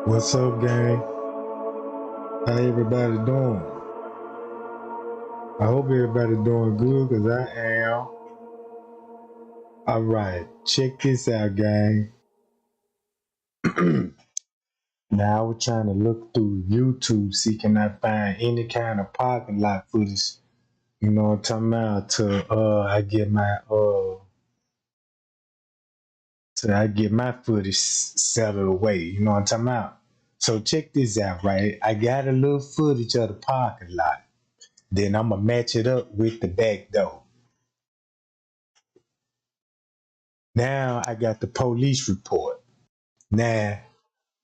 What's up, gang? How everybody doing? I hope everybody doing good, cause I am. All right, check this out, gang. Now I was trying to look through YouTube, see can I find any kind of parking lot footage. You know what I'm talking about? Till I get my footage settled away. You know what I'm talking about? So check this out, right? I got a little footage of the parking lot. Then I'm gonna match it up with the back door. Now I got the police report. Now,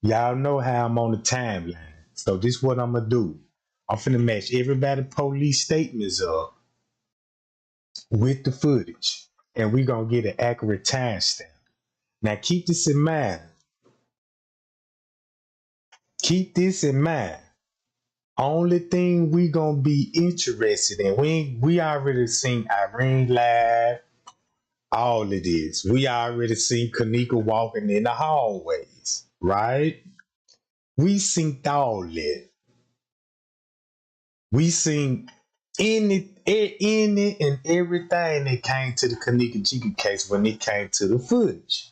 y'all know how I'm on the timeline. So this is what I'm gonna do. I'm finna match everybody police statements up with the footage. And we gonna get an accurate timestamp. Now keep this in mind. Keep this in mind. Only thing we gonna be interested in. We already seen Irene live, all of this. We already seen Kenneka walking in the hallways, right? We synced all that. We seen any and everything that came to the Kenneka Chica case when it came to the footage.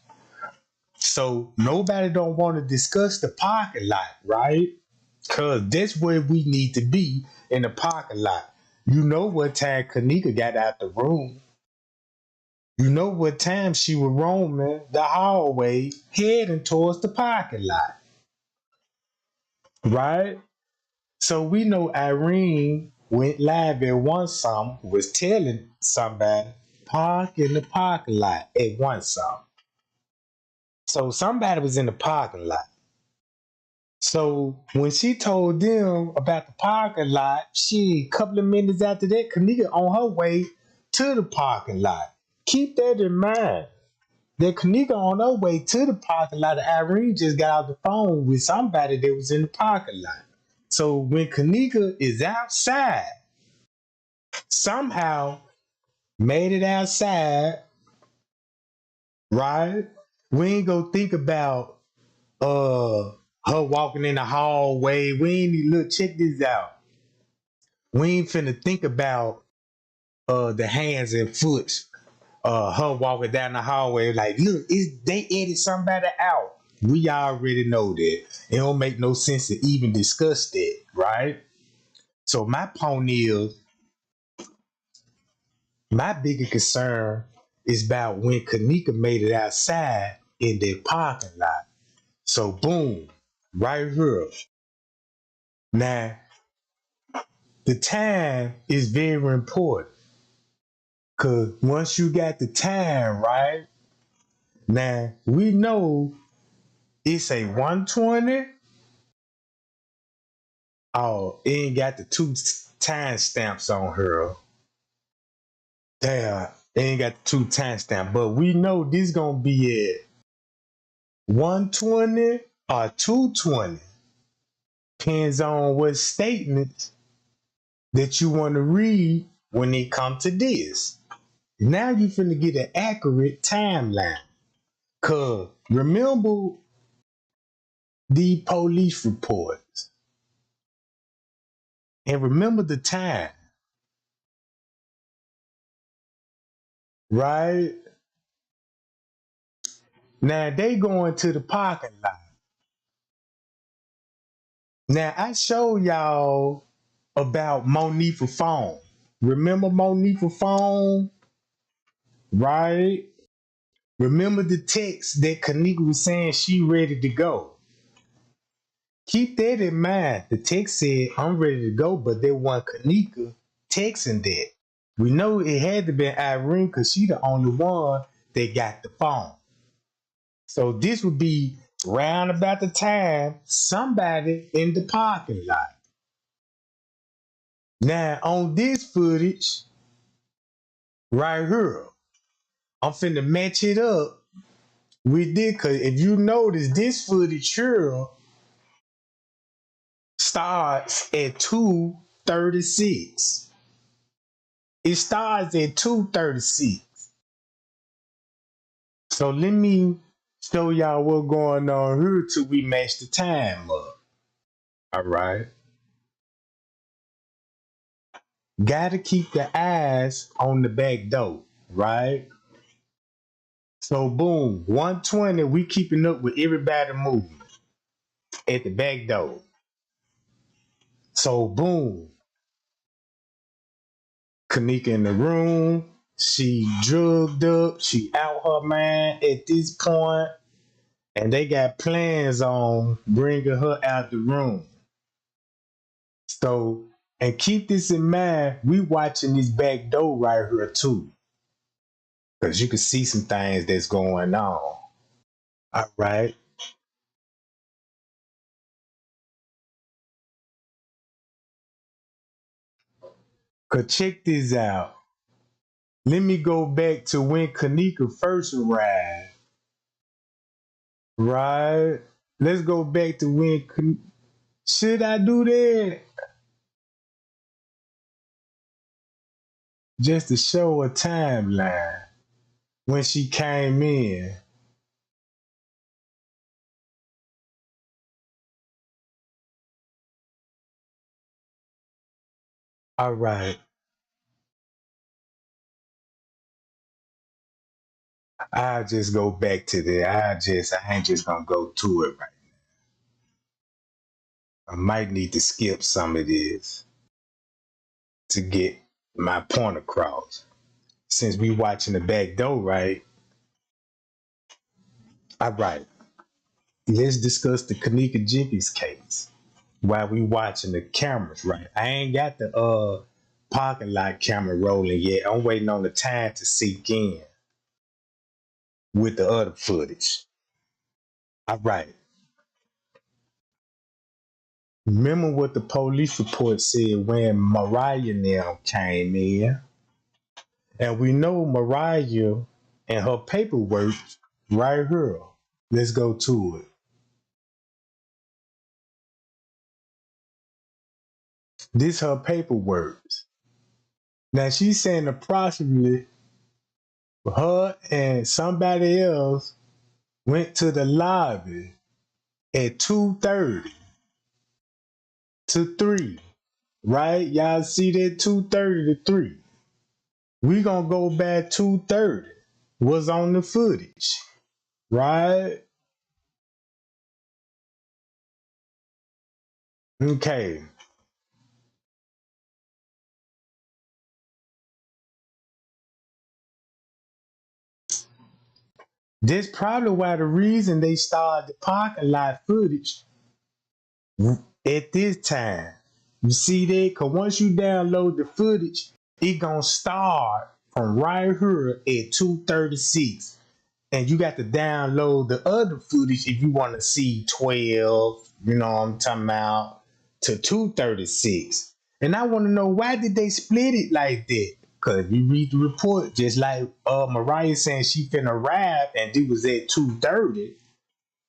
So nobody don't want to discuss the parking lot, right? Cause that's where we need to be, in the parking lot. You know what time Kenneka got out the room. You know what time she was roaming the hallway heading towards the parking lot, right? So we know Irene went live at one something, was telling somebody, park in the parking lot at one something. So somebody was in the parking lot. So when she told them about the parking lot, she a couple of minutes after that, Kenneka on her way to the parking lot. Keep that in mind. That Kenneka on her way to the parking lot, Irene just got off the phone with somebody that was in the parking lot. So when Kenneka is outside, somehow made it outside, right? We ain't gonna think about her walking in the hallway. We ain't look, check this out. We ain't finna think about the hands and foot, her walking down the hallway like, look, they edit somebody out. We already know that. It don't make no sense to even discuss that, right? So my point is, my bigger concern is about when Kenneka made it outside in their parking lot. So boom, right here. Now, the time is very important. Cause once you got the time, right? Now we know it's a 120. Oh, it ain't got the two time stamps on her. Damn, it ain't got the two time stamps. But we know this gonna be at 120 or 220. Depends on what statements that you want to read when it comes to this. Now you finna get an accurate timeline. Cause remember the police reports and remember the time, right? Now they going to the parking lot. Now I showed y'all about Monifa phone. Remember Monifa phone, right? Remember the text that Kenneka was saying she ready to go. Keep that in mind. The text said, I'm ready to go, but there wasn't Kenneka texting that. We know it had to be Irene because she the only one that got the phone. So this would be round about the time somebody in the parking lot. Now on this footage, right here, I'm finna match it up with this, because if you notice this footage here starts at 2:36. It starts at 2:36. So let me Show y'all what going on here till we match the time up. All right. Gotta keep the eyes on the back door, right? So boom, 120, we keeping up with everybody moving at the back door. So boom, Kenneka in the room. She drugged up. She out her mind at this point, and they got plans on bringing her out the room. So, and keep this in mind, we watching this back door right here too, because you can see some things that's going on. All right, cause check this out. Let me go back to when Kenneka first arrived. Right. Let's go back to when. Should I do that? Just to show a timeline when she came in. All right. I'll just go back to that. I ain't just gonna go to it right. I might need to skip some of this to get my point across. Since we watching the back door, right? All right. Let's discuss the Kenneka Jenkins case while we watching the cameras, right? I ain't got the parking lot camera rolling yet. I'm waiting on the time to sink in with the other footage. All right. Remember what the police report said when Mariah now came in? And we know Mariah and her paperwork right here. Let's go to it. This her paperwork. Now she's saying approximately her and somebody else went to the lobby at 2:30 to 3. Right? Y'all see that 2:30 to 3. We gonna go back 2:30. Was on the footage. Right? Okay. That's probably why the reason they started the parking lot footage at this time. You see that? Cause once you download the footage, it gonna start from right here at 2:36. And you got to download the other footage if you want to see 12, you know what I'm talking about, to 2:36. And I want to know, why did they split it like that? Cause you read the report, just like Mariah saying she finna arrive and it was at 2:30.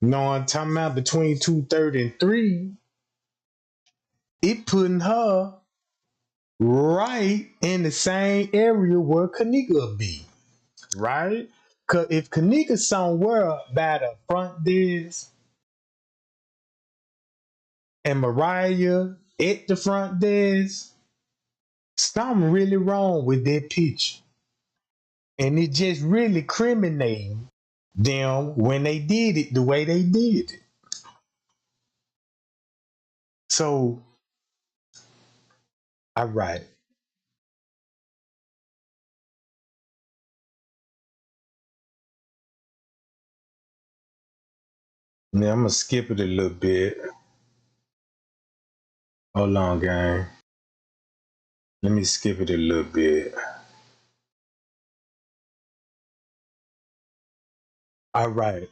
You know what I'm talking about? Between 2:30 and 3, it putting her right in the same area where Kenneka be. Right? Cause if Kenneka somewhere by the front desk and Mariah at the front desk, something really wrong with that picture. And it just really criminating them when they did it the way they did it. So, all right. Now I'm gonna skip it a little bit. Hold on, gang. Let me skip it a little bit. All right.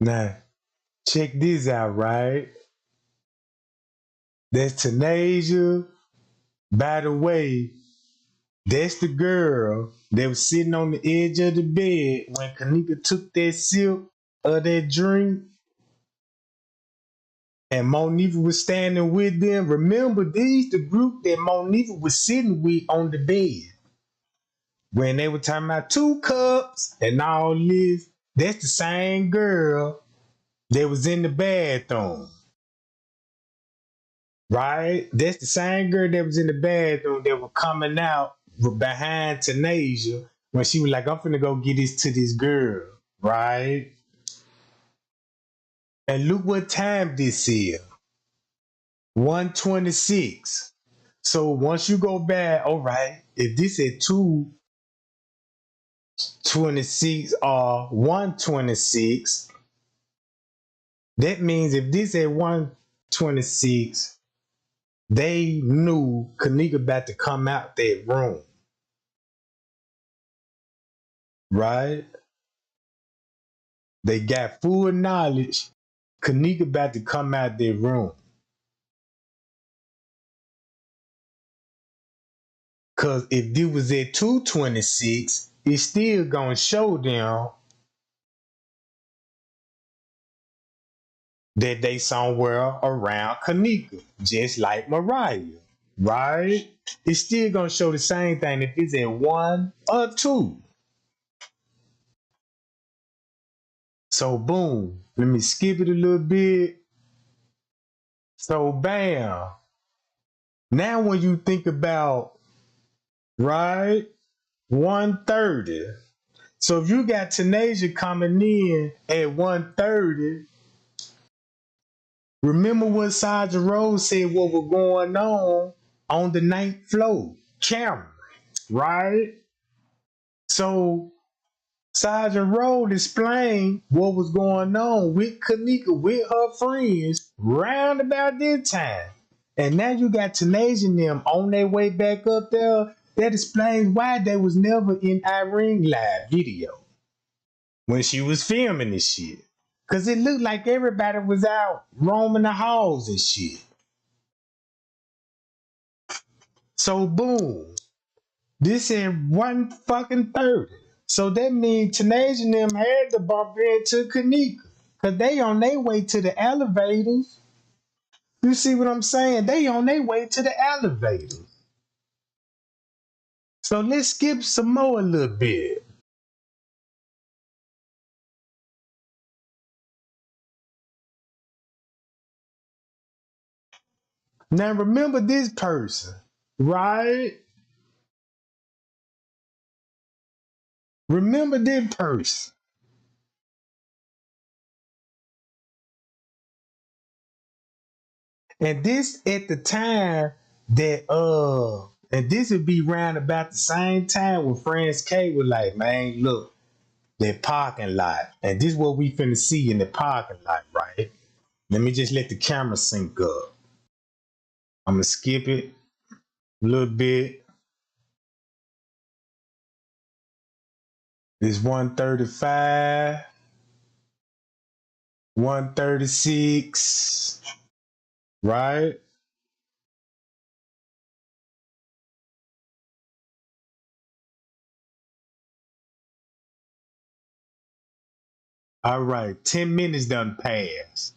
Now, check this out, right? That's Tanasia. By the way, that's the girl that was sitting on the edge of the bed when Kenneka took that sip of that drink. and Monifa was standing with them. Remember, these the group that Monifa was sitting with on the bed when they were talking about 2 cups and all this. That's the same girl that was in the bathroom, right? That's the same girl that was in the bathroom that was coming out behind Tanasia when she was like, "I'm finna go get this to this girl," right? And look what time this is. 1:26. So once you go back, all right, if this is 2:26 or 1:26, that means if this at 1:26, they knew Kenneka about to come out that room, right? They got full knowledge Kenneka about to come out that room. Cause if this was at 2:26, it's still gonna show them that they somewhere around Kenneka, just like Mariah, right? It's still gonna show the same thing if it's at 1 or 2. So boom, let me skip it a little bit. So bam. Now when you think about, right, 1:30. So if you got Tanasia coming in at 1:30, remember what Sergeant Rose said what was going on the 9th floor camera, right? So Sergeant Rose explained what was going on with Kenneka, with her friends, round about this time. And now you got Tanasia and them on their way back up there. That explains why they was never in Irene live video when she was filming this shit. Cause it looked like everybody was out roaming the halls and shit. So boom, this is 1:30. So that means Tanasia and them had to bump into Kenneka. Cause they on their way to the elevators. You see what I'm saying? They on their way to the elevators. So let's skip some more a little bit. Now remember this person, right? Remember this person. And this at the time that and this would be round about the same time when Friends K was like, man, look, that parking lot. And this is what we finna see in the parking lot, right? Let me just let the camera sync up. I'm gonna skip it a little bit. It's 1:35, 1:36, right? All right, 10 minutes done passed.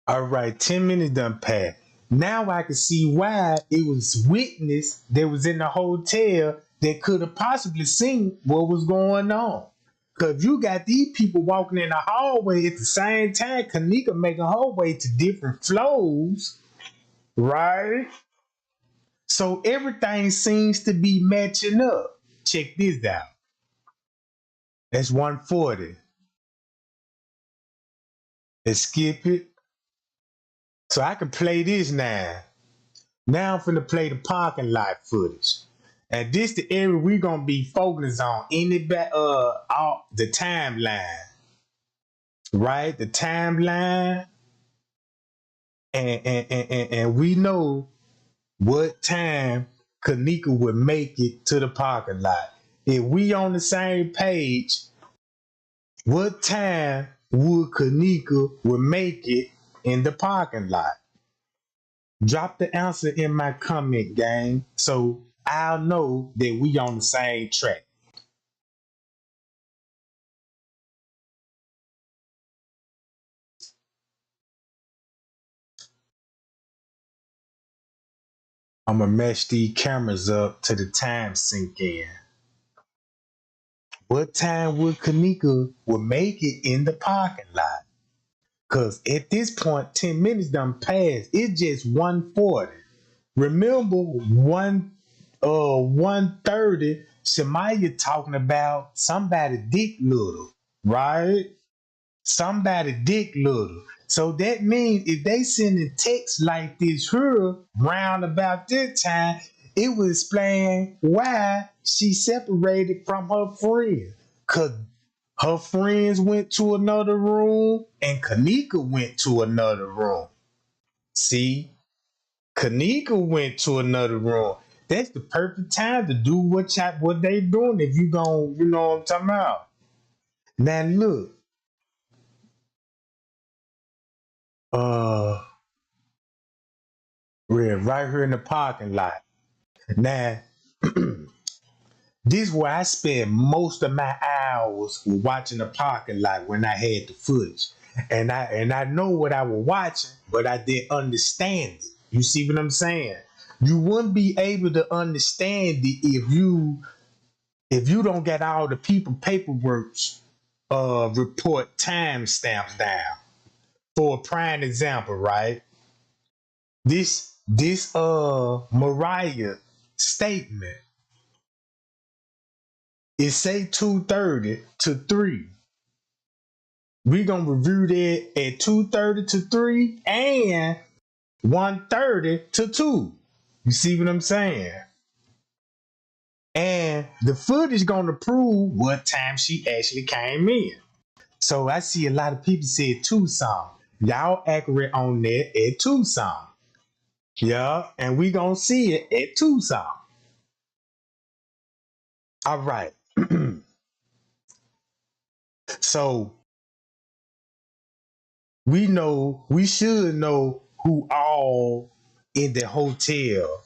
All right, 10 minutes done passed. Now I can see why it was witness that was in the hotel that could have possibly seen what was going on. Cause you got these people walking in the hallway at the same time, Kenneka making her way to different floors, right? So everything seems to be matching up. Check this out. That's 140. Let's skip it. So I can play this now. Now I'm finna play the parking lot footage. And this the area we're gonna be focused on in the back all the timeline. Right? The timeline. And we know what time Kenneka would make it to the parking lot. If we on the same page, what time would Kenneka would make it in the parking lot? Drop the answer in my comment, gang, so I'll know that we on the same track. I'm gonna mesh these cameras up to the time sink in. What time would Kenneka would make it in the parking lot? Cause at this point, 10 minutes done passed. It's just 1:40. Remember 1:30, Shemaya talking about somebody dick little, right? Somebody dick little. So that means if they sending texts like this here round about this time, it would explain why she separated from her friend. Cause her friends went to another room and Kenneka went to another room. See? Kenneka went to another room. That's the perfect time to do what they doing if you gon' you know what I'm talking about. Now look, uh we're right here in the parking lot. Now this is where I spend most of my hours watching the parking lot when I had the footage. And I know what I was watching, but I didn't understand it. You see what I'm saying? You wouldn't be able to understand it if you don't get all the people paperwork report timestamps down. For a prime example, right? This Mariah statement, it say 2:30 to 3. We gonna review that at 2:30 to 3 and 1:30 to 2. You see what I'm saying? And the footage gonna prove what time she actually came in. So I see a lot of people said Tucson. Y'all accurate on that at Tucson. Yeah, and we gonna see it at Tucson. All right. So we should know who all in the hotel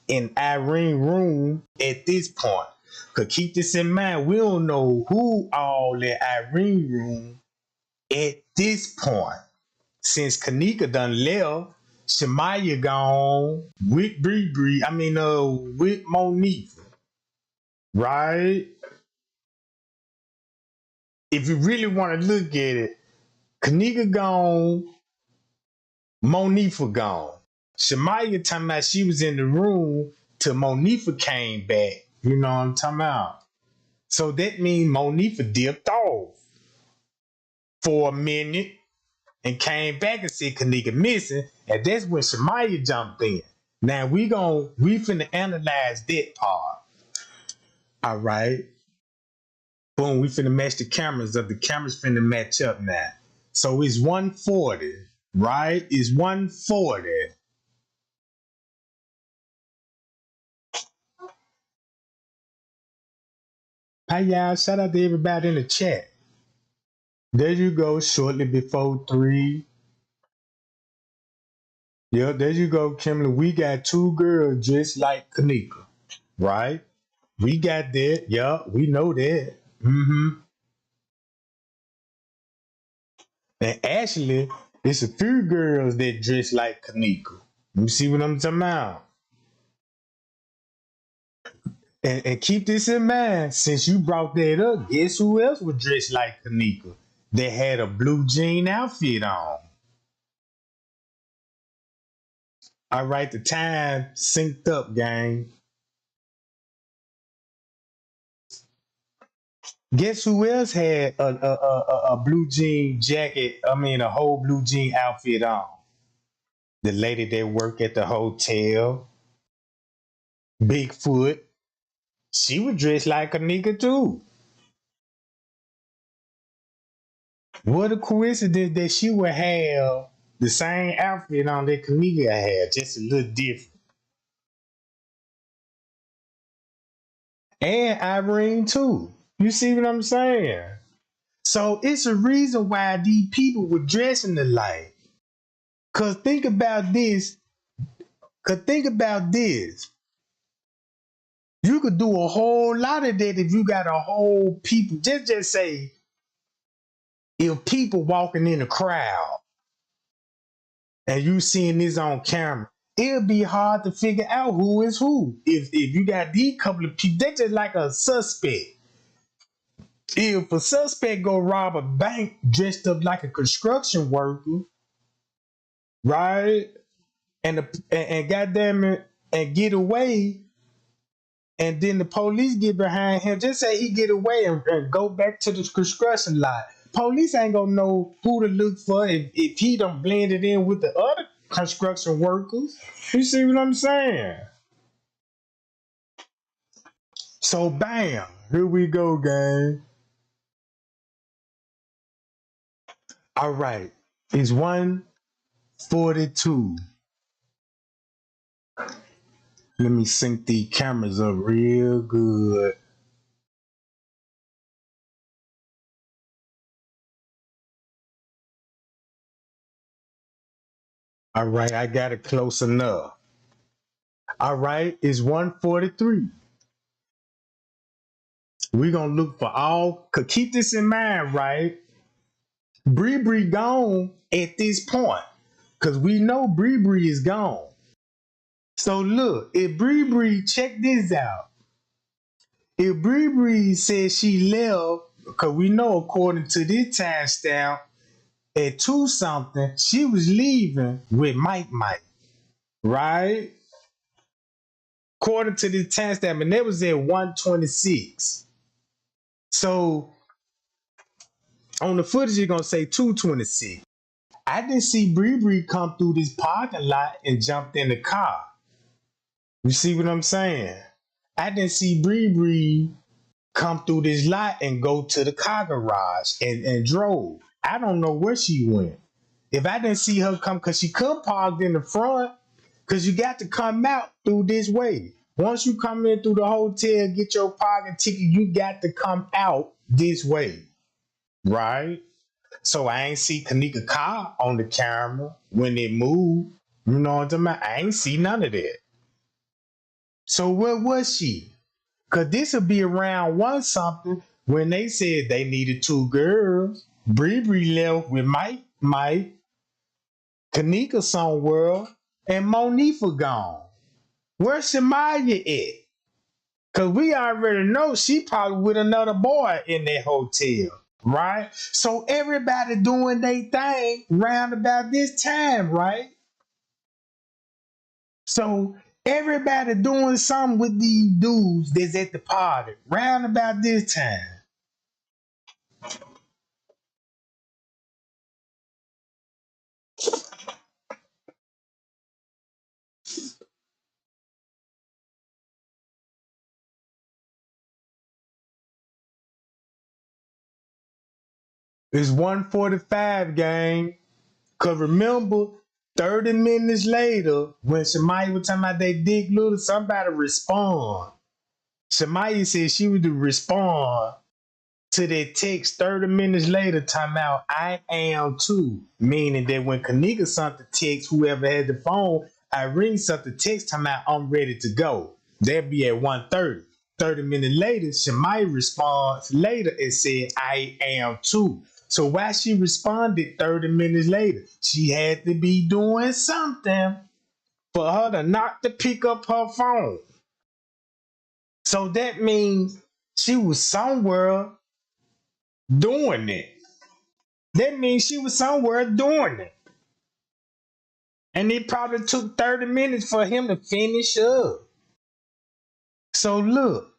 in Irene room at this point. Cause keep this in mind, we don't know who all in Irene room at this point. Since Kenneka done left, Shemaya gone with with Monique, right? If you really want to look at it, Kenneka gone, Monifa gone. Shemaya talking about she was in the room till Monifa came back. You know what I'm talking about? So that means Monifa dipped off for a minute and came back and said Kenneka missing, and that's when Shemaya jumped in. Now we finna analyze that part. All right. Boom, we finna match the cameras up. The cameras finna match up now. So it's 1:40, right? It's 1:40. Hi y'all, shout out to everybody in the chat. There you go, shortly before 3. Yeah, there you go, Kimberly. We got two girls just like Kenneka, right? We got that. Yeah, we know that. And actually, there's a few girls that dress like Kenneka. You see what I'm talking about? And keep this in mind, since you brought that up, guess who else was dressed like Kenneka? They had a blue jean outfit on. All right, the time synced up, gang. Guess who else had a blue jean jacket? A whole blue jean outfit on. The lady that worked at the hotel, Bigfoot. She was dressed like Kenneka too. What a coincidence that she would have the same outfit on that Kenneka had, just a little different. And Irene too. You see what I'm saying? So it's a reason why these people were dressing alike. Cause think about this. Cause think about this. You could do a whole lot of that if you got a whole people. Just say if people walking in a crowd and you seeing this on camera it'll be hard to figure out who is who. If you got these couple of people, they just like a suspect. If a suspect go rob a bank dressed up like a construction worker, right? And goddamn it, and get away, and then the police get behind him. Just say he get away and go back to the construction lot. Police ain't gonna know who to look for if he done blended in with the other construction workers. You see what I'm saying? So bam, here we go, gang. All right, it's 1:42. Let me sync the cameras up real good. All right, I got it close enough. All right, it's 1:43. We're gonna look for all, cause keep this in mind, right? Bree gone at this point. Cause we know Bree is gone. So look, if Bree, check this out. If Bree says she left, cause we know according to this timestamp, at 2 something, she was leaving with Mike, right? According to this timestamp, and that was at 1:26. So on the footage, you're gonna say 2:26. I didn't see Bree come through this parking lot and jumped in the car. You see what I'm saying? I didn't see Bree come through this lot and go to the car garage and drove. I don't know where she went. If I didn't see her come, because she could parked in the front, because you got to come out through this way. Once you come in through the hotel, get your parking ticket, you got to come out this way, right? So I ain't see Kenneka car on the camera when it moved. You know what I'm talking about? I ain't see none of that. So where was she? Cause this would be around 1 something when they said they needed 2 girls. Bree left with Mike, Kenneka somewhere, and Monifa gone. Where's Shamaya at? Cause we already know she probably with another boy in that hotel, right? So everybody doing their thing round about this time, right? So everybody doing something with these dudes that's at the party round about this time. It's 1:45, gang. Cause remember, 30 minutes later, when Shemaya was talking about they dick little, somebody respond. Shemaya said she would respond to that text 30 minutes later, talking about I am too. Meaning that when Kenneka sent the text, whoever had the phone, Irene sent the text talking about I'm ready to go. That'd be at 1:30. 30 minutes later, Shemaya responds later and said, I am too. So why she responded 30 minutes later? She had to be doing something for her to not to pick up her phone. So that means she was somewhere doing it. That means she was somewhere doing it. And it probably took 30 minutes for him to finish up. So look,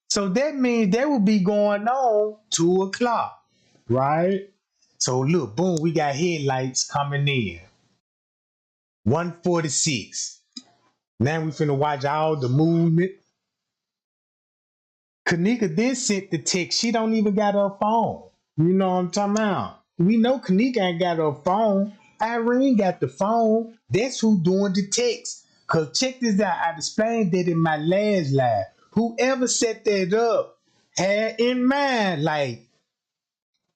so that means they will be going on 2 o'clock, right? So look, boom, we got headlights coming in. 1:46. Now we finna watch all the movement. Kenneka then sent the text. She don't even got her phone. You know what I'm talking about? We know Kenneka ain't got her phone. Irene got the phone. That's who doing the text. Cause check this out. I explained that in my last live. Whoever set that up had in mind, like,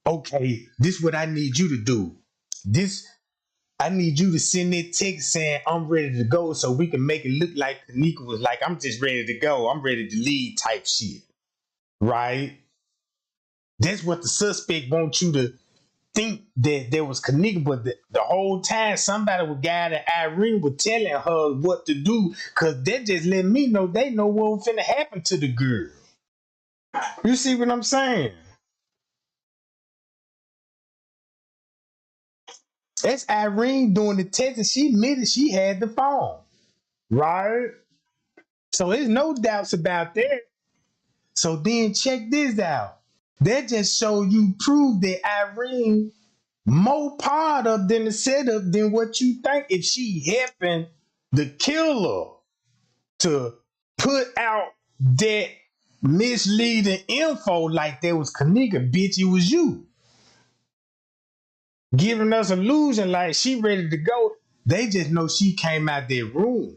okay, this is what I need you to do. This I need you to send that text saying I'm ready to go so we can make it look like Kenneka was like, I'm just ready to go. I'm ready to leave type shit. Right? That's what the suspect wants you to think that there was Kenneka, but the whole time somebody was guiding Irene was telling her what to do, cause that just let me know they know what was finna happen to the girl. You see what I'm saying? That's Irene doing the test, and she admitted she had the phone, right? So there's no doubts about that. So then check this out. That just show you prove that Irene more part of than the setup than what you think if she helping the killer to put out that misleading info like there was Kenneka, bitch, it was you. Giving us illusion like she ready to go. They just know she came out their room.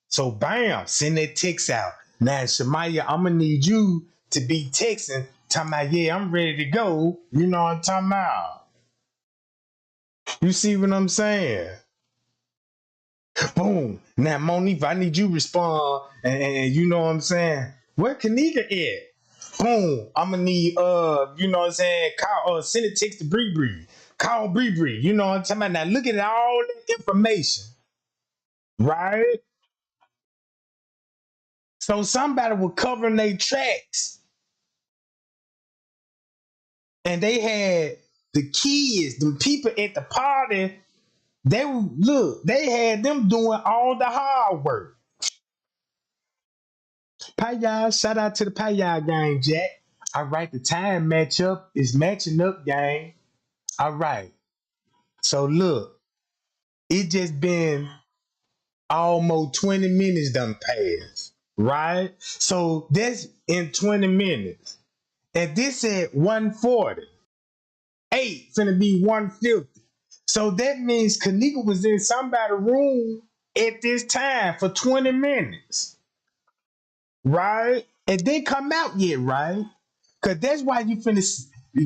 So bam, send that text out. Now, Shamaya, I'm gonna need you to be texting, talking about, yeah, I'm ready to go. You know what I'm talking about? You see what I'm saying? Boom. Now, Monique, I need you to respond, and you know what I'm saying? Where Kenneka at? Boom. I'm gonna need you know what I'm saying? Call send a text to Bree Bree. Call Bree Bree. You know what I'm talking about? Now look at all the information. Right? So somebody was covering their tracks, and they had the kids, the people at the party. They had them doing all the hard work. Payah, shout out to the Payah gang, Jack. All right, the time matchup is matching up, gang. All right. So look, it just been almost 20 minutes done passed, right? So that's in 20 minutes. And this at 140. 8 finna be 150. So that means Kenneka was in somebody's room at this time for 20 minutes. Right? And didn't come out yet, right? Cause that's why you finna.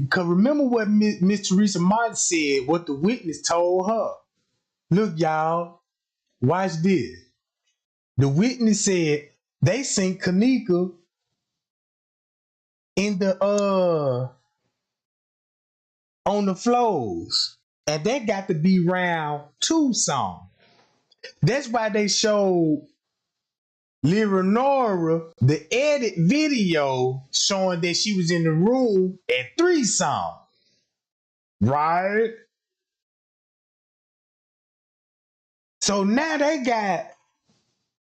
Cause remember what Miss Teresa Martin said, what the witness told her. Look, y'all, watch this. The witness said they seen Kenneka in the on the floors, and that got to be round 2 song. That's why they showed Leonora the edit video showing that she was in the room at 3 song. Right? So now they got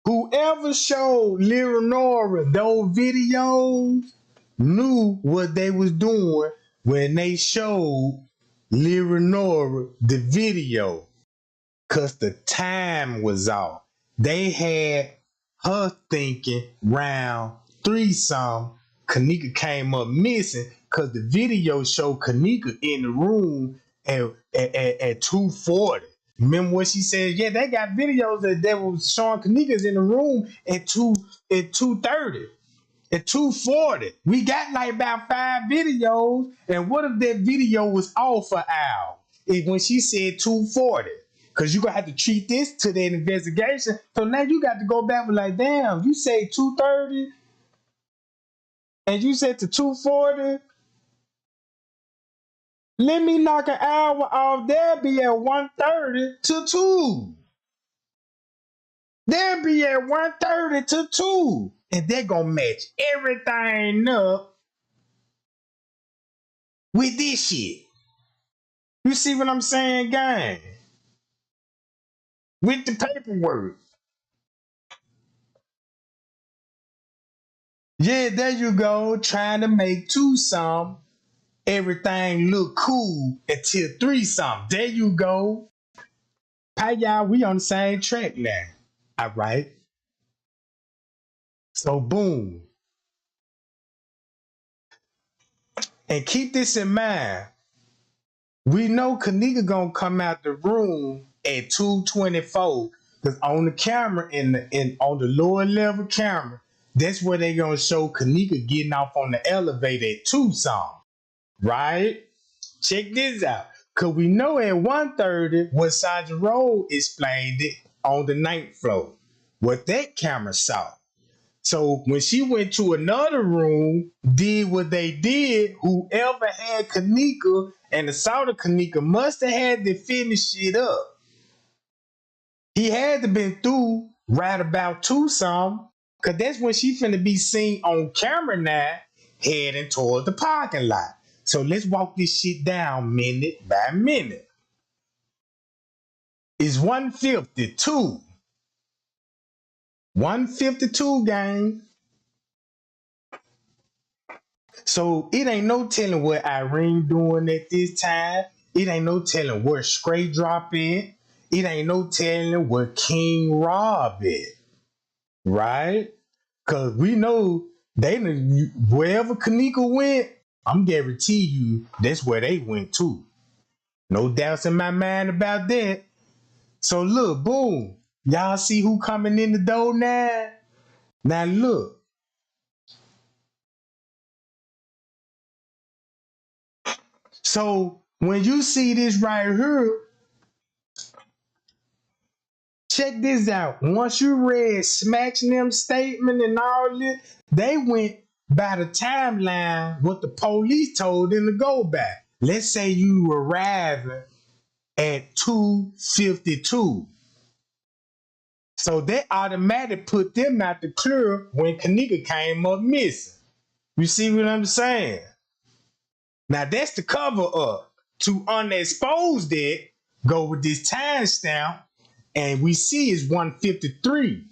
whoever showed Leonora those videos knew what they was doing when they showed Leonora the video. Cause the time was off. They had her thinking round 3 some. Kenneka came up missing because the video showed Kenneka in the room at 240. Remember what she said? Yeah, they got videos that was showing Kenneka's in the room at 230. At 240. We got like about 5 videos. And what if that video was off for Al? When she said 240. Because you're going to have to treat this to the investigation. So now you got to go back and like, damn, you say 230 and you said to 240. Let me knock an hour off. They'll be at 130 to 2. They'll be at 130 to 2. And they're going to match everything up with this shit. You see what I'm saying, gang? With the paperwork. Yeah, there you go. Trying to make 2 some. Everything look cool until 3 some. There you go. Payah, we on the same track now. All right. So boom. And keep this in mind. We know Kenneka gonna come out the room at 224. Because on the camera in on the lower level camera, that's where they gonna show Kenneka getting off on the elevator at 2 some. Right? Check this out. Cause we know at 130 what Sergeant Rowe explained it on the 9th floor. What that camera saw. So when she went to another room, did what they did, whoever had Kenneka and the saw the Kenneka must have had to finish it up. He had to been through right about two some, cause that's when she finna be seen on camera now, heading toward the parking lot. So let's walk this shit down minute by minute. It's 152. 152 gang. So it ain't no telling what Irene doing at this time. It ain't no telling where Stray drop in. It ain't no telling where King Rob at. Right? Cause we know they wherever Kenneka went, I'm guarantee you that's where they went to. No doubts in my mind about that. So look, boom. Y'all see who coming in the door now? Now look. So when you see this right here, check this out. Once you read Smacks them statement and all this, they went by the timeline what the police told them to go by. Let's say you arriving at 252. So they automatically put them out the clear when Kenneka came up missing. You see what I'm saying? Now that's the cover up. To unexpose that, go with this timestamp, and we see it's 153.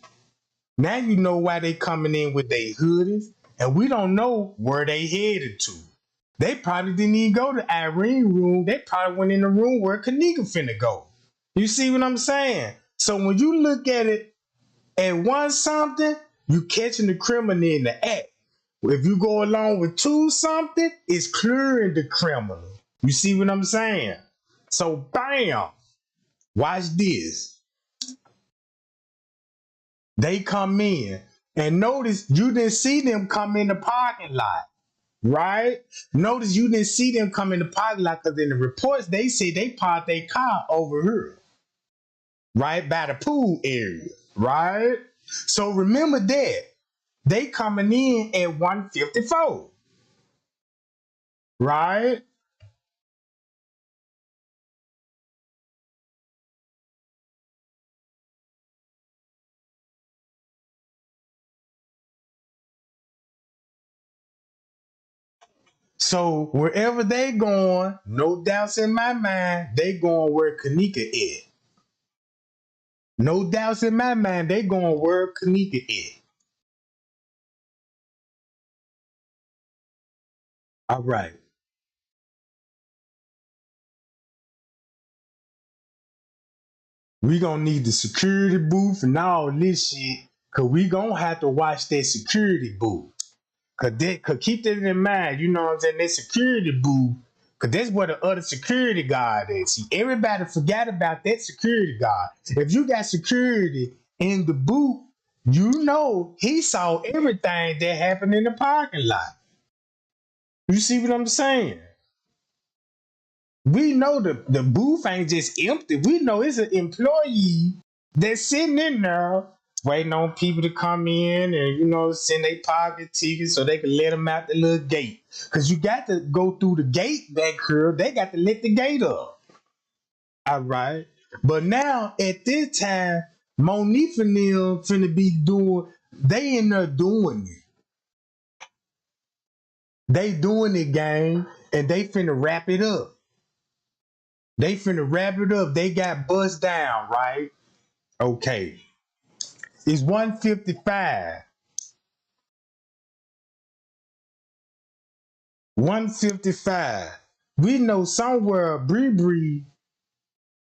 Now you know why they coming in with their hoodies, and we don't know where they headed to. They probably didn't even go to Irene room. They probably went in the room where Kenneka finna go. You see what I'm saying? So when you look at it at one something, you catching the criminal in the act. If you go along with two something, it's clearing the criminal. You see what I'm saying? So bam, watch this. They come in and notice you didn't see them come in the parking lot, right? Notice you didn't see them come in the parking lot because in the reports they say they parked their car over here, right by the pool area, right? So remember that they coming in at 154, right? So wherever they going, no doubts in my mind, they going where Kenneka is. No doubts in my mind, they going where Kenneka is. All right. We gonna need the security booth and all this shit, cause we gonna have to watch that security booth. Cause keep that in mind, you know what I'm saying? That security booth, cause that's where the other security guard is. See, everybody forgot about that security guard. If you got security in the booth, you know he saw everything that happened in the parking lot. You see what I'm saying? We know the booth ain't just empty. We know it's an employee that's sitting in there waiting on people to come in and send their pocket tickets so they can let them out the little gate. Cause you got to go through the gate back here. They got to let the gate up. All right. But now at this time, Monique and them finna be doing. They in there doing it. They doing it, gang, and they finna wrap it up. They finna wrap it up. They got bust down, right? Okay. It's 155. 155. We know somewhere Bree Bree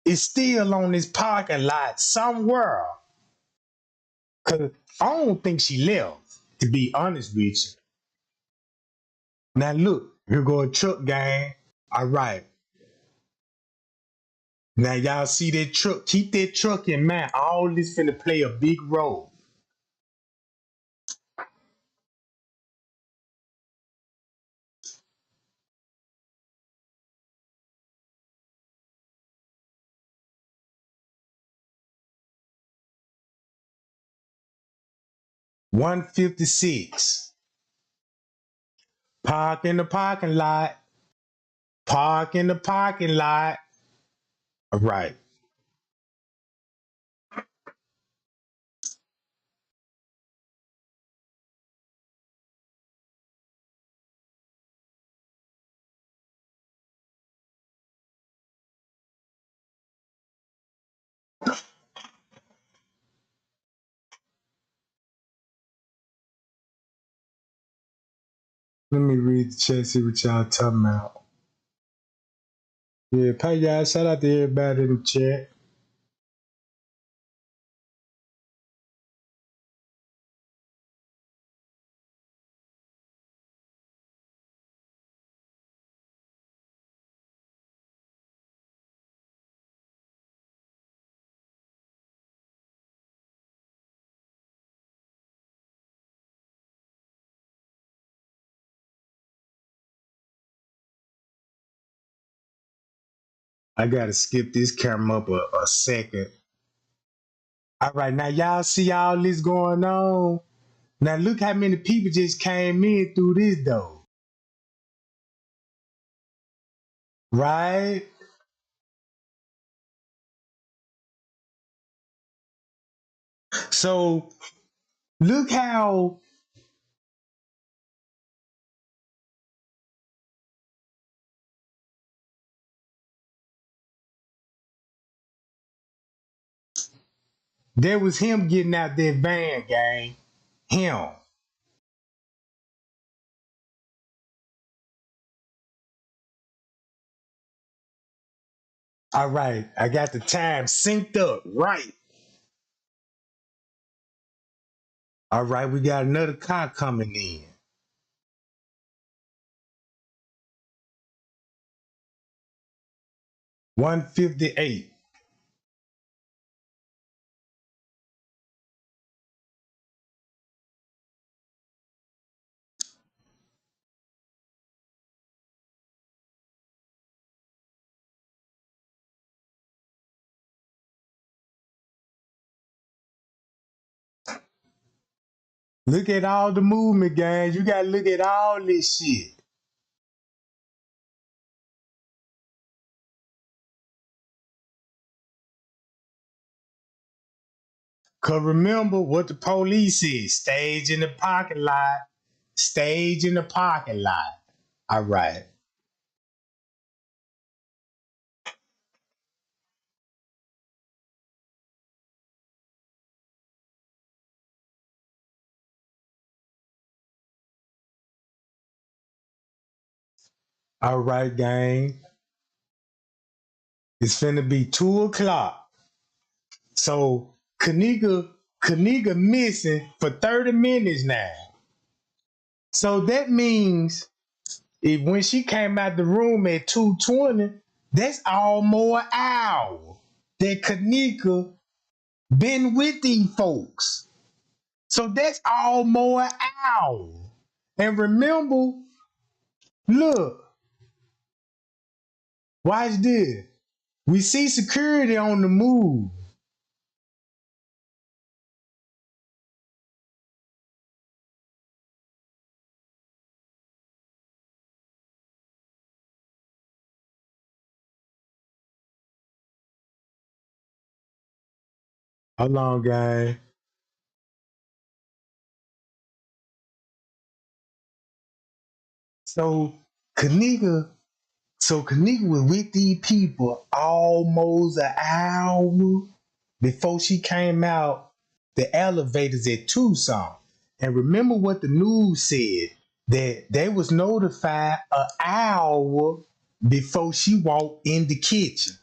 is still on this parking lot somewhere. Cause I don't think she left, to be honest with you. Now look, here go a truck gang. All right. Now y'all see that truck. Keep that truck in mind. All this finna play a big role. 156. Park in the parking lot. Park in the parking lot. All right. Let me read the chat, see what y'all talking about. Yeah, pay y'all. Shout out to everybody in the chat. I gotta skip this camera up a second. All right, now y'all see all this going on. Now look how many people just came in through this though. Right? So look how there was him getting out that van, gang. Him. All right, I got the time synced up. Right. All right, we got another car coming in. 158. Look at all the movement, gang. You gotta look at all this shit. Cause remember what the police said. Stage in the parking lot. Stage in the parking lot. All right. All right, gang. It's finna be 2 o'clock. So Kenneka missing for 30 minutes now. So that means if when she came out the room at 2:20, that's almost an hour that Kenneka been with these folks. So that's almost an hour. And remember, look, watch this. We see security on the move. Hold on, guys. So Kenneka, Kenneka was with these people almost an hour before she came out the elevators at Tucson. And remember what the news said that they was notified an hour before she walked in the kitchen,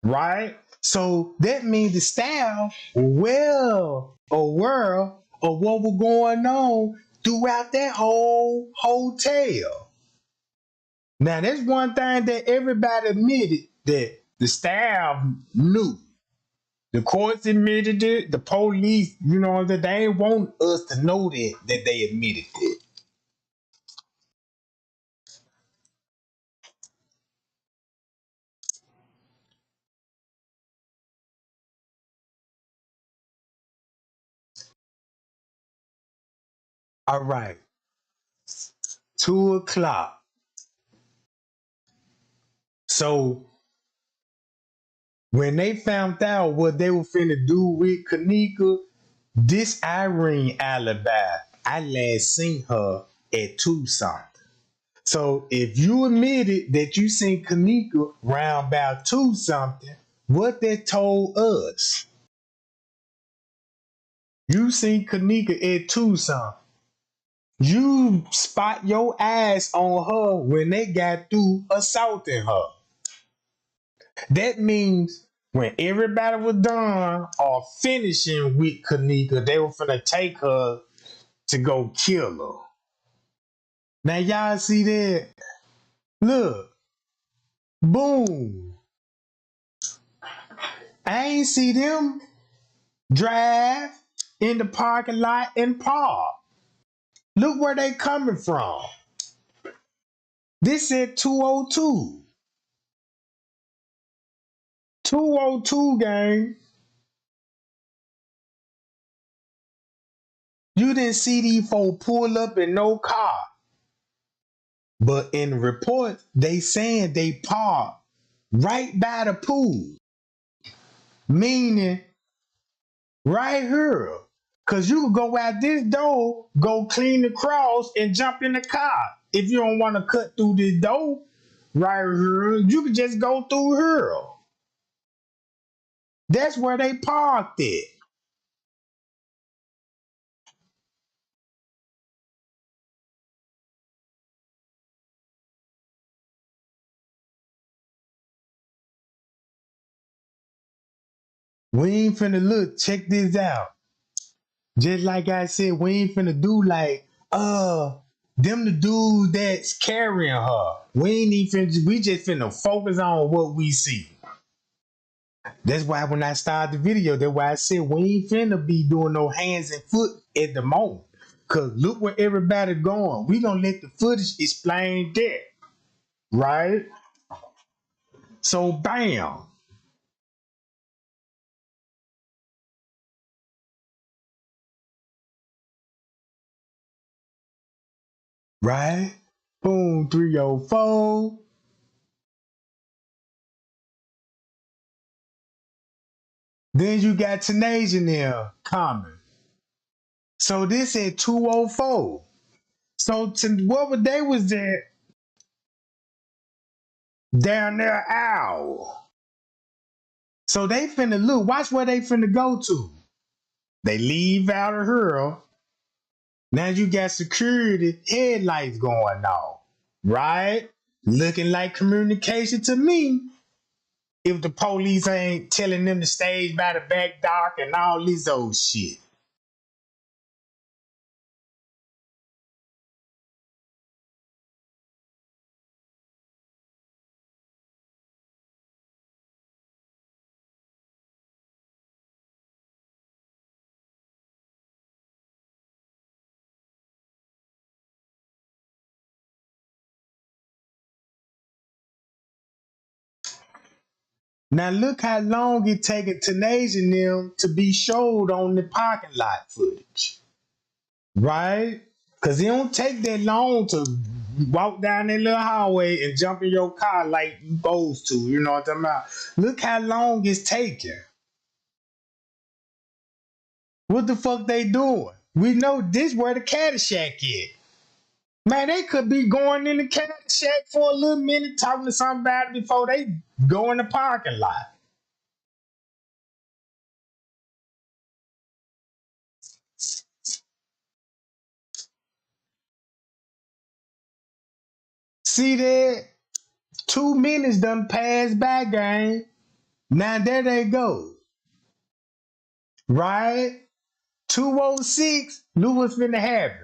right? So that means the staff well aware of what was going on throughout that whole hotel. Now, that's one thing that everybody admitted that the staff knew. The courts admitted it. The police, that they ain't want us to know that they admitted it. All right, 2 o'clock. So when they found out what they were finna do with Kenneka, this Irene alibi, I last seen her at 2 something. So if you admitted that you seen Kenneka round about 2 something, what that told us, you seen Kenneka at 2 something. You spot your ass on her when they got through assaulting her. That means when everybody was done or finishing with Kenneka, they were finna take her to go kill her. Now y'all see that? Look, boom. I ain't see them drive in the parking lot and park. Look where they coming from. This said 202. 202 gang. You didn't see these folk pull up in no car. But in the report, they saying they parked right by the pool. Meaning right here. Cause you could go out this door, go clean the cross, and jump in the car. If you don't want to cut through this door right here, you can just go through here. That's where they parked it. We ain't finna look, check this out. Just like I said, we ain't finna do like, them the dude that's carrying her. We ain't even finna, we just finna focus on what we see. That's why when I started the video, that's why I said we ain't finna be doing no hands and foot at the moment. Cause look where everybody going. We gonna let the footage explain that. Right? So bam. Right? Boom, 304. Then you got Tanasia there coming. So this at 204. So what would they was there down there owl. So they finna look. Watch where they finna go to. They leave out of here. Now you got security headlights going off. Right? Looking like communication to me. If the police ain't telling them to stay by the back dock and all this old shit. Now look how long it taken Tanasia and them to be showed on the parking lot footage. Right? Cause it don't take that long to walk down that little hallway and jump in your car like you supposed to. You know what I'm talking about? Look how long it's taking. What the fuck they doing? We know this where the Caddyshack is. Man, they could be going in the Caddyshack for a little minute talking to somebody before they go in the parking lot. See that? 2 minutes done passed by, gang. Now there they go. Right? 206, look what's finna happen.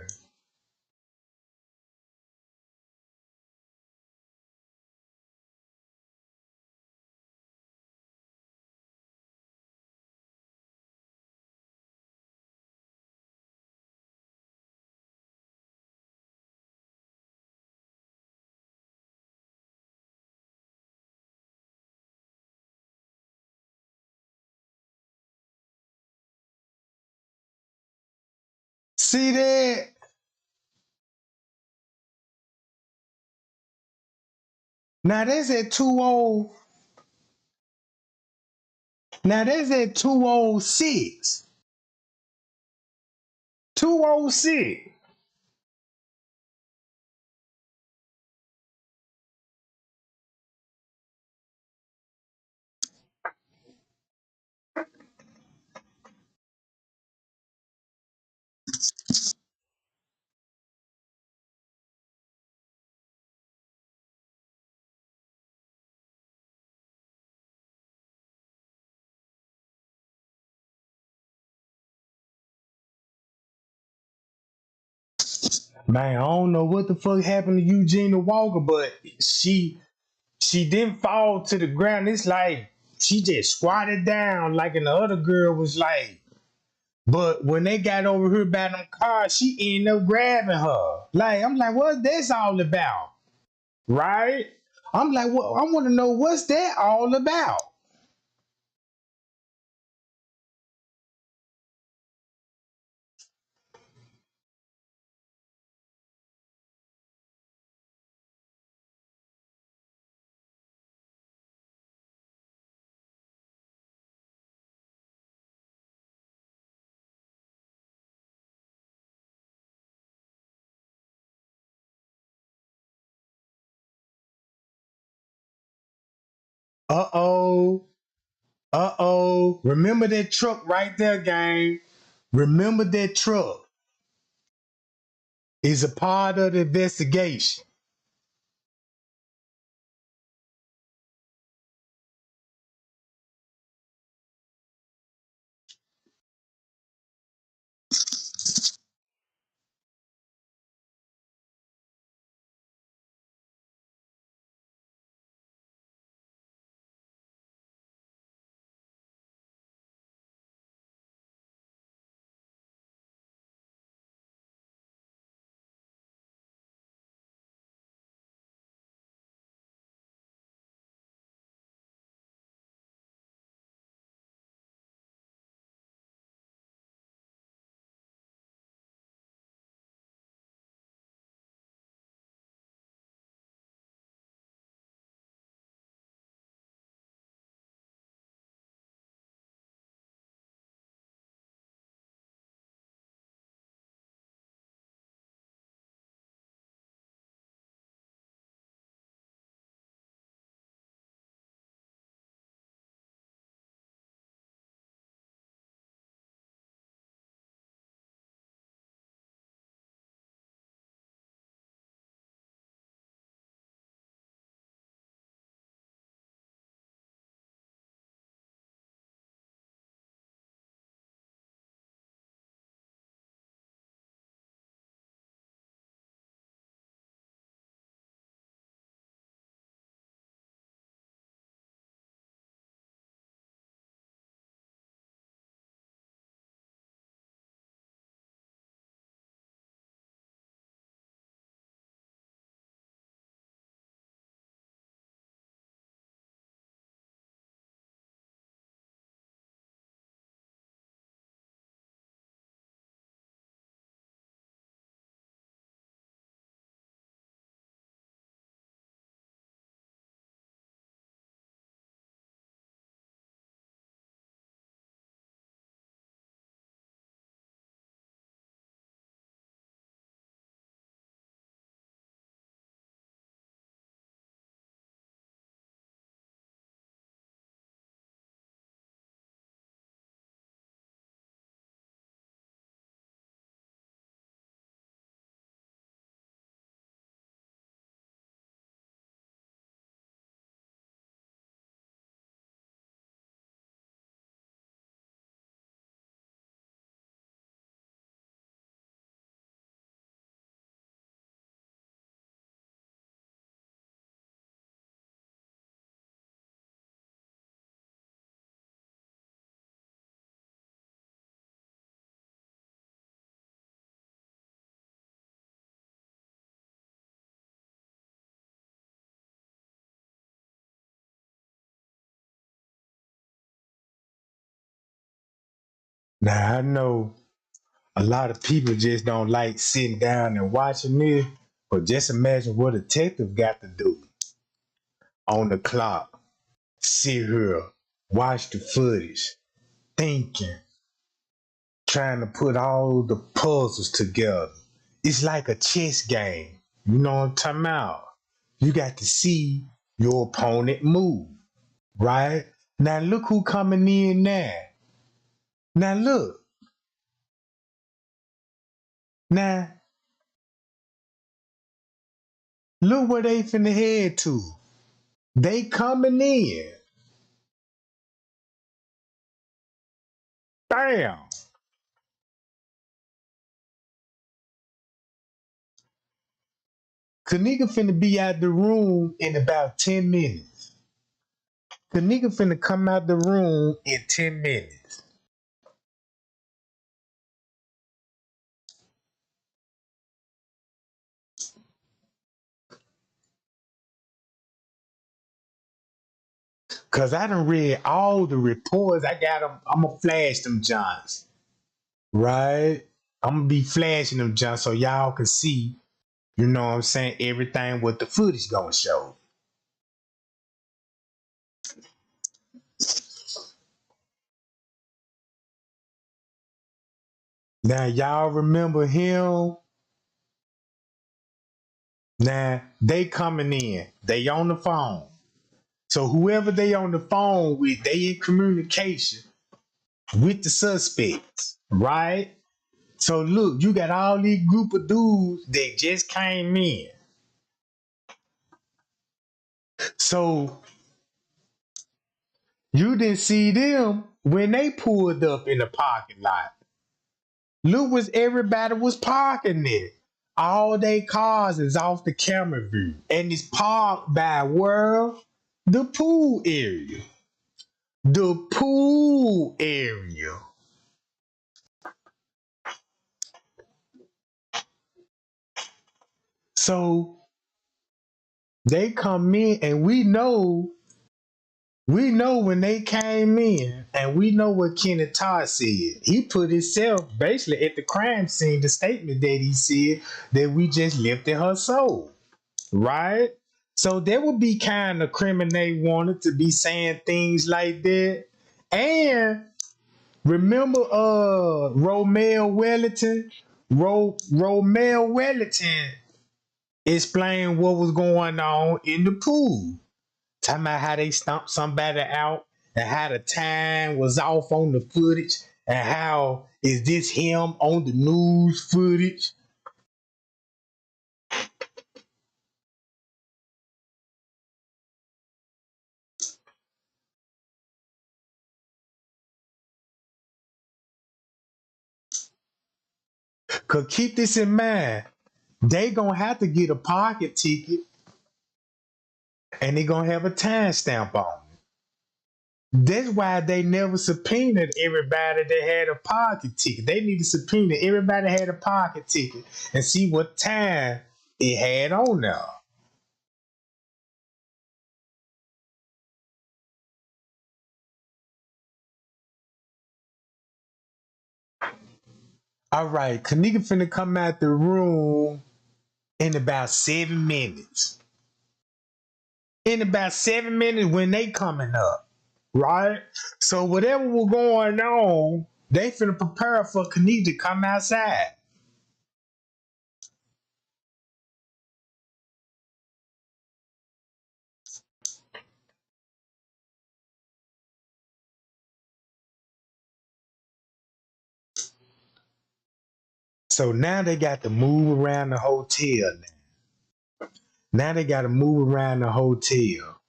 See that? Now that's at 20. Now that's at 206. 206. Man, I don't know what the fuck happened to Eugenia Walker, but she didn't fall to the ground. It's like she just squatted down like and the other girl was like, but when they got over here by them cars, she ended up grabbing her. Like, I'm like, what's this all about? Right? I'm like, what I want to know what's that all about. Uh-oh. Uh-oh. Remember that truck right there, gang. Remember that truck is a part of the investigation. Now I know a lot of people just don't like sitting down and watching this, but just imagine what a detective got to do. on the clock, sit here, watch the footage, thinking, trying to put all the puzzles together. It's like a chess game. You know what I'm talking about? You got to see your opponent move, right? Now look who coming in now. Now now look where they finna head to. They coming in. Bam. Kenneka finna be out the room in about 10 minutes. Kenneka finna come out the room in 10 minutes. Cause I done read all the reports. I got them. I'm gonna flash them Johns, right? I'm gonna be flashing them Johns so y'all can see. You know what I'm saying? Everything what the footage gonna show. Now y'all remember him. Now they coming in. They on the phone. So whoever they on the phone with, they in communication with the suspects, right? So look, you got all these group of dudes that just came in. So you didn't see them when they pulled up in the parking lot. Look what everybody was parking there. All they cars is off the camera view. And it's parked by where? The pool area. The pool area. So they come in and we know when they came in, and we know what Kenneka said. He put himself basically at the crime scene, the statement that he said that we just lifted her soul, right? So that would be kind of criminate wanted to be saying things like that. And remember Romeo Wellington? Romeo Wellington explained what was going on in the pool. Talking about how they stomped somebody out and how the time was off on the footage and how is this him on the news footage. Cause keep this in mind, they gonna have to get a pocket ticket and they gonna have a timestamp on it. That's why they never subpoenaed everybody that had a pocket ticket. They need to subpoena everybody that had a pocket ticket and see what time it had on there. All right, Kenneka finna come out the room in about 7 minutes. In about 7 minutes when they coming up, right? So whatever was going on, they finna prepare for Kenneka to come outside. So now they got to move around the hotel. Now they got to move around the hotel.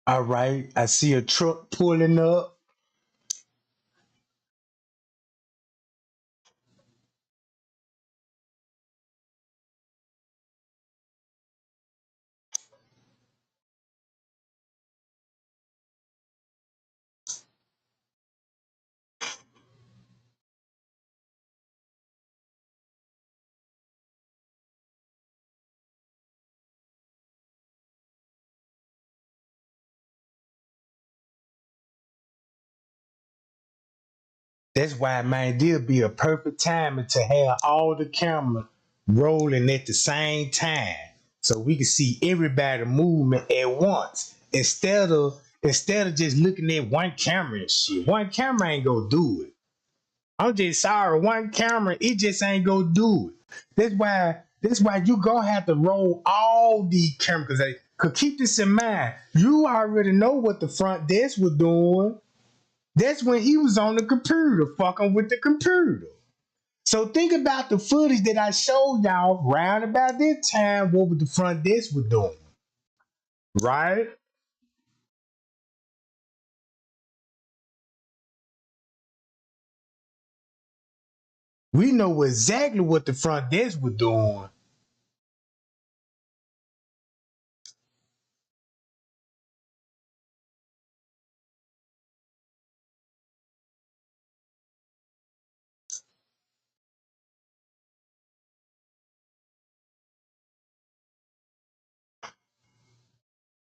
All right, I see a truck pulling up. That's why, man, there'll be a perfect timing to have all the cameras rolling at the same time, so we can see everybody movement at once. Instead of just looking at one camera and shit. One camera ain't gonna do it. I'm just sorry, one camera, it just ain't gonna do it. That's why you gonna have to roll all these cameras. Cause keep this in mind, you already know what the front desk was doing. That's when he was on the computer, fucking with the computer. So think about the footage that I showed y'all round about this time, what the front desk was doing, right? We know exactly what the front desk was doing.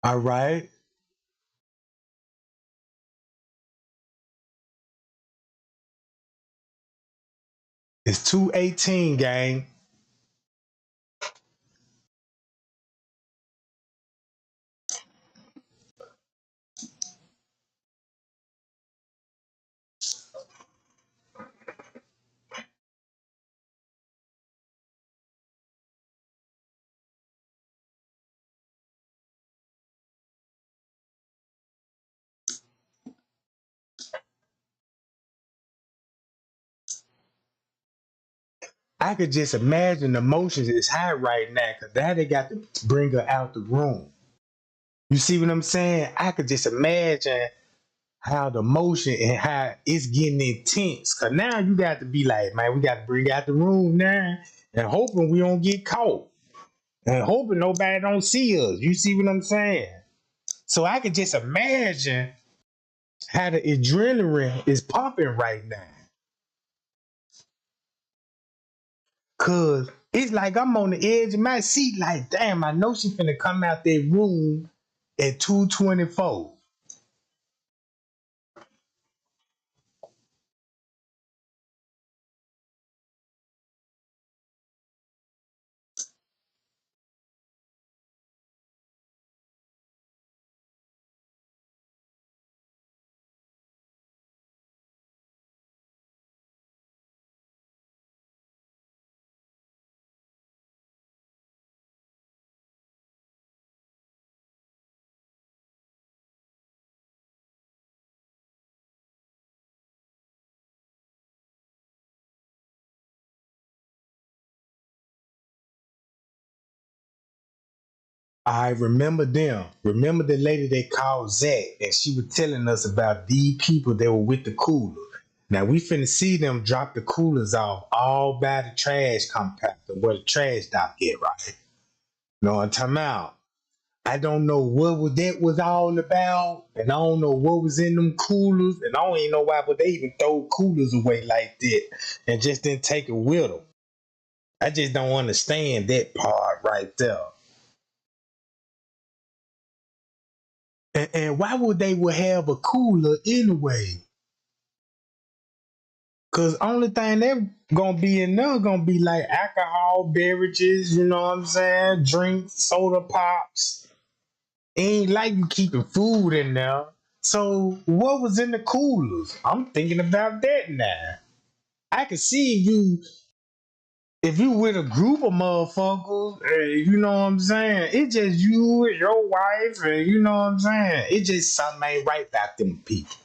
All right, it's 218, gang. I could just imagine the emotions is high right now because now they got to bring her out the room. You see what I'm saying? I could just imagine how the motion and how it's getting intense. Cause now you got to be like, man, we got to bring out the room now and hoping we don't get caught and hoping nobody don't see us. You see what I'm saying? So I could just imagine how the adrenaline is pumping right now. Cause it's like I'm on the edge of my seat, like, damn, I know she finna come out that room at 224. I remember them. Remember the lady they called Zach, and she was telling us about these people that were with the cooler. Now we finna see them drop the coolers off all by the trash compactor where the trash dock get, right? No, I'm talking about. I don't know that was all about, and I don't know what was in them coolers, and I don't even know why, but they even throw coolers away like that and just didn't take it with them. I just don't understand that part right there. And why would they would have a cooler anyway? Cause only thing that gonna be in there gonna be like alcohol, beverages, you know what I'm saying? Drinks, soda pops. Ain't like you keeping food in there. So what was in the coolers? I'm thinking about that now. I can see if you with a group of motherfuckers, you know what I'm saying? It just you and your wife, and you know what I'm saying? It just something ain't right about them people.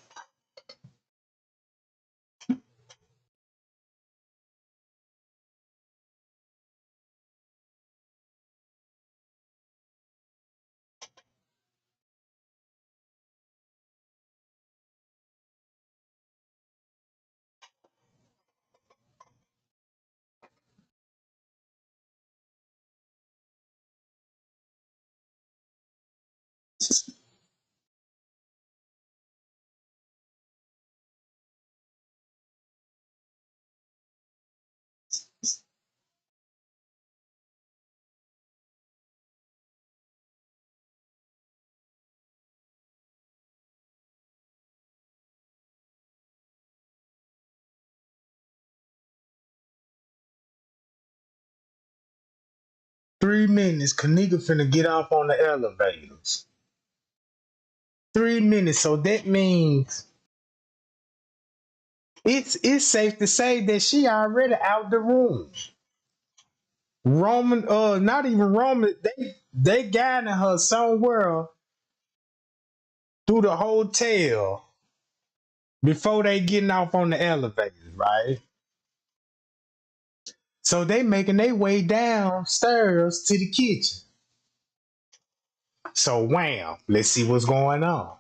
3 minutes, Kenneka finna get off on the elevators. 3 minutes, so that means it's safe to say that she already out the room. Roman, not even Roman, they guiding her somewhere through the hotel before they getting off on the elevators, right? So they making their way downstairs to the kitchen. So wham, let's see what's going on.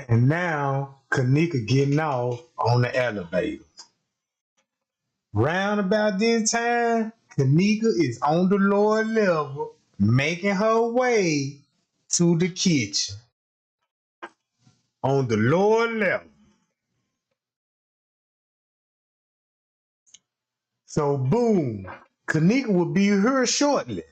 And now Kenneka getting off on the elevator. Round about this time, Kenneka is on the lower level, making her way to the kitchen. On the lower level. So boom, Kenneka will be here shortly.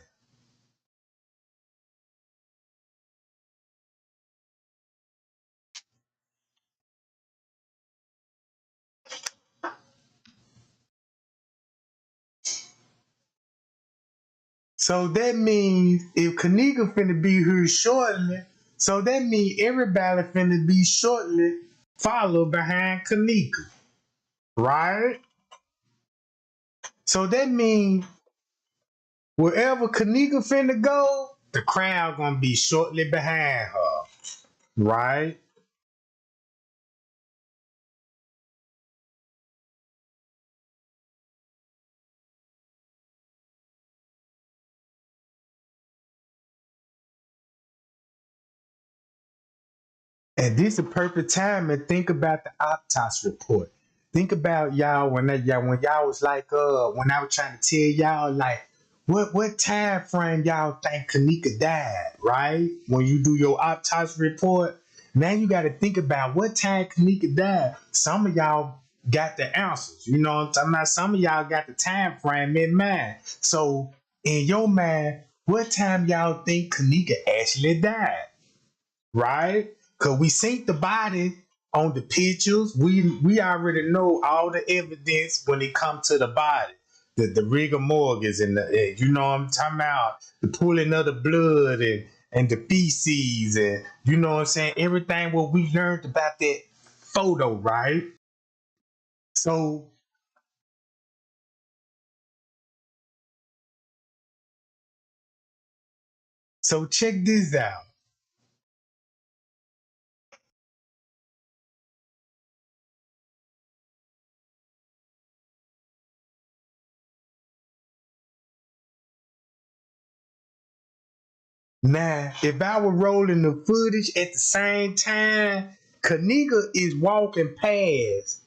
So that means if Kenneka finna be here shortly, so that means everybody finna be shortly follow behind Kenneka, right? So that means wherever Kenneka finna go, the crowd gonna be shortly behind her, right? And this is a perfect time to think about the autopsy report. Think about y'all when y'all was like when I was trying to tell y'all like what time frame y'all think Kenneka died, right? When you do your autopsy report, now you got to think about what time Kenneka died. Some of y'all got the answers, you know what I'm talking about? Some of y'all got the time frame in mind. So in your mind, what time y'all think Kenneka actually died? Right? Because we seen the body on the pictures. We already know all the evidence when it comes to the body. The rigor mortis and you know what I'm talking about, the pulling of the blood and the feces and you know what I'm saying, everything what we learned about that photo, right? So so check this out. Now, if I were rolling the footage at the same time, Kenneka is walking past.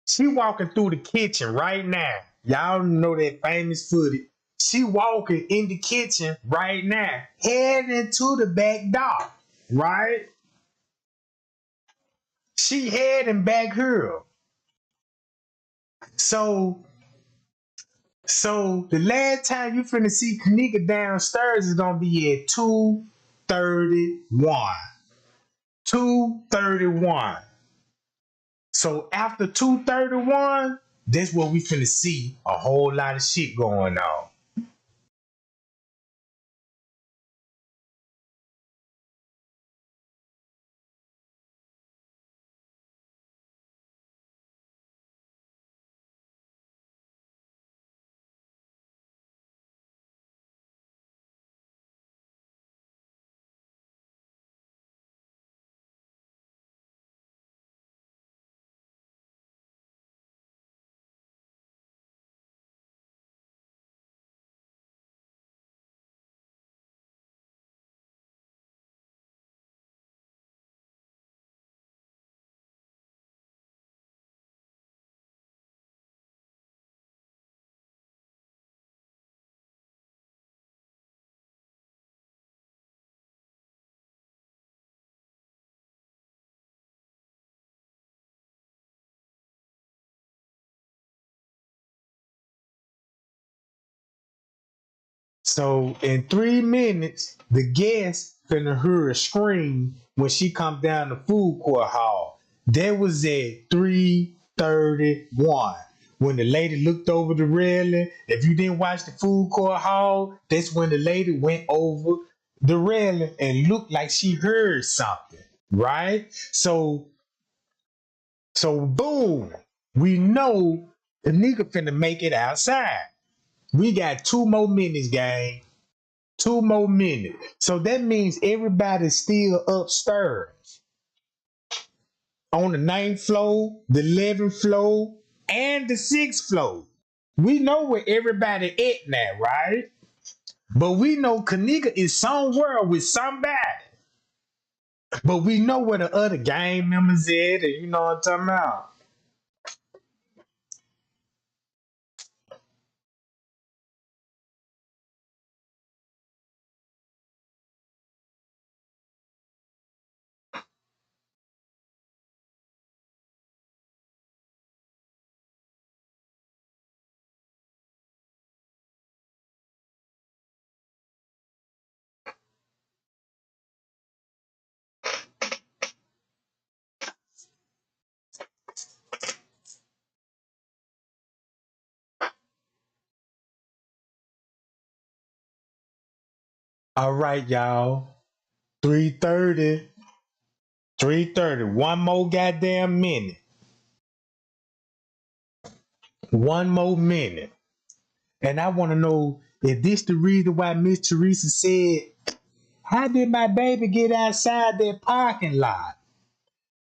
She walking through the kitchen right now. Y'all know that famous footage. She walking in the kitchen right now, heading to the back door. Right? She heading back here. So So the last time you finna see Kenneka downstairs is gonna be at 2:31. 2:31. So after 2:31, that's where we finna see a whole lot of shit going on. So in 3 minutes, the guest finna hear a scream when she come down the food court hall. That was at 3:31. When the lady looked over the railing, if you didn't watch the food court hall, that's when the lady went over the railing and looked like she heard something. Right? So boom, we know the nigga finna make it outside. We got 2 more minutes, gang. 2 more minutes. So that means everybody's still upstairs on the ninth floor, the 11th floor, and the sixth floor. We know where everybody at now, right? But we know Kenneka is somewhere with somebody. But we know where the other gang members at, and you know what I'm talking about. All right, y'all. 3:30. 3:30. One more goddamn minute. 1 more minute. And I want to know if this the reason why Miss Teresa said, how did my baby get outside that parking lot?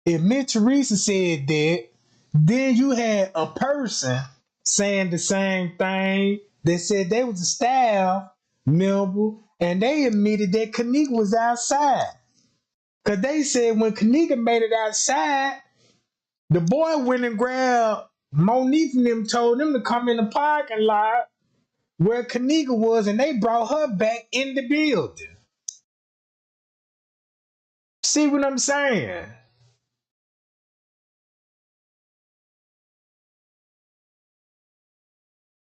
If Miss Teresa said that, then you had a person saying the same thing. They said they was a staff member and they admitted that Kenneka was outside. Because they said when Kenneka made it outside, the boy went and grabbed Monique and them, told them to come in the parking lot where Kenneka was, and they brought her back in the building. See what I'm saying?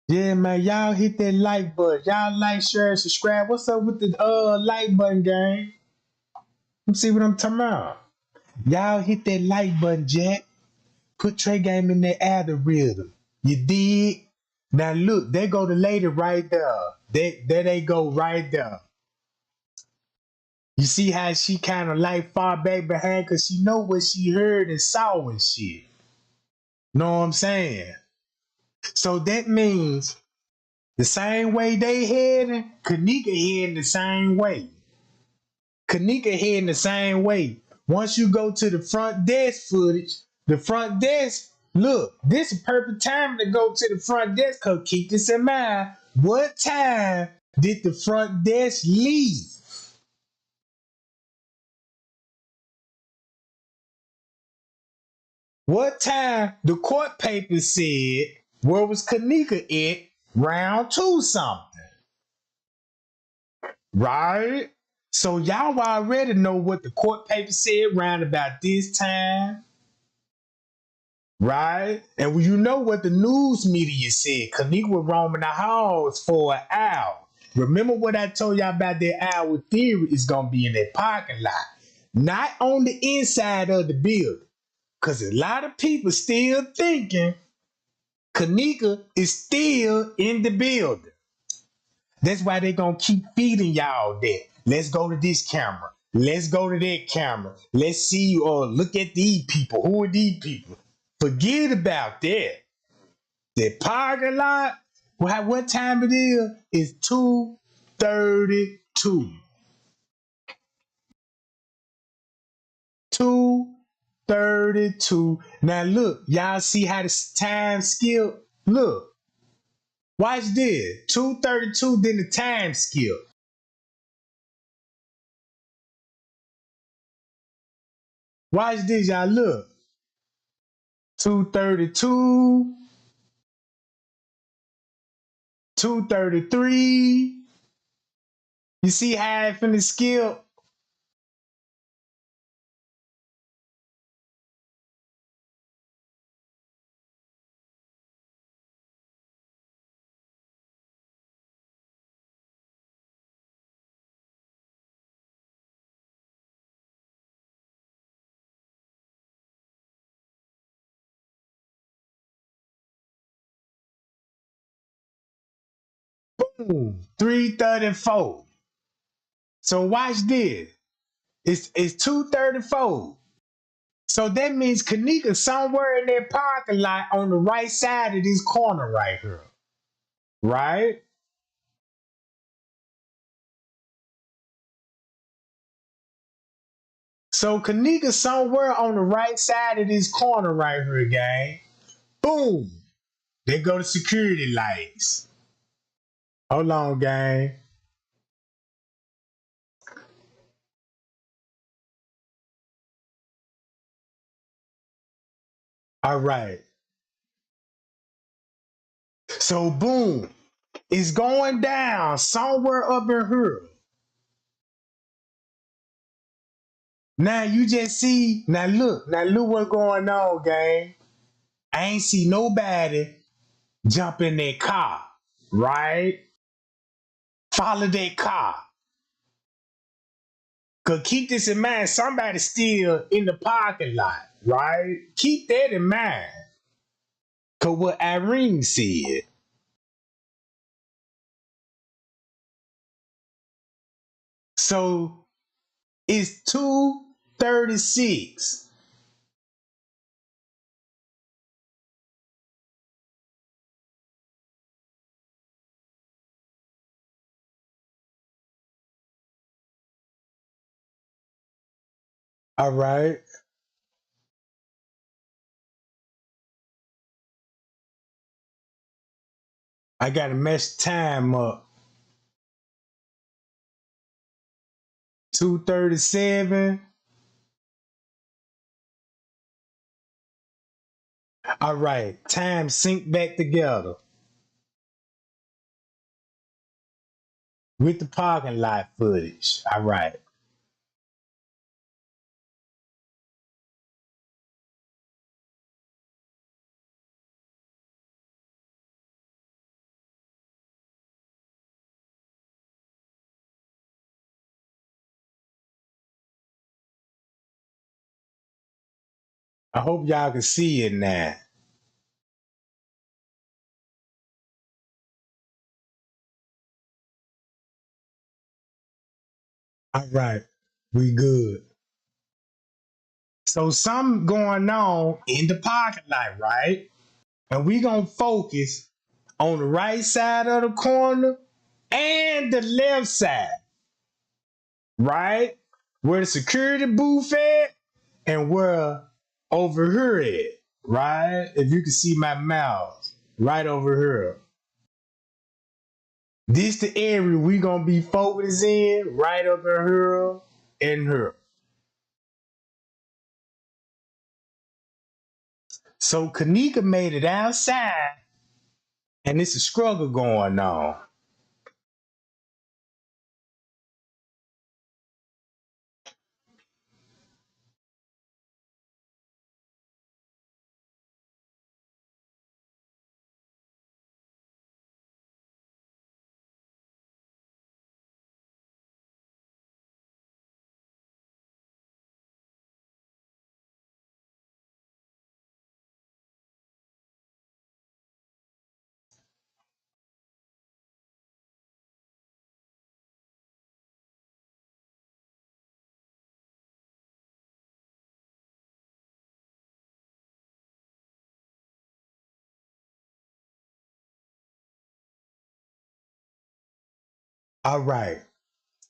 Yeah, man, y'all hit that like button. Y'all like, share, and subscribe. What's up with the like button, gang? Let me see what I'm talking about. Y'all hit that like button, Jack. Put Trey Game in that algorithm. You dig? Now look, there go the lady right there. There they go right there. You see how she kind of like far back behind because she know what she heard and saw and shit. Know what I'm saying? So that means the same way they heading, Kenneka heading the same way. Kenneka heading the same way. Once you go to the front desk footage, the front desk, look, this is perfect time to go to the front desk because keep this in mind. What time did the front desk leave? What time the court paper said where was Kenneka at round two something, right? So y'all already know what the court paper said round about this time, right? And you know what the news media said. Kenneka was roaming the halls for an hour. Remember what I told y'all about that hour theory is gonna be in that parking lot, not on the inside of the building. Cause a lot of people still thinking Kenneka is still in the building. That's why they gonna keep feeding y'all that. Let's go to this camera. Let's go to that camera. Let's see or look at these people. Who are these people? Forget about that. The parking lot, what time it is 2:32. 2:32. Now look, y'all see how the time skip? Look, watch this. 2:32, then the time skip. Watch this, y'all. Look. 2:32, 2:33. You see how it finna skip? Boom. 3:34. So watch this. It's 2:34. So that means Kenneka somewhere in that parking lot on the right side of this corner right here. Right? So Kenneka somewhere on the right side of this corner right here, gang. Boom. There go the security lights. Hold on, gang. All right. So boom. It's going down somewhere up in here. Now you just see, now look what's going on, gang. I ain't see nobody jump in their car, right? Follow their car. Cause keep this in mind, somebody's still in the parking lot, right? Keep that in mind. Cause what Irene said. So it's 2:36. All right. I gotta mess time up. 2:37. All right. Time sync back together with the parking lot footage. All right. I hope y'all can see it now. All right. We good. So something going on in the parking lot, right? And we gonna focus on the right side of the corner and the left side, right? Where the security booth at and where over here at, right? If you can see my mouse, right over here. This the area we gonna be focusing right up in here and here. So Kenneka made it outside, and it's a struggle going on. All right,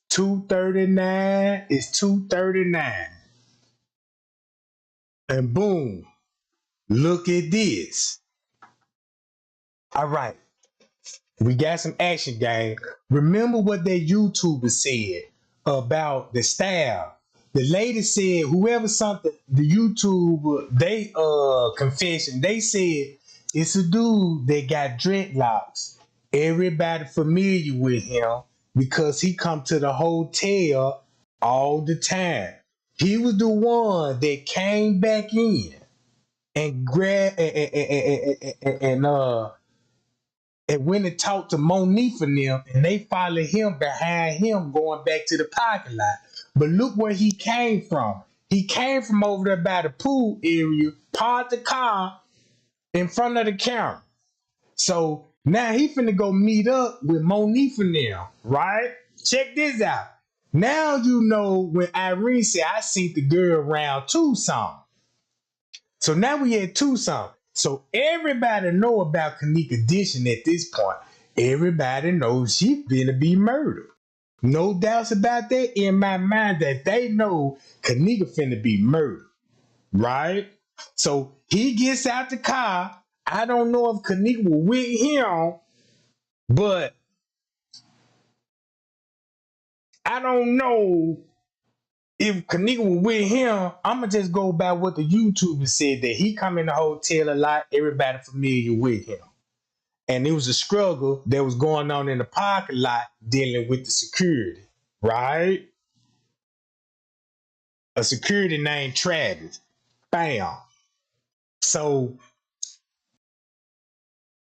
239 is 239, and boom, look at this. All right, we got some action game. Remember what that YouTuber said about the style. The lady said whoever something the YouTuber they confession, they said it's a dude that got dreadlocks. Everybody familiar with him because he come to the hotel all the time. He was the one that came back in and grabbed and went and talked to Monique and them, and they followed him behind him going back to the parking lot. But look where he came from. He came from over there by the pool area, parked the car in front of the camera. So now he finna go meet up with Monique and them, right? Check this out. Now you know when Irene said, I seen the girl around Tucson. So now we at Tucson. So everybody know about Kenneka dishing at this point. Everybody knows she finna be murdered. No doubts about that in my mind that they know Kenneka finna be murdered, right? So he gets out the car. I don't know if Kenneka was with him, but I don't know if Kenneka was with him. I'ma just go by what the YouTuber said that he come in the hotel a lot. Everybody familiar with him. And it was a struggle that was going on in the parking lot dealing with the security, right? A security named Travis. Bam. So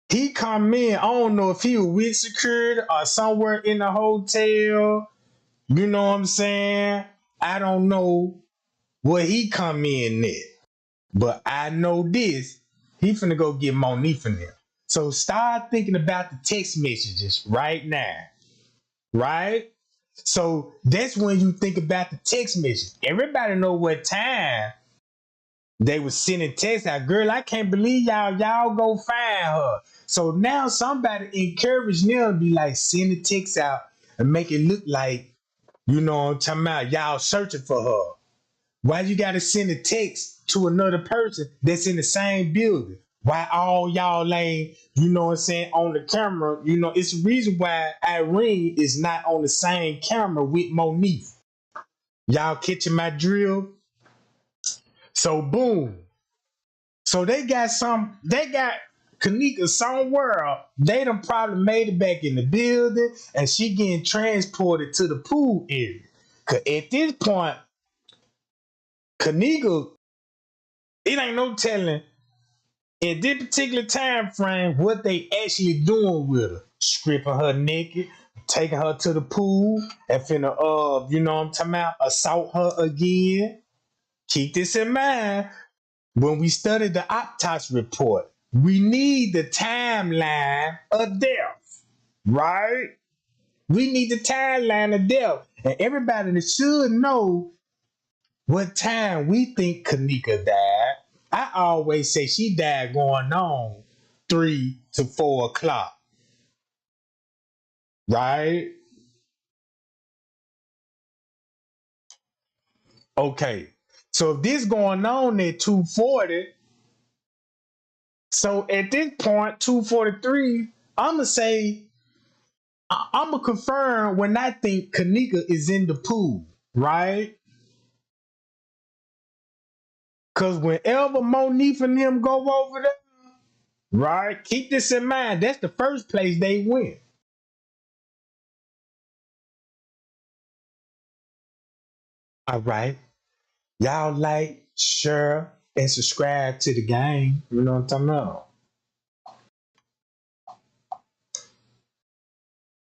he come in. I don't know if he was with security or somewhere in the hotel. You know what I'm saying? I don't know what he come in at. But I know this. He finna go get Monique from him. So start thinking about the text messages right now. Right? So that's when you think about the text message. Everybody know what time they was sending text out. Girl, I can't believe y'all go find her. So now somebody encouraged them to be like, send the text out and make it look like, you know what I'm talking about, y'all searching for her. Why you gotta send a text to another person that's in the same building? Why all y'all ain't, you know what I'm saying, on the camera? You know, it's the reason why Irene is not on the same camera with Monique. Y'all catching my drill? So boom. So they got Kenneka somewhere. They done probably made it back in the building and she getting transported to the pool area. Cause at this point, Kenneka, it ain't no telling in this particular time frame what they actually doing with her. Stripping her naked, taking her to the pool, and finna you know what I'm talking about, assault her again. Keep this in mind. When we study the autopsy report, we need the timeline of death, right? We need the timeline of death. And everybody should know what time we think Kenneka died. I always say she died going on 3 to 4 o'clock, right? Okay. So if this going on at 2:40, so at this point, 2:43, I'ma say I'ma confirm when I think Kenneka is in the pool, right? Cause whenever Monique and them go over there, right? Keep this in mind. That's the first place they went. All right. Y'all like, share, and subscribe to the game. You know what I'm talking about?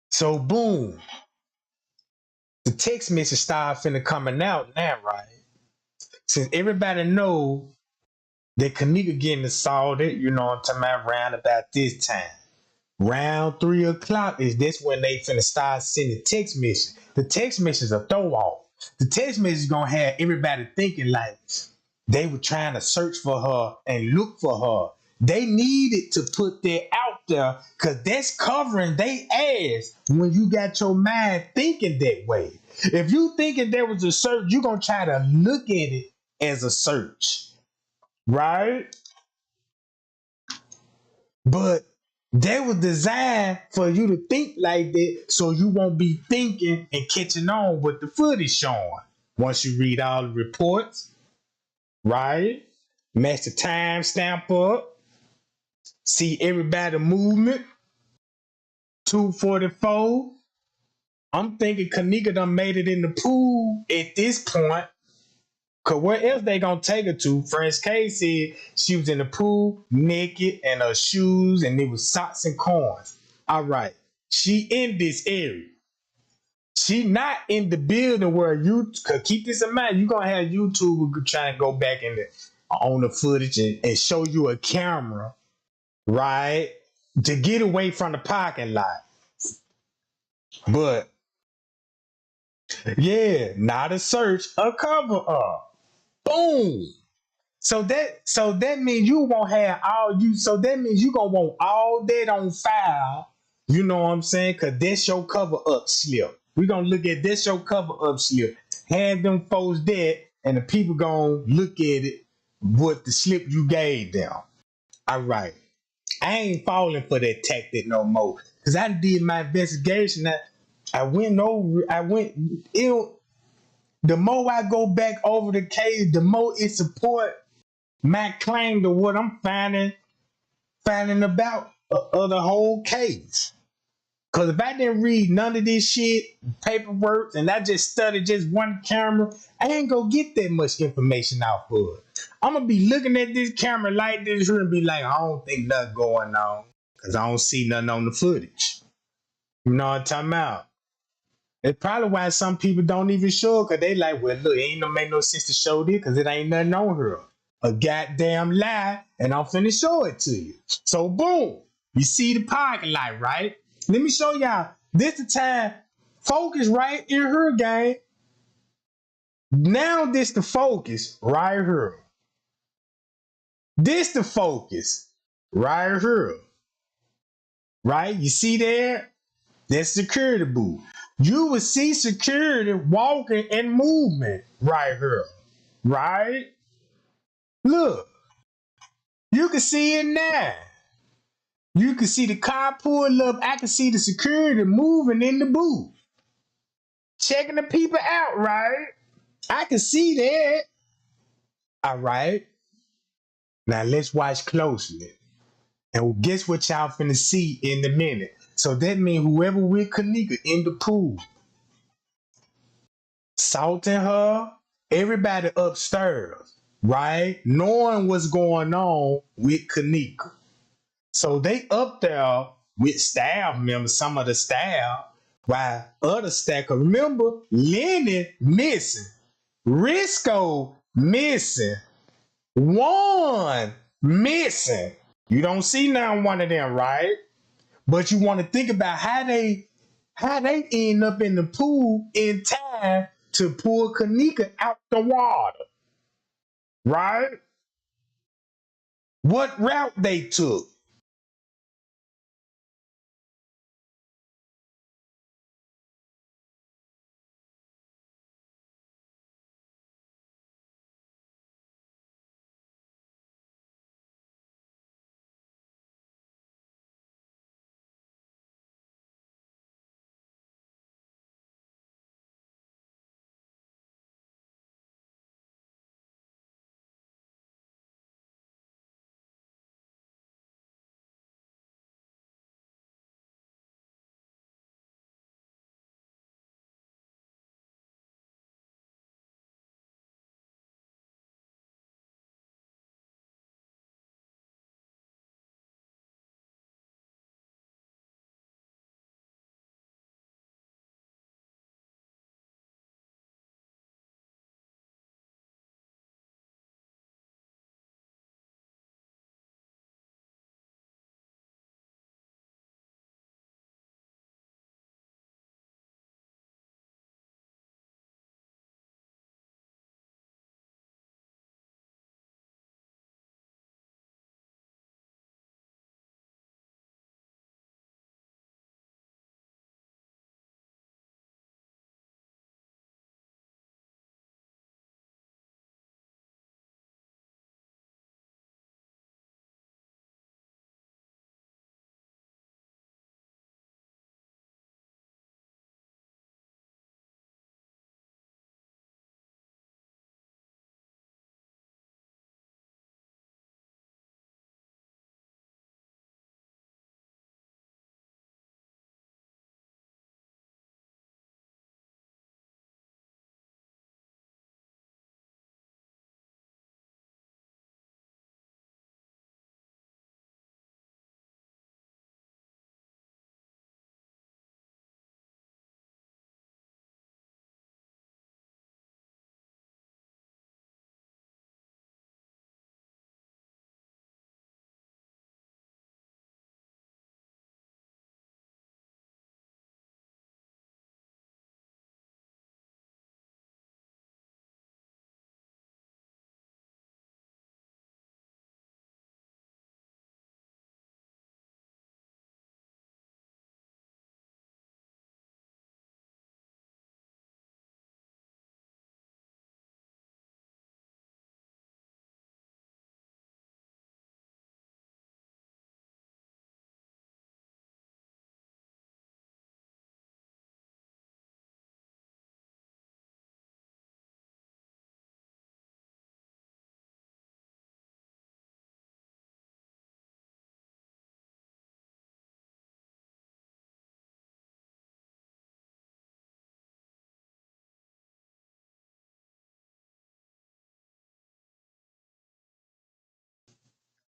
So boom, the text message start finna coming out now, right? Since everybody know that Kenneka getting assaulted, you know what I'm talking about, around about this time. Round 3 o'clock is this when they finna start sending text messages. The text messages a throw off. The text message gonna have everybody thinking like they were trying to search for her and look for her. They needed to put that out there because that's covering they ass when you got your mind thinking that way. If you thinking there was a search, you're gonna try to look at it as a search, right? But they were designed for you to think like that so you won't be thinking and catching on what the footage showing. Once you read all the reports, right? Match the time stamp up, see everybody movement, 244. I'm thinking Kenneka done made it in the pool at this point. Cause where else they gonna take her to? French K said she was in the pool naked and her shoes and it was socks and corns. All right. She in this area. She not in the building where you could keep this in mind. You gonna have YouTube trying to go back in the on the footage and show you a camera, right? To get away from the parking lot. But yeah, not a search, a cover up. Boom. So that means you won't have all you. So that means you gonna want all that on file. You know what I'm saying? Cause that's your cover up slip. We gonna look at this your cover up slip. Hand them folks that, and the people gonna look at it. What the slip you gave them. All right. I ain't falling for that tactic no more. Cause I did my investigation. I went over. I went. The more I go back over the case, the more it support my claim to what I'm finding about the whole case. Cause if I didn't read none of this shit, paperwork, and I just studied just one camera, I ain't gonna get that much information out of it. I'm gonna be looking at this camera like this here and be like, I don't think nothing going on. Cause I don't see nothing on the footage. You know what I'm talking about? It's probably why some people don't even show it, cause they like, well, look, it ain't no make no sense to show this, cause it ain't nothing on her. A goddamn lie, and I'm finna show it to you. So boom, you see the parking lot, right? Let me show y'all. This the time. Focus right in her game. Now this the focus right here. This the focus right here. Right? You see there? That's security booth. You will see security walking and movement right here. Right? Look, you can see it now. You can see the car pull up. I can see the security moving in the booth. Checking the people out, right? I can see that. All right. Now let's watch closely. And guess what y'all finna see in a minute. So that means whoever with Kenneka in the pool, salting her, everybody upstairs, right? Knowing what's going on with Kenneka. So they up there with staff members, some of the staff, while other staff, remember, Lenny missing, Risco missing, Juan missing. You don't see now one of them, right? But you want to think about how they end up in the pool in time to pull Kenneka out the water, right? What route they took.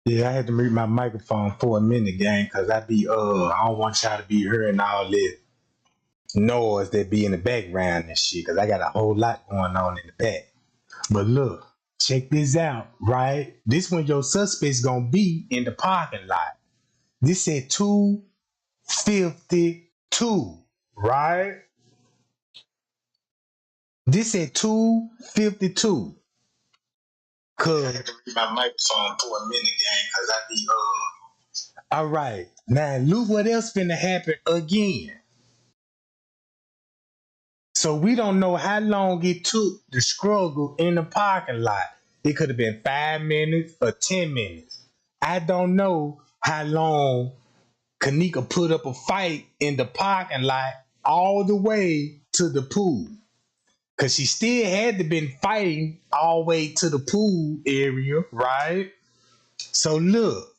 Yeah, I had to mute my microphone for a minute, gang, because I don't want y'all to be hearing all this noise that be in the background and shit, because I got a whole lot going on in the back. But look, check this out, right? This when your suspect's gonna be in the parking lot. This said 252, right? This said 252. Cause I had to mute my microphone for a minute, gang, because all right. Now look what else finna happen again. So we don't know how long it took the struggle in the parking lot. It could have been 5 minutes or 10 minutes. I don't know how long Kenneka put up a fight in the parking lot all the way to the pool. Cause she still had to been fighting all the way to the pool area, right? So look,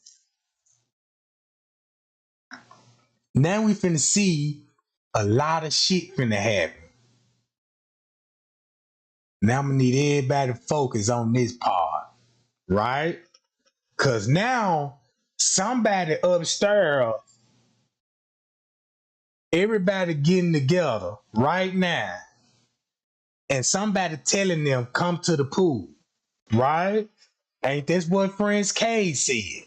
now we finna see a lot of shit finna happen. Now I'm gonna need everybody to focus on this part, right? Cause now somebody upstairs, everybody getting together right now, and somebody telling them come to the pool, right? Ain't this what Friends K said?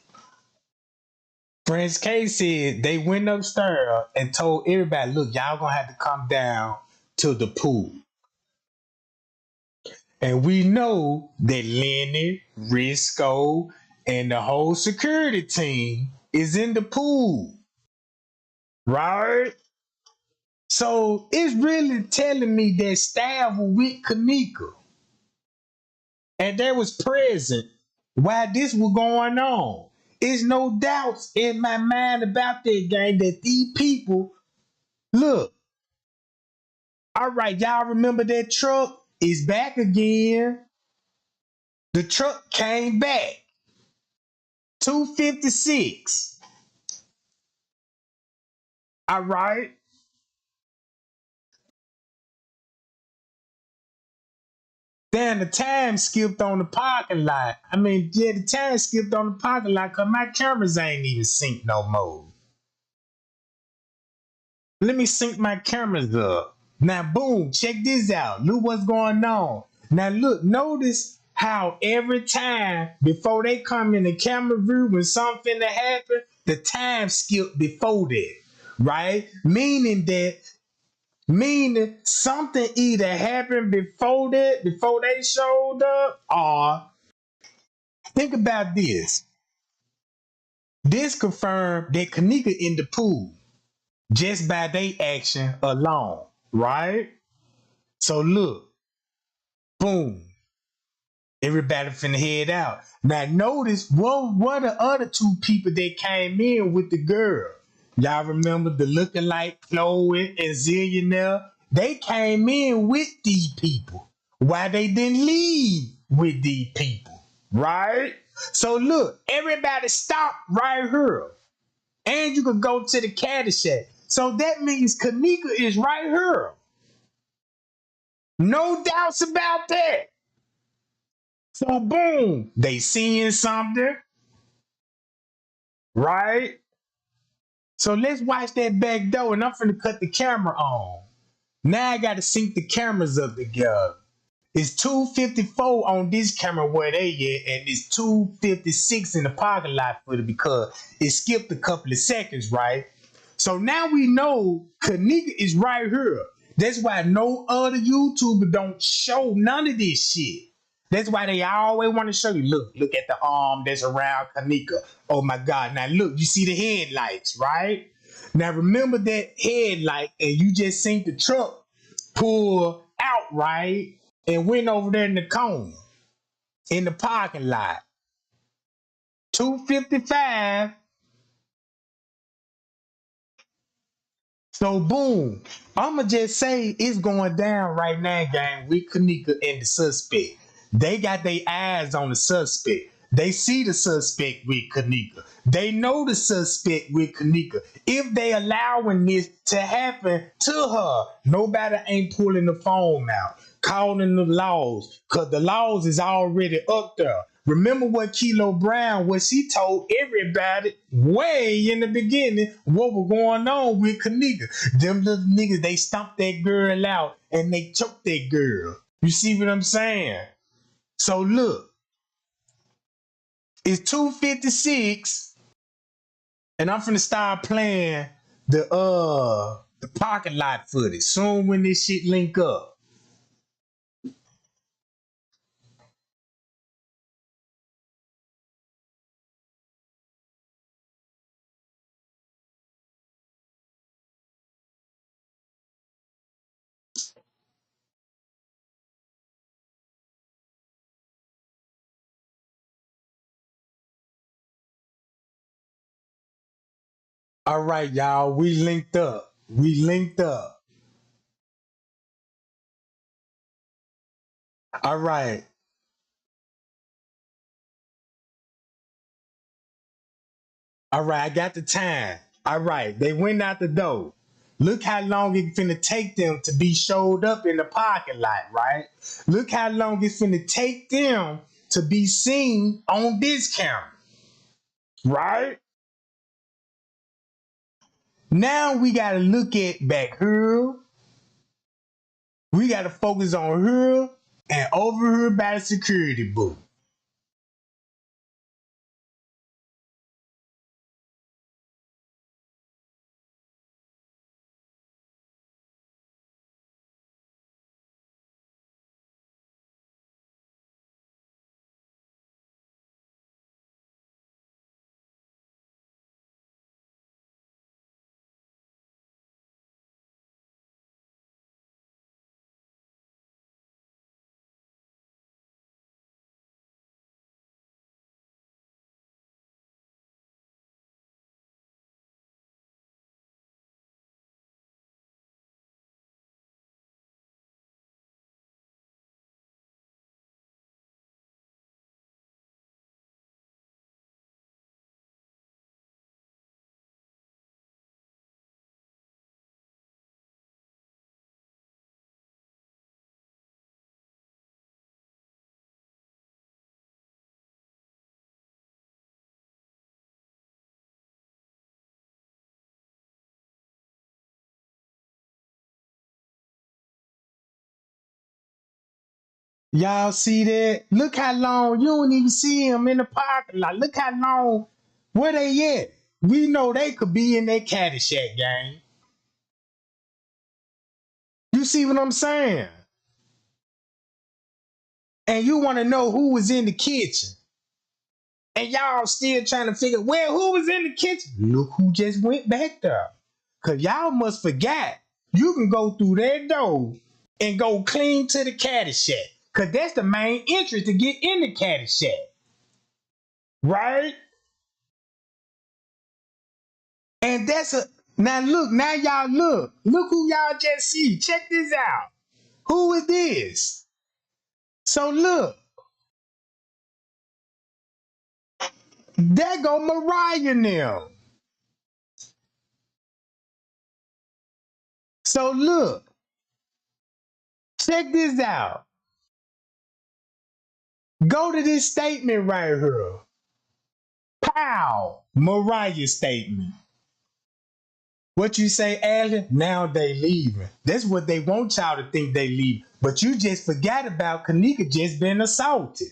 Friends K said they went upstairs and told everybody, look, y'all gonna have to come down to the pool. And we know that Lenny, Risco, and the whole security team is in the pool, right? So it's really telling me that staff was with Kenneka and they was present while this was going on. There's no doubts in my mind about that, gang, that these people, look, all right, y'all remember that truck is back again. The truck came back. 256. All right. Then the time skipped on the parking lot. I mean, yeah, the time skipped on the parking lot because my cameras ain't even synced no more. Let me sync my cameras up. Now, boom, check this out. Look what's going on. Now, look, notice how every time before they come in the camera view, when something to happen, the time skipped before that, right? Meaning something either happened before that, before they showed up, or think about this. This confirmed that Kenneka in the pool just by their action alone, right? So look, boom, everybody finna head out. Now notice what were the other two people that came in with the girl. Y'all remember the looking like Chloe and Zillionaire? They came in with these people. Why they didn't leave with these people, right? So look, everybody stop right here. And you can go to the caddy shack. So that means Kenneka is right here. No doubts about that. So boom, they seeing something, right? So let's watch that back door, and I'm finna cut the camera on. Now I gotta sync the cameras up together. It's 254 on this camera where they at, and it's 256 in the parking lot for it because it skipped a couple of seconds, right? So now we know Kenneka is right here. That's why no other YouTuber don't show none of this shit. That's why they always want to show you, look at the arm that's around Kenneka. Oh my God. Now look, you see the headlights, right? Now remember that headlight and you just seen the truck pull out, right? And went over there in the corner, in the parking lot. 255. So boom, I'ma just say it's going down right now, gang, with Kenneka and the suspect. They got their eyes on the suspect. They see the suspect with Kenneka. They know the suspect with Kenneka. If they allowing this to happen to her, nobody ain't pulling the phone out. calling the laws, because the laws is already up there. Remember what Kilo Brown, what she told everybody way in the beginning, what was going on with Kenneka. Them little niggas, they stomped that girl out and they choked that girl. You see what I'm saying? So look, it's 2:56, and I'm finna start playing the parking lot footage soon when this shit link up. All right, y'all, we linked up. We linked up. All right. All right, I got the time. All right, they went out the door. Look how long it's finna take them to be showed up in the parking lot, right? Look how long it's finna take them to be seen on this camera, right? Now we gotta look at back here. We gotta focus on her and over her by the security booth. Y'all see that? Look how long you don't even see them in the parking lot. Look how long. Where they at? We know they could be in that Caddyshack game. You see what I'm saying? And you want to know who was in the kitchen. And y'all still trying to figure, well, who was in the kitchen? Look who just went back there. Because y'all must forget, you can go through that door and go clean to the Caddyshack. Because that's the main entrance to get in the Caddyshack. Right? And that's a now look, now y'all look. Look who y'all just see. Check this out. Who is this? So look, there go Mariah now. So look, check this out. Go to this statement right here. Pow! Mariah's statement. What you say, Ashley? Now they leaving. That's what they want y'all to think they leave. But you just forgot about Kenneka just being assaulted.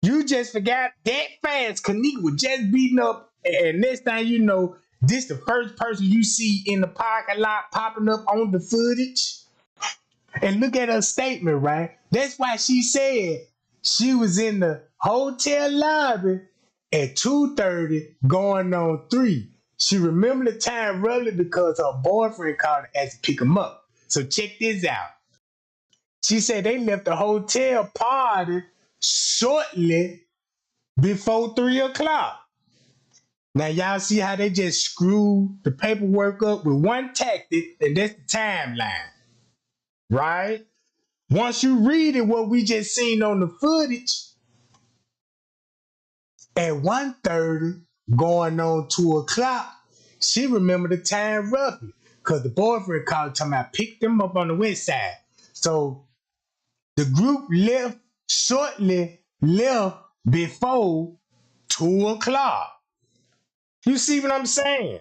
You just forgot that fast. Kenneka was just beaten up, and next thing you know, this the first person you see in the parking lot popping up on the footage. And look at her statement, right? That's why she said she was in the hotel lobby at 2:30, going on 3. She remembered the time roughly because her boyfriend called her asked to pick him up. So check this out. She said they left the hotel party shortly before 3 o'clock. Now y'all see how they just screw the paperwork up with one tactic, and that's the timeline, right? Once you read it, what we just seen on the footage, at 1:30, going on 2 o'clock, she remembered the time roughly. Cause the boyfriend called talking about pick them up on the west side. So The group left before 2 o'clock. You see what I'm saying?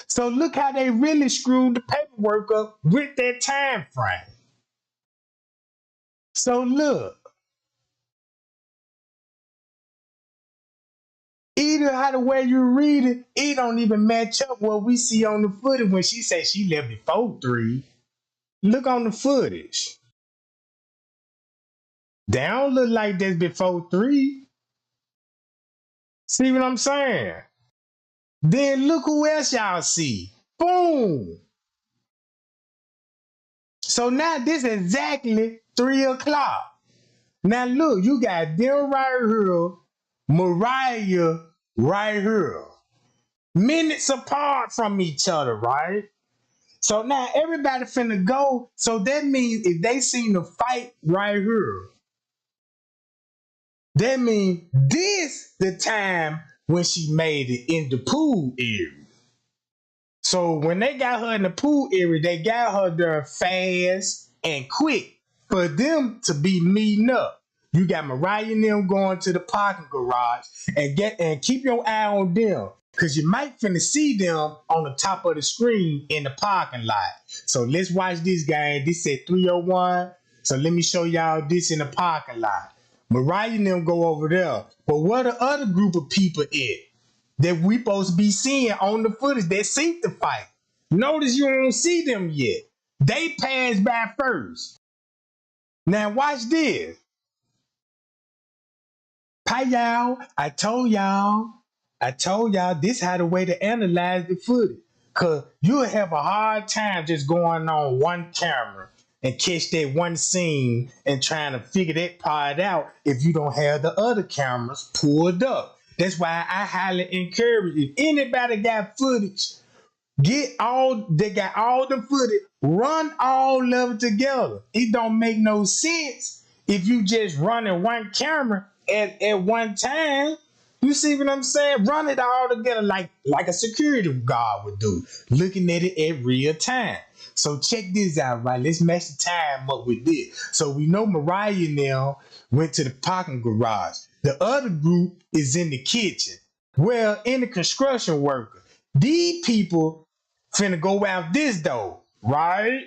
So look how they really screwed the paperwork up with that time frame. So look, either how the way you read it, it don't even match up what we see on the footage when she said she left before 3. Look on the footage. They don't look like this before 3. See what I'm saying? Then look who else y'all see. Boom. So now this is exactly 3 o'clock. Now look, you got them right here, Mariah right here. Minutes apart from each other, right? So now everybody finna go. So that means if they seen the fight right here, that means this the time when she made it in the pool area. So when they got her in the pool area, they got her there fast and quick for them to be meeting up. You got Mariah and them going to the parking garage and keep your eye on them. Cause you might finna see them on the top of the screen in the parking lot. So let's watch this game. This said 301. So let me show y'all this in the parking lot. Mariah and them go over there. But where the other group of people at that we supposed to be seeing on the footage that see the fight? Notice you don't see them yet. They passed by first. Now watch this. Hi y'all. I told y'all this how the way to analyze the footage. Cause you'll have a hard time just going on one camera and catch that one scene and trying to figure that part out if you don't have the other cameras pulled up. That's why I highly encourage, if anybody got footage, they got all the footage, run all of it together. It don't make no sense if you just running one camera at one time. You see what I'm saying? Run it all together like a security guard would do, looking at it at real time. So check this out, right? Let's match the time up with this. So we know Mariah now went to the parking garage. The other group is in the kitchen. Well, in the construction worker. These people finna go out this door, right?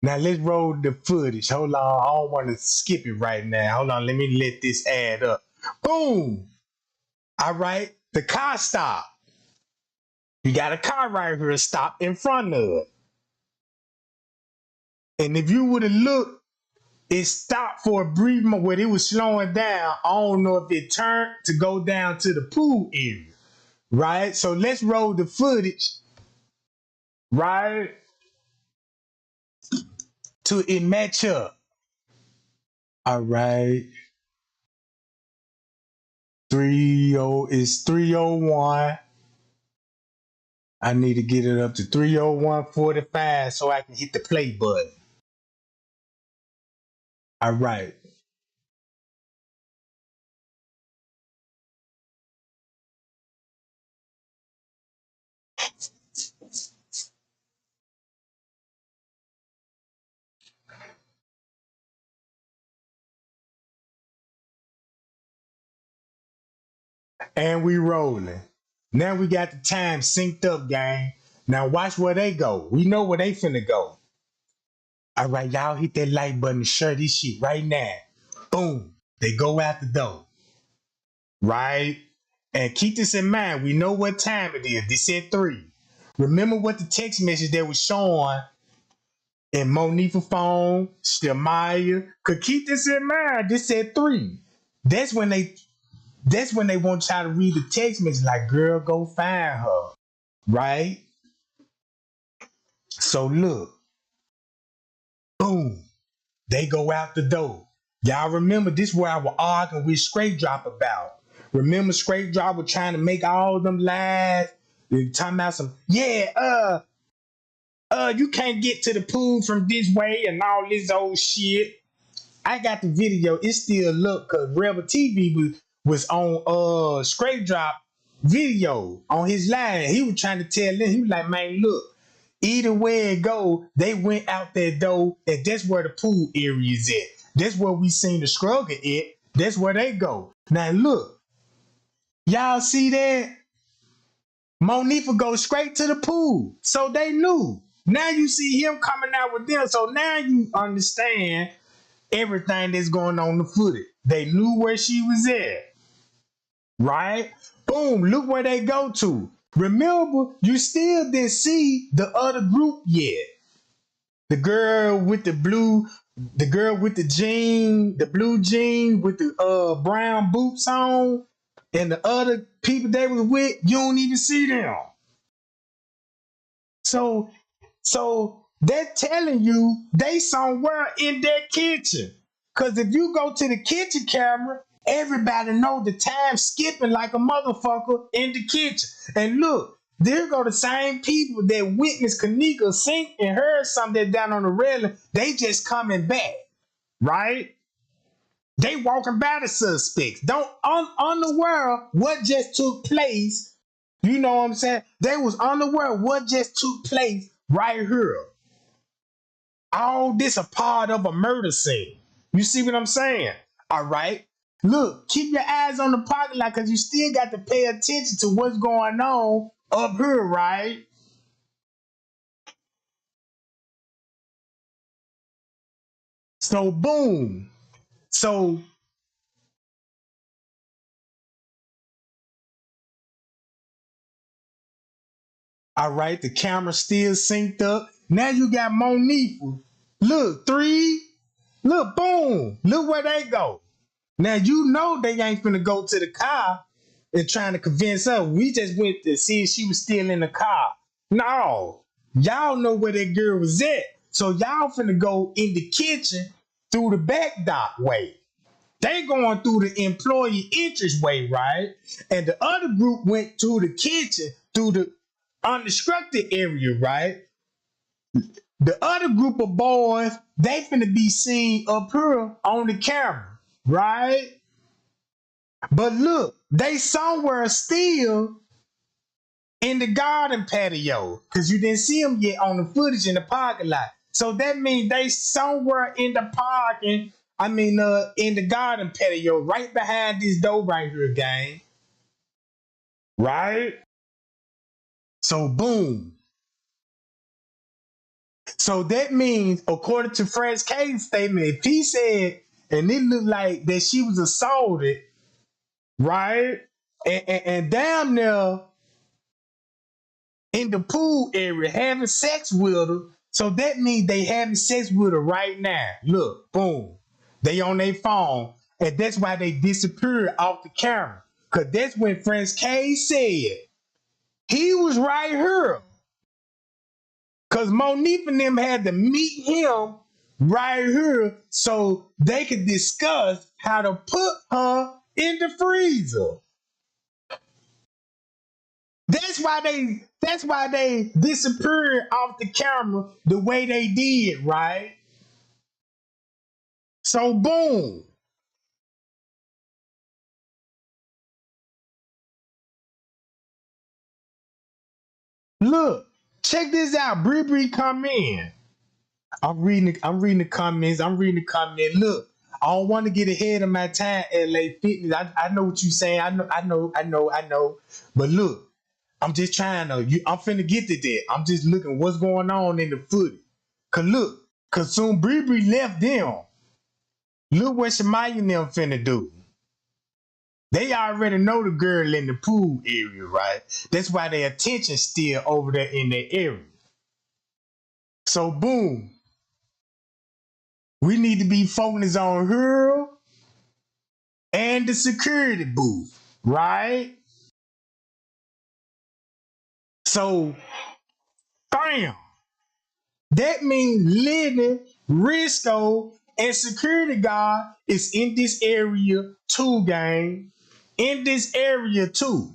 Now let's roll the footage. Hold on, I don't want to skip it right now. Hold on, let me let this add up. Boom. All right, the car stopped. You got a car right here stopped in front of it. And if you would have looked, it stopped for a brief moment where it was slowing down. I don't know if it turned to go down to the pool area, right? So let's roll the footage, right? To it match up. All right. 30 is 301. I need to get it up to 301.45 so I can hit the play button. All right. And we rolling. Now we got the time synced up, gang. Now watch where they go. We know where they finna go. All right, y'all hit that like button and share this shit right now. Boom. They go out the door. Right? And keep this in mind. We know what time it is. They said 3. Remember what the text message that was showing in Monifa's phone, Stemaya. Could keep this in mind. This said 3. That's when they want y'all to read the text message like, girl, go find her. Right? So look. Boom. They go out the door. Y'all remember this is where I was arguing with Straight Drop about. Remember Straight Drop was trying to make all them lies? They talking about some, yeah, you can't get to the pool from this way and all this old shit. I got the video. It still look because Rebel TV was on Straight Drop video on his line. He was trying to tell them, he was like, man, look, Either way it go, they went out that door, and that's where the pool area is at. That's where we seen the struggle at. That's where they go. Now look, y'all see that? Monifa goes straight to the pool. So they knew. Now you see him coming out with them. So now you understand everything that's going on the footage. They knew where she was at. Right? Boom, look where they go to. Remember, you still didn't see the other group yet. The girl with the girl with the blue jean with the brown boots on, and the other people they was with, you don't even see them. So they're telling you they somewhere in their kitchen. Cause if you go to the kitchen camera, everybody know the time skipping like a motherfucker in the kitchen. And look, there go the same people that witnessed Kenneka sink and heard something down on the railing. They just coming back, right? They walking by the suspects. Don't unaware what just took place. You know what I'm saying? They was unaware what just took place right here. All this a part of a murder scene. You see what I'm saying? All right. Look, keep your eyes on the parking lot because you still got to pay attention to what's going on up here, right? So boom. So all right, the camera still synced up. Now you got Monifa. Look, three. Look, boom. Look where they go. Now you know they ain't finna go to the car and trying to convince her. We just went to see if she was still in the car. No. Y'all know where that girl was at. So y'all finna go in the kitchen through the back dock way. They going through the employee interest way, right? And the other group went to the kitchen through the unobstructed area, right? The other group of boys, they finna be seen up here on the camera, right? But look, they somewhere still in the garden patio because you didn't see them yet on the footage in the parking lot. So that means they somewhere in the parking, in the garden patio, right behind this door right here, gang. Right? So boom. So that means, according to French K's statement, if he said, and it looked like that she was assaulted, right? And down there in the pool area having sex with her. So that means they having sex with her right now. Look, boom. They on their phone. And that's why they disappeared off the camera. Cause that's when French K said he was right here. Cause Monique and them had to meet him right here so they could discuss how to put her in the freezer. That's why they disappeared off the camera the way they did, right? So boom. Look, check this out. Bree Bree come in. I'm reading the comments. I'm reading the comment. Look, I don't want to get ahead of my time, LA Fitness. I know what you're saying. I know. But look, I'm just trying to I'm finna get to that. I'm just looking what's going on in the footage. Cause soon Bree Bree left them. Look what Shemaya and them finna do. They already know the girl in the pool area, right? That's why their attention still over there in that area. So boom, we need to be focused on her and the security booth, right? So, bam. That means Living, Risco, and security guard is in this area too, gang. In this area too.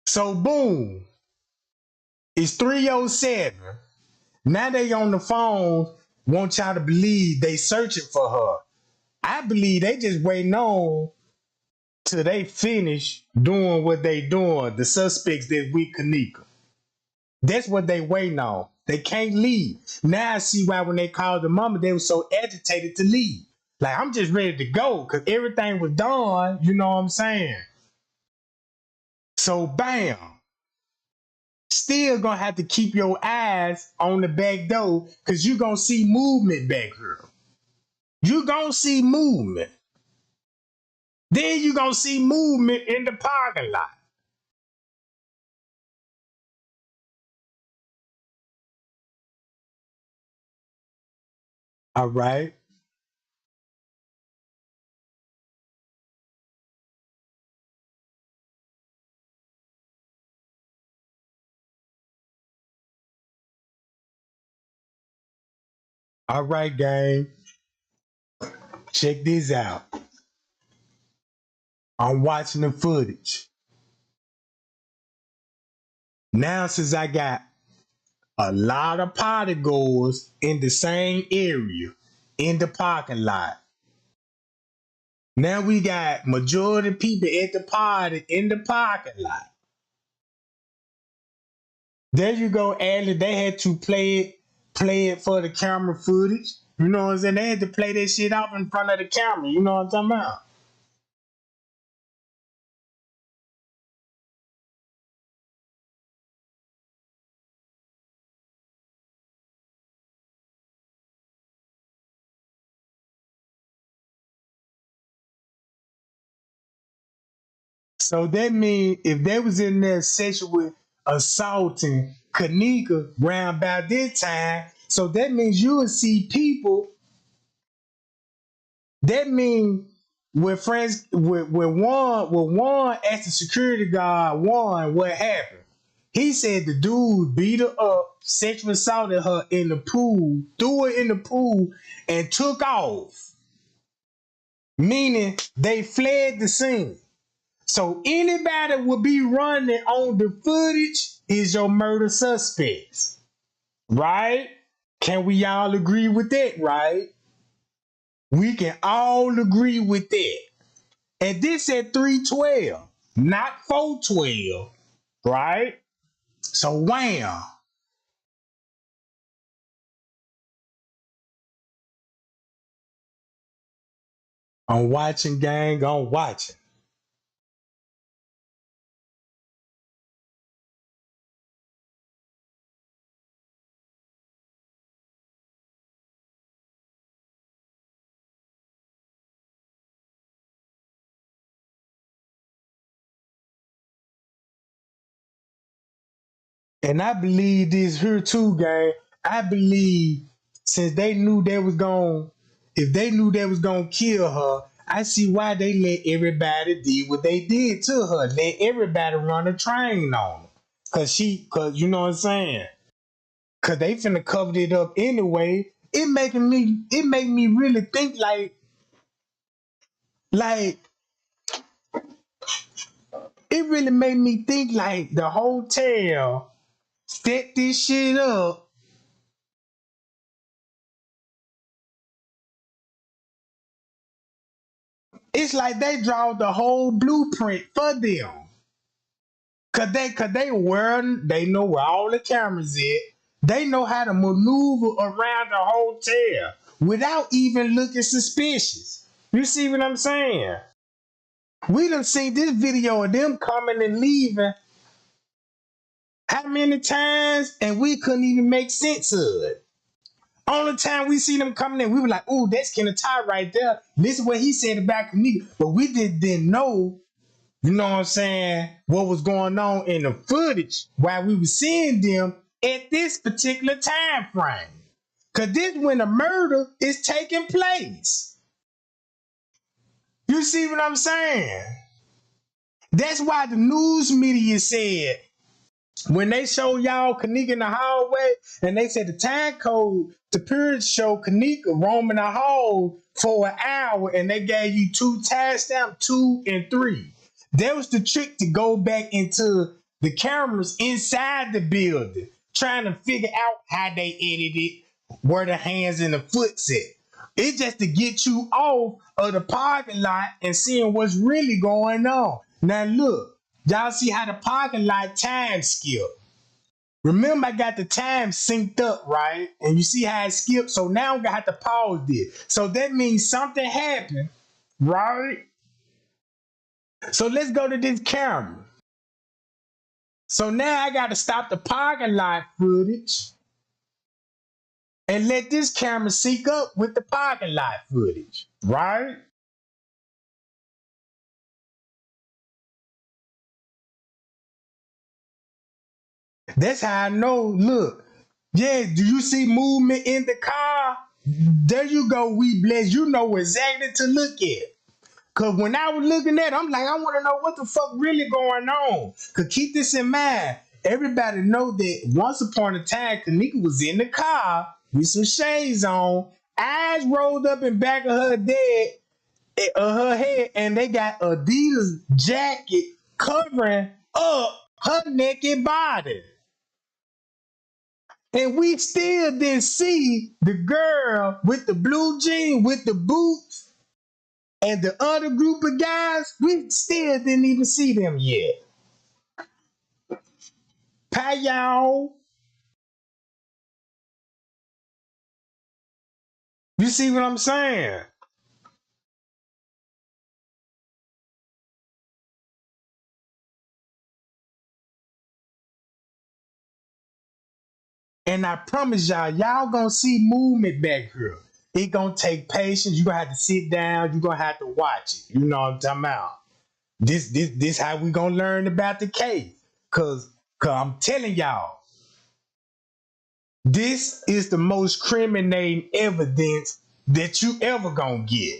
So boom, it's 307. Now they on the phone, want y'all to believe they searching for her. I believe they just waiting on till they finish doing what they doing. The suspects that with Kenneka. That's what they waiting on. They can't leave. Now I see why when they called the mama, they were so agitated to leave. Like, I'm just ready to go because everything was done. You know what I'm saying? So, bam. Still gonna have to keep your eyes on the back door because you gonna see movement back here. You gonna see movement. Then you gonna see movement in the parking lot. All right. All right, gang. Check this out. I'm watching the footage. Now, since I got a lot of party goers in the same area in the parking lot. Now we got majority of people at the party in the parking lot. There you go, Ashley. They had to play it for the camera footage. You know what I'm saying? They had to play that shit off in front of the camera. You know what I'm talking about? So that means if they was in there sexually assaulting Kenneka round about this time, so that means you would see people. That means when friends when one asked the security guard one what happened. He said the dude beat her up, sexually assaulted her in the pool, threw her in the pool, and took off. Meaning they fled the scene. So anybody will be running on the footage is your murder suspects. Right? Can we all agree with that, right? We can all agree with that. And this at 312, not 412, right? So wham. I'm watching, gang, I'm watching. And I believe this here too, gang. I believe since they knew they was going, if they knew they was gonna kill her, I see why they let everybody do what they did to her. Let everybody run a train on her. Cause you know what I'm saying? Cause they finna cover it up anyway. It make me really think like it really made me think like the hotel set this shit up. It's like they draw the whole blueprint for them. They know where all the cameras at. They know how to maneuver around the hotel without even looking suspicious. You see what I'm saying? We done seen this video of them coming and leaving how many times and we couldn't even make sense of it. Only time we see them coming in, we were like, "Ooh, that's Kenneka right there." This is what he said about Kenneka, but we didn't know. You know what I'm saying? What was going on in the footage while we were seeing them at this particular time frame? Cause this when the murder is taking place. You see what I'm saying? That's why the news media said when they show y'all Kenneka in the hallway and they said the time code to period show Kenneka roaming the hall for an hour and they gave you two timestamps, 2 and 3. That was the trick to go back into the cameras inside the building, trying to figure out how they edited where the hands and the foot at. It's just to get you off of the parking lot and seeing what's really going on. Now look, y'all see how the parking lot time skip. Remember, I got the time synced up, right? And you see how it skipped. So now I'm gonna have to pause this. So that means something happened, right? So let's go to this camera. So now I gotta stop the parking lot footage and let this camera sync up with the parking lot footage, right? That's how I know. Look, yeah, do you see movement in the car? There you go, we blessed. You know exactly to look at. Cause when I was looking at it, I'm like, I want to know what the fuck really going on. Cause keep this in mind. Everybody know that once upon a time, Kenneka was in the car with some shades on, eyes rolled up in back of her head, and they got Adidas jacket covering up her naked body. And we still didn't see the girl with the blue jean with the boots and the other group of guys. We still didn't even see them yet. Pie y'all. You see what I'm saying? And I promise y'all gonna see movement back here. It gonna take patience. You gonna have to sit down. You gonna have to watch it. You know what I'm talking about? This how we gonna learn about the case. Cause I'm telling y'all, this is the most criminating evidence that you ever gonna get.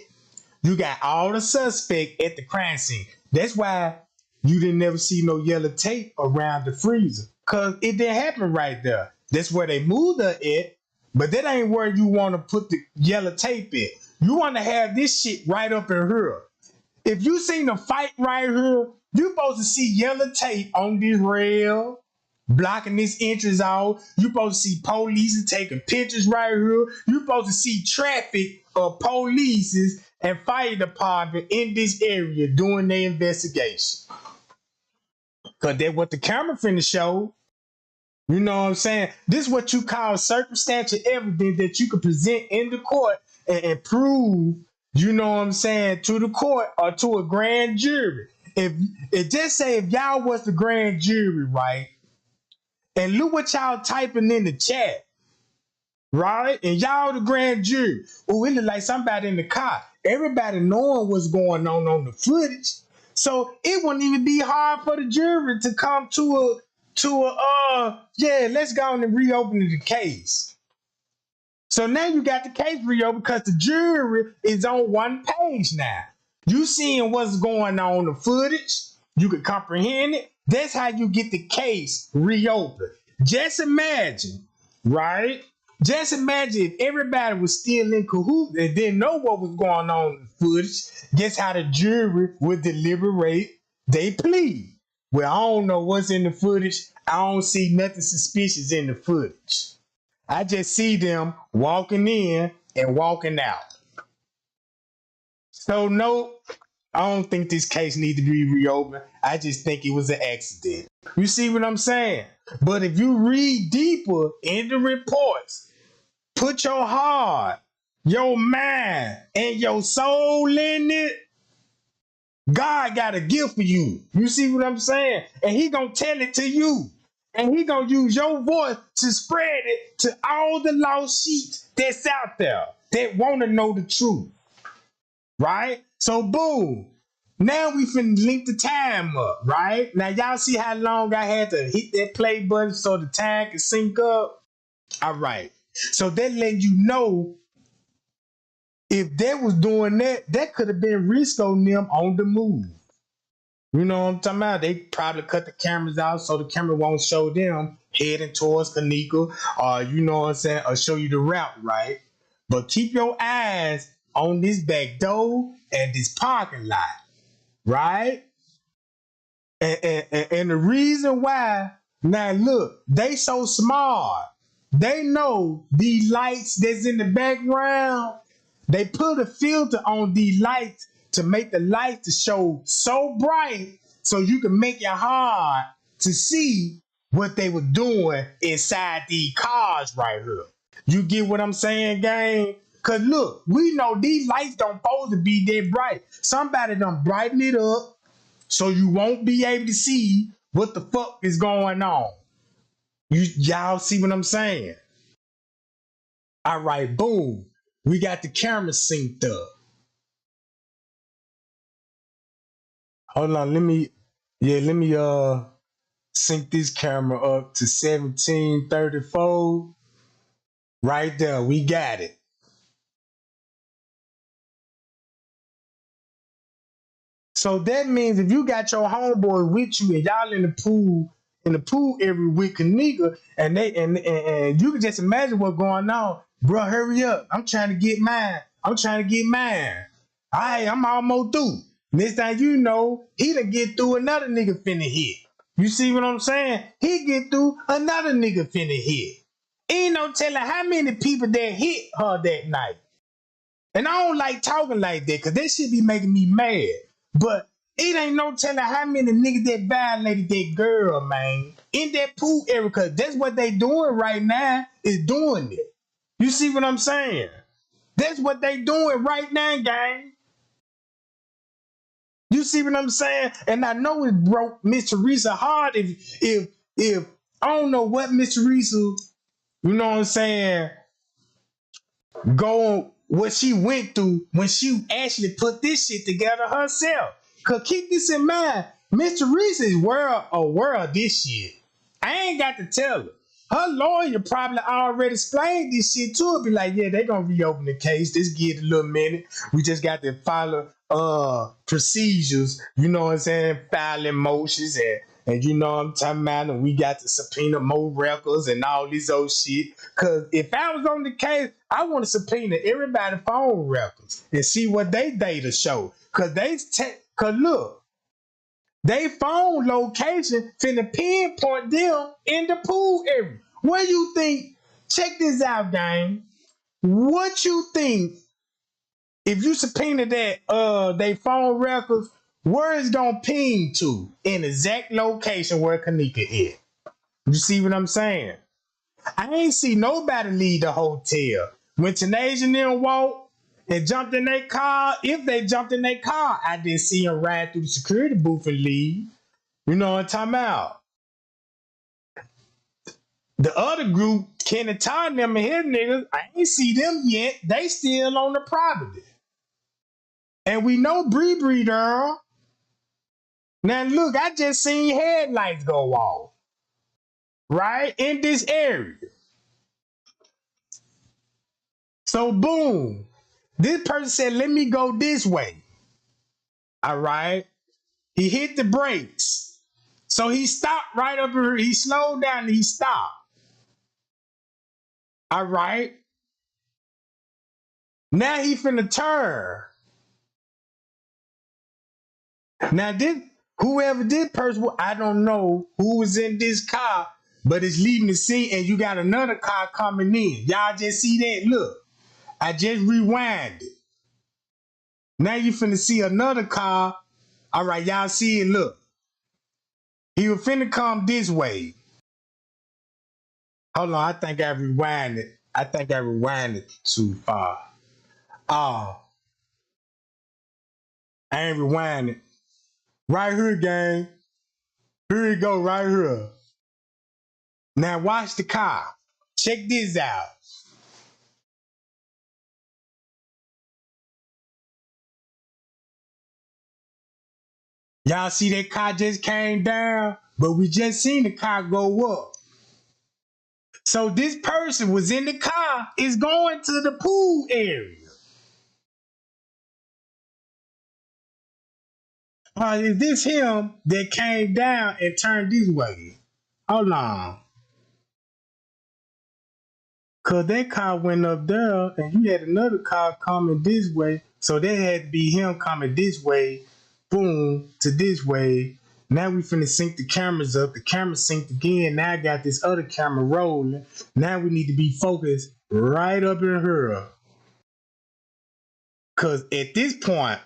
You got all the suspect at the crime scene. That's why you didn't never see no yellow tape around the freezer. Cause it didn't happen right there. That's where they moved her at, but that ain't where you want to put the yellow tape in. You want to have this shit right up in here. If you seen a fight right here, you supposed to see yellow tape on this rail, blocking this entrance off. You supposed to see police taking pictures right here. You supposed to see traffic of police and fire department in this area doing their investigation. Cause that's what the camera finna show. You know what I'm saying? This is what you call circumstantial evidence that you can present in the court and prove, you know what I'm saying, to the court or to a grand jury. If it just say if y'all was the grand jury, right? And look what y'all typing in the chat, right? And y'all the grand jury. Oh, it look like somebody in the car. Everybody knowing what's going on the footage. So it wouldn't even be hard for the jury to come to a yeah, let's go on and reopen the case. So now you got the case reopened because the jury is on one page now. You seeing what's going on the footage, you can comprehend it. That's how you get the case reopened. Just imagine, right? Just imagine if everybody was still in cahoots and didn't know what was going on in the footage. Guess how the jury would deliberate they plea. Well, I don't know what's in the footage. I don't see nothing suspicious in the footage. I just see them walking in and walking out. So no, I don't think this case needs to be reopened. I just think it was an accident. You see what I'm saying? But if you read deeper in the reports, put your heart, your mind, and your soul in it, God got a gift for you. You see what I'm saying? And he gonna tell it to you. And he gonna use your voice to spread it to all the lost sheep that's out there that wanna know the truth. Right? So boom. Now we finna link the time up, right? Now y'all see how long I had to hit that play button so the time can sync up? All right. So that letting you know if they was doing that, that could have been Risco and them on the move. You know what I'm talking about? They probably cut the cameras out so the camera won't show them heading towards Kenneka, or you know what I'm saying, or show you the route, right? But keep your eyes on this back door and this parking lot, right? And the reason why, now look, they so smart. They know these lights that's in the background. They put a filter on these lights to make the lights to show so bright so you can make it hard to see what they were doing inside these cars right here. You get what I'm saying, gang? Cause look, we know these lights don't supposed to be that bright. Somebody done brighten it up so you won't be able to see what the fuck is going on. Y'all see what I'm saying? All right, boom. We got the camera synced up. Hold on, let me sync this camera up to 1734. Right there, we got it. So that means if you got your homeboy with you and y'all in the pool area with Kenneka, and and you can just imagine what's going on. Bro, hurry up. I'm trying to get mine. I'm trying to get mine. All right, I'm almost through. Next thing you know, he done get through another nigga finna hit. You see what I'm saying? He get through another nigga finna hit. Ain't no telling how many people that hit her that night. And I don't like talking like that because that shit be making me mad. But it ain't no telling how many niggas that violated that girl, man. In that pool area, because that's what they doing right now, is doing it. You see what I'm saying? That's what they doing right now, gang. You see what I'm saying? And I know it broke Miss Teresa hard if I don't know what Miss Teresa, you know what I'm saying, go what she went through when she actually put this shit together herself. Cause keep this in mind, Miss Teresa is aware of this shit. I ain't got to tell her. Her lawyer probably already explained this shit to her. Be like, yeah, they gonna reopen the case. Just give it a little minute. We just got to follow procedures. You know what I'm saying? Filing motions and you know what I'm talking about. And we got to subpoena more records and all this old shit. Cause if I was on the case, I want to subpoena everybody's phone records and see what they data show. Cause look. They phone location finna pinpoint them in the pool area. What you think? Check this out, gang. What you think if you subpoena that they phone records, where is gonna ping to in exact location where Kenneka is? You see what I'm saying? I ain't see nobody leave the hotel. When Tanasia and them walked and jumped in their car, if they jumped in their car, I didn't see them ride through the security booth and leave. You know what I'm talking about? The other group, Kenneka and them and his niggas, I ain't see them yet. They still on the property. And we know Bree Bree, girl. Now look, I just seen headlights go off. Right? In this area. So boom. This person said, let me go this way. All right. He hit the brakes. So he stopped right up here. He slowed down and he stopped. All right. Now he finna turn. Now this whoever this person was, I don't know who was in this car, but it's leaving the scene and you got another car coming in. Y'all just see that? Look, I just rewinded. Now you finna see another car. All right, y'all see it? Look, he was finna come this way. Hold on, I think I rewinded. I think I rewinded too far. Oh, I ain't rewinded. Right here, gang. Here you go, right here. Now watch the car. Check this out. Y'all see that car just came down, but we just seen the car go up. So this person was in the car, is going to the pool area. Is this him that came down and turned this way? Hold on. Cause that car went up there and you had another car coming this way. So that had to be him coming this way, boom, to this way. Now we finna sync the cameras up. The camera synced again. Now I got this other camera rolling. Now we need to be focused right up in here. Cause at this point,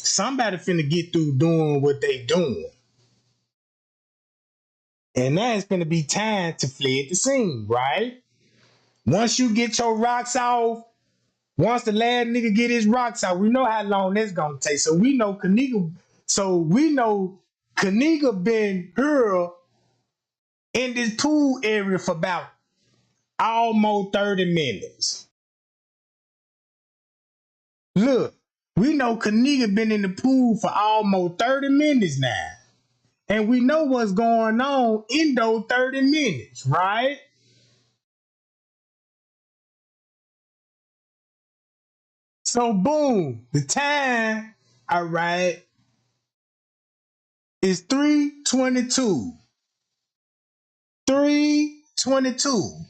somebody finna get through doing what they doing. And now it's gonna be time to flee at the scene, right? Once you get your rocks off, once the last nigga get his rocks out, we know how long that's gonna take. So we know Kenneka. So we know Kenneka been here in this pool area for about almost 30 minutes. Look, we know Kenneka been in the pool for almost 30 minutes now. And we know what's going on in those 30 minutes, right? So boom, the time, all right, is 3:22. 3:22.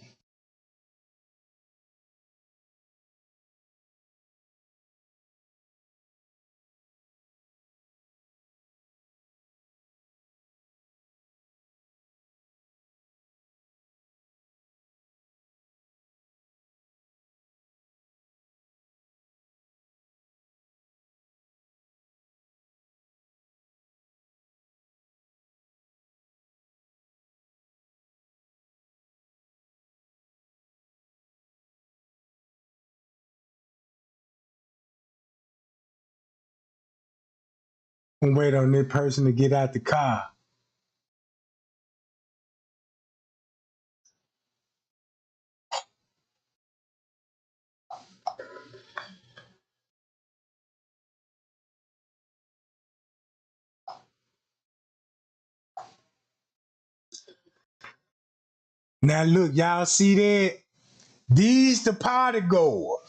And wait on this person to get out the car. Now look, y'all see that? These the party goers.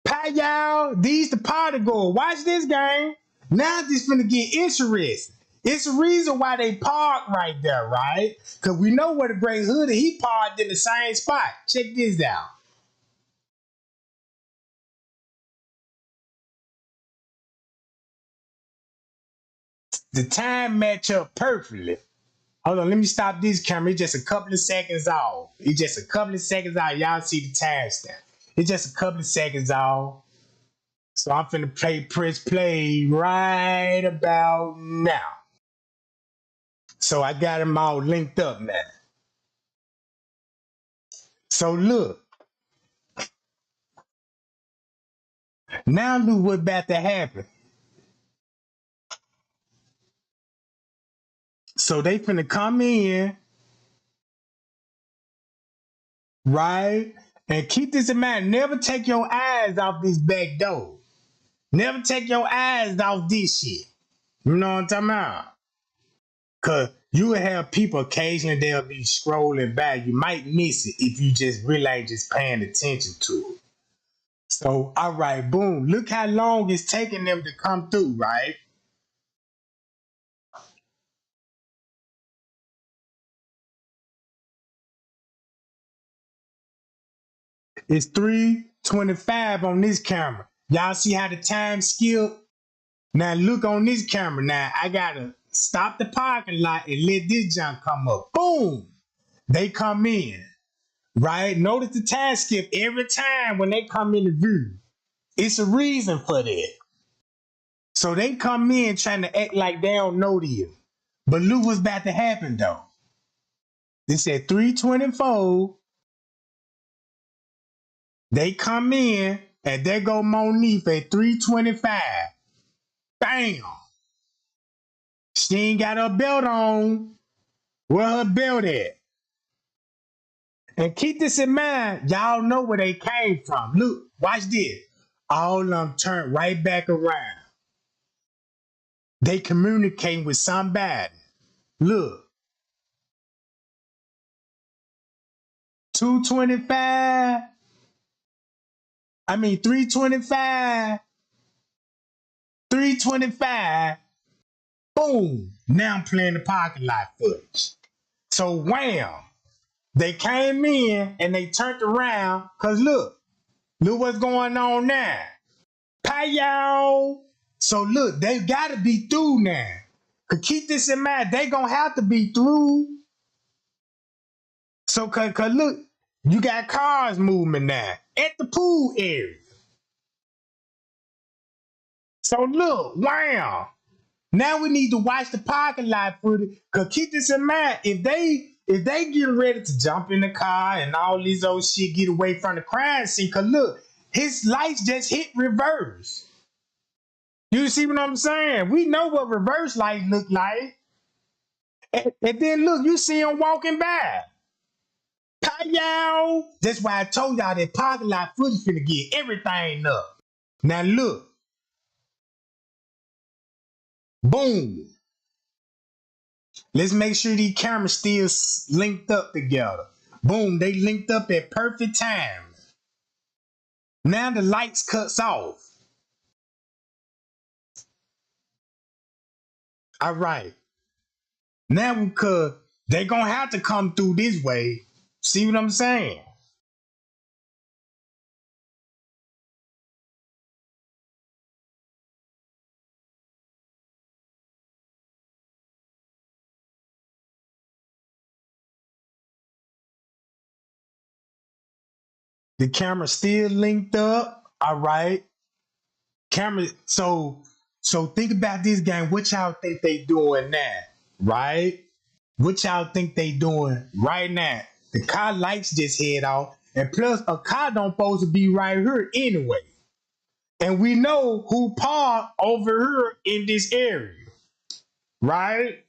Pat y'all, these the party goers. Watch this game. Now this finna get interesting. It's the reason why they parked right there, right? Cause we know where the Great Hood is. He parked in the same spot. Check this out. The time match up perfectly. Hold on, let me stop this camera. It's just a couple of seconds off. It's just a couple of seconds off. Y'all see the timestamp. It's just a couple of seconds off. So I'm finna press play right about now. So I got them all linked up now. So look, now look what's about to happen. So they finna come in, right? And keep this in mind. Never take your eyes off this back door. Never take your eyes off this shit. You know what I'm talking about? Cause you will have people occasionally they'll be scrolling by. You might miss it if you just really ain't just paying attention to it. So all right, boom. Look how long it's taking them to come through, right? It's 3:25 on this camera. Y'all see how the time skip? Now look on this camera. Now I gotta stop the parking lot and let this junk come up. Boom! They come in, right? Notice the time skip every time when they come in the view. It's a reason for that. So they come in trying to act like they don't know you. But look what's about to happen though. They said 3:24. They come in and there go Monique at 3:25. Bam! She ain't got her belt on. Where her belt at? And keep this in mind, y'all know where they came from. Look, watch this. All of them turned right back around. They communicating with somebody. Look, 225. I mean 325. 325. Boom. Now I'm playing the parking lot footage. So wham. They came in and they turned around. Cause look what's going on now. Y'all. So look, they gotta be through now. Cause keep this in mind, they gonna have to be through. So cause look, you got cars moving now at the pool area. So look, wow. Now we need to watch the parking lot footage. Cause keep this in mind, if they getting ready to jump in the car and all these old shit get away from the crime scene, cause look, his lights just hit reverse. You see what I'm saying? We know what reverse lights look like. And then look, you see him walking by. Pow! That's why I told y'all that parking lot footage finna get everything up. Now look, boom. Let's make sure these cameras still linked up together. Boom, they linked up at perfect time. Now the lights cuts off. All right. Now because they gonna have to come through this way. See what I'm saying? The camera still linked up. All right. Camera. So think about this game. What y'all think they doing now? Right? What y'all think they doing right now? The car lights just head off. And plus a car don't supposed to be right here anyway. And we know who parked over here in this area. Right?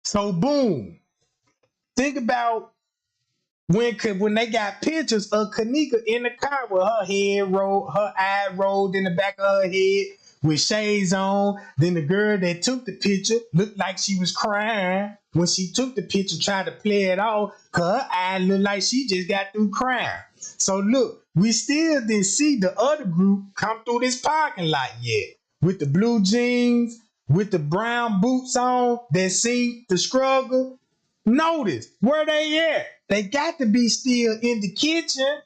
So boom. Think about when they got pictures of Kenneka in the car with her head rolled, her eye rolled in the back of her head with shades on. Then the girl that took the picture looked like she was crying when she took the picture, tried to play it off, cause her eye looked like she just got through crying. So look, we still didn't see the other group come through this parking lot yet. With the blue jeans, with the brown boots on, that see the struggle. Notice where they at. They got to be still in the kitchen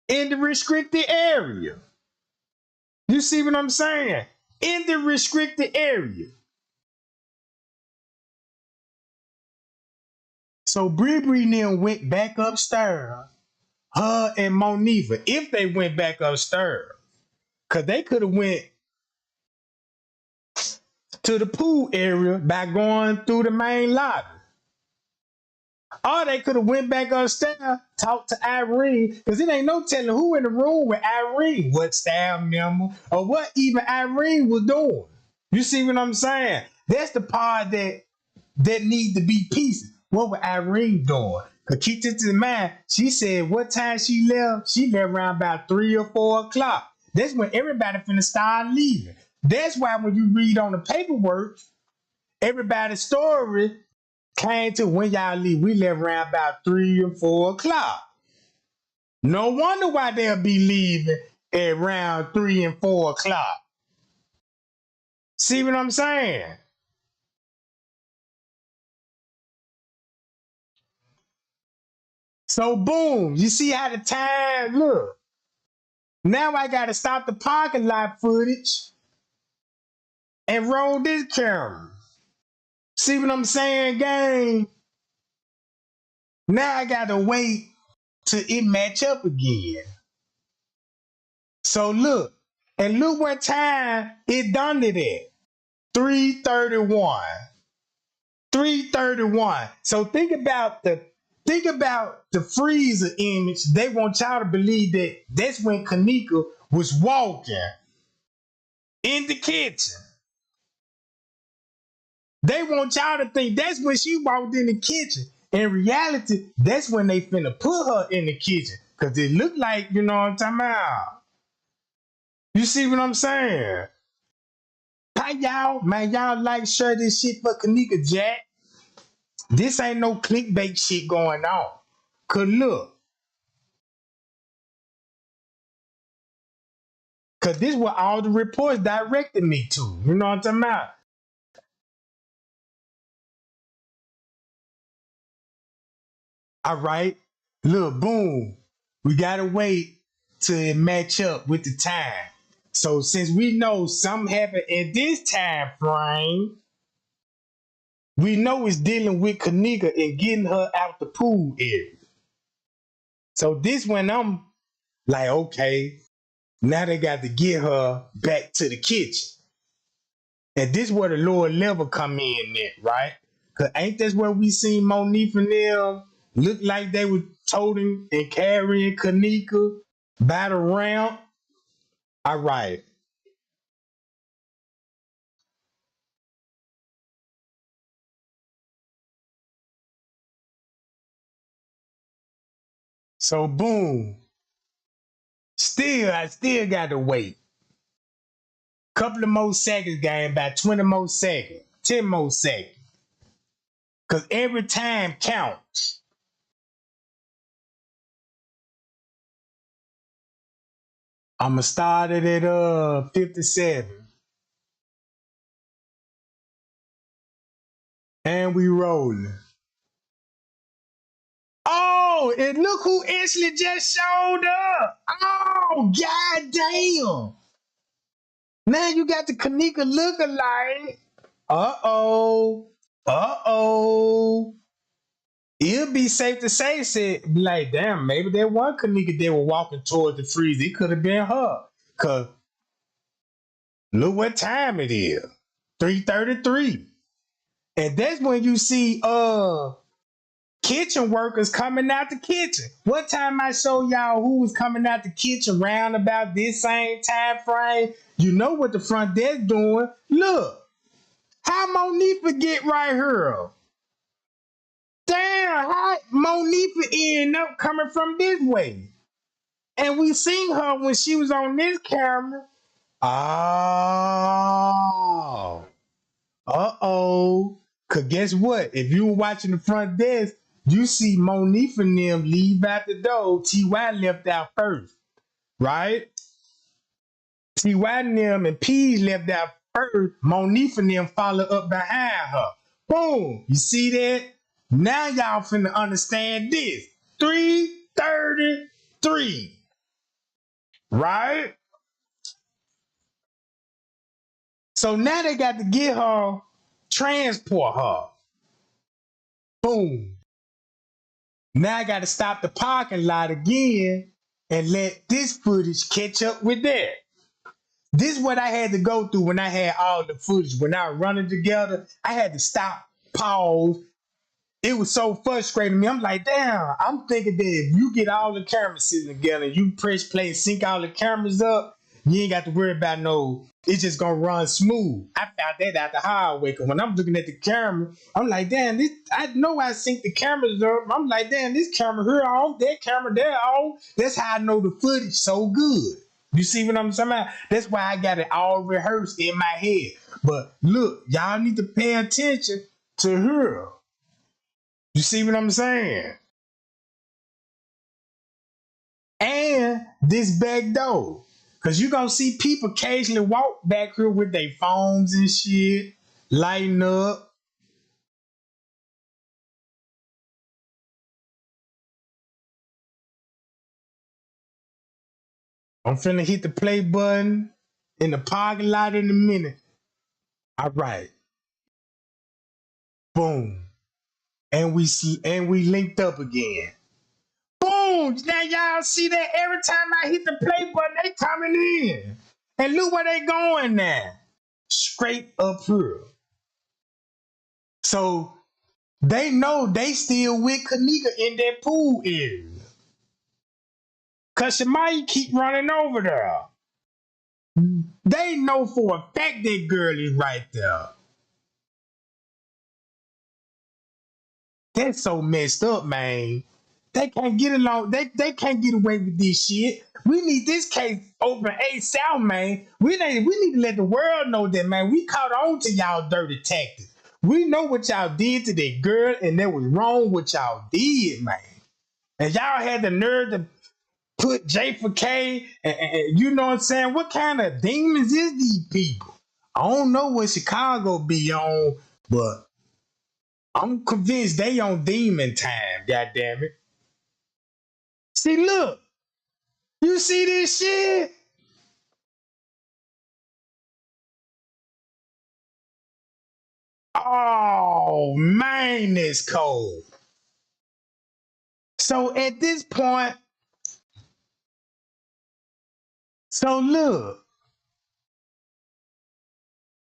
in the restricted area. You see what I'm saying? In the restricted area. So Bree then went back upstairs. Her and Monifa, if they went back upstairs, cause they could have went to the pool area by going through the main lobby. Or they could have went back upstairs, talked to Irene, because it ain't no telling who in the room with Irene, what staff member, or what even Irene was doing. You see what I'm saying? That's the part that need to be pieces. What was Irene doing? Cause keep this in mind, she said what time she left? She left around about 3 or 4 o'clock. That's when everybody finna start leaving. That's why when you read on the paperwork, everybody's story came to when y'all leave. We left around about 3 and 4 o'clock. No wonder why they'll be leaving at around 3 and 4 o'clock. See what I'm saying? So boom, you see how the time look. Now I gotta stop the parking lot footage and roll this camera. See what I'm saying, gang? Now I gotta wait till it match up again. So look, and look what time it done it at. 3:31. 3:31. So think about the freezer image. They want y'all to believe that that's when Kenneka was walking in the kitchen. They want y'all to think that's when she walked in the kitchen. In reality, that's when they finna put her in the kitchen. Cause it looked like, you know what I'm talking about. You see what I'm saying? How y'all, man, y'all like share this shit for Kenneka Jack? This ain't no clickbait shit going on. Cause look, cause this what all the reports directed me to. You know what I'm talking about? All right. Look, boom. We gotta wait till it match up with the time. So since we know something happened in this time frame, we know it's dealing with Kenneka and getting her out the pool area. So this when I'm like, okay, Now they got to get her back to the kitchen. And this where the lower level come in at, right? Cause ain't this where we seen Monique and them look like they were toting and carrying Kenneka by the ramp? All right. So boom. I still got to wait. Couple of more seconds, game, about 20 more seconds, 10 more seconds. Cause every time counts. I'ma start it at 57. And we rolling. Oh, and look who actually just showed up. Oh, god damn. Now you got the Kenneka look-alike. Uh-oh. Uh-oh. It'll be safe to say, said, like, damn, maybe that one Kenneka they were walking towards the freezer. It could have been her. Cause look what time it is. 3:33. And that's when you see kitchen workers coming out the kitchen. One time I showed y'all who was coming out the kitchen round about this same time frame. You know what the front desk doing. Look, how Monifa get right here? Damn, how Monifa end up coming from this way? And we seen her when she was on this camera. Oh. Uh-oh. Cause guess what? If you were watching the front desk, you see Monique and them leave out the door. TY left out first, right? TY and them and Peas left out first. Monique and them follow up behind her. Boom. You see that? Now y'all finna understand this. 3:33. Right? So now they got to get her, transport her. Boom. Now I got to stop the parking lot again and let this footage catch up with that. This is what I had to go through when I had all the footage. When I was running together, I had to stop, pause. It was so frustrating me. I'm like, damn, I'm thinking that if you get all the cameras sitting together and you press play and sync all the cameras up, you ain't got to worry about no, it's just gonna run smooth. I found that out the hard way. Cause when I'm looking at the camera, I'm like, damn, this I know I sync the cameras up. I'm like, damn, this camera here off, that camera there off. That's how I know the footage so good. You see what I'm saying? That's why I got it all rehearsed in my head. But look, y'all need to pay attention to her. You see what I'm saying? And this back door. Cause you gonna see people occasionally walk back here with their phones and shit, lighting up. I'm finna hit the play button in the parking lot in a minute. All right, boom, and we linked up again. Boom! Now y'all see that every time I hit the play button, they coming in. And look where they going now. Straight up here. So they know they still with Kenneka in that pool area. Cause Shemaya keep running over there. They know for a fact that girl is right there. That's so messed up, man. They can't get along. They can't get away with this shit. We need this case open ASAP, man. We need to let the world know that, man. We caught on to y'all dirty tactics. We know what y'all did to that girl, and that was wrong what y'all did, man. And y'all had the nerve to put J for K, and you know what I'm saying? What kind of demons is these people? I don't know what Chicago be on, but I'm convinced they on demon time, god damn it. See, look, you see this shit? Oh man, it's cold. So at this point, So look,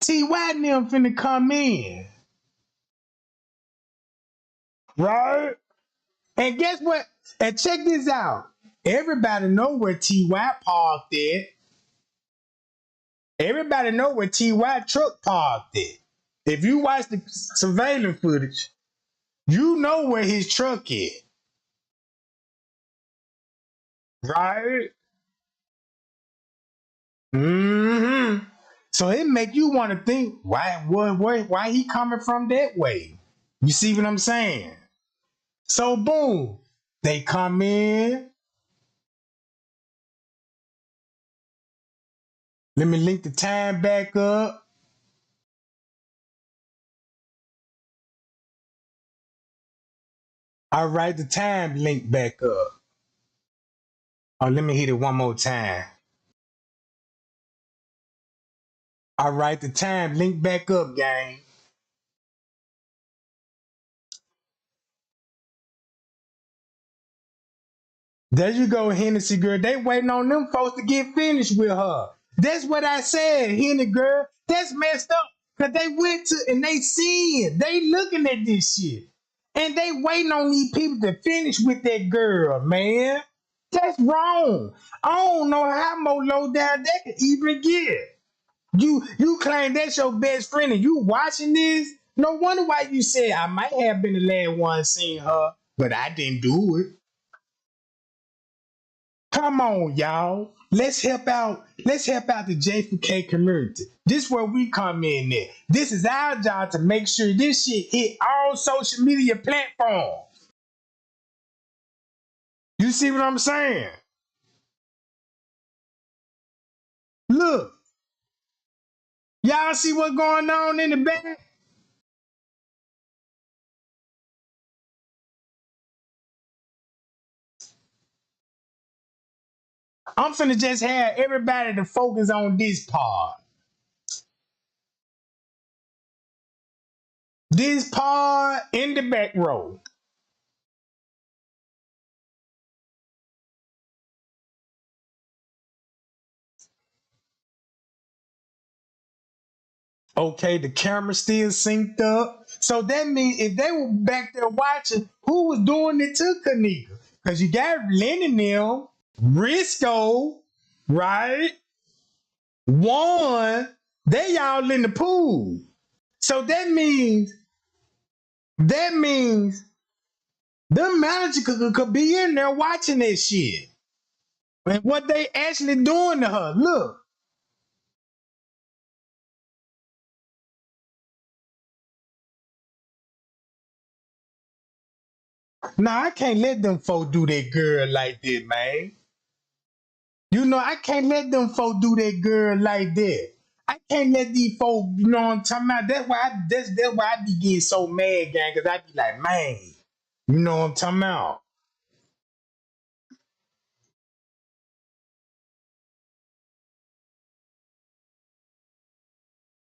T.Y. and them finna come in, right? And guess what? And check this out. Everybody know where T.Y. parked at. Everybody know where T.Y. truck parked at. If you watch the surveillance footage, you know where his truck is, right? Mm-hmm. So it make you want to think, why he coming from that way? You see what I'm saying? So boom, they come in. Let me link the time back up. All right, the time link back up. Oh, let me hit it one more time. All right, the time link back up, gang. There you go, Hennessy girl. They waiting on them folks to get finished with her. That's what I said, Henny girl. That's messed up. Cause they went to and they see it. They looking at this shit. And they waiting on these people to finish with that girl, man. That's wrong. I don't know how more low down they can even get. You claim that's your best friend and you watching this? No wonder why you said I might have been the last one seeing her, but I didn't do it. Come on, y'all. Let's help out. Let's help out the J4K community. This is where we come in there. This is our job to make sure this shit hit all social media platforms. You see what I'm saying? Look, y'all see what's going on in the back? I'm finna just have everybody to focus on this part. This part in the back row. Okay, the camera still synced up. So that means if they were back there watching, who was doing it to Kenneka? Because you got Lennon them, Risco, right? One, they all in the pool. So that means the manager could be in there watching that shit. And what they actually doing to her. Look. Nah, I can't let them folk do that girl like that, man. You know, I can't let them folk do that girl like that. I can't let these folk, you know what I'm talking about? That's why I be getting so mad, gang, because I be like, man, you know what I'm talking about?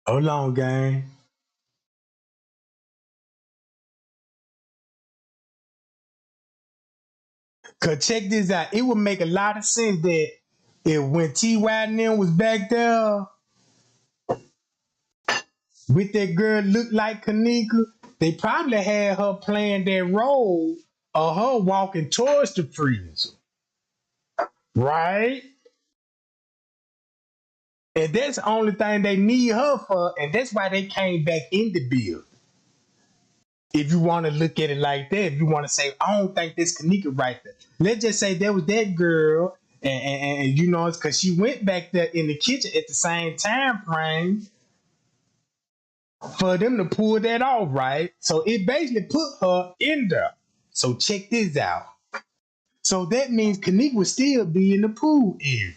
Hold on, gang. Cause check this out. It would make a lot of sense that if when T.Y. and them was back there with that girl look like Kenneka, they probably had her playing that role of her walking towards the prison. Right? And that's the only thing they need her for, and that's why they came back in the bill. If you want to look at it like that, if you want to say, I don't think this Kenneka right there. Let's just say there was that girl, and you know, it's because she went back there in the kitchen at the same time frame for them to pull that off, right? So it basically put her in there. So check this out. So that means Kenneka would still be in the pool area.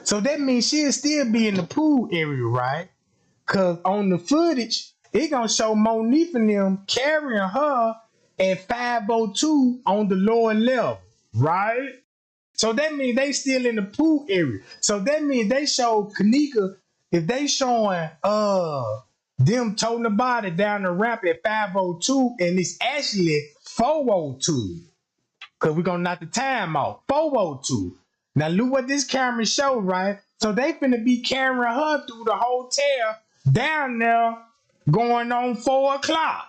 So that means she'll still be in the pool area, right? Cause on the footage, it gonna show Monique and them carrying her at 502 on the lower level, right? So that means they still in the pool area. So that means they show Kenneka, if they showing them toting the body down the ramp at 502 and it's actually 402. Cause we're gonna knock the time off. 402. Now look what this camera show, right? So they finna be carrying her through the hotel down there going on 4 o'clock,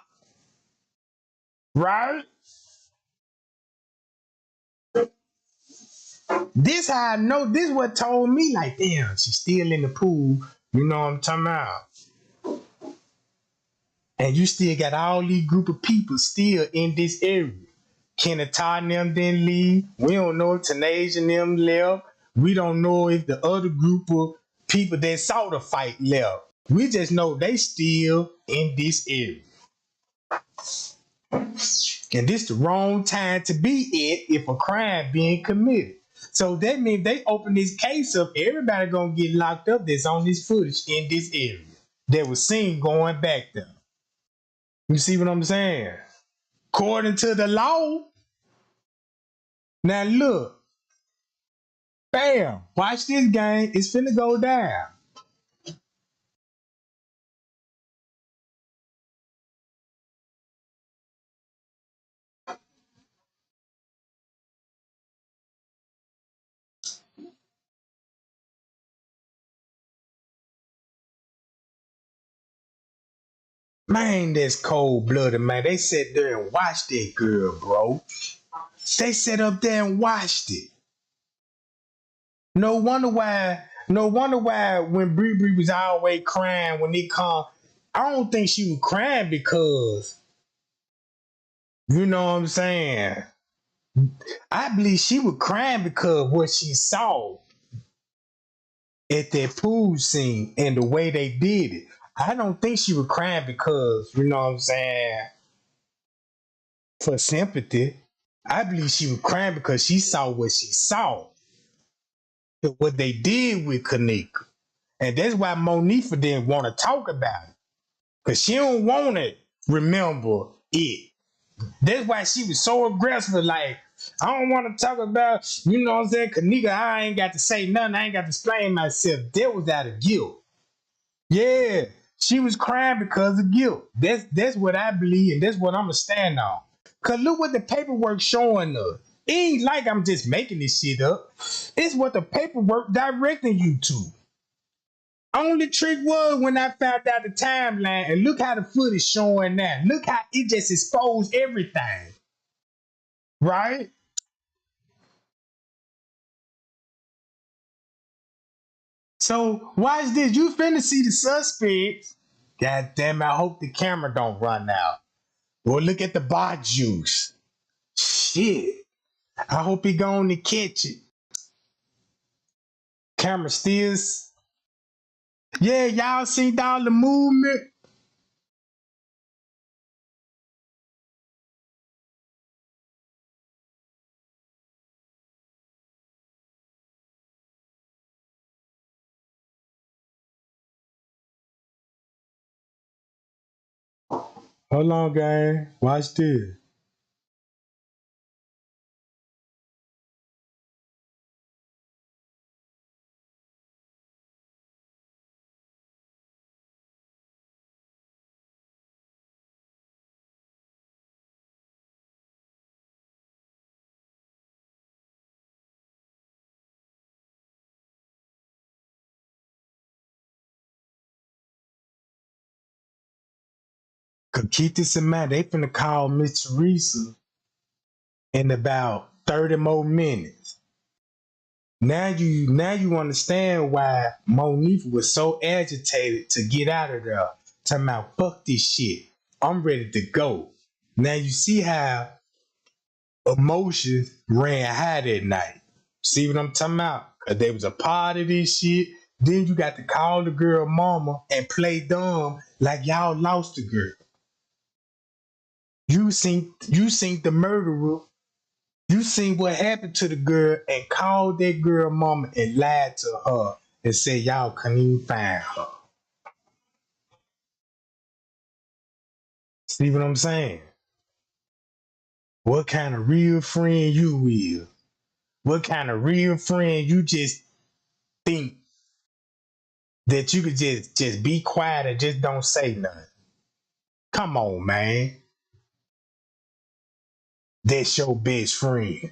right? This how I know, this what told me like, damn, she's still in the pool. You know what I'm talking about? And you still got all these group of people still in this area. Kenneka and them didn't leave. We don't know if Tanasia and them left. We don't know if the other group of people that saw the fight left. We just know they still in this area. And this the wrong time to be it if a crime being committed. So that means they open this case up, everybody gonna get locked up that's on this footage in this area that was seen going back there. You see what I'm saying? According to the law. Now look, bam, watch this game. It's finna go down. Man, that's cold blooded, man. They sat there and watched that girl, bro. They sat up there and watched it. No wonder why. No wonder why when Bree Bree was always crying when they come, I don't think she was crying because you know what I'm saying. I believe she was crying because what she saw at that pool scene and the way they did it. I don't think she was crying because you know what I'm saying for sympathy. I believe she was crying because she saw what she saw, what they did with Kenneka. And that's why Monifa didn't want to talk about it. Because she don't want to remember it. That's why she was so aggressive, like, I don't want to talk about, you know what I'm saying, Kenneka, I ain't got to say nothing, I ain't got to explain myself. That was out of guilt. Yeah, she was crying because of guilt. That's what I believe, and that's what I'm going to stand on. Because look what the paperwork showing us. It ain't like I'm just making this shit up. It's what the paperwork directing you to. Only trick was when I found out the timeline, and look how the footage showing now. Look how it just exposed everything, right? So watch this. You finna see the suspects. God damn it, I hope the camera don't run out. Or look at the bot juice. Shit. I hope he going to catch it. Camera still. Yeah, y'all seen all the movement? Hold on, gang. Watch this. Cause keep this in mind, they finna call Miss Teresa in about 30 more minutes. Now you understand why Monifa was so agitated to get out of there. Talking about fuck this shit. I'm ready to go. Now you see how emotions ran high that night. See what I'm talking about? Cause there was a part of this shit. Then you got to call the girl mama and play dumb like y'all lost the girl. You seen the murderer. You seen what happened to the girl and called that girl mama and lied to her and said y'all couldn't even find her. See what I'm saying? What kind of real friend you is? What kind of real friend you just think that you could just be quiet and just don't say nothing? Come on, man. That's your best friend.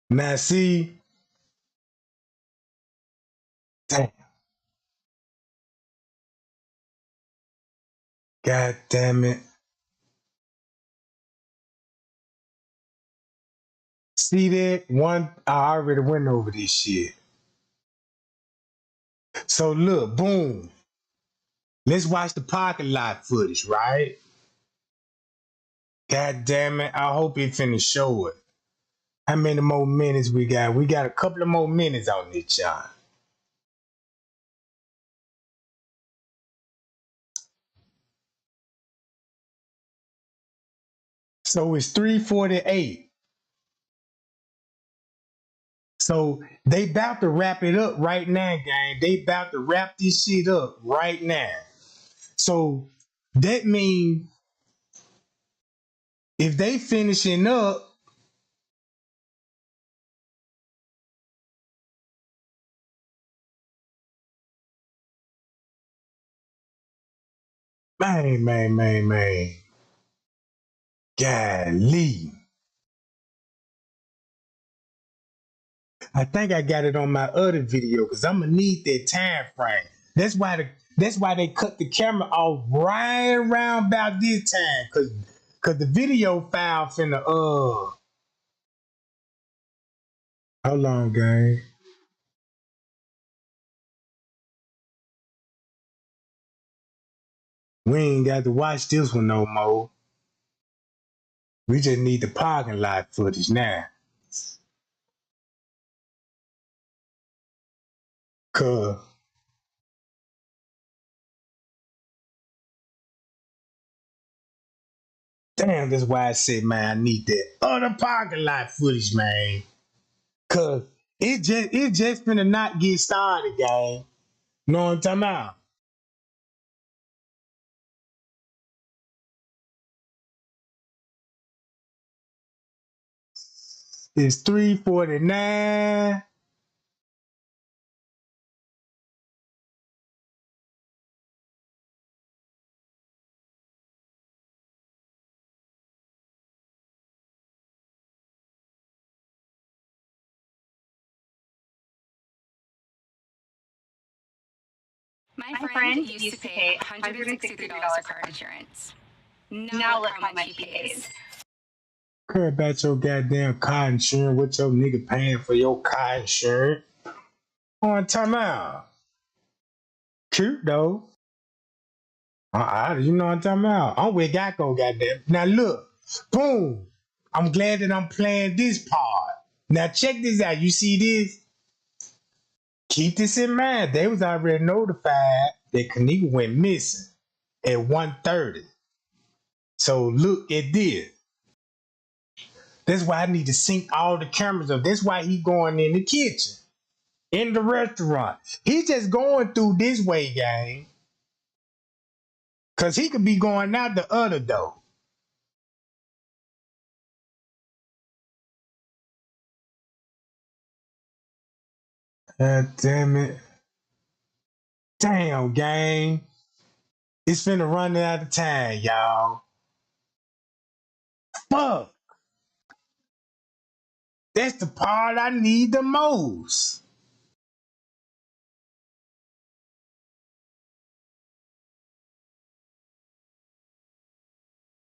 Now see, damn, god damn it. See that one? I already went over this shit. So look, boom. Let's watch the parking lot footage, right? God damn it. I hope it finna show it. How many more minutes we got? We got a couple of more minutes on this, John. So it's 3:48. So they about to wrap it up right now, gang. They about to wrap this shit up right now. So that means if they finishing up, man. Golly. I think I got it on my other video because I'm gonna need that time frame. That's why they cut the camera off right around about this time. Cause the video file finna how long, gang? We ain't got to watch this one no more. We just need the parking lot footage now. Cause damn, that's why I said, man, I need that other parking lot footage, man. Cause it just finna not get started, gang. Know what I'm talking about? It's 3:49. My friend used to pay $163 for car insurance. Now look how much he pays. Care about your goddamn car insurance. What your nigga paying for your car insurance? On time out. Cute though. You know what I'm talking about? I'm with Geico, goddamn. Now look, boom. I'm glad that I'm playing this part. Now check this out. You see this? Keep this in mind. They was already notified that Kenneka went missing at 1:30. So look at this. That's why I need to sync all the cameras up. That's why he going in the kitchen, in the restaurant. He just going through this way, gang. Cause he could be going out the other door. Damn it. Damn, gang. It's finna run out of time, y'all. Fuck. That's the part I need the most.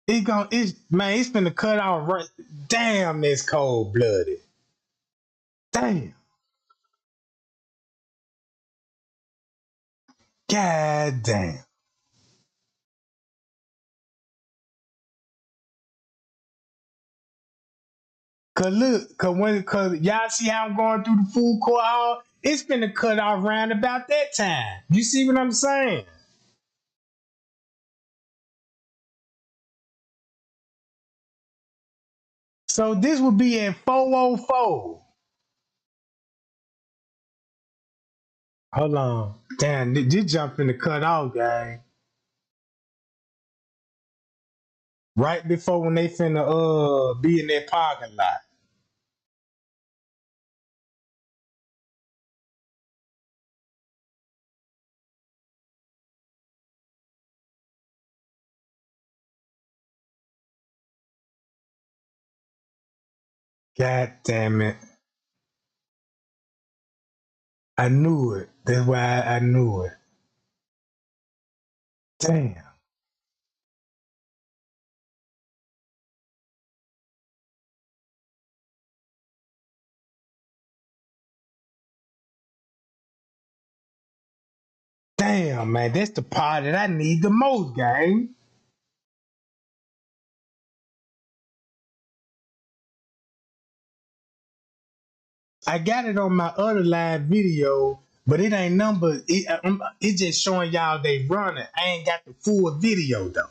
It's finna cut off right. Damn, that's cold blooded. Damn. God damn. Cause y'all see how I'm going through the food court hall? It's finna cut off round about that time. You see what I'm saying? So this would be at 4:04. Hold on. Damn, this jump in the cut off, gang. Right before when they finna be in that parking lot. God damn it. I knew it. That's why I knew it. Damn. Damn, man. That's the part that I need the most, gang. I got it on my other live video, but it ain't number. It just showing y'all they running. I ain't got the full video though.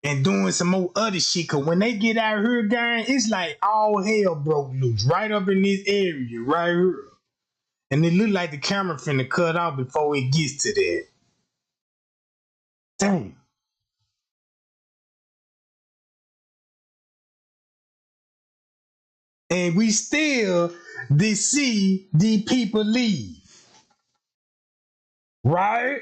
And doing some more other shit. Cause when they get out here, gang, it's like all hell broke loose right up in this area, right here. And it look like the camera finna cut off before it gets to that. Damn. And we still see the people leave. Right?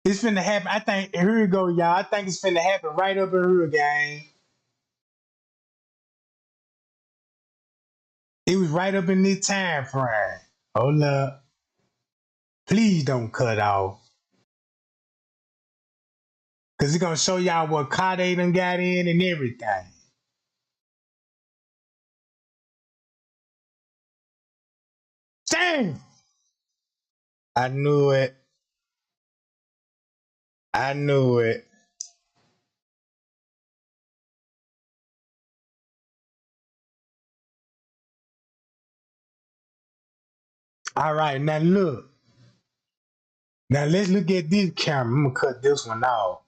It's finna happen. I think here we go, y'all. I think it's finna happen right up in here, gang. It was right up in this time frame. Hold up. Please don't cut off. Cause it's gonna show y'all what car they done got in and everything. Dang! I knew it. I knew it. All right, now look. Now let's look at this camera. I'm gonna cut this one off.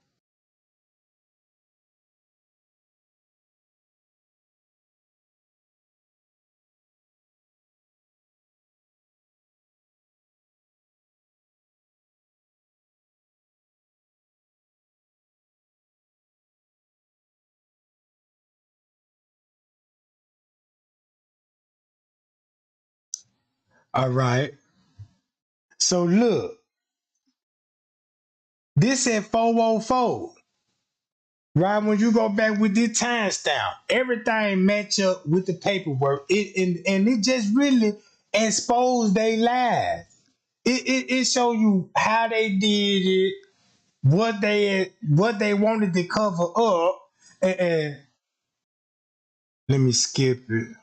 All right. So look, this at 404. Right when you go back with this timestamp, everything match up with the paperwork. And it just really exposed their lies. It show you how they did it, what they wanted to cover up. And let me skip it.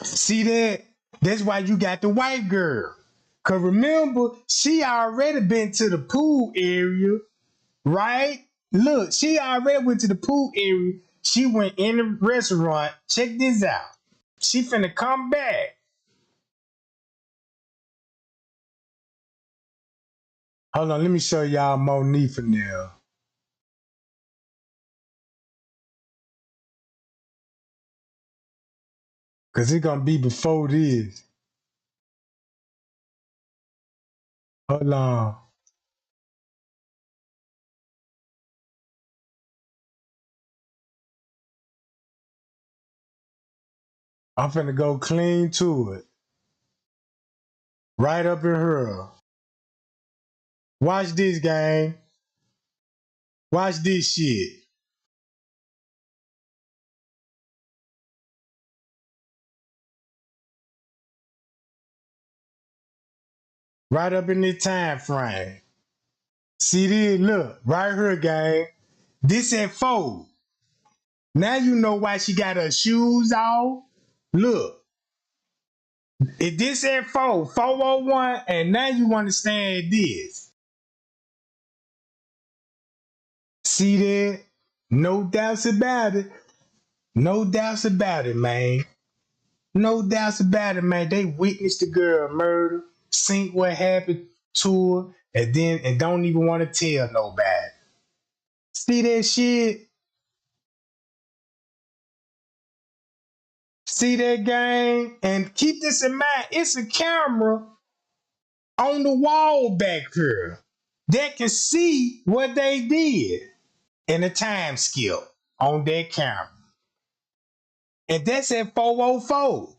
See that? That's why you got the white girl. Cause remember, she already been to the pool area, right? Look, she already went to the pool area. She went in the restaurant. Check this out. She finna come back. Hold on, let me show y'all Monique for now. Cause it's gonna be before this. Hold on. I'm finna go clean to it. Right up in here. Watch this, gang. Watch this shit. Right up in this time frame. See this? Look, right here, gang. This at 4. Now you know why she got her shoes off. Look, if this at 401, and now you understand this. See that? No doubts about it. No doubts about it, man. No doubts about it, man. They witnessed the girl murder, seen what happened to her, and don't even want to tell nobody. See that shit? See that, gang? And keep this in mind. It's a camera on the wall back here that can see what they did in a time skip on that camera. And that's at 404.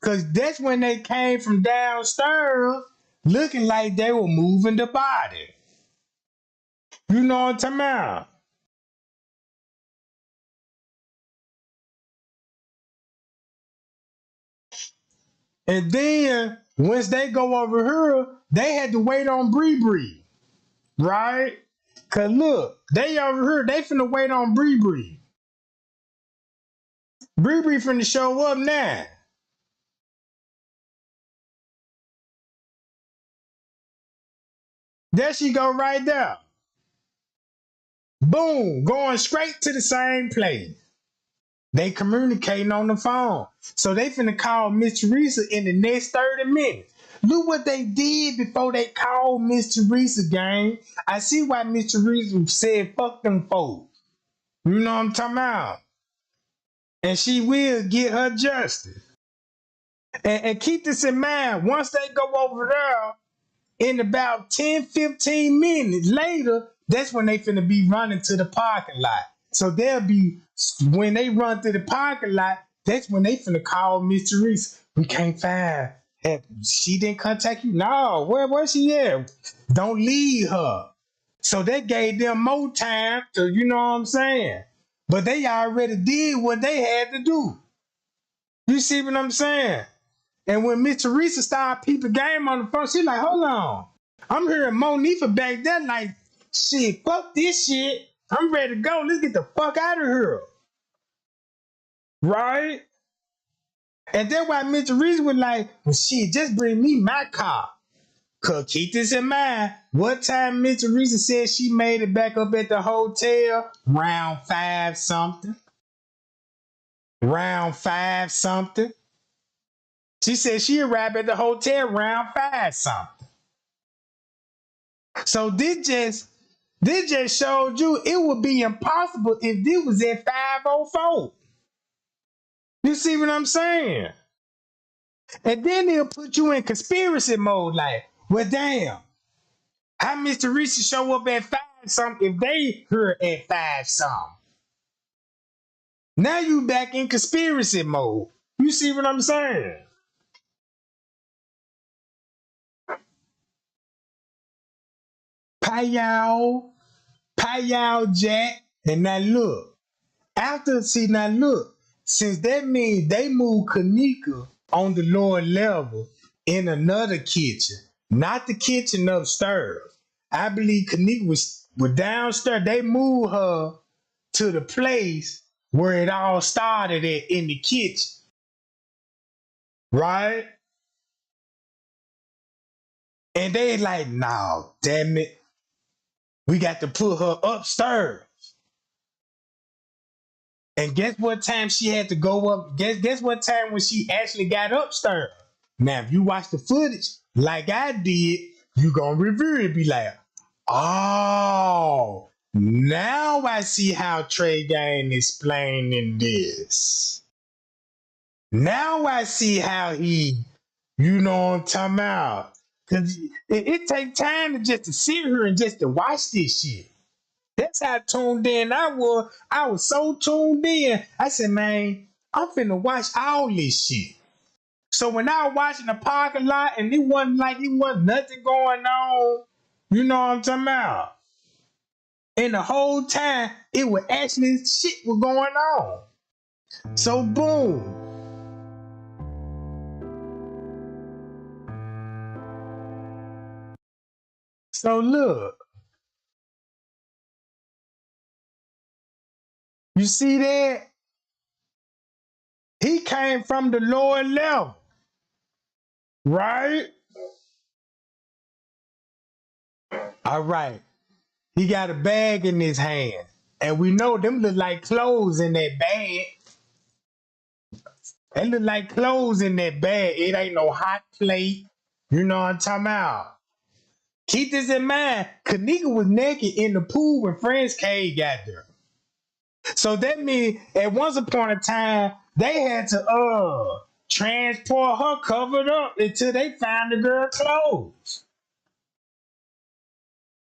Cause that's when they came from downstairs looking like they were moving the body. You know what I'm talking about? And then once they go over here, they had to wait on Bree Bree, right? Cause look, they over here, they finna wait on Bree Bree. Bree Bree finna show up now. There she go right there. Boom, going straight to the same place. They communicating on the phone. So they finna call Miss Teresa in the next 30 minutes. Look what they did before they called Miss Teresa, gang. I see why Miss Teresa said fuck them folks. You know what I'm talking about? And she will get her justice. And keep this in mind, once they go over there, in about 10, 15 minutes later, that's when they finna be running to the parking lot. So they'll be, when they run through the parking lot, that's when they finna call Miss Teresa. We can't find her. She didn't contact you? No, where she at? Don't leave her. So that gave them more time to, you know what I'm saying? But they already did what they had to do. You see what I'm saying? And when Miss Teresa started peeping game on the phone, she like, hold on. I'm hearing Monifa back there like, shit, fuck this shit. I'm ready to go. Let's get the fuck out of here. Right? And that's why Miss Teresa was like, well, shit, just bring me my car. Cause keep this in mind. What time Miss Teresa said she made it back up at the hotel? Round five something. Round five something. She said she arrived at the hotel round five something. So this just showed you it would be impossible if this was at 504. You see what I'm saying? And then they'll put you in conspiracy mode, like, well, damn, how Mr. Teresa show up at five something if they heard at five something? Now you back in conspiracy mode. You see what I'm saying? Payal, Payal Jack, and now look. Now look, since that means they moved Kenneka on the lower level in another kitchen, not the kitchen upstairs. I believe Kenneka was downstairs. They moved her to the place where it all started at in the kitchen, right? And they like, no, damn it, we got to put her upstairs. And guess what time she had to go up? Guess what time when she actually got upstairs? Now, if you watch the footage like I did, you gonna review it. Be like, oh, now I see how Trey Gang explaining this. Now I see how he, you know what I'm talking about? Cause it takes time to just to sit here and just to watch this shit. That's how tuned in I was. I was so tuned in. I said, man, I'm finna watch all this shit. So when I was watching the parking lot and it wasn't nothing going on, you know what I'm talking about? And the whole time it was actually shit was going on. So boom. So look, you see that? He came from the lower level, right? All right. He got a bag in his hand. And we know them look like clothes in that bag. They look like clothes in that bag. It ain't no hot plate. You know what I'm talking about? Keep this in mind. Kenneka was naked in the pool when Friends K got there. So that means at once upon a time, they had to transport her covered up until they found the girl clothes.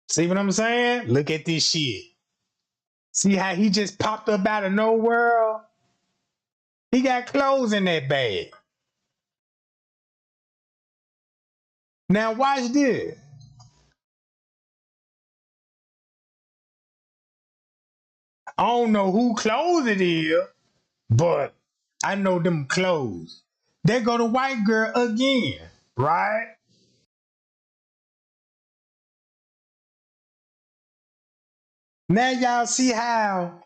See what I'm saying? Look at this shit. See how he just popped up out of nowhere? He got clothes in that bag. Now watch this. I don't know who clothes it is, but I know them clothes. There go the white girl again, right? Now y'all see how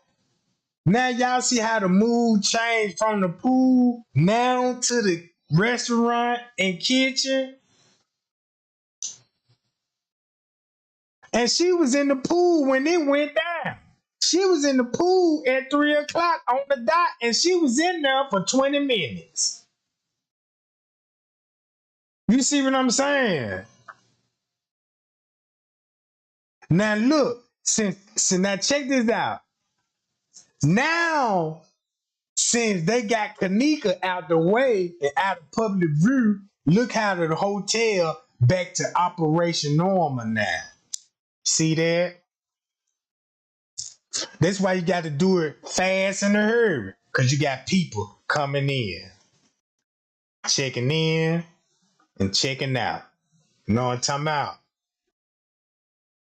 the mood changed from the pool now to the restaurant and kitchen. And she was in the pool when it went down. She was in the pool at 3 o'clock on the dot, and she was in there for 20 minutes. You see what I'm saying? Now look, since now check this out. Now, since they got Kenneka out the way and out of public view, look how the hotel back to operation normal now. See that? That's why you got to do it fast and a hurry, because you got people coming in, checking in and checking out. You know what I'm talking about?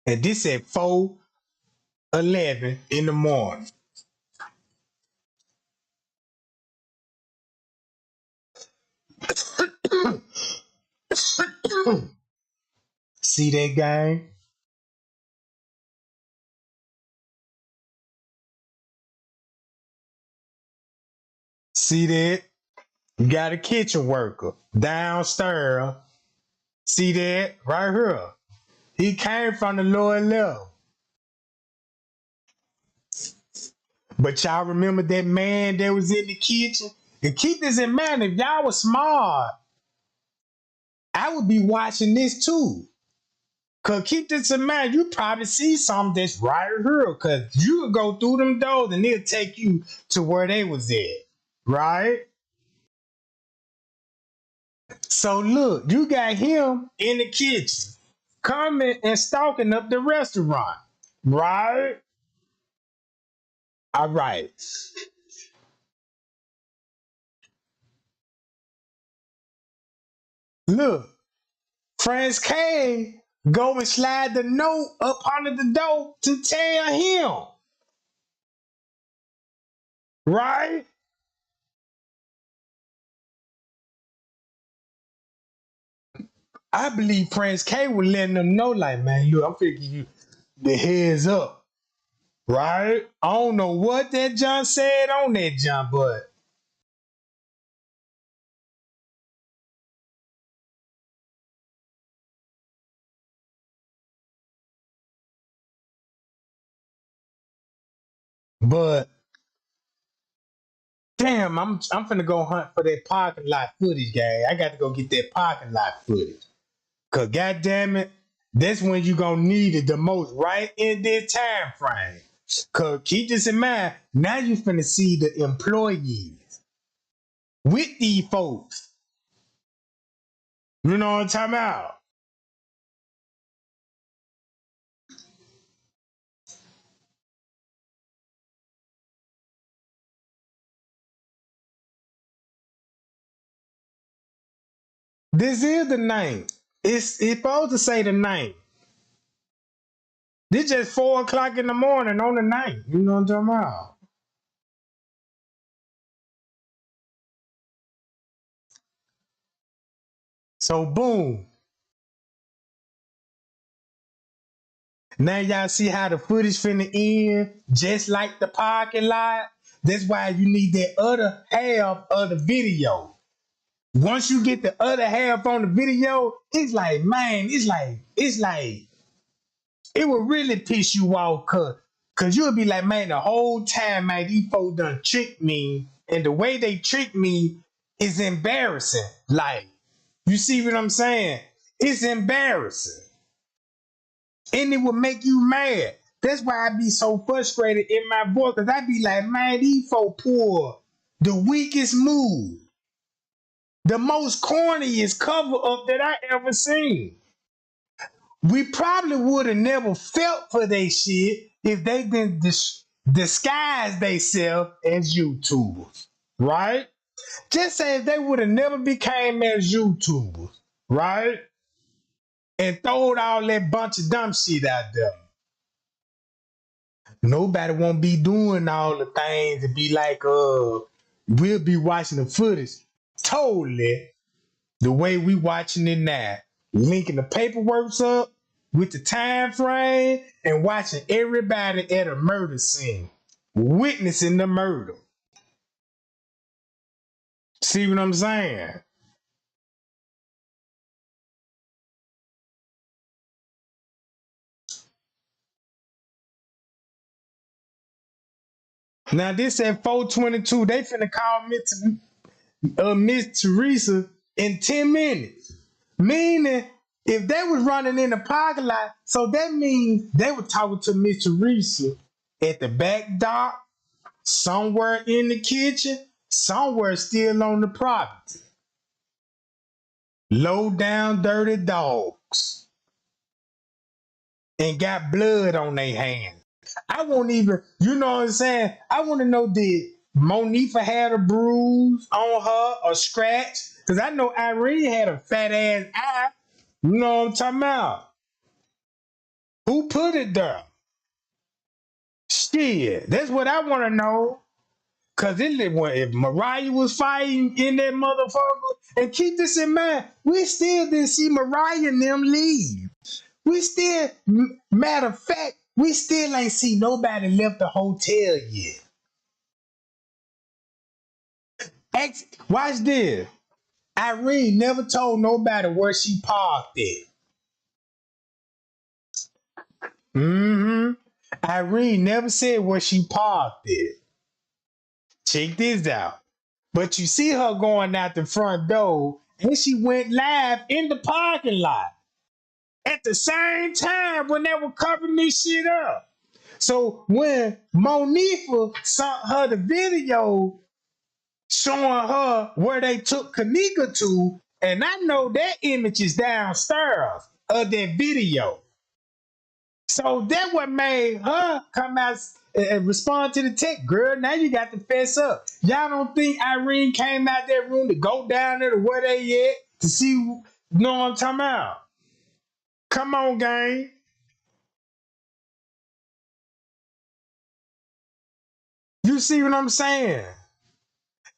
And this at 4:11 in the morning. See that gang? See that? You got a kitchen worker downstairs. See that? Right here. He came from the lower level. But y'all remember that man that was in the kitchen? And keep this in mind, if y'all was smart, I would be watching this too. Cause keep this in mind, you probably see something that's right here. Cause you could go through them doors and it'll take you to where they was at. Right? So look, you got him in the kitchen, coming and stalking up the restaurant. Right? All right. Look, Franz K go and slide the note up under the door to tell him. Right? I believe Prince K was letting them know, like, man, you, I'm figuring you the heads up. Right? I don't know what that John said on that John, but damn, I'm finna go hunt for that parking lot footage, gang. I got to go get that parking lot footage. Cause goddamn it, that's when you gonna need it the most, right in this time frame. Cause keep this in mind, now you finna see the employees with these folks. You know what I'm talking about? This is the name. It's supposed to say the name. This just 4 o'clock in the morning on the night. You know what I'm talking about? So boom. Now y'all see how the footage finna end, just like the parking lot. That's why you need that other half of the video. Once you get the other half on the video, it's like, man, it's like it will really piss you off, cause you'll be like, man, the whole time, man, these folks done tricked me, and the way they tricked me is embarrassing. Like, you see what I'm saying? It's embarrassing, and it will make you mad. That's why I be so frustrated in my voice, cause I be like, man, these folks pull the weakest move, the most corniest cover up that I ever seen. We probably would have never felt for they shit if they didn't disguise themselves as YouTubers. right? Just say if they would have never became as YouTubers, right? And throwed all that bunch of dumb shit out there. Nobody won't be doing all the things and be like, we'll be watching the footage totally the way we watching it now. Linking the paperwork up with the time frame and watching everybody at a murder scene. Witnessing the murder. See what I'm saying? Now this at 422, they finna call Miss Teresa in 10 minutes. Meaning, if they was running in the parking lot, so that means they were talking to Miss Teresa at the back dock, somewhere in the kitchen, somewhere still on the property. Low down dirty dogs. And got blood on their hands. I won't even, you know what I'm saying? I want to know, did Monifa had a bruise on her, a scratch? Because I know Irene had a fat ass eye. You know what I'm talking about? Who put it there? Shit, that's what I want to know. Because if Mariah was fighting in that motherfucker, and keep this in mind, we still didn't see Mariah and them leave. We still, matter of fact, we still ain't see nobody left the hotel yet. Watch this. Irene never told nobody where she parked at. Irene never said where she parked at. Check this out. But you see her going out the front door, and she went live in the parking lot at the same time when they were covering this shit up. So when Monifa sent her the video showing her where they took Kenneka to, and I know that image is downstairs of that video. So that what made her come out and respond to the text. Girl, now you got to fess up. Y'all don't think Irene came out that room to go down there to where they at to see, you know what I'm talking about? Come on, gang. You see what I'm saying?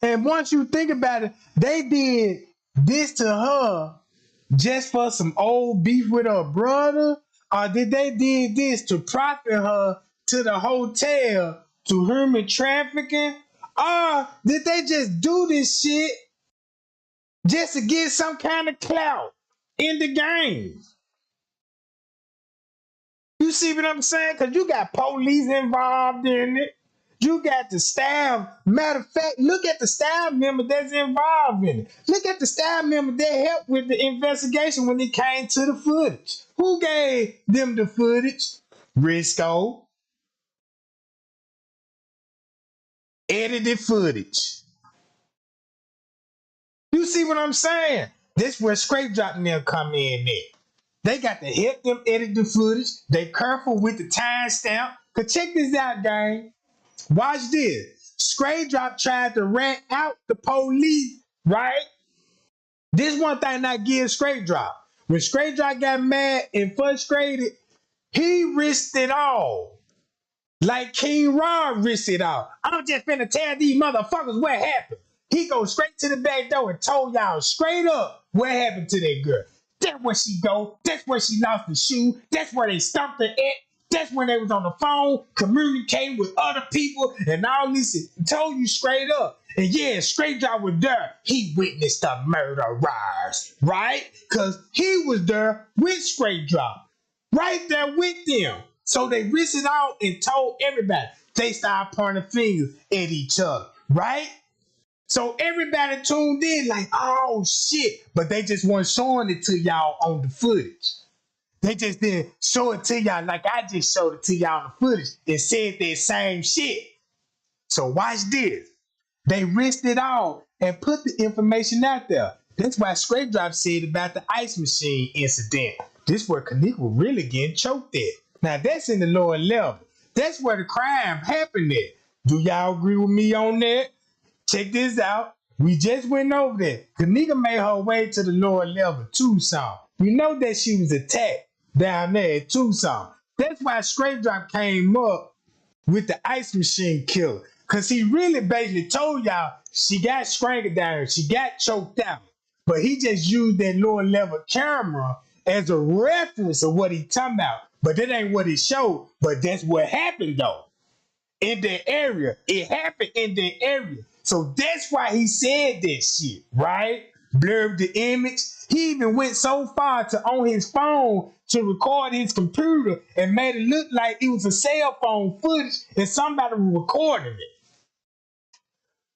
And once you think about it, they did this to her just for some old beef with her brother, or did they did this to profit her to the hotel to human trafficking, or did they just do this shit just to get some kind of clout in the game? You see what I'm saying? Because you got police involved in it. You got the staff. Matter of fact, look at the staff member that's involved in it. Look at the staff member that helped with the investigation when it came to the footage. Who gave them the footage? Risco. Edited footage. You see what I'm saying? This where Scrape Drop and them come in there. They got to help them edit the footage. They careful with the timestamp. Cause check this out, gang. Watch this. Scrape Drop tried to rat out the police, right? This one thing I give Scrape Drop. When Scrape Drop got mad and frustrated, he risked it all. Like King Rod risked it all. I'm just finna tell these motherfuckers what happened. He goes straight to the back door and told y'all straight up what happened to that girl. That's where she go. That's where she lost the shoe. That's where they stumped her at. That's when they was on the phone communicating with other people and all this. Told you straight up. And yeah, Straight Drop was there. He witnessed the murderers, right? Because he was there with Straight Drop. Right there with them. So they risked it all and told everybody. They started pointing fingers at each other, right? So everybody tuned in like, oh shit. But they just weren't showing it to y'all on the footage. They just didn't show it to y'all like I just showed it to y'all on the footage and said that same shit. So watch this. They risked it all and put the information out there. That's why Scrape Drop said about the ice machine incident. This where Kenneka was really getting choked at. Now that's in the lower level. That's where the crime happened at. Do y'all agree with me on that? Check this out. We just went over there. Kenneka made her way to the lower level, Tucson. We know that she was attacked down there at Tucson. That's why Straight Drop came up with the ice machine killer. Cause he really basically told y'all she got strangled down here. She got choked out. But he just used that lower level camera as a reference of what he talking about. But that ain't what he showed. But that's what happened though in that area. It happened in that area. So that's why he said that shit, right? Blurred the image. He even went so far to on his phone to record his computer and made it look like it was a cell phone footage and somebody was recording it.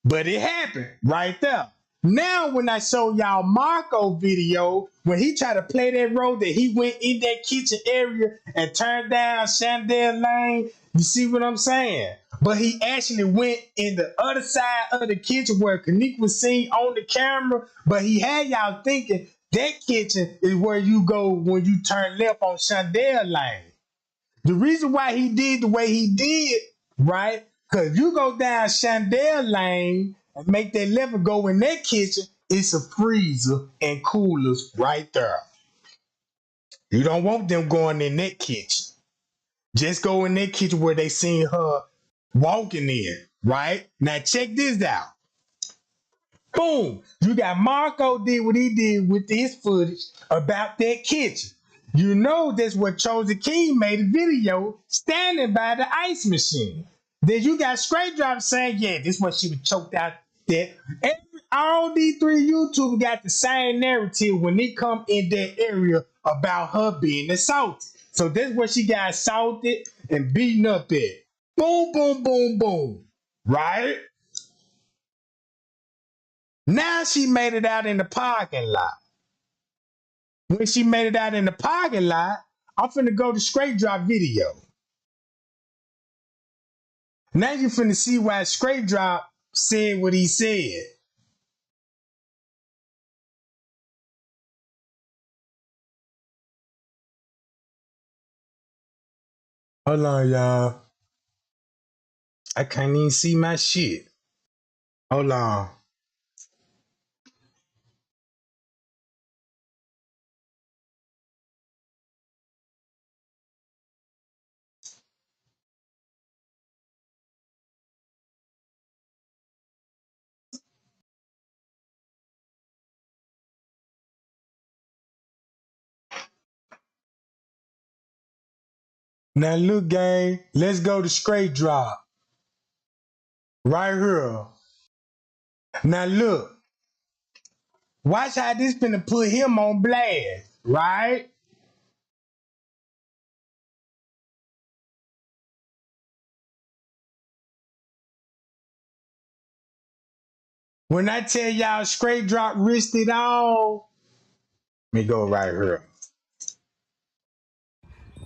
But it happened right there. Now, when I show y'all Marco video, when he tried to play that role that he went in that kitchen area and turned down Chandelier Lane, you see what I'm saying? But he actually went in the other side of the kitchen where Kenneka was seen on the camera, but he had y'all thinking that kitchen is where you go when you turn left on Chandelier Lane. The reason why he did the way he did, right? Because you go down Chandelier Lane and make that lever go in that kitchen, it's a freezer and coolers right there. You don't want them going in that kitchen. Just go in that kitchen where they seen her walking in, right? Now check this out. Boom. You got Marco did what he did with his footage about that kitchen. You know that's what Chosen King made a video standing by the ice machine. Then you got Straight Drop saying, yeah, this one she was choked out there. All these three YouTubers got the same narrative when they come in that area about her being assaulted. So that's where she got assaulted and beaten up at. Boom, boom, boom, boom. Right? Now she made it out in the parking lot. When she made it out in the parking lot, I'm finna go to Straight Drop video. Now you finna see why Straight Drop said what he said. Hold on, y'all. I can't even see my shit. Hold on. Now look, gang, let's go to Straight Drop. Right here. Now look. Watch how this finna put him on blast, right? When I tell y'all Straight Drop risked it all, let me go right here.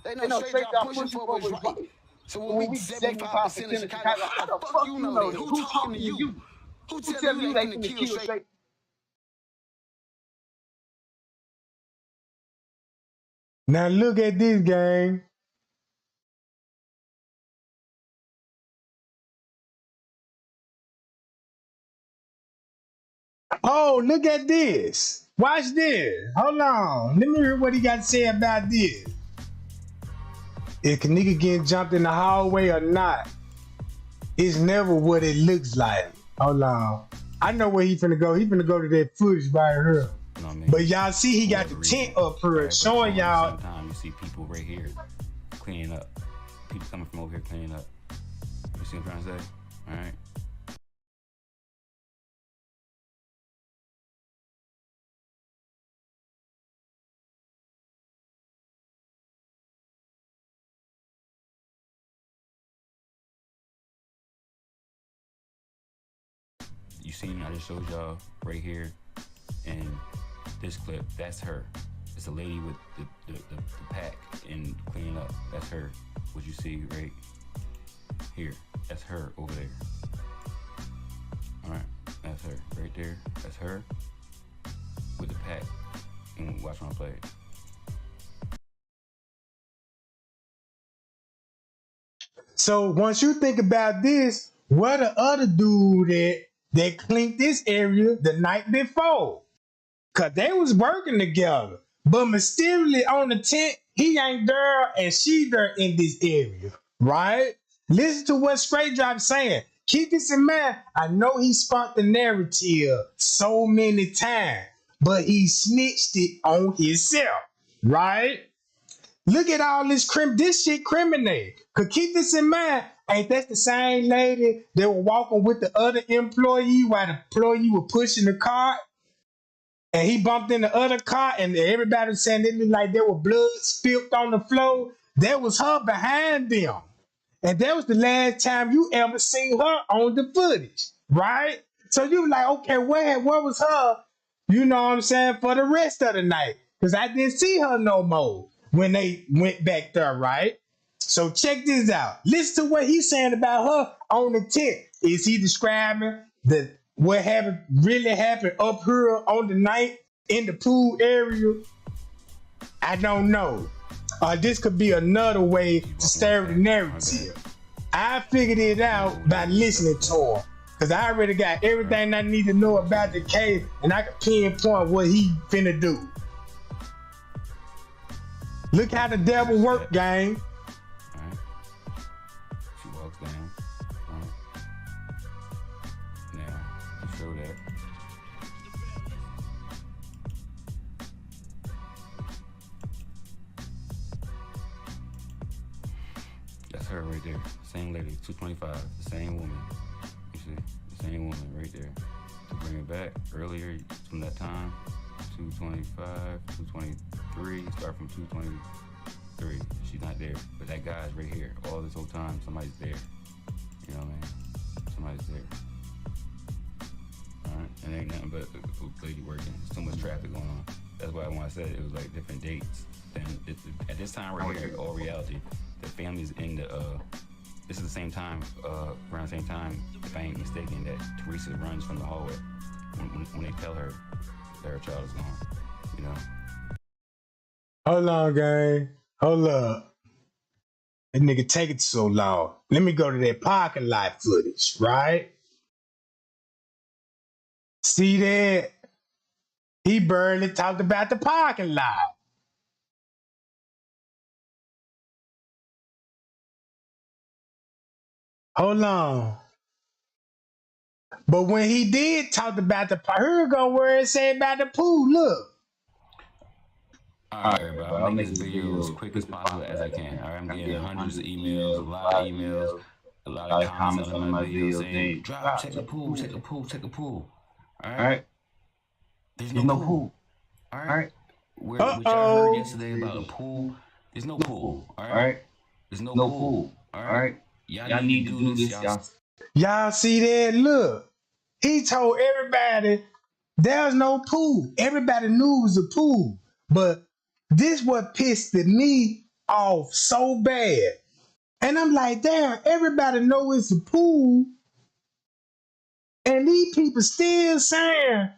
They know Straight Drop pushing for what's right. So when we 75% of Chicago, how the fuck you know that? Who talking to you? Who telling you they finna kill Straight? Now look at this, gang. Oh, look at this. Watch this. Hold on. Let me hear what he got to say about this. If Kenneka getting jumped in the hallway or not, it's never what it looks like. Hold on. I know where he finna go. He finna go to that footage right here. You know what I mean? But y'all see he got the tent up here showing y'all. Sometimes you see people right here cleaning up. People coming from over here cleaning up. You see what I'm trying to say? All right. You seen, I just showed y'all right here in this clip, that's her. It's a lady with the pack and cleaning up. That's her. What you see right here, that's her over there. All right, that's her right there. That's her with the pack. And watch when I play it. So once you think about this, where the other dude at that cleaned this area the night before. Cause they was working together. But mysteriously on the 10th, he ain't there and she there in this area. Right? Listen to what Straight Drop saying. Keep this in mind. I know he spun the narrative so many times, but he snitched it on himself. Right? Look at all this shit criminate. Cause keep this in mind. Ain't that the same lady that was walking with the other employee while the employee was pushing the cart? And he bumped in the other car, and everybody was saying it looked like there was blood spilled on the floor. That was her behind them. And that was the last time you ever seen her on the footage, right? So you were like, okay, where was her, you know what I'm saying, for the rest of the night? Because I didn't see her no more when they went back there, right? So check this out. Listen to what he's saying about her on the 10th. Is he describing what really happened up here on the night in the pool area? I don't know. This could be another way to stir the narrative. I figured it out by listening to him. Because I already got everything I need to know about the case, and I can pinpoint what he finna do. Look how the devil work, gang. She walks down. Now, to show that. That's her right there. Same lady, 225. The same woman. You see? The same woman right there. To bring it back earlier from that time, 225, 223, start from 223. She's not there. But that guy's right here. All this whole time, somebody's there. You know what I mean? Somebody's there. Alright? And ain't nothing but a lady working. There's too much traffic going on. That's why when I said it was like different dates. Then at this time right here, all reality, the family's in the this is the same time, around the same time, if I ain't mistaken, that Teresa runs from the hallway when they tell her that her child is gone, you know? Hold on, gang. Hold up. That nigga take it so long. Let me go to that parking lot footage, right? See that? He barely talked about the parking lot. Hold on. But when he did talk about the pool, here we go where it say about the pool. Look. Alright, bro. I'll make this video as quick as possible as I can. Alright, I'm getting hundreds of emails, a lot of emails, a lot of comments on my videos saying, drop, check the pool, check the pool, check the pool. Alright? There's no pool. Alright? Which I heard yesterday about a pool, there's no pool. Alright? There's no pool. Alright? Y'all need to do this, Y'all see that? Look. He told everybody there's no pool. Everybody knew it was a pool. But this what pissed me off so bad. And I'm like, damn, everybody know it's a pool. And these people still saying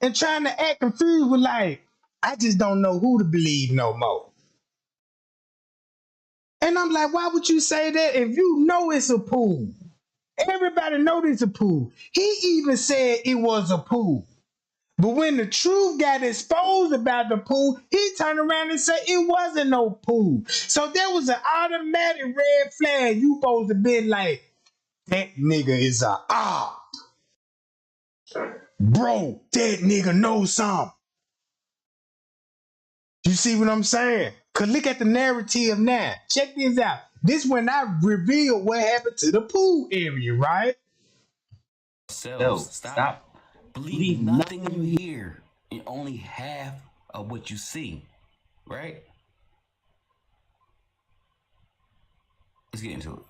and trying to act confused with like, I just don't know who to believe no more. And I'm like, why would you say that if you know it's a pool? Everybody know it's a pool. He even said it was a pool. But when the truth got exposed about the pool, he turned around and said it wasn't no pool. So there was an automatic red flag. You supposed to be like, that nigga is a op. Bro, that nigga knows something. You see what I'm saying? Cause look at the narrative now. Check this out. This when I revealed what happened to the pool area, right? Stop. Believe nothing you hear and only half of what you see, right? Let's get into it.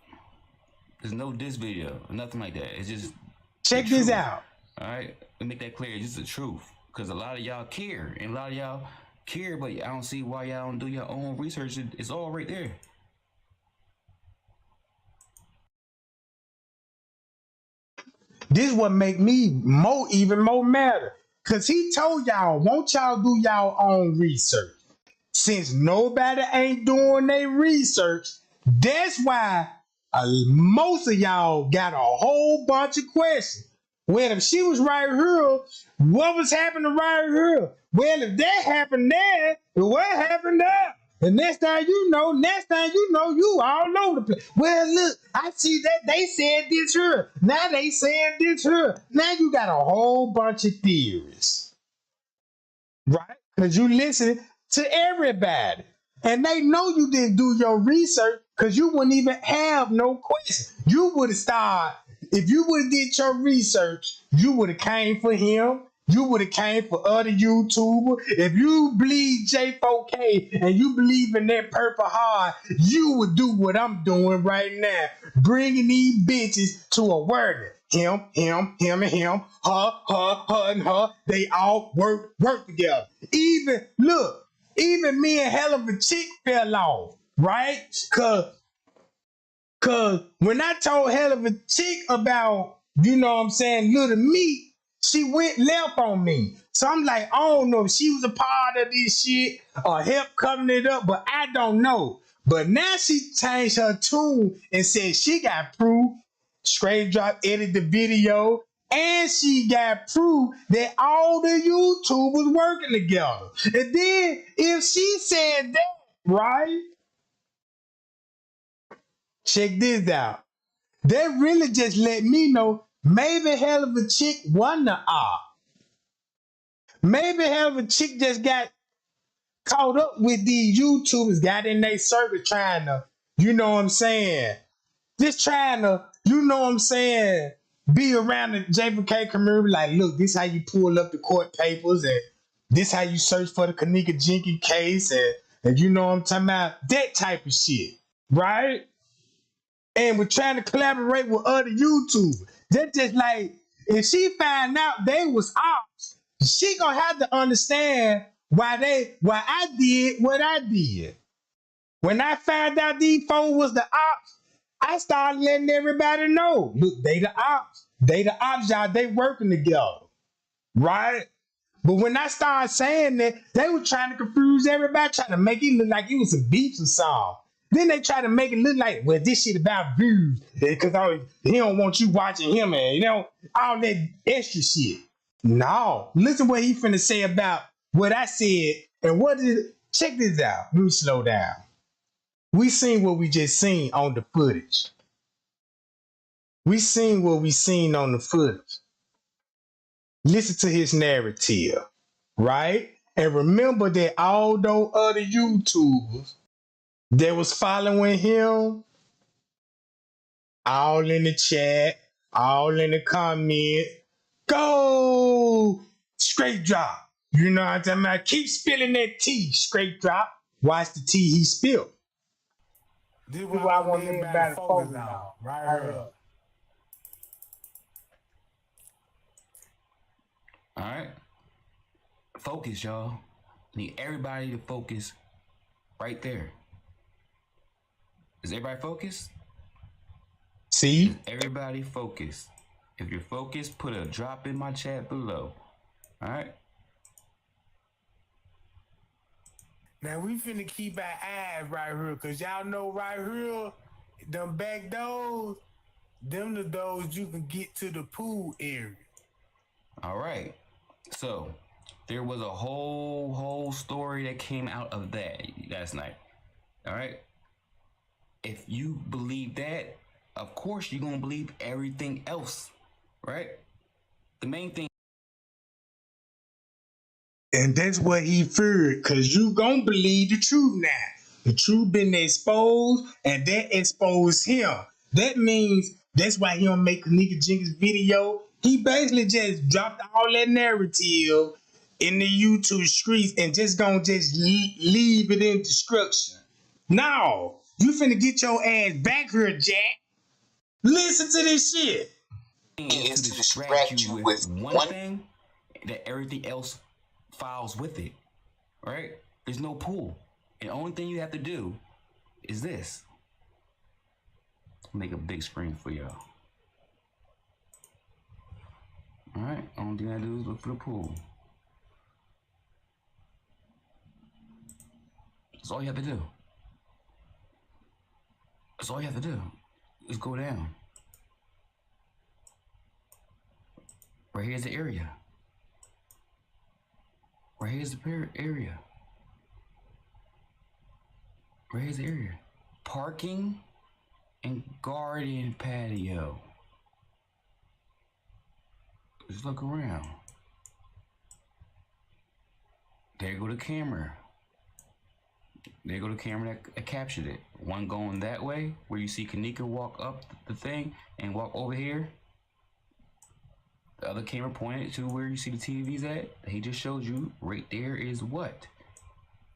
There's no diss video, nothing like that. It's just check this out. All right, let me make that clear. It's just the truth, because a lot of y'all care, and a lot of y'all care, but I don't see why y'all don't do your own research. It's all right there. This what make me even more madder. Cause he told y'all, won't y'all do y'all own research? Since nobody ain't doing their research, that's why most of y'all got a whole bunch of questions. Well, if she was right here, what was happening right here? Well, if that happened there, what happened there? And next time you know, you all over the place. Well, look, I see that they said this here. Now they saying this here. Now you got a whole bunch of theories, right? Because you listen to everybody. And they know you didn't do your research because you wouldn't even have no question. You would have started, if you would have did your research, you would have came for him. You would have came for other YouTubers. If you believe J4K and you believe in that purple heart, you would do what I'm doing right now. Bringing these bitches to awareness. Him, and him, her, and her. They all work together. Even me and Hell of a Chick fell off, right? Cause when I told Hell of a Chick about, you know what I'm saying, Little Meat, she went left on me. So I'm like, I don't know if she was a part of this shit or helped covering it up, but I don't know. But now she changed her tune and said she got proof. Straight drop edit the video. And she got proof that all the YouTubers working together. And then if she said that, right? Check this out. That really just let me know maybe Hell of a Chick wasn't the op. Maybe Hell of a Chick just got caught up with these YouTubers, got in their circle trying to, you know what I'm saying? Just trying to, you know what I'm saying, be around the J4K community. Like, look, this how you pull up the court papers, and this how you search for the Kenneka Jenkins case, and you know what I'm talking about, that type of shit, right? And we're trying to collaborate with other YouTubers. That's just like, if she find out they was ops, she gonna have to understand why I did what I did. When I found out these folks was the ops, I started letting everybody know. Look, they the ops. They the ops, y'all. They working together, right? But when I started saying that, they were trying to confuse everybody, trying to make it look like it was a beef or something. Then they try to make it look like, well, this shit about views, because he don't want you watching him, and you know, all that extra shit. No, listen what he finna say about what I said, and what is. Check this out. Let me slow down. We seen what we just seen on the footage. We seen what we seen on the footage. Listen to his narrative, right? And remember that all those other YouTubers that was following him, all in the chat, all in the comment, go straight drop. You know what I'm talking about? Keep spilling that tea, straight drop. Watch the tea he spilled. This is what I want everybody to focus on, right here. All right. Focus, y'all. Need everybody to focus right there. Is everybody focused? See? Is everybody focused? If you're focused, put a drop in my chat below. All right? Now we finna keep our eyes right here, cause y'all know right here, them back doors, them the doors you can get to the pool area. All right. So there was a whole story that came out of that last night. All right. If you believe that, of course you're gonna believe everything else, right? The main thing. And that's what he feared, because you gonna believe the truth now. The truth been exposed, and that exposed him. That means that's why he don't make Kenneka Jenkins video. He basically just dropped all that narrative in the YouTube streets and just gonna just leave it in destruction. No, you finna get your ass back here, Jack. Listen to this shit. Is to distract you with one thing that everything else files with it, right? There's no pool. And the only thing you have to do is this. Make a big screen for y'all. All right, only thing I do is look for the pool. That's all you have to do. That's all you have to do is go down. Right here's the area. Right here's the area. Right here's the area. Parking and garden patio. Just look around. There go the camera. There go the camera that captured it. One going that way, where you see Kenneka walk up the thing and walk over here. The other camera pointed to where you see the TVs at. He just showed you. Right there is what?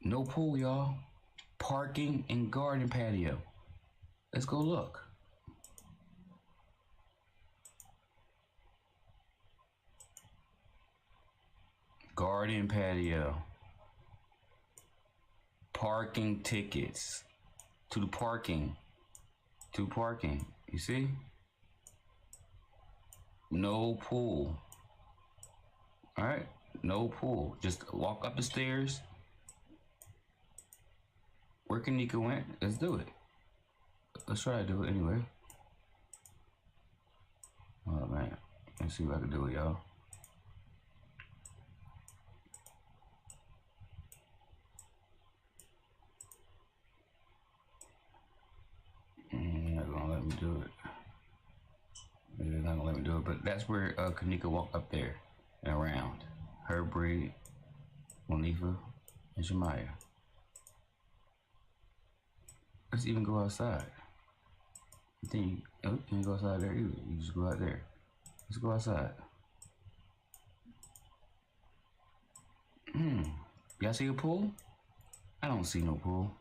No pool, y'all. Parking and garden patio. Let's go look. Garden patio. Parking tickets. To the parking. To parking. You see? No pool. Alright? No pool. Just walk up the stairs. Where Kenneka went? Let's do it. Let's try to do it anyway. Oh man. Let's see what I can do it, y'all. Not gonna let me do it. They're not gonna let me do it, but that's where Kenneka walked up there and around. Her, Bree, Monifa, and Shemaya. Let's even go outside. I think you can't go outside there either. You just go out there. Let's go outside. Y'all see a pool? I don't see no pool.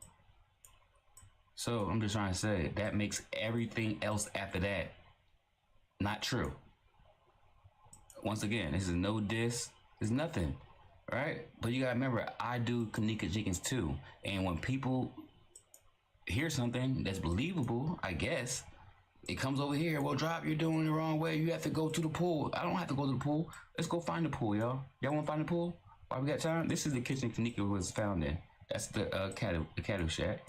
So I'm just trying to say that makes everything else after that not true. Once again, this is no diss. It's nothing, right? But you gotta remember, I do Kenneka Jenkins too, and when people hear something that's believable, I guess it comes over here. Well, Drop, you're doing it the wrong way. You have to go to the pool. I don't have to go to the pool. Let's go find the pool, y'all. Y'all want to find the pool? While we got time, this is the kitchen Kenneka was found in. That's the cattle shack.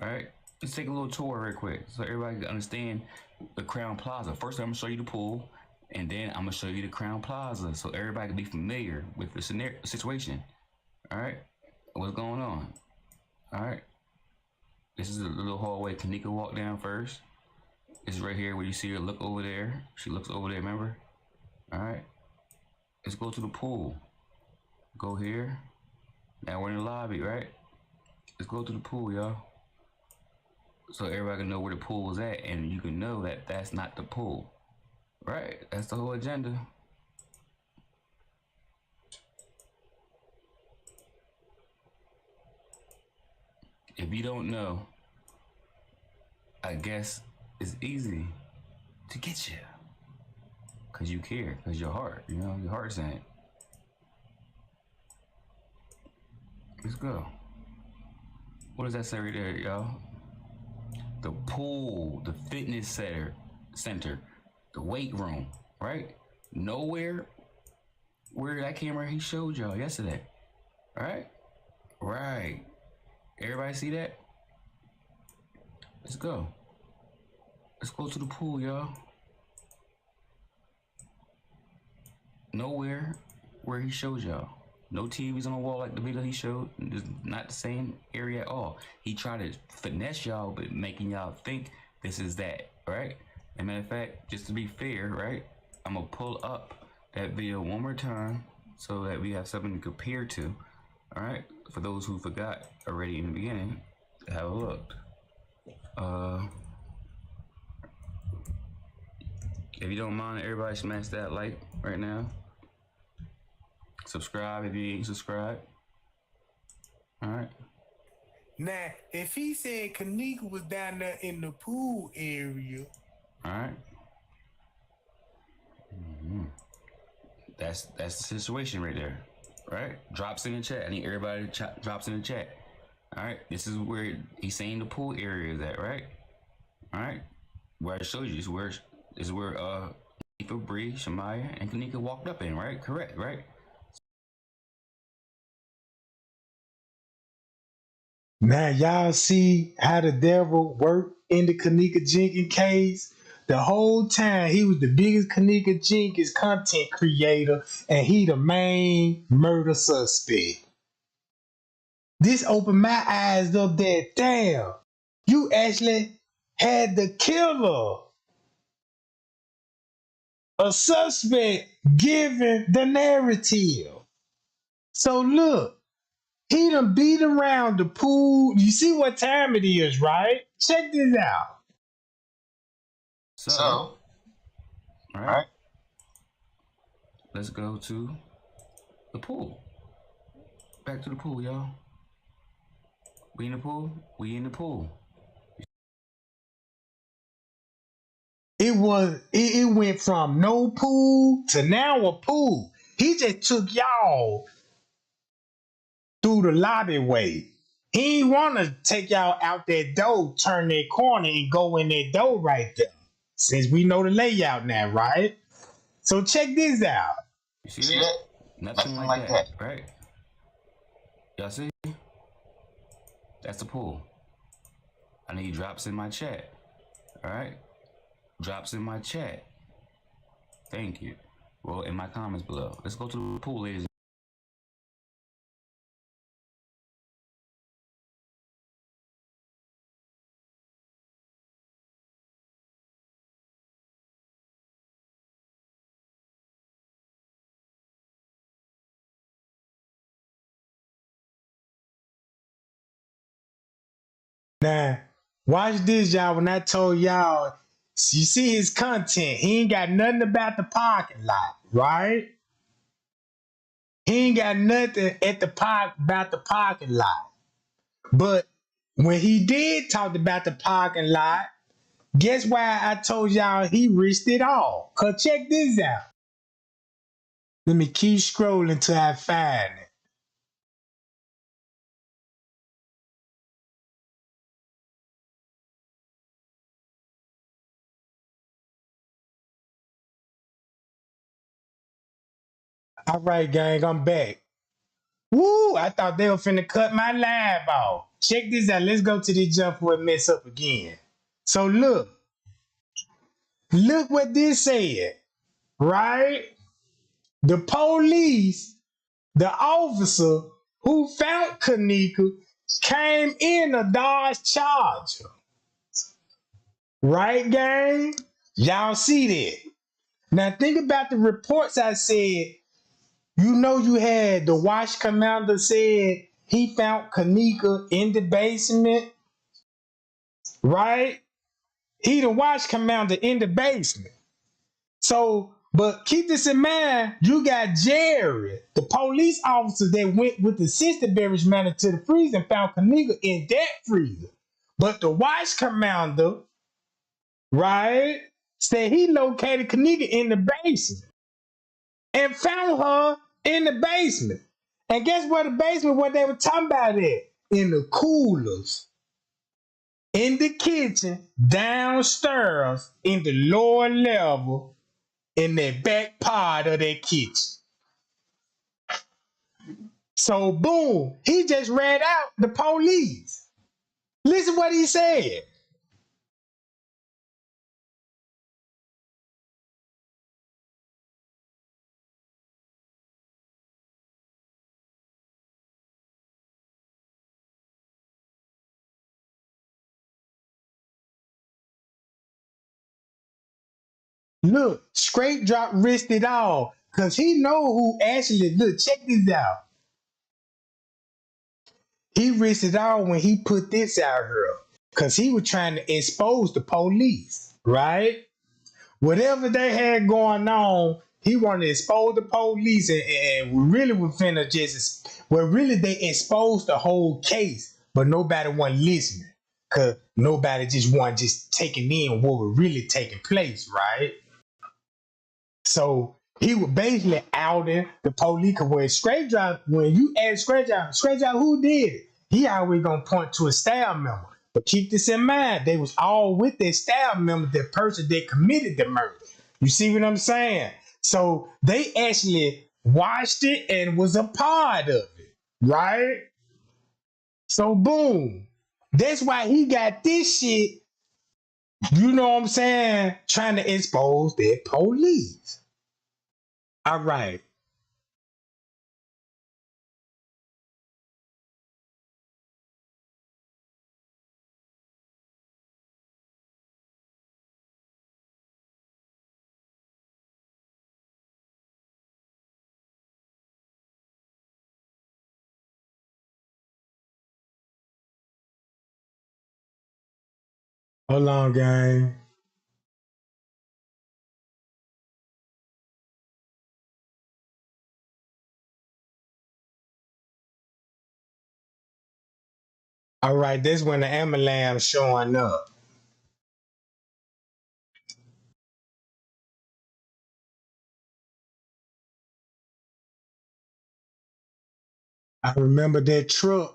All right. Let's take a little tour real quick so everybody can understand the Crown Plaza. First, I'm gonna show you the pool, and then I'm gonna show you the Crown Plaza so everybody can be familiar with the situation. All right, what's going on? All right, this is a little hallway Kenneka walked down first. This is right here where you see her look over there. She looks over there, remember? All right, let's go to the pool. Go here. Now we're in the lobby, right? Let's go to the pool, y'all. So everybody can know where the pool is at, and you can know that that's not the pool, right? That's the whole agenda. If you don't know, I guess it's easy to get you, cause you care, cause your heart, you know, your heart's in it. Let's go. What does that say right there, y'all? The pool, the fitness center, the weight room, right? Nowhere where that camera he showed y'all yesterday, right? Right. Everybody see that? Let's go. Let's go to the pool, y'all. Nowhere where he showed y'all. No TVs on the wall like the video he showed. It's not the same area at all. He tried to finesse y'all, but making y'all think this is that, right? As a matter of fact, just to be fair, right? I'm gonna pull up that video one more time so that we have something to compare to. All right, for those who forgot already in the beginning, have a look. If you don't mind, everybody smash that like right now. Subscribe if you ain't subscribed. All right. Now, if he said Kenneka was down there in the pool area, all right. That's the situation right there, right? Drops in the chat. I need everybody to drops in the chat. All right. This is where he's saying the pool area is at, right? All right. Where I showed you is where Bree, Shemaya, and Kenneka walked up in, right? Correct, right? Now y'all see how the devil worked in the Kenneka Jenkins case the whole time he was the biggest Kenneka Jenkins content creator, and he the main murder suspect. This opened my eyes up that damn, you actually had the killer, a suspect, giving the narrative. So look, he done beat around the pool. You see what time it is, right? Check this out. So, all right, let's go to the pool. Back to the pool, y'all. We in the pool? We in the pool. It went from no pool to now a pool. He just took y'all through the lobby way. He ain't want to take y'all out that door, turn that corner, and go in that door right there. Since we know the layout now, right? So check this out. You see that? Nothing like that, right? Y'all see? That's the pool. I need drops in my chat. All right? Drops in my chat. Thank you. Well, in my comments below. Let's go to the pool, ladies. Now, watch this, y'all. When I told y'all, you see his content, he ain't got nothing about the parking lot, right? He ain't got nothing at the park about the parking lot. But when he did talk about the parking lot, guess why I told y'all he risked it all? Cause check this out. Let me keep scrolling till I find it. All right, gang, I'm back. Woo! I thought they were finna cut my live off. Check this out. Let's go to this jump for it mess up again. So look what this said, right? The police, the officer who found Kenneka came in a Dodge Charger. Right, gang? Y'all see that? Now think about the reports I said. You know you had the watch commander said he found Kenneka in the basement, right? He the watch commander in the basement. So, but keep this in mind, you got Jerry, the police officer that went with the assistant beverage manager to the freezer and found Kenneka in that freezer. But the watch commander, right, said he located Kenneka in the basement and found her in the basement. And guess where the basement, what they were talking about at? In the coolers, in the kitchen, downstairs, in the lower level, in the back part of that kitchen. So boom, he just read out the police. Listen what he said. Look, straight drop risked it all. Cause he know who actually, look, check this out. He risked it all when he put this out here. Cause he was trying to expose the police, right? Whatever they had going on, he wanted to expose the police and we really were finna just, well, really they exposed the whole case, but nobody wasn't listening. Cause nobody just wasn't just taking in what was really taking place, right? So he was basically outing the police. Cause when you ask straight drive, who did it? He always gonna point to a staff member. But keep this in mind, they was all with their staff member, the person that committed the murder. You see what I'm saying? So they actually watched it and was a part of it, right? So boom. That's why he got this shit You know what I'm saying? Trying to expose their police. All right. Hold on, gang. All right, this when the ambulance showing up. I remember that truck.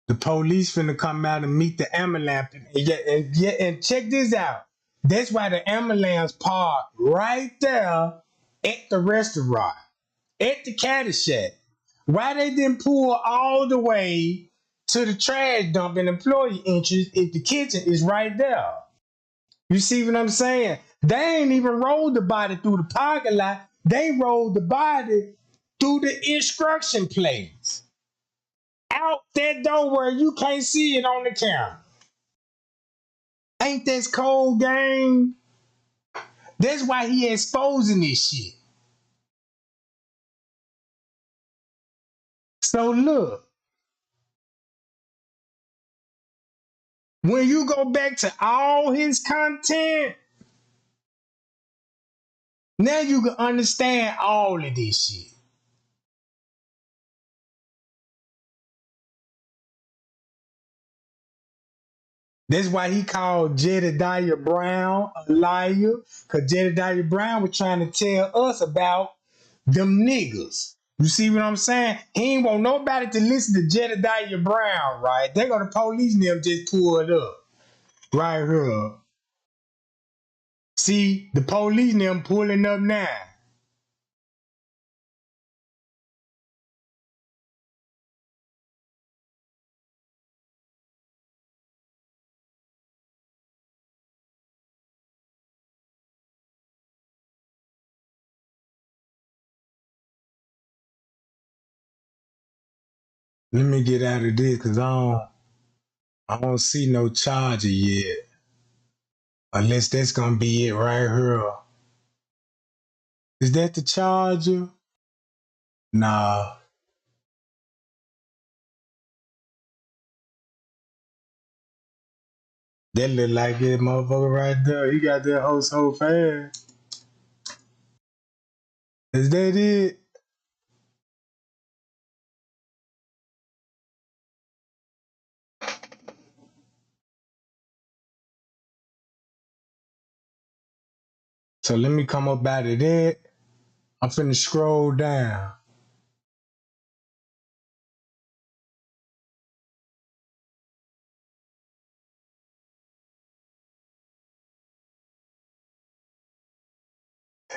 The police finna come out and meet the ambulance. And check this out. That's why the ambulance parked right there at the restaurant, at the caddy shack. Why they didn't pull all the way to the trash dump and employee entrance if the kitchen is right there? You see what I'm saying? They ain't even rolled the body through the parking lot. They rolled the body through the instruction plates. Out that door where you can't see it on the camera. Ain't this cold game? That's why he exposing this shit. So look, when you go back to all his content, now you can understand all of this shit. That's why he called Jedediah Brown a liar, because Jedediah Brown was trying to tell us about them niggas. You see what I'm saying? He ain't want nobody to listen to Jedediah Brown, right? They go to police and them just pull it up. Right here. See, the police and them pulling up now. Let me get out of this because I don't see no charger yet. Unless that's gonna be it right here. Is that the charger? Nah. That look like it motherfucker right there. He got that hoe so fast. Is that it? So let me come up out of that. I'm finna scroll down.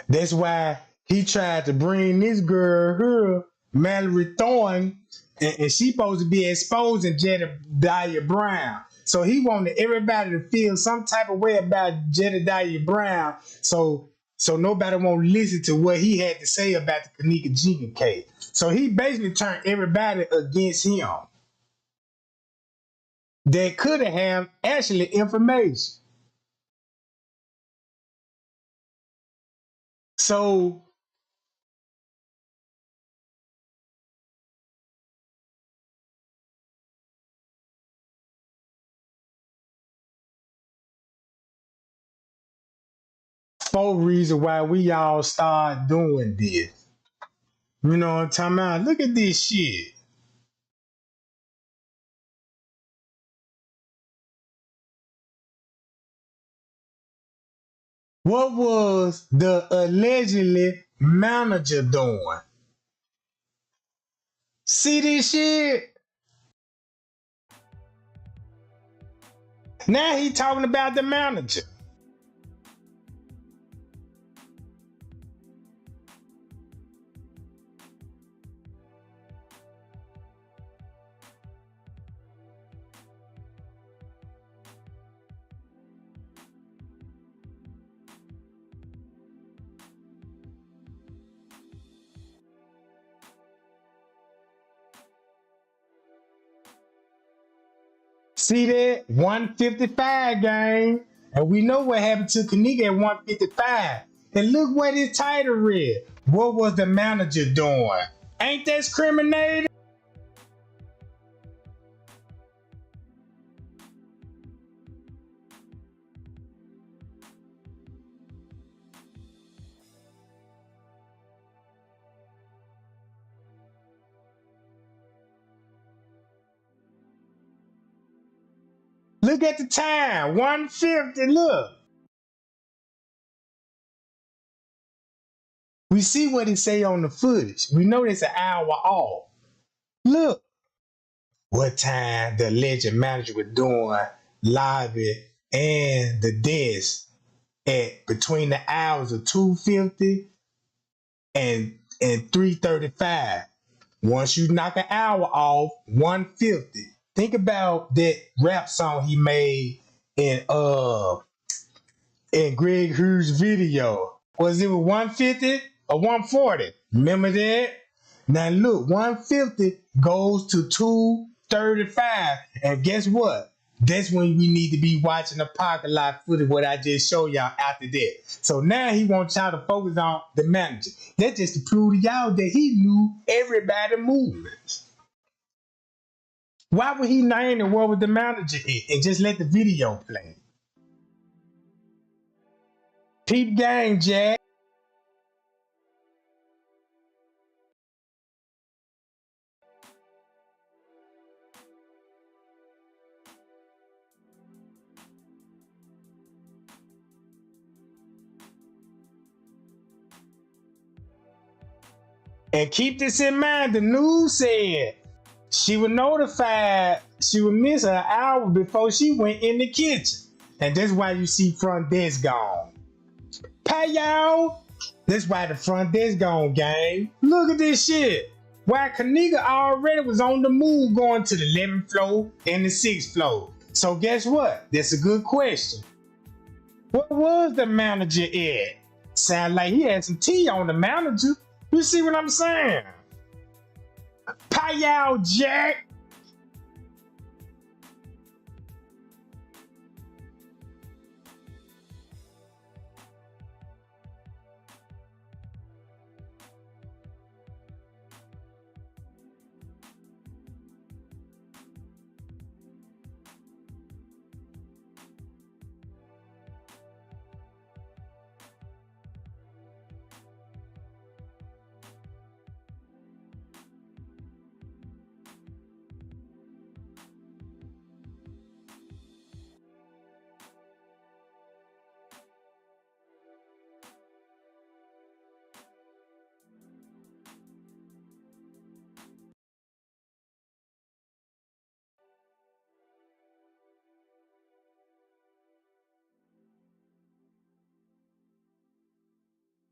That's why he tried to bring this girl here, Mallory Thorne, and she supposed to be exposing Jedediah Brown. So he wanted everybody to feel some type of way about Jedediah Brown. So nobody won't listen to what he had to say about the Kenneka Jenkins case. So he basically turned everybody against him. That could have actually information. So four reasons why we all start doing this. You know what I'm talking about? Look at this shit. What was the allegedly manager doing? See this shit? Now he talking about the manager. See that? 155 game. And we know what happened to Kenneka at 155. And look what his title read. What was the manager doing? Ain't that discriminating? Look at the time, 150, look. We see what it say on the footage. We know it's an hour off. Look what time the alleged manager was doing lobby and the desk at between the hours of 2:50 and 3:35. Once you knock an hour off, 150. Think about that rap song he made in Greg Hughes' video. Was it 150 or 140? Remember that? Now look, 150 goes to 235. And guess what? That's when we need to be watching the parking lot footage, what I just showed y'all after that. So now he wants y'all to focus on the manager. That's just to prove to y'all that he knew everybody's movements. Why would he name it what was the manager is and just let the video play? Peep gang, Jack. And keep this in mind, the news said she was notified she would miss an hour before she went in the kitchen. And that's why you see front desk gone. Pay y'all. That's why the front desk gone, gang. Look at this shit. Why Kenneka already was on the move going to the 11th floor and the 6th floor. So guess what? That's a good question. What was the manager at? Sound like he had some tea on the manager. You see what I'm saying? Pay y'all, Jack.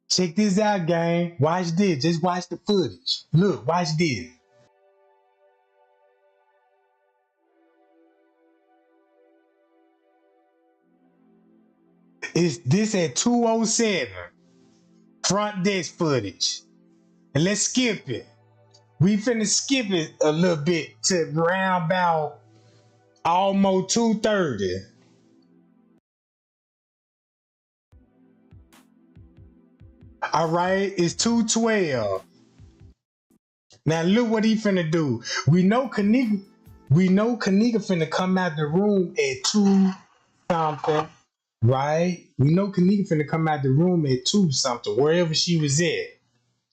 Check this out, gang. Watch this. Just watch the footage. Look, watch this. It's this at 2:07. Front desk footage. And let's skip it. We finna skip it a little bit to round about almost 2:30. All right, it's 2:12. Now look what he finna do. We know Kenneka finna come out the room at 2 something, right? We know Kenneka finna come out the room at 2 something, wherever she was at.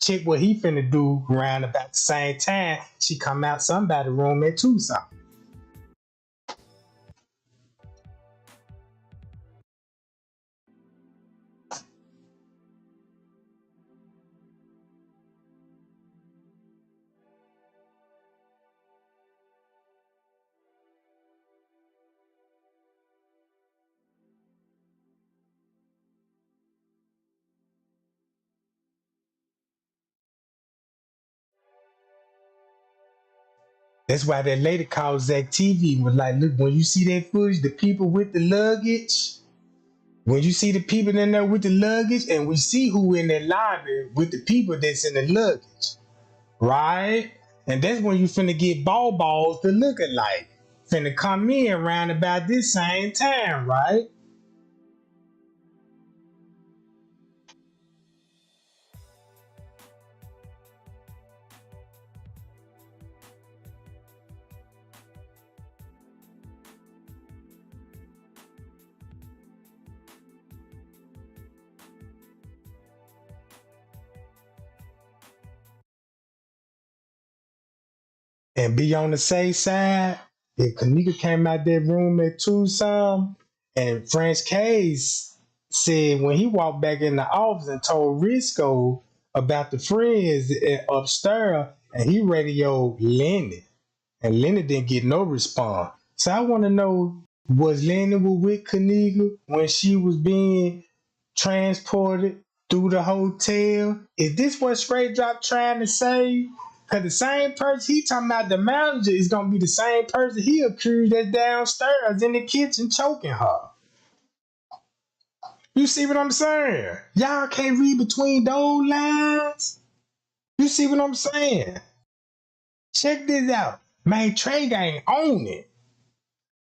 Check what he finna do around about the same time. She come out somebody's room at 2 something. That's why that lady called Zach TV was like, look, when you see that footage, the people with the luggage, when you see the people in there with the luggage, and we see who in that lobby with the people that's in the luggage, right? And that's when you finna get balls to look alike. finna come in around about this same time, right? And be on the safe side. If Kenneka came out that room at 2 some, and French Case said when he walked back in the office and told Risco about the friends upstairs, and he radioed Lenny, and Lenny didn't get no response. So I want to know, was Lenny with Kenneka when she was being transported through the hotel? Is this what Straight Drop trying to say? Cause the same person he talking about, the manager, is gonna be the same person he accused that's downstairs in the kitchen choking her. You see what I'm saying? Y'all can't read between those lines. You see what I'm saying? Check this out, man. Trey ain't on it,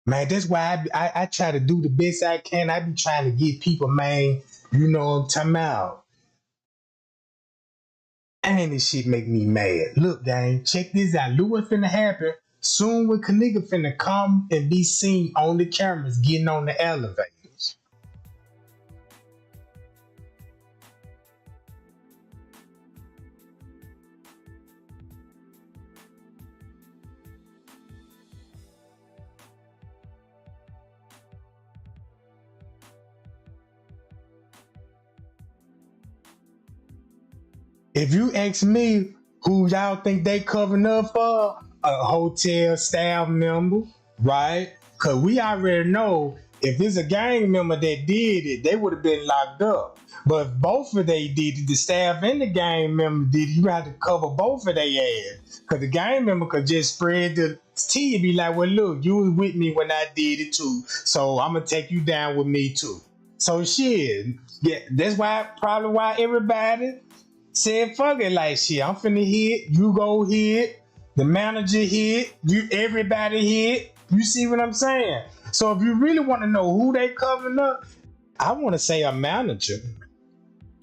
man. That's why I try to do the best I can. I be trying to get people, man. You know what I'm talking about? And this shit make me mad. Look, gang, check this out. Look what's finna happen. Soon when Kenneka finna come and be seen on the cameras getting on the elevators. If you ask me who y'all think they covering up for, a hotel staff member, right? Cause we already know if it's a gang member that did it, they would have been locked up. But if both of they did it, the staff and the gang member did it, you have to cover both of their ass. Cause the gang member could just spread the tea and be like, well, look, you was with me when I did it too, so I'm gonna take you down with me too. So shit, yeah, that's why probably why everybody said fuck it, like shit, I'm finna hit, you go hit, the manager hit, you everybody hit. You see what I'm saying? So if you really want to know who they covering up, I want to say a manager.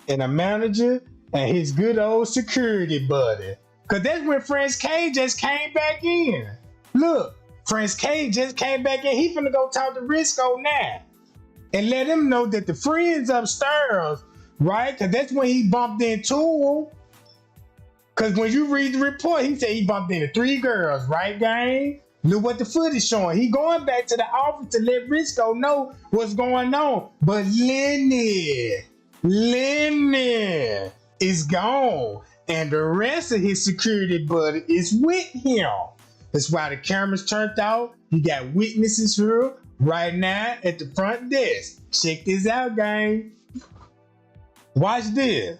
And a manager and his good old security buddy. Cause that's when French K just came back in. Look, French K just came back in. He finna go talk to Risco now. And let him know that the friends upstairs, right? Cause that's when he bumped into him. Cause when you read the report, he said he bumped into 3 girls, right, gang? Look what the footage showing. He going back to the office to let Risco know what's going on. But Lenny is gone. And the rest of his security buddy is with him. That's why the cameras turned out. You got witnesses here right now at the front desk. Check this out, gang. Watch this.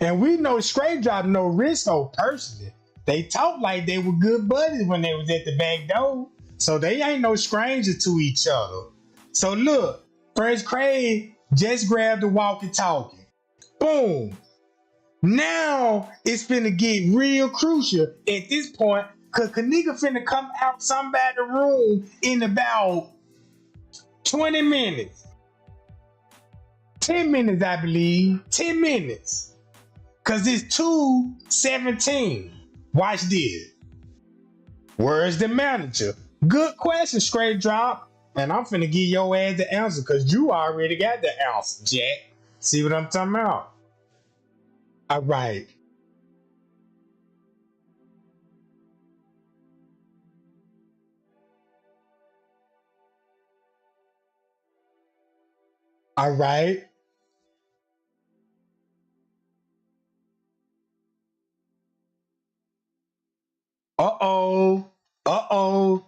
And we know Straight Drop know Risco personally. They talk like they were good buddies when they was at the back door. So they ain't no stranger to each other. So look, Fresh Craig just grabbed the walkie-talkie. Boom. Now it's finna get real crucial at this point, cause Kenneka finna come out somebody's room in about 20 minutes. 10 minutes, I believe. 10 minutes. Cause it's 2:17. Watch this. Where's the manager? Good question, Straight Drop. And I'm finna give your ass the answer because you already got the answer, Jack. See what I'm talking about? All right. All right. Uh-oh. Uh-oh.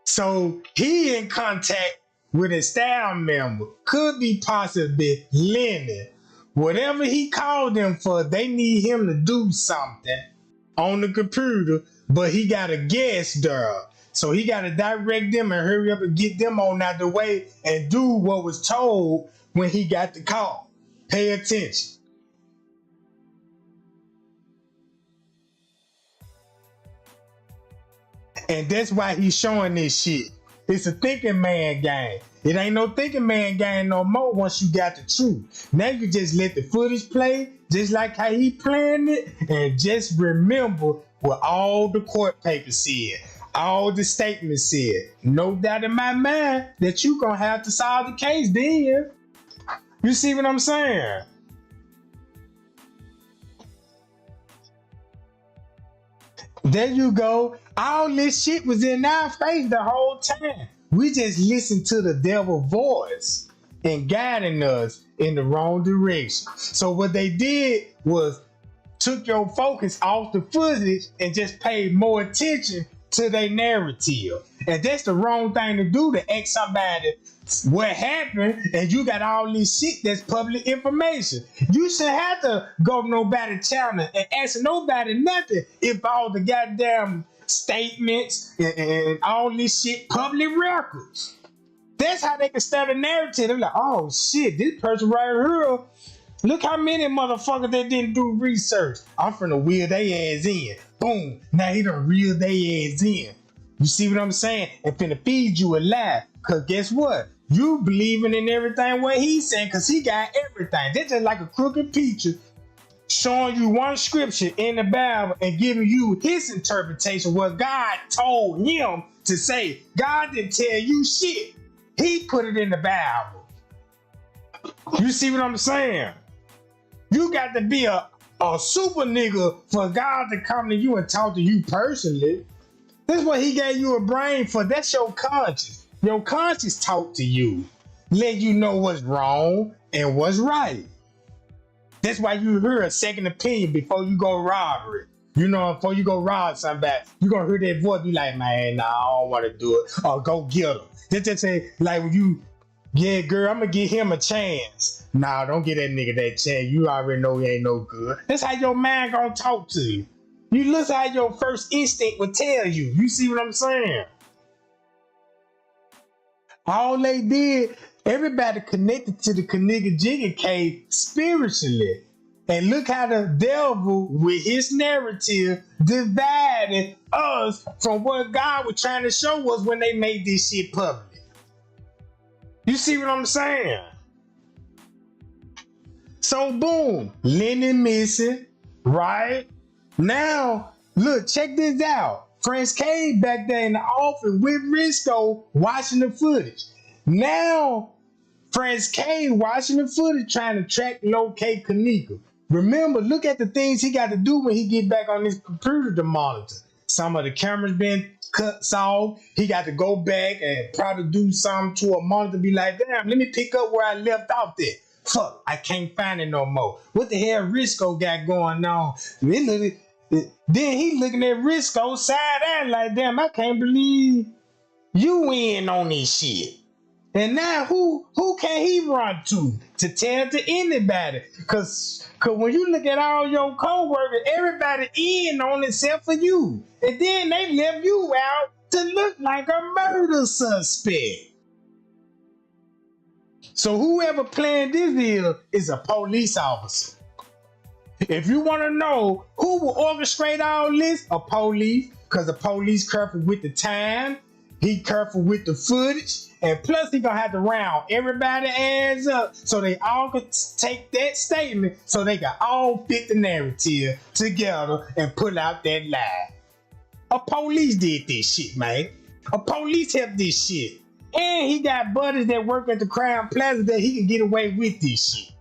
So he in contact with a staff member. Could be possibly Lenny. Whatever he called them for, they need him to do something on the computer, but he got a guest there. So he got to direct them and hurry up and get them on out the way and do what was told when he got the call. Pay attention. And that's why he's showing this shit. It's a thinking man game. It ain't no thinking man game no more once you got the truth. Now you just let the footage play, just like how he planned it, and just remember what all the court papers said, all the statements said. No doubt in my mind that you gonna have to solve the case then. You see what I'm saying? There you go. All this shit was in our face the whole time. We just listened to the devil's voice and guiding us in the wrong direction. So what they did was took your focus off the footage and just paid more attention to their narrative. And that's the wrong thing to do, to ask somebody what happened, and you got all this shit that's public information. You shouldn't have to go to nobody's channel and ask nobody nothing if all the goddamn statements and all this shit public records. That's how they can start a narrative. They're like, oh shit, this person right here, look how many motherfuckers that didn't do research. I'm finna wheel their ass in. Boom, now he done reeled their ass in. You see what I'm saying? And finna feed you a lie. Cause guess what? You believing in everything what he's saying, cause he got everything. That's just like a crooked preacher showing you one scripture in the Bible and giving you his interpretation, what God told him to say. God didn't tell you shit. He put it in the Bible. You see what I'm saying? You got to be a super nigga for God to come to you and talk to you personally. That's what he gave you a brain for. That's your conscience. Your conscience talk to you, let you know what's wrong and what's right. That's why you hear a second opinion before you go robbery. You know, before you go rob somebody, you gonna hear that voice be like, man, nah, I don't want to do it. Or go get him. They just say, like, when you, yeah, girl, I'm gonna give him a chance. Nah, don't get that nigga that chance. You already know he ain't no good. That's how your mind gonna talk to you. You listen how your first instinct would tell you. You see what I'm saying? All they did, everybody connected to the Kenneka Jenkins cave spiritually. And look how the devil, with his narrative, divided us from what God was trying to show us when they made this shit public. You see what I'm saying? So boom, Lenny missing, right? Now, look, check this out. Prince came back there in the office with Risco watching the footage. Now, Prince K watching the footage trying to track locate Kenneka. Remember, look at the things he got to do when he get back on his computer to monitor. Some of the cameras been cut off. He got to go back and probably do something to a monitor, be like, damn, let me pick up where I left off there. Fuck, I can't find it no more. What the hell Risco got going on? Then he looking at Risco side eye like, damn, I can't believe you in on this shit. And now who can he run to tell to anybody? Cause when you look at all your co-workers, everybody in on it except for you. And then they left you out to look like a murder suspect. So whoever planned this is a police officer. If you want to know who will orchestrate all this, a police, because the police careful with the time, he careful with the footage, and plus he gonna have to round everybody ass up so they all can take that statement so they can all fit the narrative together and pull out that lie. A police did this shit, man. A police helped this shit. And he got buddies that work at the Crown Plaza that he can get away with this shit.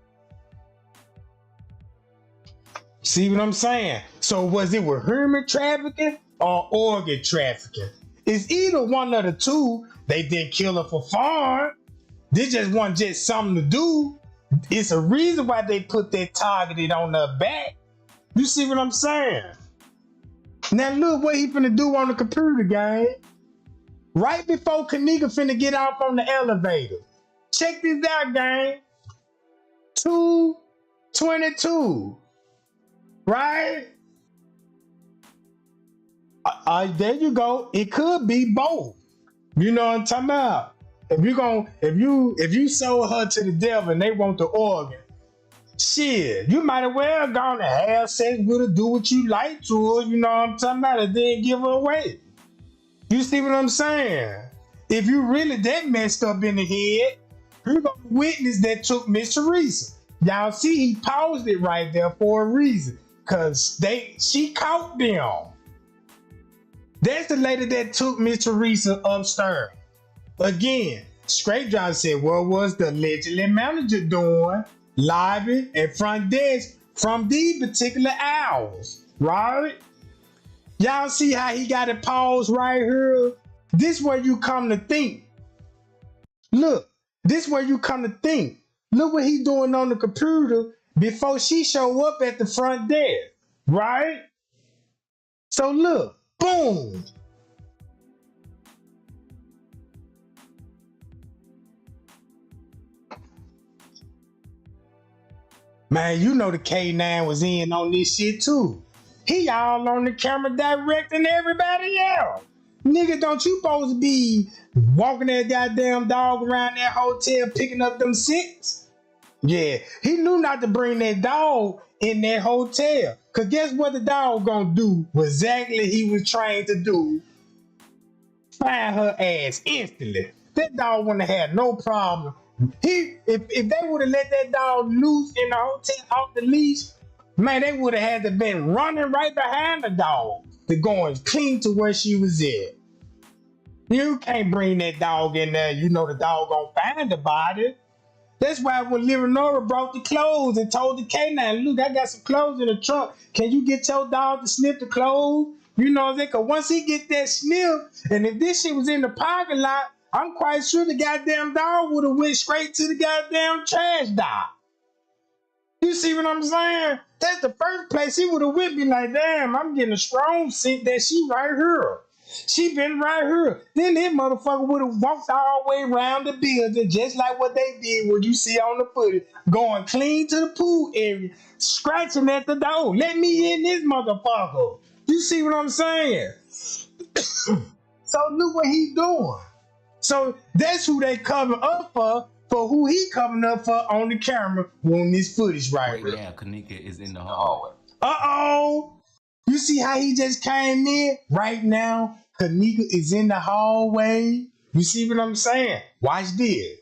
See what I'm saying? So was it with human trafficking or organ trafficking? It's either one of the two. They didn't kill her for fun. This just wasn't just something to do. It's a reason why they put that targeted on her back. You see what I'm saying? Now look what he finna do on the computer, gang. Right before Kenneka finna get off on the elevator. Check this out, gang. 2:22. Right? There you go. It could be both. You know what I'm talking about? If you sold her to the devil and they want the organ, shit, you might as well go on and have sex with her, do what you like to her, you know what I'm talking about, and then give her away. You see what I'm saying? If you really that messed up in the head, you're gonna witness that took Miss Teresa. Y'all see he paused it right there for a reason. Cause she caught them. That's the lady that took Miss Teresa upstairs. Again, Straight Drive said, what was the allegedly manager doing lobby and front desk from these particular hours? Right? Y'all see how he got it paused right here? This where you come to think. Look, this where you come to think. Look what he doing on the computer before she show up at the front desk. Right? So look, boom. Man, you know the K9 was in on this shit too. He all on the camera directing everybody else. Nigga, don't you supposed to be walking that goddamn dog around that hotel picking up them six? Yeah, he knew not to bring that dog in that hotel. Cause guess what the dog gonna do? What exactly he was trained to do. Find her ass instantly. That dog wouldn't have had no problem. If they would have let that dog loose in the hotel off the leash, man, they would have had to been running right behind the dog to go and clean to where she was at. You can't bring that dog in there. You know the dog gonna find the body. That's why when Leonora brought the clothes and told the canine, look, I got some clothes in the trunk. Can you get your dog to sniff the clothes? You know what I'm saying? Because once he get that sniff, and if this shit was in the parking lot, I'm quite sure the goddamn dog would have went straight to the goddamn trash dog. You see what I'm saying? That's the first place he would have went. Be like, damn, I'm getting a strong scent that she right here. She been right here. Then that motherfucker would have walked all the way around the building, just like what they did, what you see on the footage, going clean to the pool area, scratching at the door. Let me in this motherfucker. You see what I'm saying? So look what he doing. So that's who they cover up for who he covering up for on the camera on this footage right here. Now, Kenneka is in the hallway. Uh-oh. You see how he just came in? Right now, Kenneka is in the hallway. You see what I'm saying? Watch this.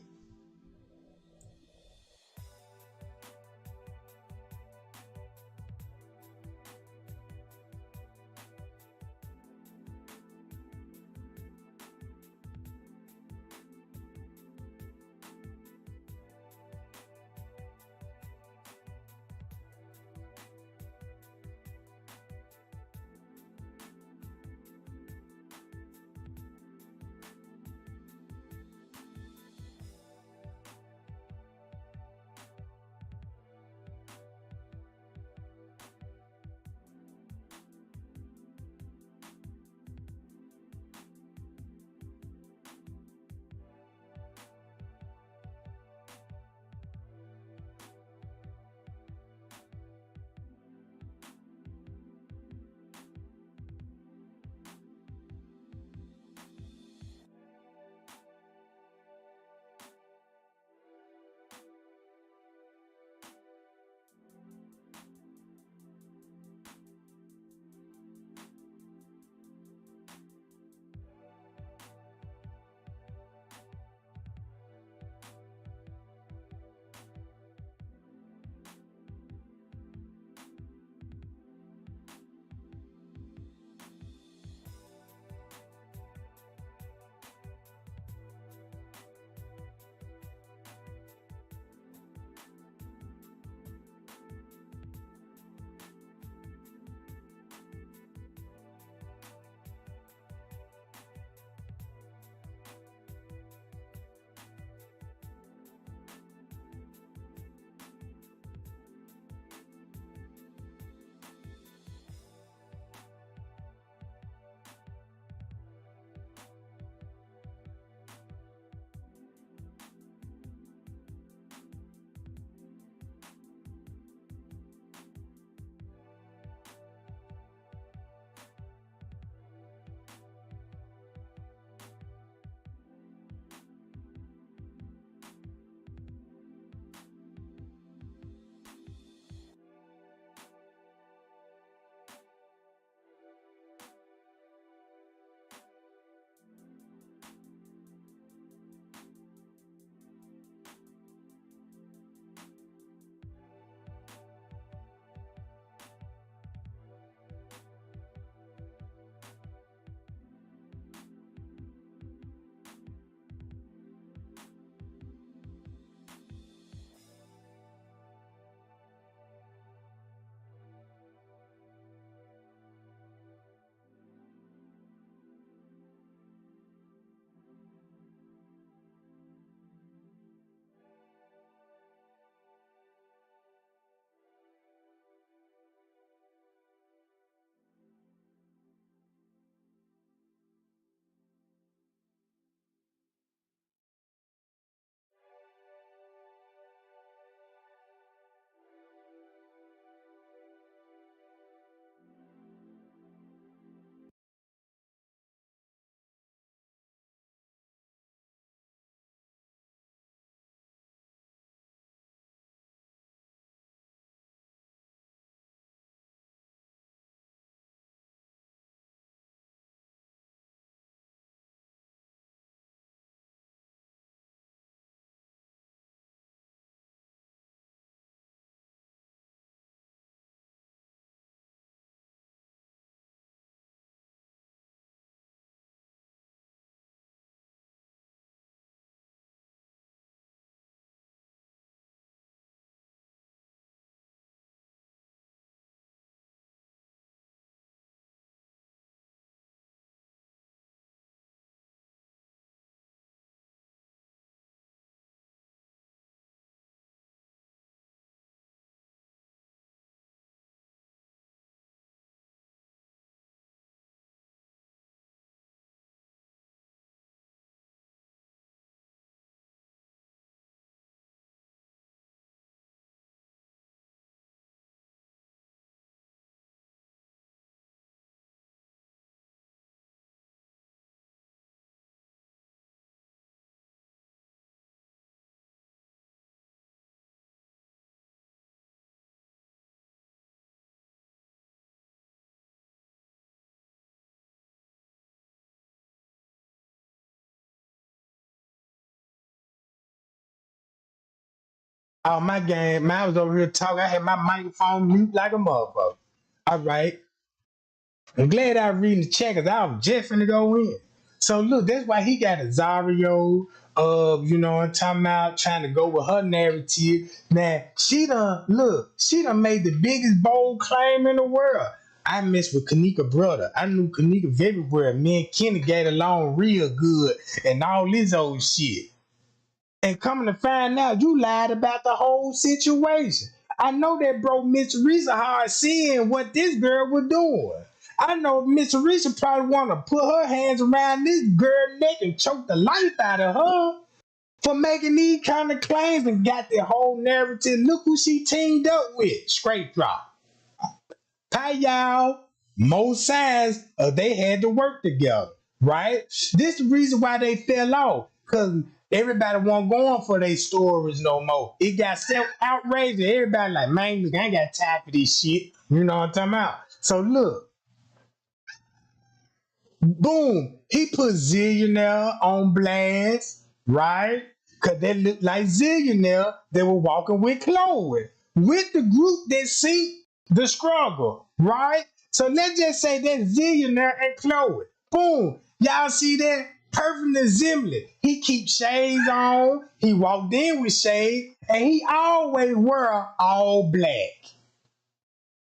Oh, my game, man, I was over here talking. I had my microphone mute like a motherfucker. All right. I'm glad I reading the chat because I was just finna go in. So look, that's why he got a Zario of, you know what I'm talking about, trying to go with her narrative. Now, she done made the biggest bold claim in the world. I messed with Kenneka brother. I knew Kenneka very well. Me and Kenny got along real good and all this old shit. And coming to find out, you lied about the whole situation. I know that broke Miss Risa hard seeing what this girl was doing. I know Miss Risa probably want to put her hands around this girl's neck and choke the life out of her for making these kind of claims and got the whole narrative. Look who she teamed up with. Straight drop. Y'all, most signs they had to work together, right? This is the reason why they fell off, because everybody wasn't going for their stories no more. It got so outrageous. Everybody like, man, look, I ain't got time for this shit. You know what I'm talking about? So look, boom, he put Zillionaire on blast, right? Because they looked like Zillionaire. They were walking with Chloe, with the group that see the struggle, right? So let's just say that Zillionaire and Chloe. Boom. Y'all see that? Perfect assembly. He keeps shades on. He walked in with shades, and he always wear all black.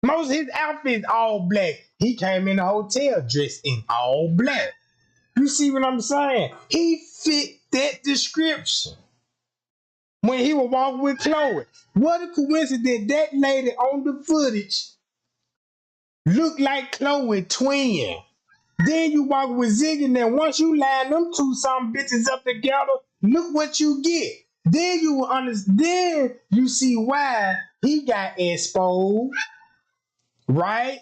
Most of his outfits all black. He came in the hotel dressed in all black. You see what I'm saying? He fit that description when he was walking with Chloe. What a coincidence that lady on the footage looked like Chloe twin. Then you walk with Ziggy, and then once you line them two some bitches up together, look what you get. Then you will understand. Then you see why he got exposed, right?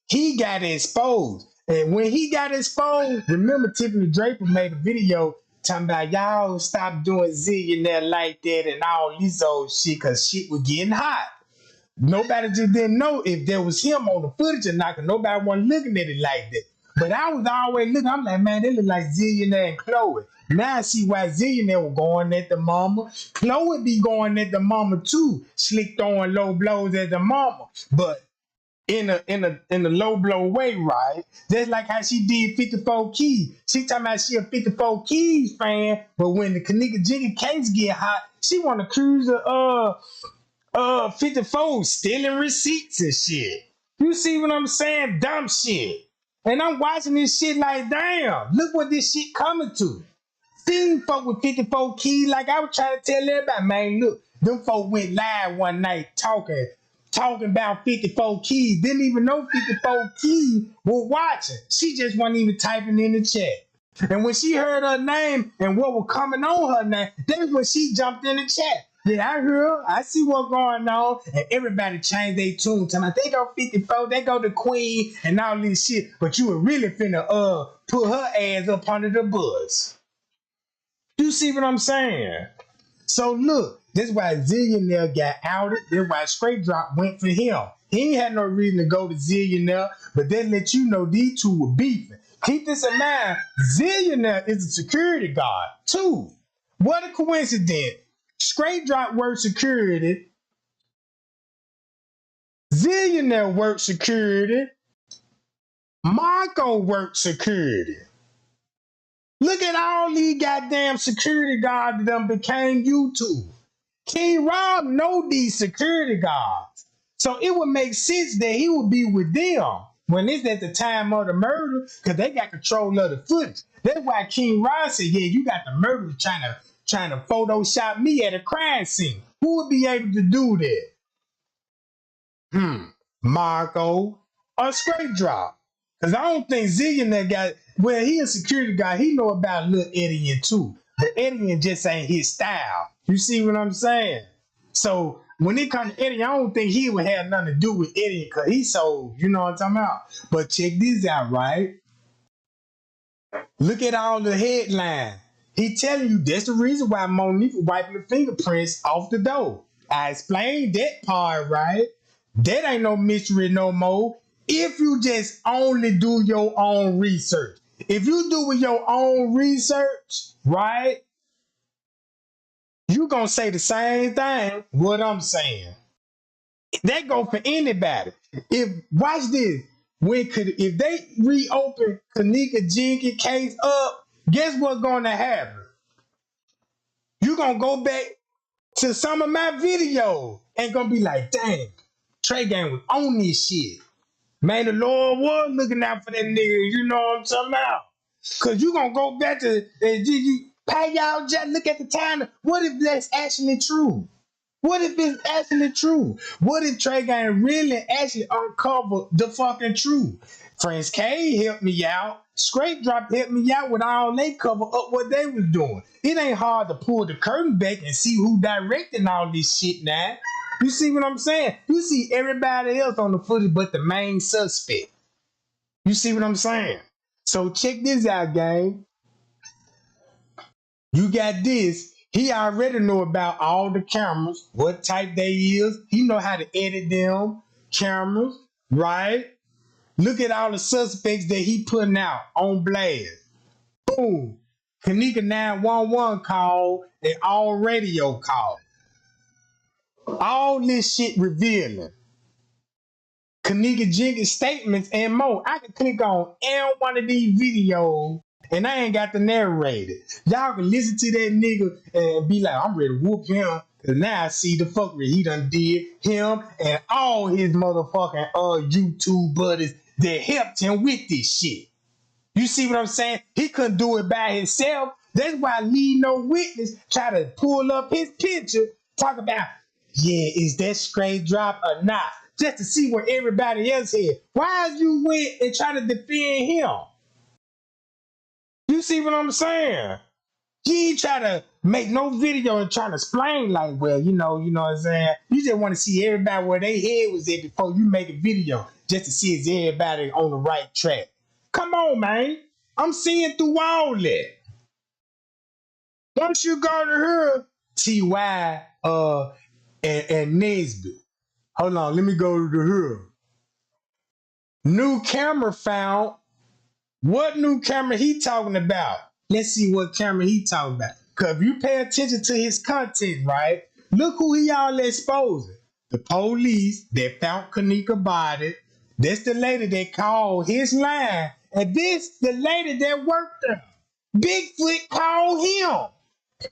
He got exposed. And when he got exposed, remember Tiffany Draper made a video talking about y'all stop doing Zillionaire like that and all this old shit because shit was getting hot. Nobody just didn't know if there was him on the footage or not, because nobody wasn't looking at it like that. But I was always looking, I'm like, man, they look like Zillionaire and Chloe. Now I see why Zillionaire was going at the mama. Chloe be going at the mama too, slick throwing low blows at the mama. But in a low blow way, right? Just like how she did 54 Keys. She talking about she a 54 Keys fan, but when the Kenneka Jenkins case get hot, she want to cruise the 54 stealing receipts and shit. You see what I'm saying? Dumb shit. And I'm watching this shit like, damn, look what this shit coming to. Seen folk with 54 Keys, like I was trying to tell everybody, man, look, them folk went live one night talking about 54 Keys. Didn't even know 54 Keys were watching. She just wasn't even typing in the chat. And when she heard her name and what was coming on her name, that's when she jumped in the chat. Yeah, I heard. I see what's going on. And everybody changed their tune. They go 54, they go to Queen and all this shit. But you were really finna put her ass up under the bus. You see what I'm saying? So look, this is why Zillionaire got outed. This is why Straight Drop went for him. He ain't had no reason to go to Zillionaire, but they let you know these two were beefing. Keep this in mind, Zillionaire is a security guard too. What a coincidence. Straight Drop works security. Zillionaire works security. Marco works security. Look at all these goddamn security guards that done became YouTube. King Rob know these security guards. So it would make sense that he would be with them when it's at the time of the murder, because they got control of the footage. That's why King Rob said, yeah, you got the murderer trying to Photoshop me at a crime scene. Who would be able to do that? Marco or Straight Drop. Because I don't think Zillionaire got, well, he a security guy. He know about Lil Eddie too. But Eddie just ain't his style. You see what I'm saying? So when it comes to Eddie, I don't think he would have nothing to do with Eddie because he's so, you know what I'm talking about? But check this out, right? Look at all the headlines. He telling you that's the reason why Monique was wiping the fingerprints off the door. I explained that part, right? That ain't no mystery no more. If you just only do your own research. If you do with your own research, right? You gonna say the same thing what I'm saying. That go for anybody. If watch this, if they reopen Kenneka Jenkins case up, guess what's gonna happen? You gonna go back to some of my videos and gonna be like, dang, Trey Gang was on this shit. Man, the Lord was looking out for that nigga. You know what I'm talking about? Cause you gonna go back to pay y'all just look at the time. What if that's actually true? What if it's actually true? What if Trey Gang really actually uncovered the fucking truth? Friends K helped me out. Scrape Drop helped me out with all they cover up what they was doing. It ain't hard to pull the curtain back and see who directing all this shit now. You see what I'm saying? You see everybody else on the footage but the main suspect. You see what I'm saying? So check this out, gang. You got this. He already know about all the cameras, what type they is. He know how to edit them cameras, right? Look at all the suspects that he putting out on blast. Boom. Kenneka 911 call and all radio call. All this shit revealing. Kenneka Jenkins statements and more. I can click on any one of these videos and I ain't got to narrate it. Y'all can listen to that nigga and be like, I'm ready to whoop him. Cause now I see the fuckery he done did. Him and all his motherfucking YouTube buddies that helped him with this shit. You see what I'm saying? He couldn't do it by himself. That's why Lead No Witness try to pull up his picture, talk about, yeah, is that straight drop or not? Just to see what everybody else had. Why you went and try to defend him? You see what I'm saying? He ain't try to make no video and try to explain like, well, you know what I'm saying? You just want to see everybody where their head was at before you make a video, just to see is everybody on the right track. Come on, man. I'm seeing through all that. Once you go to her, T.Y. and Nesbitt. Hold on, let me go to her. New camera found. What new camera he talking about? Let's see what camera he talking about. Cause if you pay attention to his content, right? Look who he all exposing. The police that found Kenneka body. That's the lady that called his line. And this the lady that worked there. Bigfoot called him.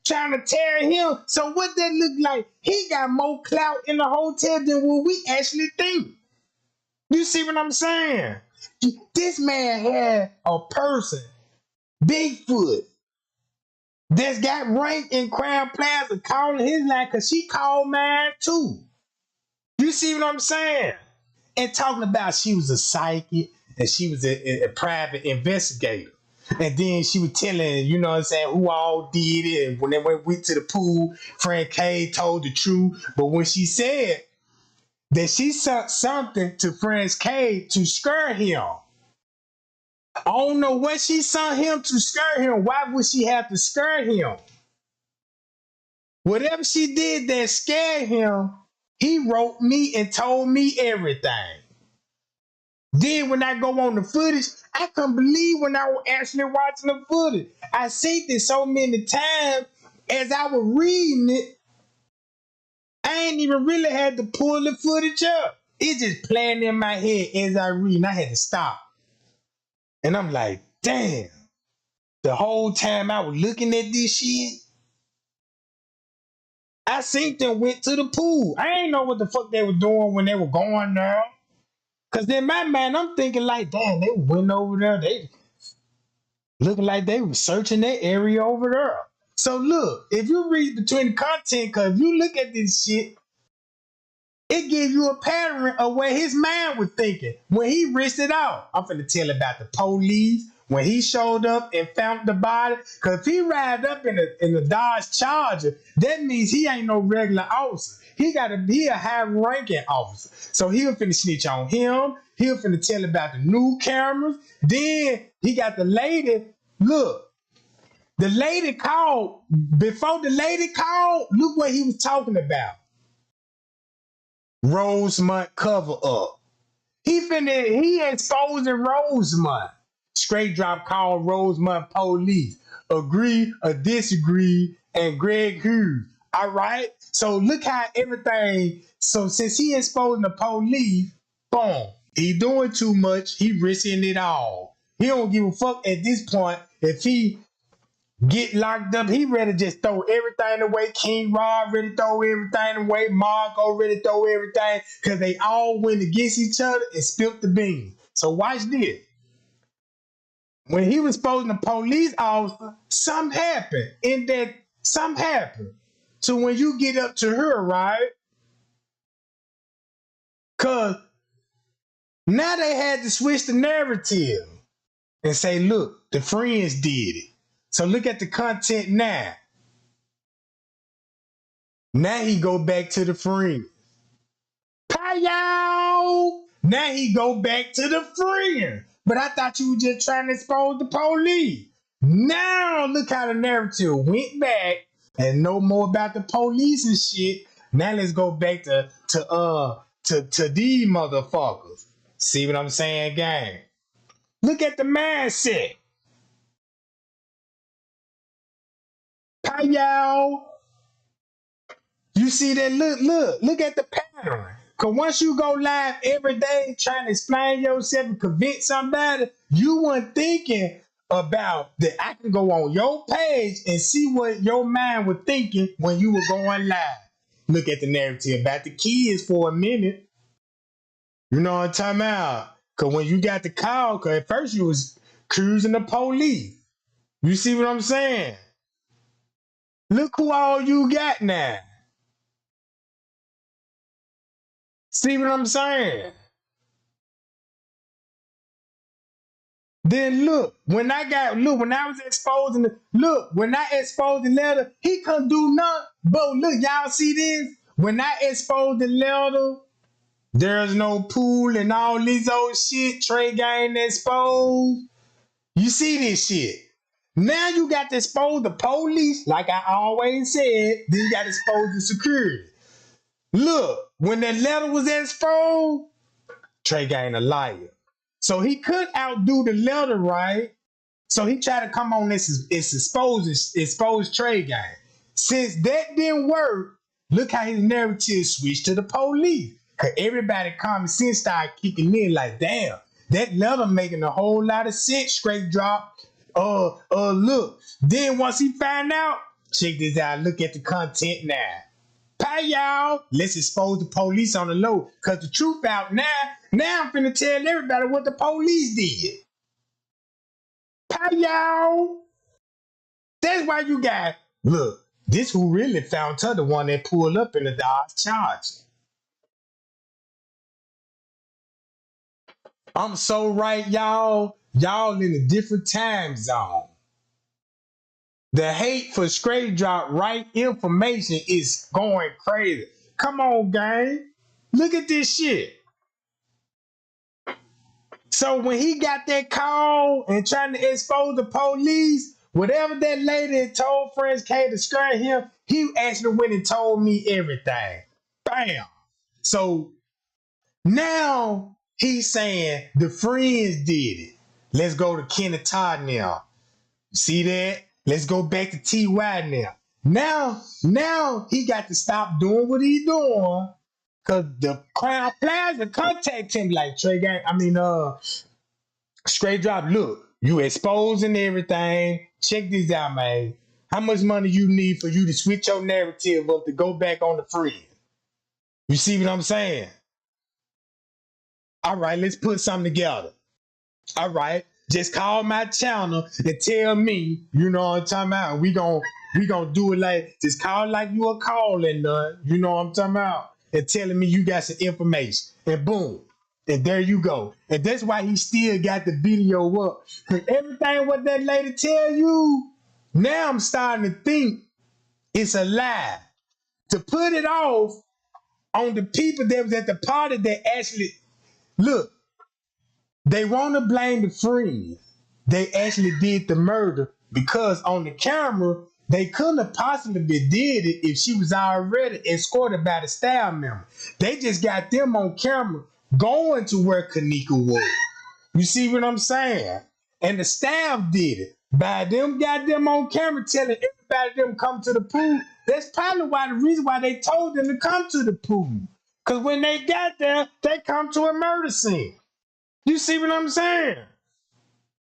Trying to tear him. So what that look like? He got more clout in the hotel than what we actually think. You see what I'm saying? This man had a person, Bigfoot, that's got rank in Crown Plaza calling his line because she called mine too. You see what I'm saying? And talking about she was a psychic and she was a private investigator. And then she was telling, you know what I'm saying, who all did it. And when they went to the pool, Frank K told the truth. But when she said that she sent something to Frank K to scare him, I don't know what she sent him to scare him. Why would she have to scare him? Whatever she did that scared him, he wrote me and told me everything. Then when I go on the footage, I couldn't believe when I was actually watching the footage. I seen this so many times as I was reading it, I ain't even really had to pull the footage up. It just playing in my head as I read, and I had to stop. And I'm like, damn, the whole time I was looking at this shit, I seen them went to the pool. I ain't know what the fuck they were doing when they were going there. Cause in my mind, I'm thinking like, damn, they went over there. They looking like they were searching that area over there. So look, if you read between the content, cause if you look at this shit, it gives you a pattern of where his mind was thinking when he risked it out. I'm finna tell about the police when he showed up and found the body. Cause if he ride up in the Dodge Charger, that means he ain't no regular officer. He gotta be a high-ranking officer. So he'll finna snitch on him. He'll finna tell about the new cameras. Then he got the lady. Look, the lady called. Before the lady called, look what he was talking about. Rosemont cover up. He exposing Rosemont. Straight Drop called Rosemont police. Agree or disagree, and Greg Hughes. All right. So look how everything. So since he exposing the police, boom, he doing too much. He risking it all. He don't give a fuck at this point. If he get locked up, he ready to just throw everything away. King Rob ready to throw everything away. Marco ready to throw everything because they all went against each other and spilled the beans. So watch this. When he was exposing the police officer, something happened. Something happened. So when you get up to her, right? Cause now they had to switch the narrative and say, look, the friends did it. So look at the content now. Now he go back to the friends. Pow! Now he go back to the friends. But I thought you were just trying to expose the police. Now look how the narrative went back and know more about the police and shit. Now let's go back to these motherfuckers. See what I'm saying, gang? Look at the mindset. Pow! You see that? Look at the pattern. Cause once you go live every day trying to explain yourself and convince somebody, you weren't thinking about that I can go on your page and see what your mind was thinking when you were going live. Look at the narrative about the kids for a minute. You know what I'm talking about? Cause when you got the call, cause at first you was cruising the police. You see what I'm saying? Look who all you got now. See what I'm saying? Then when I was exposing when I exposed the letter, he couldn't do nothing. But look, y'all see this? When I exposed the letter, there's no pool and all this old shit, Trey Gang exposed. You see this shit. Now you got to expose the police, like I always said, then you got to expose the security. Look, when that letter was exposed, Trey Gang a liar. So he could outdo the letter, right? So he tried to come on this expose Trey Gang. Since that didn't work, look how his narrative switched to the police. Cause everybody common sense started kicking in like, damn, that letter making a whole lot of sense, straight drop. Look. Then once he found out, check this out, look at the content now. Pay y'all. Let's expose the police on the low. Cause the truth out now. Now I'm finna tell everybody what the police did. Pay y'all. That's why you got, look, this who really found her, the one that pulled up in the Dodge Charger. I'm so right, y'all. Y'all in a different time zone. The hate for straight drop right information is going crazy. Come on, gang. Look at this shit. So when he got that call and trying to expose the police, whatever that lady told friends came to scare him, he actually went and told me everything. Bam. So now he's saying the friends did it. Let's go to Kenneka now. See that? Let's go back to TY now. Now he got to stop doing what he's doing. Cause the Crown Plaza contact him like Trey Gang. Straight drop. Look, you exposing everything. Check this out, man. How much money you need for you to switch your narrative up to go back on the friend? You see what I'm saying? All right, let's put something together. All right, just call my channel and tell me, you know what I'm talking about. We gonna do it like, just call like you a calling, you know what I'm talking about, and telling me you got some information, and boom, and there you go. And that's why he still got the video up. Cause everything what that lady tell you, now I'm starting to think it's a lie. To put it off on the people that was at the party that actually, look, they want to blame the friends. They actually did the murder because on the camera, they couldn't have possibly did it if she was already escorted by the staff member. They just got them on camera going to where Kenneka was. You see what I'm saying? And the staff did it. By them got them on camera telling everybody them come to the pool, That's probably why the reason why they told them to come to the pool. Because when they got there, they come to a murder scene. You see what I'm saying?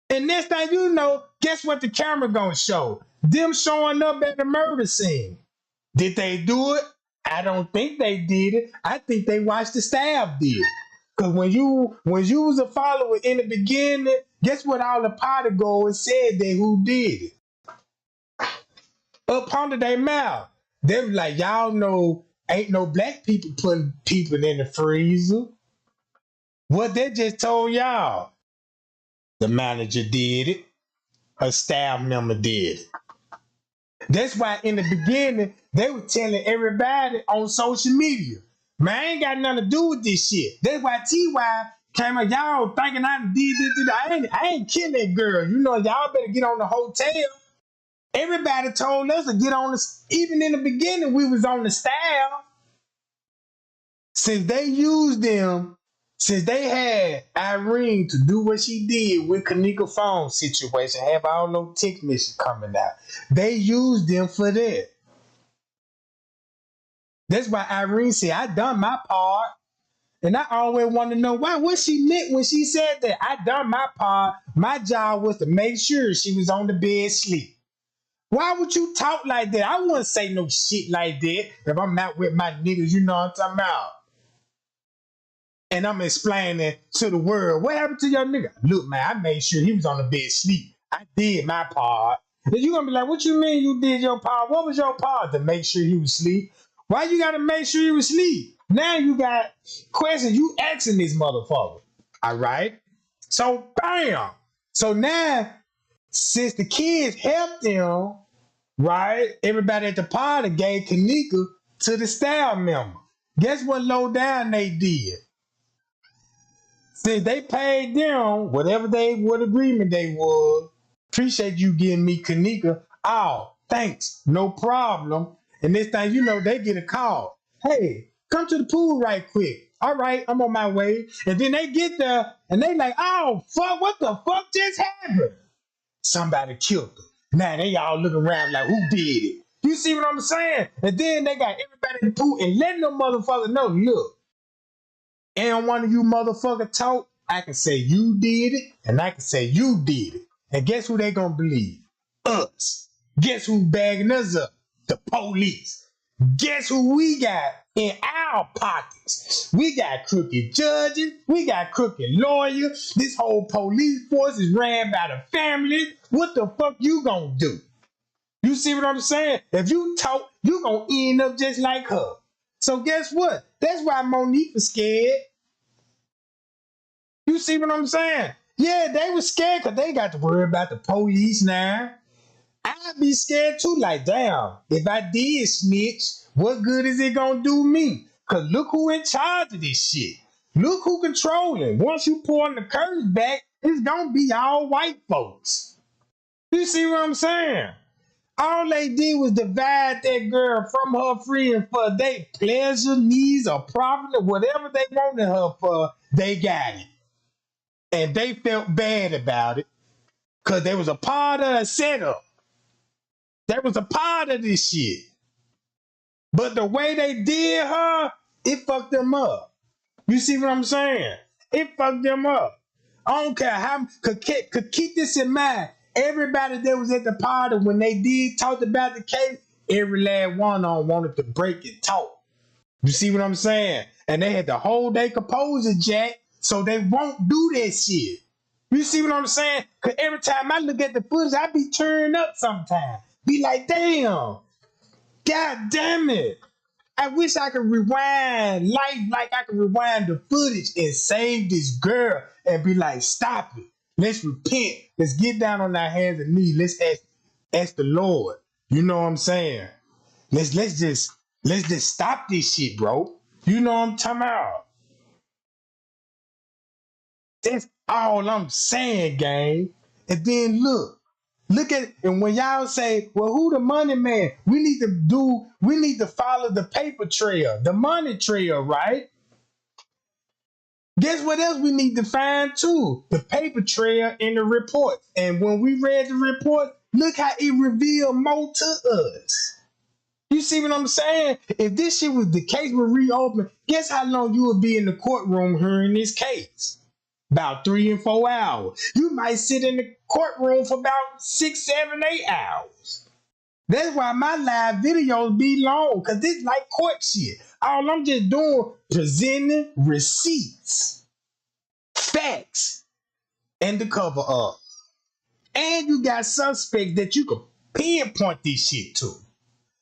And next thing you know, guess what the camera gonna show? Them showing up at the murder scene. Did they do it? I don't think they did it. I think they watched the staff did. Cause when you was a follower in the beginning, guess what all the party goers said they who did it? Up under their mouth. They were like, y'all know ain't no black people putting people in the freezer. What they just told y'all. The manager did it. A staff member did it. That's why in the beginning, they were telling everybody on social media, man, I ain't got nothing to do with this shit. That's why TY came up, y'all thinking I did this. I ain't killing that girl. You know, y'all better get on the hotel. Everybody told us to get on the, even in the beginning, we was on the staff. Since they used them, since they had Irene to do what she did with Kenneka phone situation, have all no text message coming out. They used them for that. That's why Irene said, I done my part. And I always want to know why. What she meant when she said that. I done my part. My job was to make sure she was on the bed sleep. Why would you talk like that? I wouldn't say no shit like that if I'm out with my niggas, you know what I'm talking about. And I'm explaining to the world, what happened to your nigga? Look, man, I made sure he was on the bed sleep. I did my part. Then you gonna be like, what you mean you did your part? What was your part? To make sure he was asleep. Why you gotta make sure he was asleep? Now you got questions you asking this motherfucker. All right? So, bam. So now, since the kids helped them, right? Everybody at the party gave Kenneka to the staff member. Guess what low down they did? Since they paid them whatever what agreement they was, appreciate you giving me Kenneka. Oh, thanks, no problem. And this thing, you know, they get a call. Hey, come to the pool right quick. All right, I'm on my way. And then they get there and they like, oh fuck, what the fuck just happened? Somebody killed her. Now they all looking around like, who did it? You see what I'm saying? And then they got everybody in the pool and letting them motherfuckers know, look, and one of you motherfucker talk, I can say you did it, and I can say you did it. And guess who they gonna believe? Us. Guess who bagging us up? The police. Guess who we got in our pockets? We got crooked judges. We got crooked lawyers. This whole police force is ran by the family. What the fuck you gonna do? You see what I'm saying? If you talk, you gonna end up just like her. So guess what? That's why Monique was scared. You see what I'm saying? Yeah, they were scared because they got to worry about the police now. I'd be scared too, like, damn, if I did snitch, what good is it gonna do me? Because look who in charge of this shit. Look who controlling. Once you pull the curtains back, it's gonna be all white folks. You see what I'm saying? All they did was divide that girl from her friend for their pleasure, needs, or profit, or whatever they wanted her for, they got it. And they felt bad about it because they was a part of the setup. They was a part of this shit. But the way they did her, it fucked them up. You see what I'm saying? It fucked them up. I don't care how, could keep this in mind. Everybody that was at the party when they did talk about the case, every last one on wanted to break and talk. You see what I'm saying? And they had to hold their composure, Jack, so they won't do that shit. You see what I'm saying? Because every time I look at the footage, I be turned up sometimes. Be like, damn, god damn it. I wish I could rewind life like I could rewind the footage and save this girl and be like, stop it. Let's repent. Let's get down on our hands and knees. Let's ask the Lord. You know what I'm saying? Let's just stop this shit, bro. You know what I'm talking about? That's all I'm saying, gang. And then look at, and when y'all say, well, who the money man? We need to follow the paper trail, the money trail, right? Guess what else we need to find too? The paper trail in the report. And when we read the report, look how it revealed more to us. You see what I'm saying? If this shit was the case would reopen, guess how long you would be in the courtroom hearing this case? About 3 and 4 hours. You might sit in the courtroom for about 6, 7, 8 hours. That's why my live videos be long, cause this like court shit. All I'm just doing presenting receipts, facts, and the cover up. And you got suspects that you can pinpoint this shit to.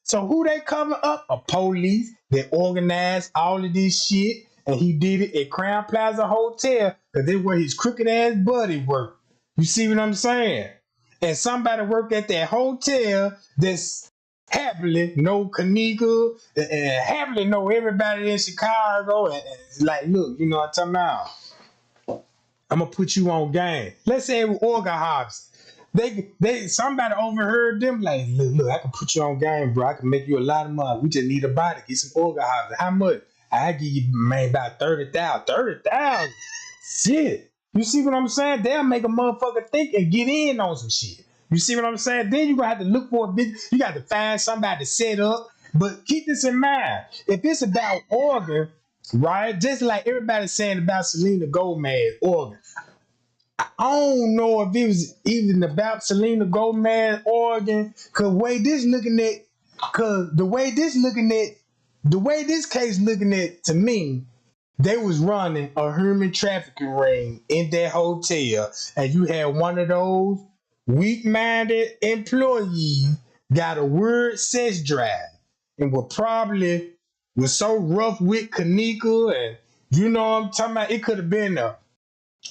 So who they cover up? A police that organized all of this shit, and he did it at Crown Plaza Hotel because that's where his crooked ass buddy worked. You see what I'm saying? And somebody worked at that hotel that's happily know Kenneka and happily know everybody in Chicago. And it's like, look, you know what I'm talking about? I'm gonna put you on game. Let's say it was Orga Hobbs. They somebody overheard them like, look, I can put you on game, bro. I can make you a lot of money. We just need a body, get some Orga Hobbs. How much? I give you, man, about 30,000. 30,000. Shit. You see what I'm saying? They'll make a motherfucker think and get in on some shit. You see what I'm saying? Then you gonna have to look for a bit. You got to find somebody to set up. But keep this in mind. If it's about organ, right? Just like everybody's saying about Selena Gomez organ. I don't know if it was even about Selena Gomez organ, cause the way this case looking at to me, they was running a human trafficking ring in that hotel, and you had one of those weak-minded employees got a weird sex drive and was so rough with Kenneka, and you know what I'm talking about. It could have been a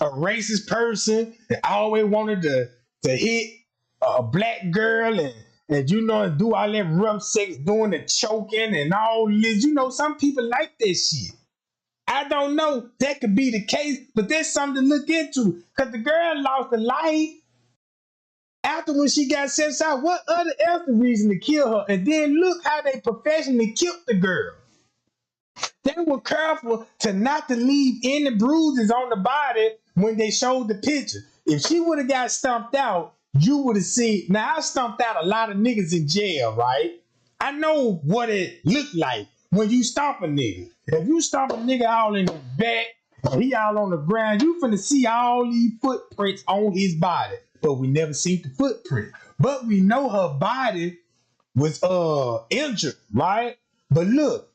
racist person that always wanted to hit a black girl and you know do all that rough sex, doing the choking and all this. You know, some people like that shit. I don't know. That could be the case, but there's something to look into. Because the girl lost her life after when she got set aside. What other else the reason to kill her? And then look how they professionally killed the girl. They were careful not to leave any bruises on the body when they showed the picture. If she would have got stumped out, you would have seen. Now, I stumped out a lot of niggas in jail, right? I know what it looked like when you stomp a nigga. If you stomp a nigga all in the back, and he all on the ground, you finna see all these footprints on his body. But we never seen the footprint. But we know her body was injured, right? But look,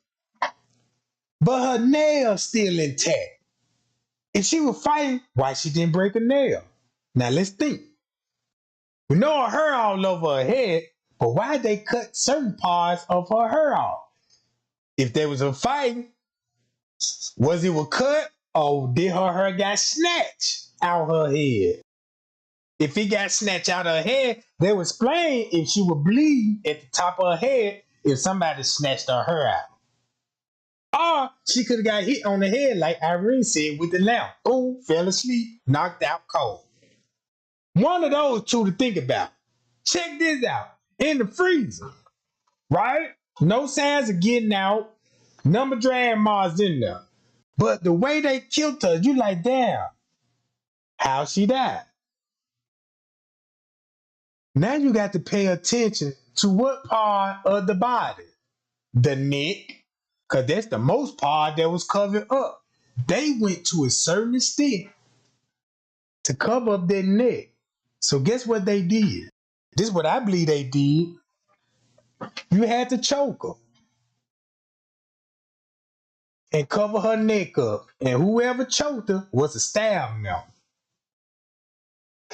but her nail's still intact. If she was fighting, why she didn't break a nail? Now let's think. We know her hair all over her head, but why they cut certain parts of her hair off? If there was a fight, was it a cut or did her hair got snatched out her head? If it got snatched out her head, they would explain if she would bleed at the top of her head if somebody snatched her hair out. Or she could have got hit on the head like Irene said with the lamp. Boom, fell asleep, knocked out cold. One of those two to think about. Check this out. In the freezer, right? No signs of getting out. Number drag marks in there. But the way they killed her, you like, damn, how she died? Now you got to pay attention to what part of the body. The neck, because that's the most part that was covered up. They went to a certain extent to cover up their neck. So guess what they did? This is what I believe they did. You had to choke her and cover her neck up. And whoever choked her was a staff member.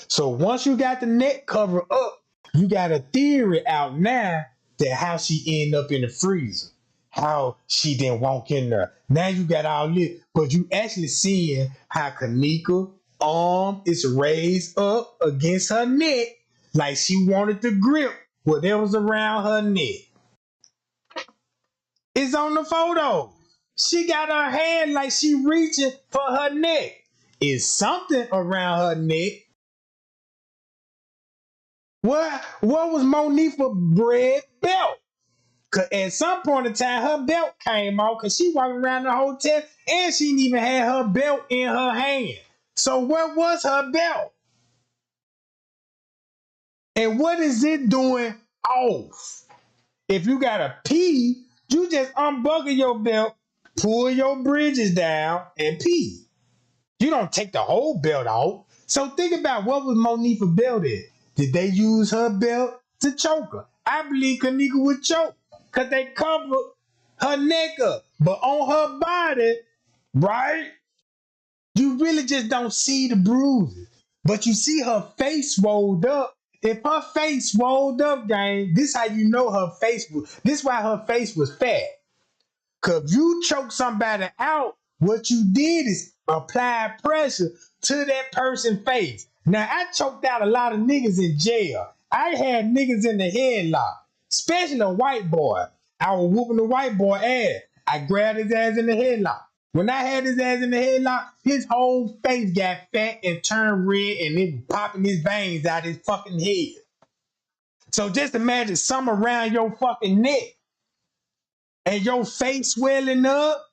So once you got the neck covered up, you got a theory out now that how she ended up in the freezer. How she didn't walk in there. Now you got all this, but you actually seeing how Kenneka arm is raised up against her neck like she wanted to grip whatever's around her neck. It's on the photo. She got her hand like she reaching for her neck. It's something around her neck. What was Monifa's red belt? Cause at some point in time, her belt came off because she walking around the hotel and she didn't even have her belt in her hand. So where was her belt? And what is it doing off? If you gotta pee, you just unbuckle your belt, pull your bridges down, and pee. You don't take the whole belt off. So think about what was Monifa's belt in. Did they use her belt to choke her? I believe Kenneka would choke because they covered her neck up. But on her body, right, you really just don't see the bruises. But you see her face swelled up. If her face swelled up, gang, this how you know her face was. This why her face was fat. Cause if you choke somebody out, what you did is apply pressure to that person's face. Now I choked out a lot of niggas in jail. I had niggas in the headlock, especially a white boy. I was whooping the white boy ass. I grabbed his ass in the headlock. When I had his ass in the headlock, his whole face got fat and turned red and it was popping his veins out his fucking head. So just imagine something around your fucking neck and your face swelling up.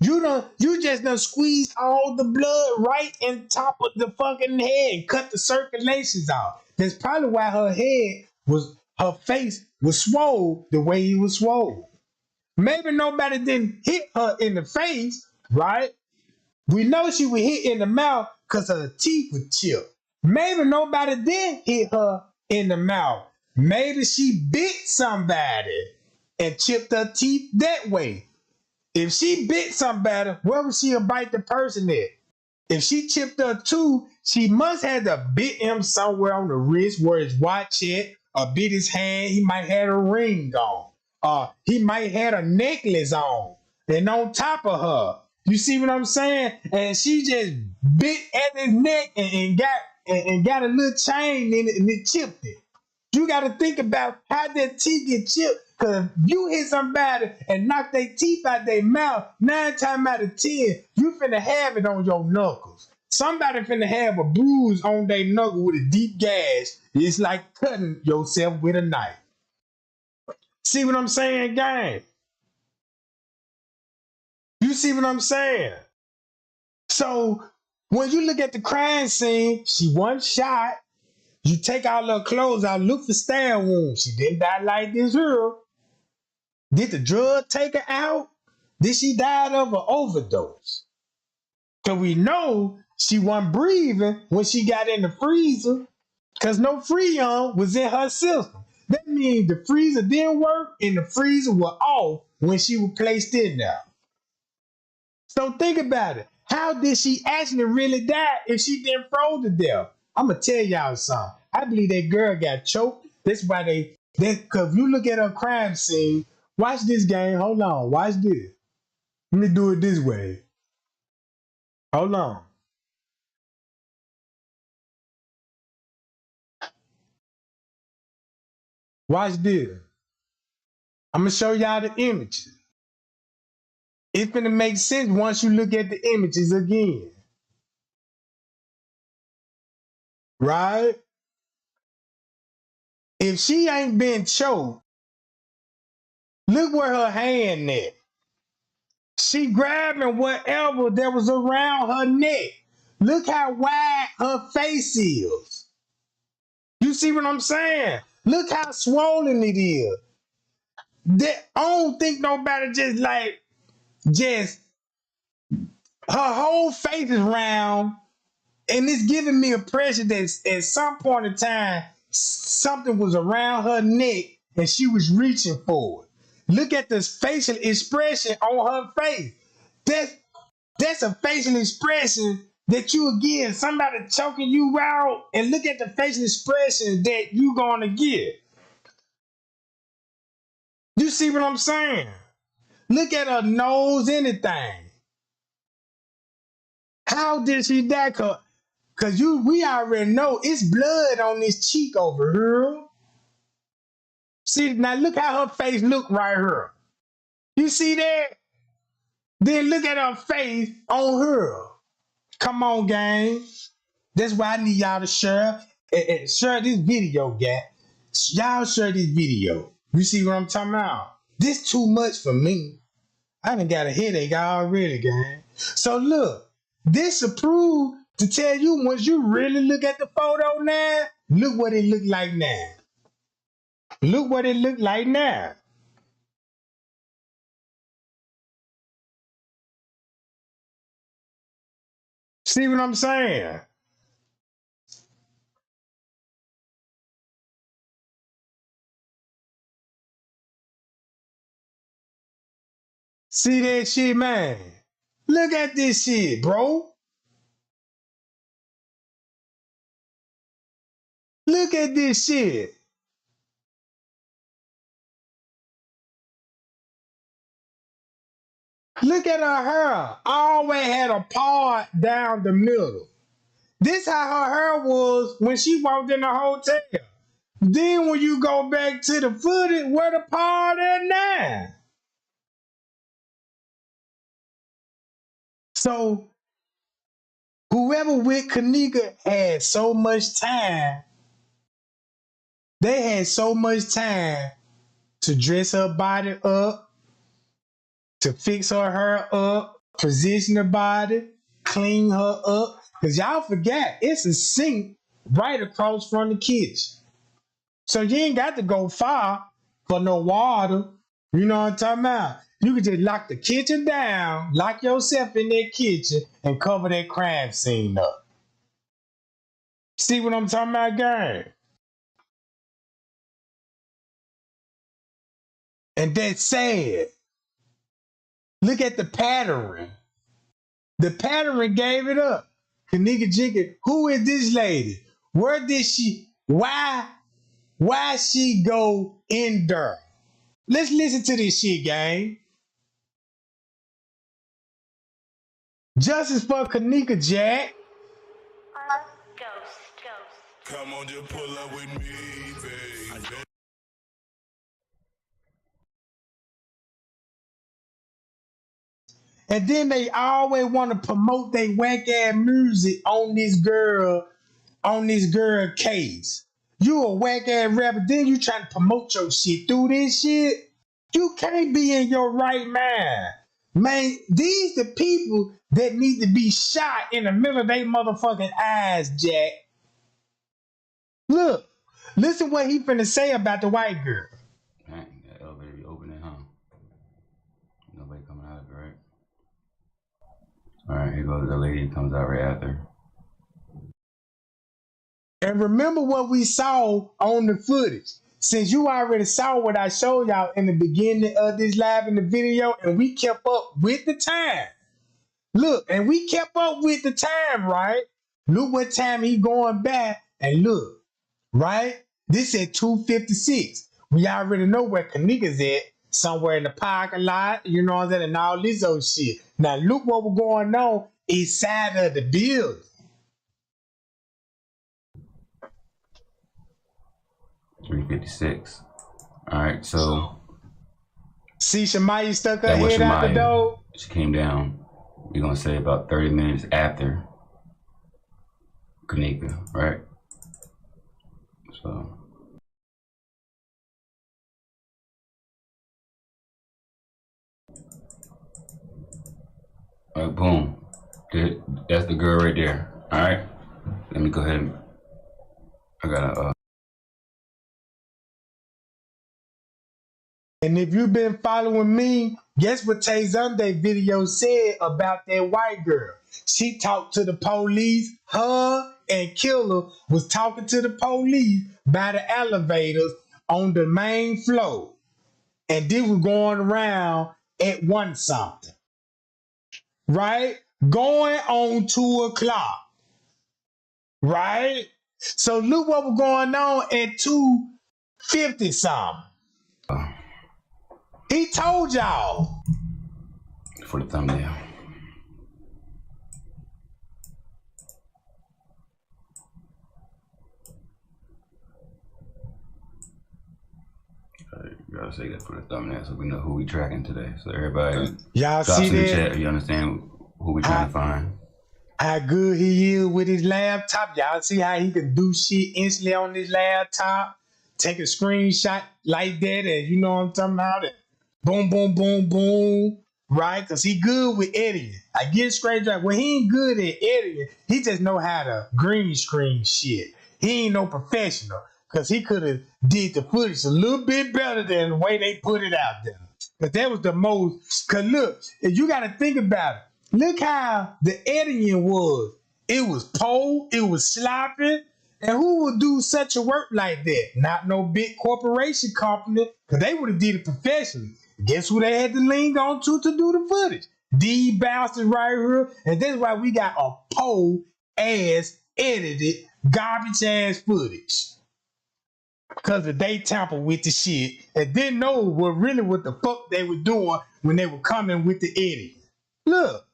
You just done squeeze all the blood right in top of the fucking head and cut the circulations off. That's probably why her face was swole the way he was swole. Maybe nobody didn't hit her in the face, right? We know she was hit in the mouth because her teeth were chipped. Maybe nobody did hit her in the mouth. Maybe she bit somebody and chipped her teeth that way. If she bit somebody, where would she bite the person at? If she chipped her tooth, she must have to bit him somewhere on the wrist where his watch at, or bit his hand. He might have a ring on. He might have a necklace on. And on top of her. You see what I'm saying? And she just bit at his neck and got a little chain in it and it chipped it. You got to think about how that teeth get chipped. Because if you hit somebody and knock their teeth out their mouth, 9 times out of 10, you finna have it on your knuckles. Somebody finna have a bruise on their knuckle with a deep gash. It's like cutting yourself with a knife. See what I'm saying, gang? You see what I'm saying? So when you look at the crime scene, she one shot. You take all her clothes out, look for stab wounds. She didn't die like this here. Did the drug take her out? Did she die of an overdose? Because we know she wasn't breathing when she got in the freezer because no Freon was in her system. That means the freezer didn't work and the freezer was off when she was placed in there. So think about it. How did she actually really die if she didn't froze to death? I'm going to tell y'all something. I believe that girl got choked. That's why because you look at her crime scene, watch this game. Hold on. Watch this. Let me do it this way. Hold on. Watch this. I'm going to show y'all the images. It's going to make sense once you look at the images again. Right? If she ain't been choked, look where her hand at. She grabbing whatever that was around her neck. Look how wide her face is. You see what I'm saying? Look how swollen it is. I don't think nobody just her whole face is round, and it's giving me a impression that at some point in time, something was around her neck and she was reaching for it. Look at this facial expression on her face. That's a facial expression that you again, somebody choking you out, and look at the facial expression that you gonna get. You see what I'm saying? Look at her nose, anything. How did she die? Cause we already know it's blood on this cheek over here. See, now look how her face look right here. You see that? Then look at her face on her. Come on, gang. That's why I need y'all to share this video, gang. Y'all share this video. You see what I'm talking about? This too much for me. I done got a headache already, gang. So look, this approved to tell you once you really look at the photo now, look what it look like now. Look what it look like now. See what I'm saying? See that shit, man? Look at this shit, bro. Look at this shit. Look at her hair. Always had a part down the middle. This how her hair was when she walked in the hotel. Then when you go back to the footage, where the part at now? So whoever with Kenneka had so much time. They had so much time to dress her body up, to fix her hair up, position her body, clean her up. Cause y'all forgot it's a sink right across from the kitchen. So you ain't got to go far for no water. You know what I'm talking about? You can just lock the kitchen down, lock yourself in that kitchen, and cover that crime scene up. See what I'm talking about, gang? And that's sad. Look at the pattern. The pattern gave it up. Kenneka Jenkins, who is this lady? Where did she, why she go in there? Let's listen to this shit, gang. Justice for Kenneka, Jack. Come on, just pull up with me, baby. And then they always want to promote their whack ass music on this girl case. You a whack ass rapper, then you trying to promote your shit through this shit. You can't be in your right mind. Man, these the people that need to be shot in the middle of their motherfucking eyes, Jack. Look, listen what he finna say about the white girl. Dang, that elevator be opening, huh? Nobody coming out of it, right? Alright, here goes the lady comes out right after. And remember what we saw on the footage. Since you already saw what I showed y'all in the beginning of this live in the video, and we kept up with the time. Look, and we kept up with the time, right? Look what time he going back, and look, right? This at 2:56. We already know where Kenneka's at, somewhere in the parking lot, you know what I'm saying, and all this old shit. Now look what was going on inside of the building. 3:56. Alright, so See Shamaya stuck her that was head out the Shamaya. door. She came down, we're gonna say about 30 minutes after Kenneka, right? So alright, boom. That's the girl right there. Alright. Let me go ahead and I gotta And if you've been following me, guess what Tay Sunday video said about that white girl? She talked to the police. Her and Killer was talking to the police by the elevators on the main floor. And this was going around at 1 something. Right? Going on 2 o'clock. Right? So look what was going on at 2:50 something. He told y'all. for the thumbnail. You gotta say that for the thumbnail so we know who we tracking today. So everybody Y'all drops see in the that? chat if you understand who we trying to find. How good he is with his laptop. Y'all see how he can do shit instantly on his laptop? Take a screenshot like that, and you know what I'm talking about? And boom, boom, boom, boom. Right? Because he good with editing. I get straight up. When he ain't good at editing, he just know how to green screen shit. He ain't no professional. Because he could have did the footage a little bit better than the way they put it out there. Because that was the most, because look, you got to think about it. Look how the editing was. It was pole, it was sloppy. And who would do such a work like that? Not no big corporation company, because they would have did it professionally. Guess who they had to lean on to do the footage? These bastards right here. And that's why we got a pole ass edited garbage ass footage. Because they tampered with the shit and didn't know what the fuck they were doing when they were coming with the edit. Look.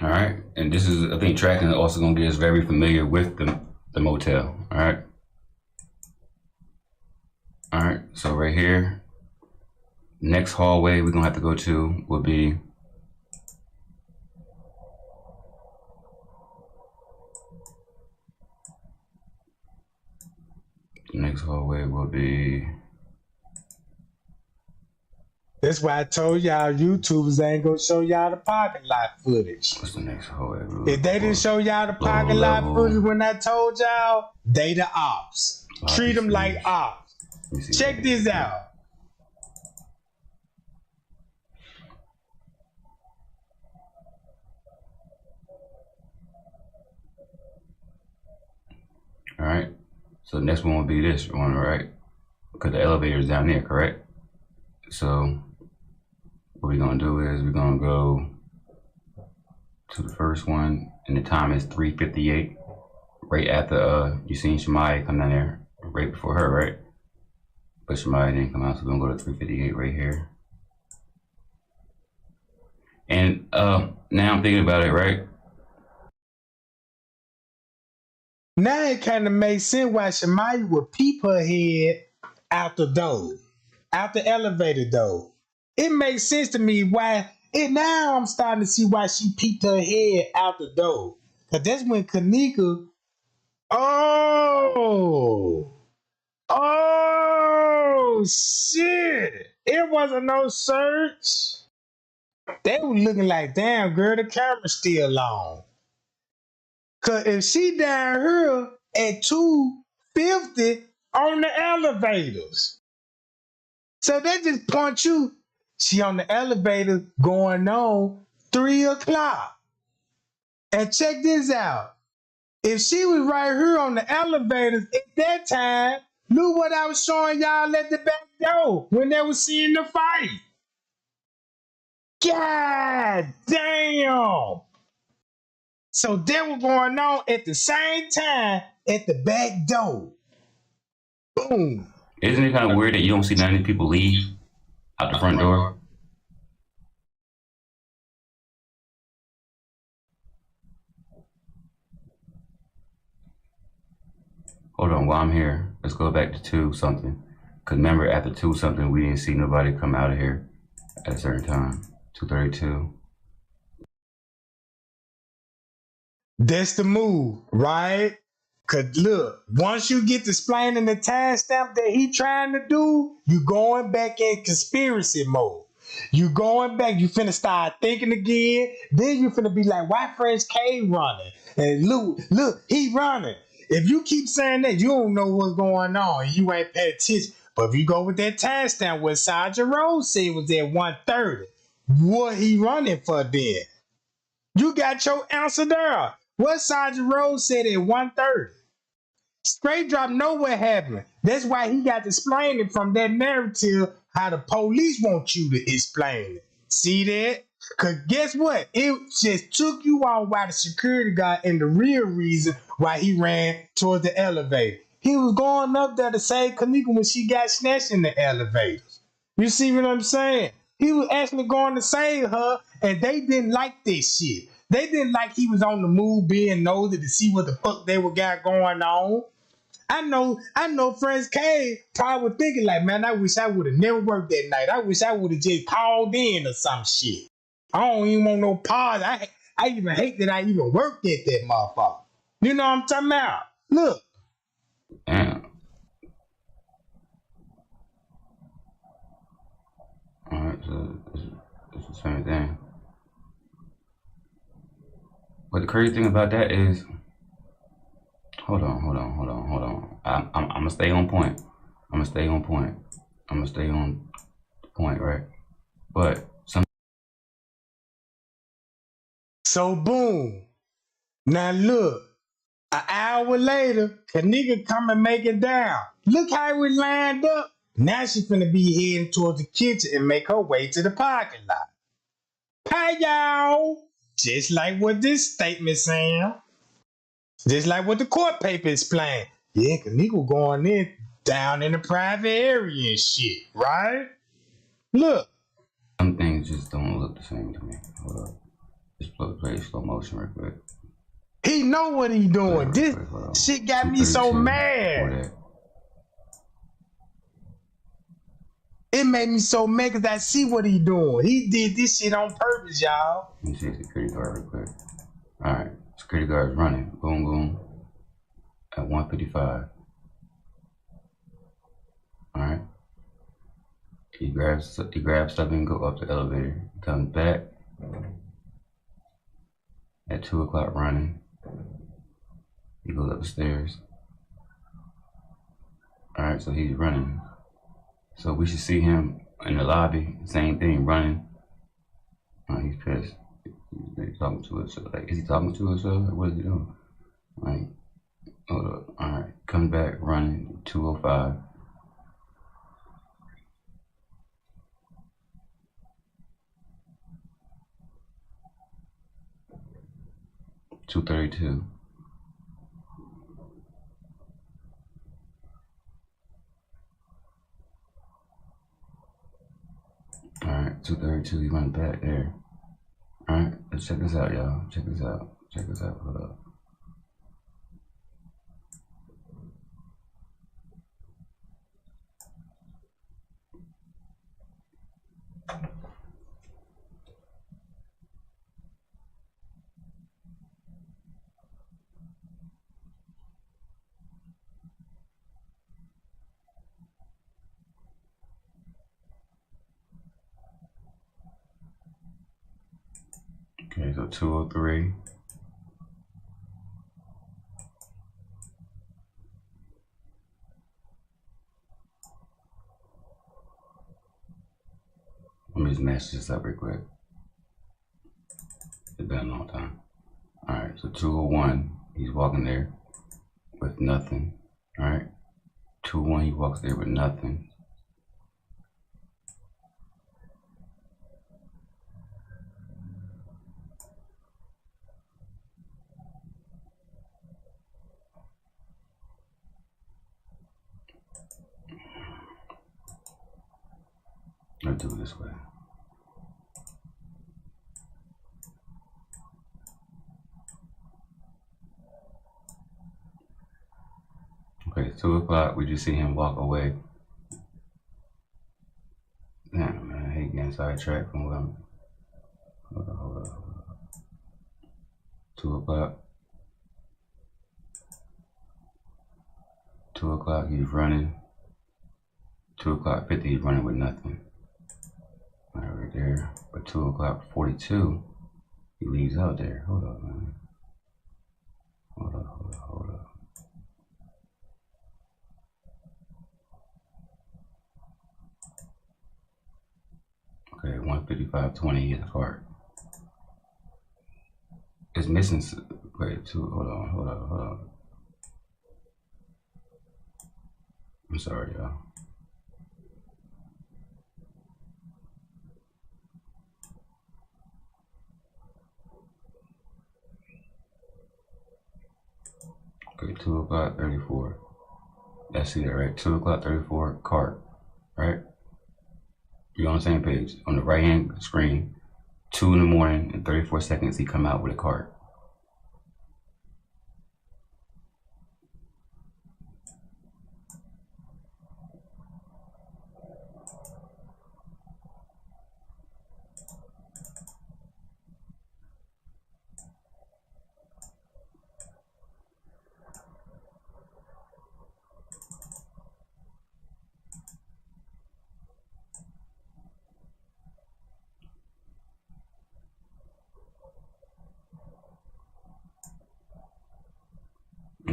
All right, and this is, I think, tracking is also going to get us very familiar with the motel. All right. All right, so right here, next hallway we're gonna have to go to will be That's why I told y'all YouTubers ain't gonna show y'all the parking lot footage. What's the next hallway? If they didn't show y'all the parking lot footage when I told y'all, they the ops. Treat them like ops. Check this out. All right. So the next one will be this one, right? Because the elevator is down there, correct? So what we're gonna do is we're gonna go to the first one, and the time is 3:58. Right after you seen Shemai come down there, right before her, right? But Shemai didn't come out, so we're gonna go to 3:58 right here. And now I'm thinking about it, right? Now it kind of makes sense why Shemai would peep her head out the door, out the elevator door. It makes sense to me why. And now I'm starting to see why she peeped her head out the door. Cause that's when Kenneka. Oh shit! It wasn't no search. They were looking like, damn girl, the camera's still on. Cause if she down here at 250 on the elevators. So that just points you, she on the elevator going on 3 o'clock. And check this out. If she was right here on the elevators at that time, look what I was showing y'all at the back door when they were seeing the fight. God damn. So that was going on at the same time at the back door. Boom. Isn't it kind of weird that you don't see that many people leave out the front door? Hold on, while I'm here, let's go back to 2 something. Because remember, after 2 something, we didn't see nobody come out of here at a certain time. 2:32. That's the move, right? Cause look, once you get to explaining the timestamp that he trying to do, you going back in conspiracy mode. You going back, you finna start thinking again. Then you finna be like, why French K running? And look, he running. If you keep saying that, you don't know what's going on. You ain't paying attention. But if you go with that timestamp, what Sergeant Rose said was at 1:30, what he running for then? You got your answer there. What Sergeant Rose said at 1:30. Straight drop know what happened. That's why he got to explain it from that narrative how the police want you to explain it. See that? Because guess what? It just took you on why the security guard and the real reason why he ran towards the elevator. He was going up there to save Kenneka when she got snatched in the elevators. You see what I'm saying? He was actually going to save her, and they didn't like this shit. They didn't like he was on the move being nosy to see what the fuck they got going on. I know Friends K probably was thinking like, man, I wish I would have never worked that night. I wish I would have just called in or some shit. I don't even want no pause. I even hate that I even worked at that motherfucker. You know what I'm talking about? Look. Damn. it's the same thing. But the crazy thing about that is, hold on. I'm gonna stay on point. I'm gonna stay on point, right? But So boom. Now look, an hour later, Kenneka come and make it down. Look how we lined up. Now she finna be heading towards the kitchen and make her way to the parking lot. Hi y'all. Just like what this statement saying. Just like what the court paper is playing. Yeah, Kenneka going in down in the private area and shit, right? Look. some things just don't look the same to me. Hold up. Just play slow motion real quick. He know what he doing. This shit got me so mad. It made me so mad because I see what he doing. He did this shit on purpose, y'all. Let me see security guard real quick. Alright, security guard's running. Boom, boom. At 155. Alright. He grabs stuff and go up the elevator. He comes back. At 2 o'clock running. He goes up the stairs. Alright, so he's running. So we should see him in the lobby, same thing, running. He's pissed. He's talking to himself. Like, is he talking to himself? What is he doing? Like, hold up. Alright, come back, running, 205. $232. Alright, 232, he went back there. Alright, let's check this out, y'all. Check this out. Hold up. Okay, so 203. Let me just match this up real quick. It's been a long time. Alright, so 201, he's walking there with nothing. Alright. 201, he walks there with nothing. Let's do it this way. Okay, 2 o'clock, we just see him walk away. Damn, man, I hate getting sidetracked from what I'm... Hold on. 2 o'clock. 2 o'clock, he's running. 2 o'clock 50, he's running with nothing. Right there. But 2 o'clock 42, he leaves out there. Hold up, man. Hold up. Okay, 155.20, he hit the cart. It's missing. Wait, hold on. I'm sorry, y'all. Okay, 2 o'clock 34. That's it, right? 2 o'clock 34, cart, right? You're on the same page. On the right hand screen, 2 in the morning and 34 seconds, he come out with a cart.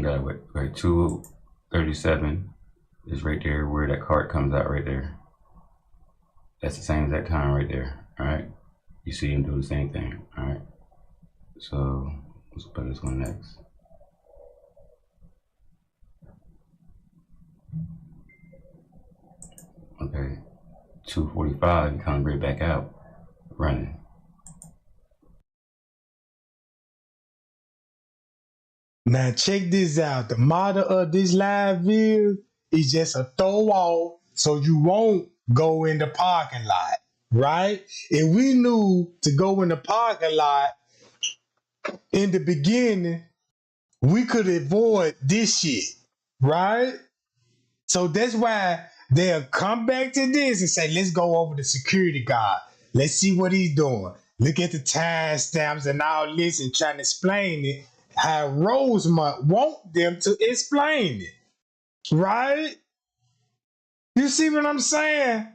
You got what? Right, 2:37 is right there where that cart comes out right there. That's the same exact time right there. All right. You see him do the same thing. All right. So let's put this one next. Okay. 2:45, he comes right back out running. Now check this out. The motto of this live is just a throw off so you won't go in the parking lot, right? If we knew to go in the parking lot in the beginning, we could avoid this shit, right? So that's why they'll come back to this and say, let's go over the security guard. Let's see what he's doing. Look at the time stamps and all this and trying to explain it how Rosemont want them to explain it. Right? You see what I'm saying?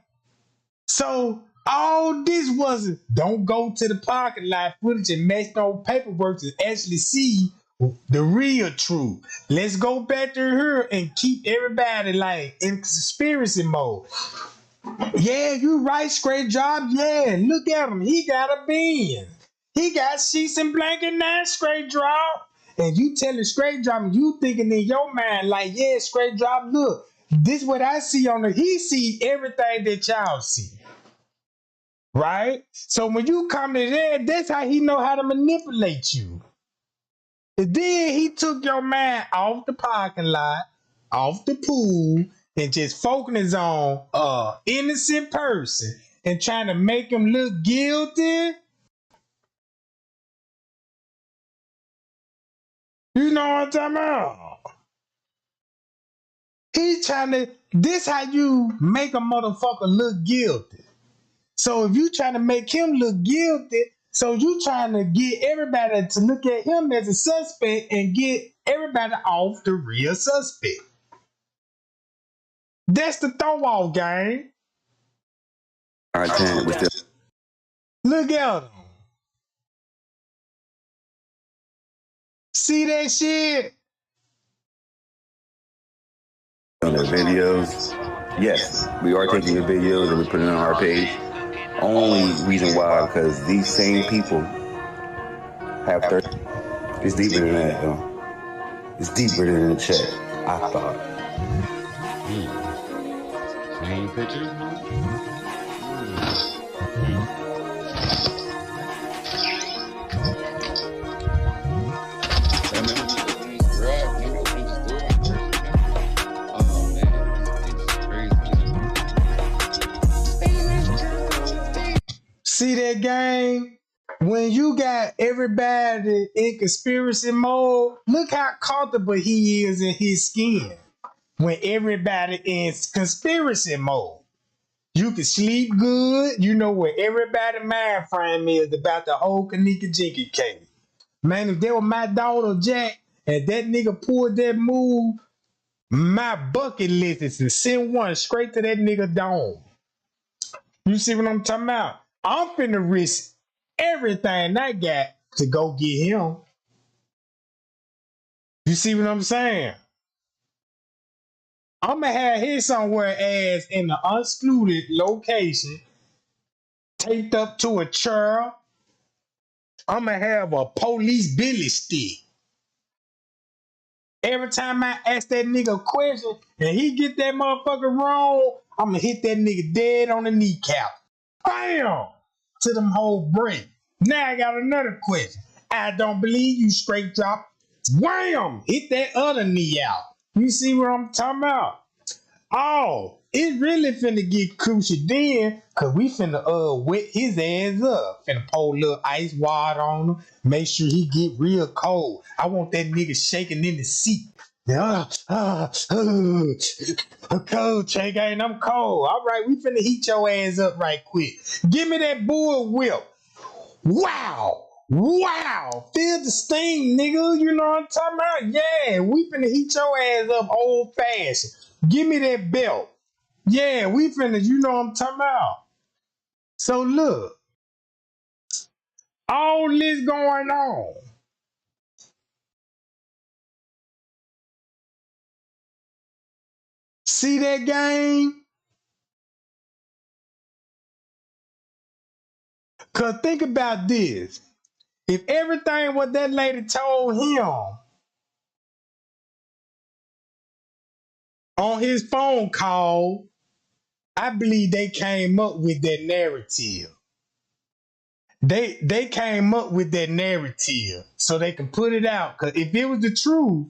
So all this wasn't don't go to the parking lot footage and match no paperwork to actually see the real truth. Let's go back to her and keep everybody like in conspiracy mode. Yeah, you right, straight job. Yeah, look at him. He got a bin. He got sheets and blanket now, straight drop. And you telling straight drop, and you thinking in your mind, like, yeah, straight drop, look, this what I see on the, he see everything that y'all see. Right? So when you come to there, that's how he know how to manipulate you. And then he took your man off the parking lot, off the pool, and just focus on innocent person and trying to make him look guilty. You know what I'm talking about? He trying to, this how you make a motherfucker look guilty. So if you trying to make him look guilty, so you trying to get everybody to look at him as a suspect and get everybody off the real suspect. That's the throw off game. All right, 10. Look at him. See that shit? On the videos. Yes, we are taking the videos and we put it on our page. Only reason why, because these same people have 30. It's deeper than that, though. It's deeper than the check, I thought. Same pictures, See that game? When you got everybody in conspiracy mode, look how comfortable he is in his skin. When everybody in conspiracy mode, you can sleep good. You know where everybody mind frame is about the whole Kenneka Jenkins case. Man, if that was my daughter Jack and that nigga pulled that move, my bucket list is to send one straight to that nigga dome. You see what I'm talking about? I'm finna risk everything I got to go get him. You see what I'm saying? I'm gonna have his somewhere as in an unscrewed location, taped up to a chair. I'm gonna have a police billy stick. Every time I ask that nigga a question and he get that motherfucker wrong, I'm gonna hit that nigga dead on the kneecap. Bam! To them whole break. Now I got another question. I don't believe you, straight drop. Wham! Hit that other knee out. You see what I'm talking about? Oh, it really finna get crucial then, cause we finna wet his ass up. Finna pour a little ice water on him. Make sure he get real cold. I want that nigga shaking in the seat. Cold, Che Gang, I'm cold. All right, we finna heat your ass up right quick. Give me that bull whip. Wow. Wow. Feel the sting, nigga. You know what I'm talking about? Yeah, we finna heat your ass up old fashioned. Give me that belt. Yeah, we finna, you know what I'm talking about. So look, all this going on. See that game? Cause think about this. If everything what that lady told him on his phone call, I believe they came up with that narrative. They came up with that narrative so they can put it out. Cause if it was the truth,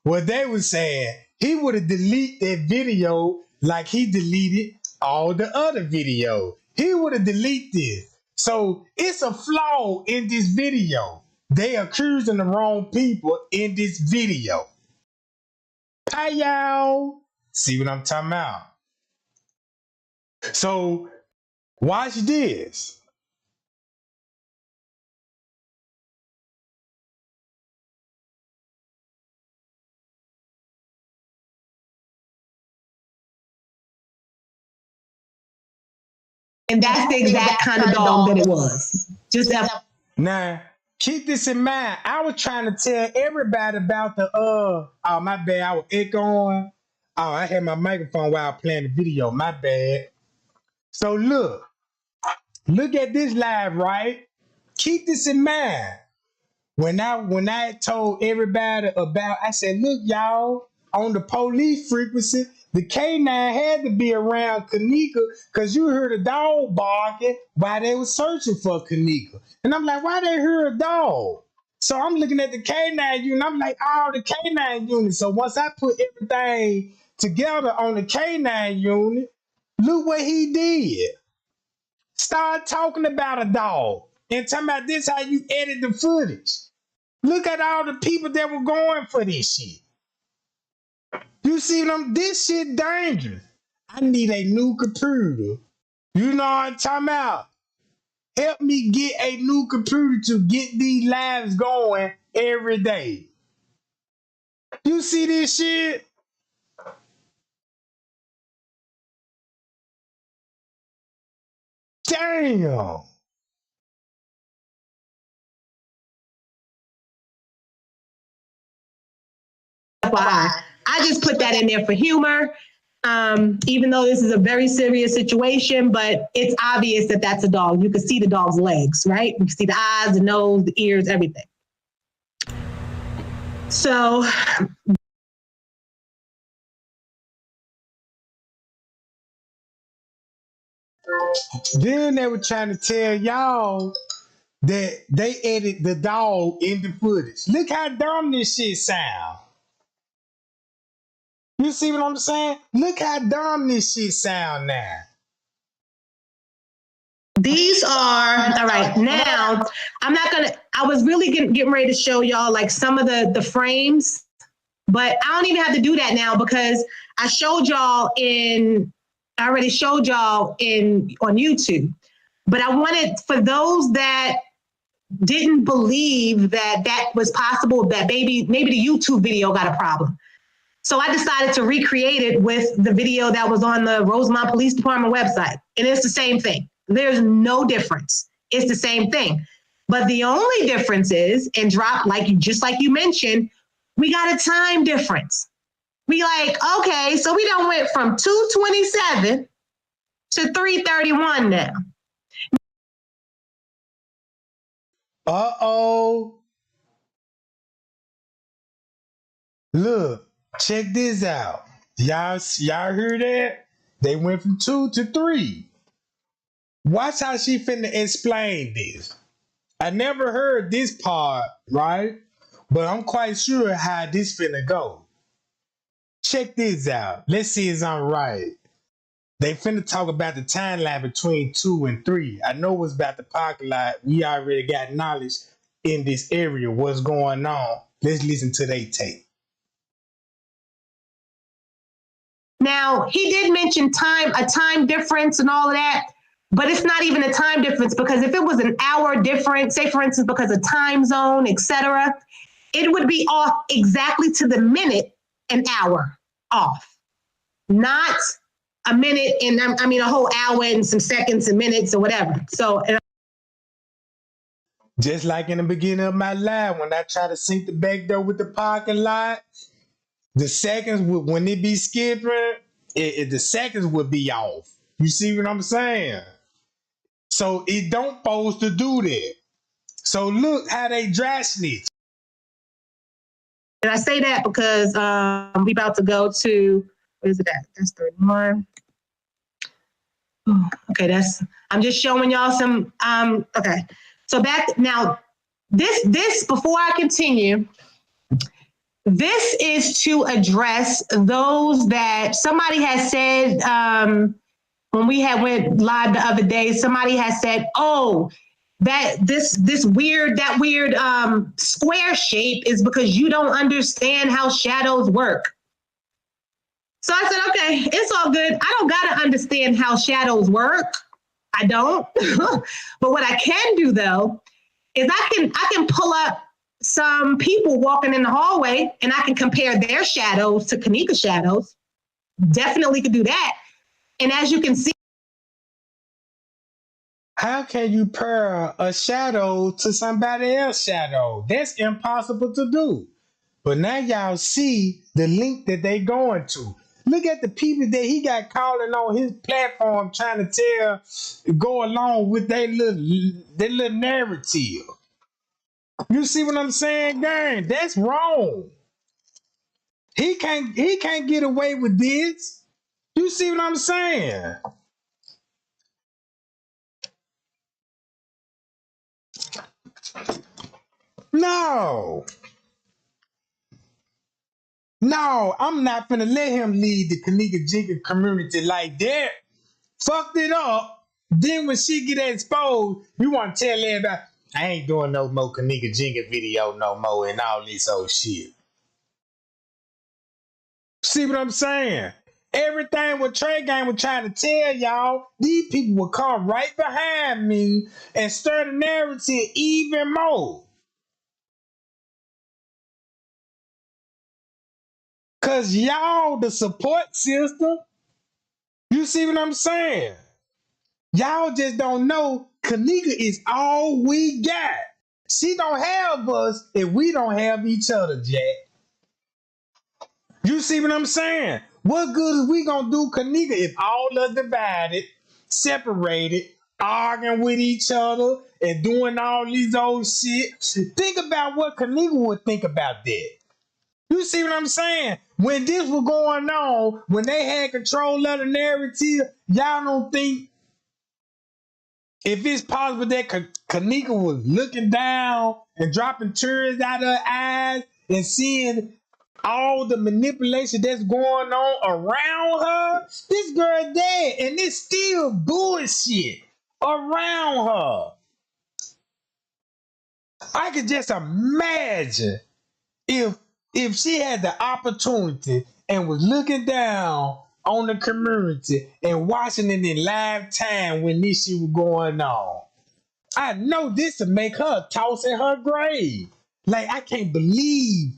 what they were saying, he would have deleted that video like he deleted all the other videos. He would have deleted this. So it's a flaw in this video. They accusing the wrong people in this video. Hi y'all. See what I'm talking about? So watch this. And that's the exact kind of dog that it was. Just that. Now, keep this in mind. I was trying to tell everybody about the oh my bad, I was echoing. Oh, I had my microphone while playing the video. My bad. So look at this live, right? Keep this in mind. When I told everybody about, I said, look, y'all, on the police frequency, the K9 had to be around Kenneka because you heard a dog barking while they were searching for Kenneka. And I'm like, why they hear a dog? So I'm looking at the K9 unit. I'm like, oh, the K9 unit. So once I put everything together on the K9 unit, look what he did. Start talking about a dog and talking about this how you edit the footage. Look at all the people that were going for this shit. You see them? This shit dangerous. I need a new computer. You know what I'm talking about? Help me get a new computer to get these lives going every day. You see this shit? Damn. I just put that in there for humor, even though this is a very serious situation, but it's obvious that that's a dog. You can see the dog's legs, right? You can see the eyes, the nose, the ears, everything. So Then they were trying to tell y'all that they edit the dog in the footage. Look how dumb this shit sound. You see what I'm saying? Look how dumb this shit sound now. these are, all right, now, I was really getting ready to show y'all like some of the frames, but I don't even have to do that now because I already showed y'all on YouTube. But I wanted, for those that didn't believe that was possible, that maybe the YouTube video got a problem. So I decided to recreate it with the video that was on the Rosemont Police Department website. And it's the same thing. There's no difference. It's the same thing. But the only difference is, and just like you mentioned, we got a time difference. We okay, so we done went from 2:27 to 3:31 now. Uh-oh. Look, check this out. Y'all hear that? They went from 2 to 3. Watch how she finna explain this. I never heard this part, right? But I'm quite sure how this finna go. Check this out. Let's see if I'm right. They finna talk about the timeline between 2 and 3. I know what's about the parking lot. We already got knowledge in this area. What's going on? Let's listen to their tape. Now, he did mention a time difference and all of that, but it's not even a time difference because if it was an hour difference, say for instance, because of time zone, etc., it would be off exactly to the minute, an hour off, not a minute and a whole hour and some seconds and minutes or whatever. So just like in the beginning of my live, when I try to sync the back door with the parking lot, the seconds when it be skipping, the seconds would be off. You see what I'm saying? So it don't supposed to do that. So look how they dry snitch. And I say that because we about to go to, what is it at? That's 31. Okay, I'm just showing y'all some, okay. So back now, this before I continue, this is to address those that somebody has said, when we had went live the other day, somebody has said, oh, that weird square shape is because you don't understand how shadows work. So I said, okay, it's all good. I don't gotta understand how shadows work. I don't. But what I can do though is I can pull up some people walking in the hallway and I can compare their shadows to Kenneka shadows. Definitely could do that. And as you can see, How can you pair a shadow to somebody else's shadow? That's impossible to do. But now y'all see the link that they going to. Look at the people that he got calling on his platform trying to go along with their little narrative. You see what I'm saying, gang? That's wrong. He can't get away with this. You see what I'm saying? No. No, I'm not finna let him lead the Kenneka Jenkins community like that. Fucked it up. Then when she get exposed, you want to tell everybody, I ain't doing no more Kenneka Jenkins video no more and all this old shit. See what I'm saying? Everything what Trey Gang was trying to tell y'all, these people will come right behind me and stir the narrative even more. Cause y'all the support system. You see what I'm saying? Y'all just don't know Kenneka is all we got. She don't have us if we don't have each other, Jack. You see what I'm saying? What good is we gonna do Kenneka if all us divided, separated, arguing with each other, and doing all these old shit? Think about what Kenneka would think about that. You see what I'm saying? When this was going on, when they had control of the narrative, y'all don't think if it's possible that Kenneka was looking down and dropping tears out of her eyes and seeing all the manipulation that's going on around her, this girl dead and it's still bullshit around her. I could just imagine if she had the opportunity and was looking down on the community and watching it in live time when this shit was going on. I know this would make her toss in her grave. Like, I can't believe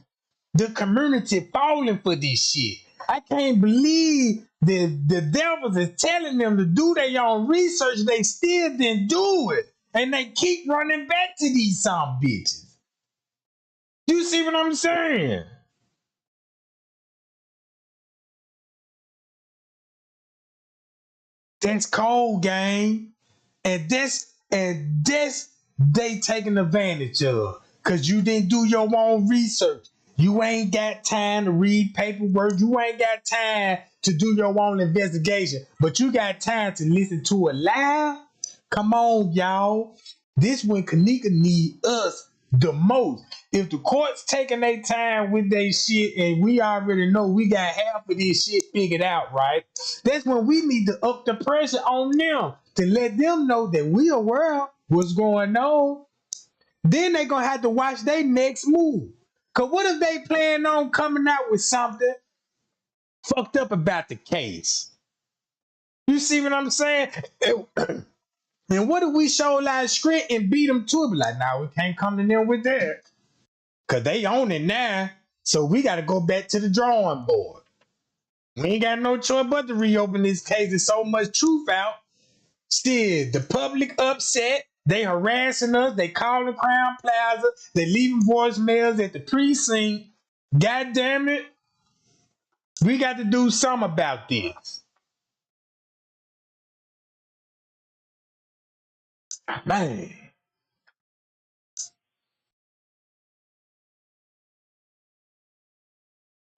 the community falling for this shit. I can't believe the devils is telling them to do their own research. They still didn't do it. And they keep running back to these some bitches. You see what I'm saying? That's cold game. And that's they taking advantage of. Cause you didn't do your own research. You ain't got time to read paperwork. You ain't got time to do your own investigation. But you got time to listen to a lie? Come on, y'all. This when Kenneka need us the most. If the court's taking their time with their shit and we already know we got half of this shit figured out, right? That's when we need to up the pressure on them to let them know that we aware of what's going on. Then they gonna have to watch their next move. Cause what if they plan on coming out with something fucked up about the case? You see what I'm saying? And what if we show like script and beat them to it? Be like, nah, we can't come to them with that. Cause they own it now. So we gotta go back to the drawing board. We ain't got no choice but to reopen this case. There's so much truth out. Still, the public upset. They harassing us. They calling Crown Plaza. They leaving voicemails at the precinct. God damn it. We got to do something about this. Man.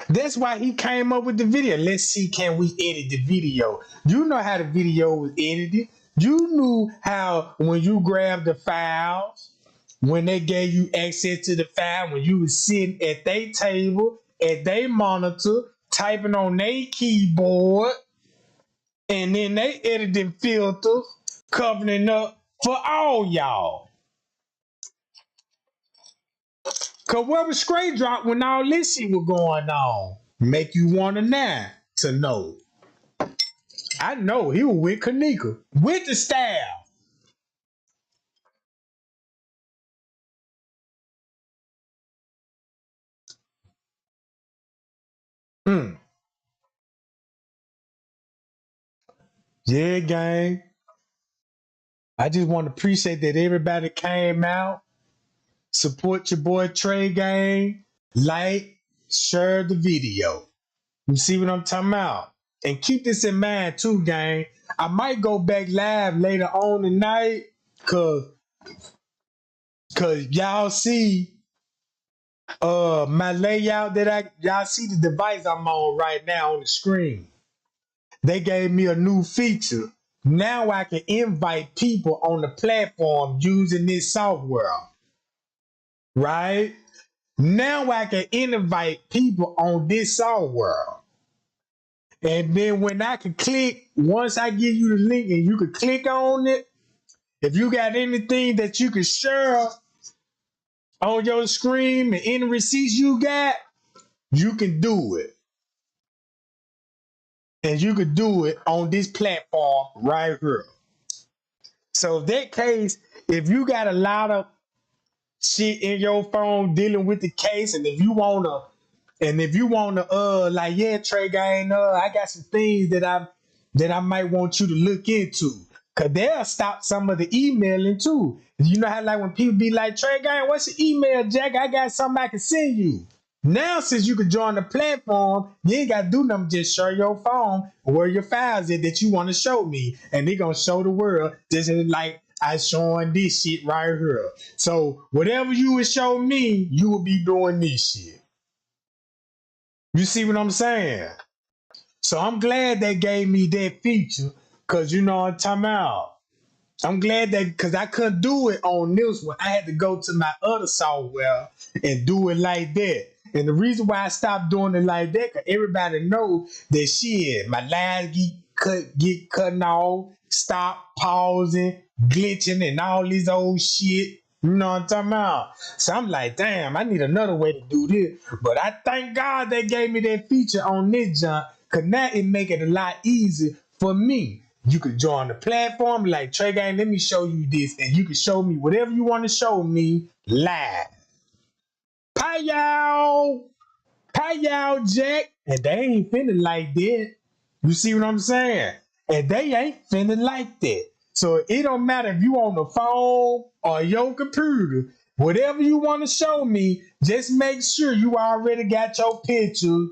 That's why he came up with the video. Let's see, can we edit the video? You know how the video was edited. You knew how when you grabbed the files, when they gave you access to the file, when you was sitting at their table, at their monitor, typing on their keyboard, and then they editing filters, covering up for all y'all. Cause where was Straight Drop when all this shit was going on? Make you wanna now to know. I know he was with Kenneka, with the staff. Mm. Yeah, gang. I just want to appreciate that everybody came out. Support your boy Trey Gang. Like, share the video. You see what I'm talking about? And keep this in mind too, gang. I might go back live later on tonight, cause y'all see my layout that y'all see the device I'm on right now on the screen. They gave me a new feature. Now I can invite people on the platform using this software. Right? Now I can invite people on this software. And then when I can click, once I give you the link and you can click on it, if you got anything that you can share on your screen and any receipts you got, you can do it. And you can do it on this platform right here. So in that case, if you got a lot of shit in your phone dealing with the case, and if you wanna like, yeah, Trey Gang, I got some things that I might want you to look into. Cause they'll stop some of the emailing too. You know how like when people be like, Trey Gang, what's your email, Jack? I got something I can send you. Now, since you can join the platform, you ain't got to do nothing. Just share your phone where your files is that you want to show me. And they're going to show the world just like I showing this shit right here. So whatever you would show me, you will be doing this shit. You see what I'm saying? So I'm glad they gave me that feature because you know what I'm talking about. I'm glad that because I couldn't do it on this one. I had to go to my other software and do it like that. And the reason why I stopped doing it like that, because everybody knows that shit, my lines get cutting off, stop, pausing, glitching, and all this old shit. You know what I'm talking about? So I'm like, damn, I need another way to do this. But I thank God they gave me that feature on this junk, because now it make it a lot easier for me. You could join the platform like, Trey Gang, let me show you this. And you can show me whatever you want to show me live. Pay y'all, Jack. And they ain't finna like that. You see what I'm saying? And they ain't finna like that. So it don't matter if you on the phone or your computer. Whatever you want to show me, just make sure you already got your picture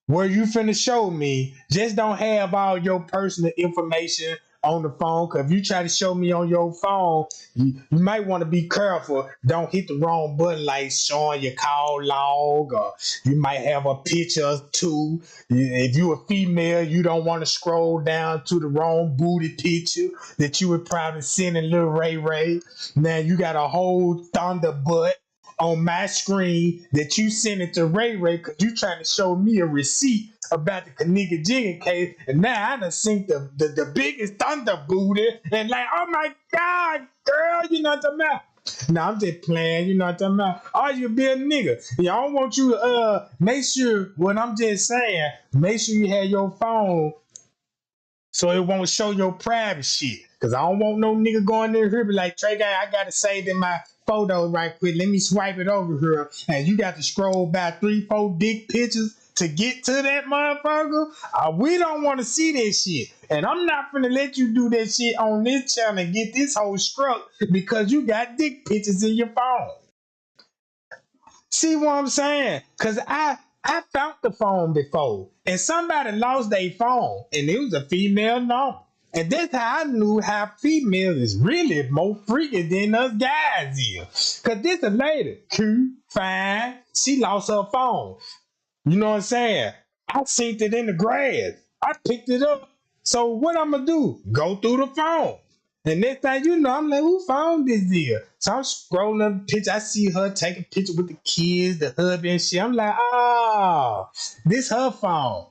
where you finna show me. Just don't have all your personal information on the phone. Cause if you try to show me on your phone, you might want to be careful. Don't hit the wrong button like showing your call log, or you might have a picture too. If you a female, you don't want to scroll down to the wrong booty picture that you would probably send in little Ray Ray. Now you got a whole thunder butt on my screen that you sent it to Ray Ray because you trying to show me a receipt about the Kenneka Jenkins case, and now I done seen the biggest thunder booty, and like, oh my God, girl, you know what I'm talking about? No, I'm just playing, you know what I'm talking about? Oh, you be a nigga. Yeah, I don't want you to make sure, what I'm just saying, make sure you have your phone so it won't show your private shit. Cause I don't want no nigga going there here be like, Trey Guy, I gotta save in my photos right quick. Let me swipe it over here. And you got to scroll back 3-4 dick pictures to get to that motherfucker. We don't want to see that shit. And I'm not gonna let you do that shit on this channel and get this whole struck because you got dick pictures in your phone. See what I'm saying? Cause I found the phone before, and somebody lost their phone, and it was a female number. And that's how I knew how females is really more freaky than us guys is. Cause this a lady, cute, fine, she lost her phone. You know what I'm saying? I seen it in the grass. I picked it up. So what I'm gonna do? Go through the phone. And next thing you know, I'm like, who found this here? So I'm scrolling the picture. I see her take a picture with the kids, the hubby and shit. I'm like, oh, this her phone.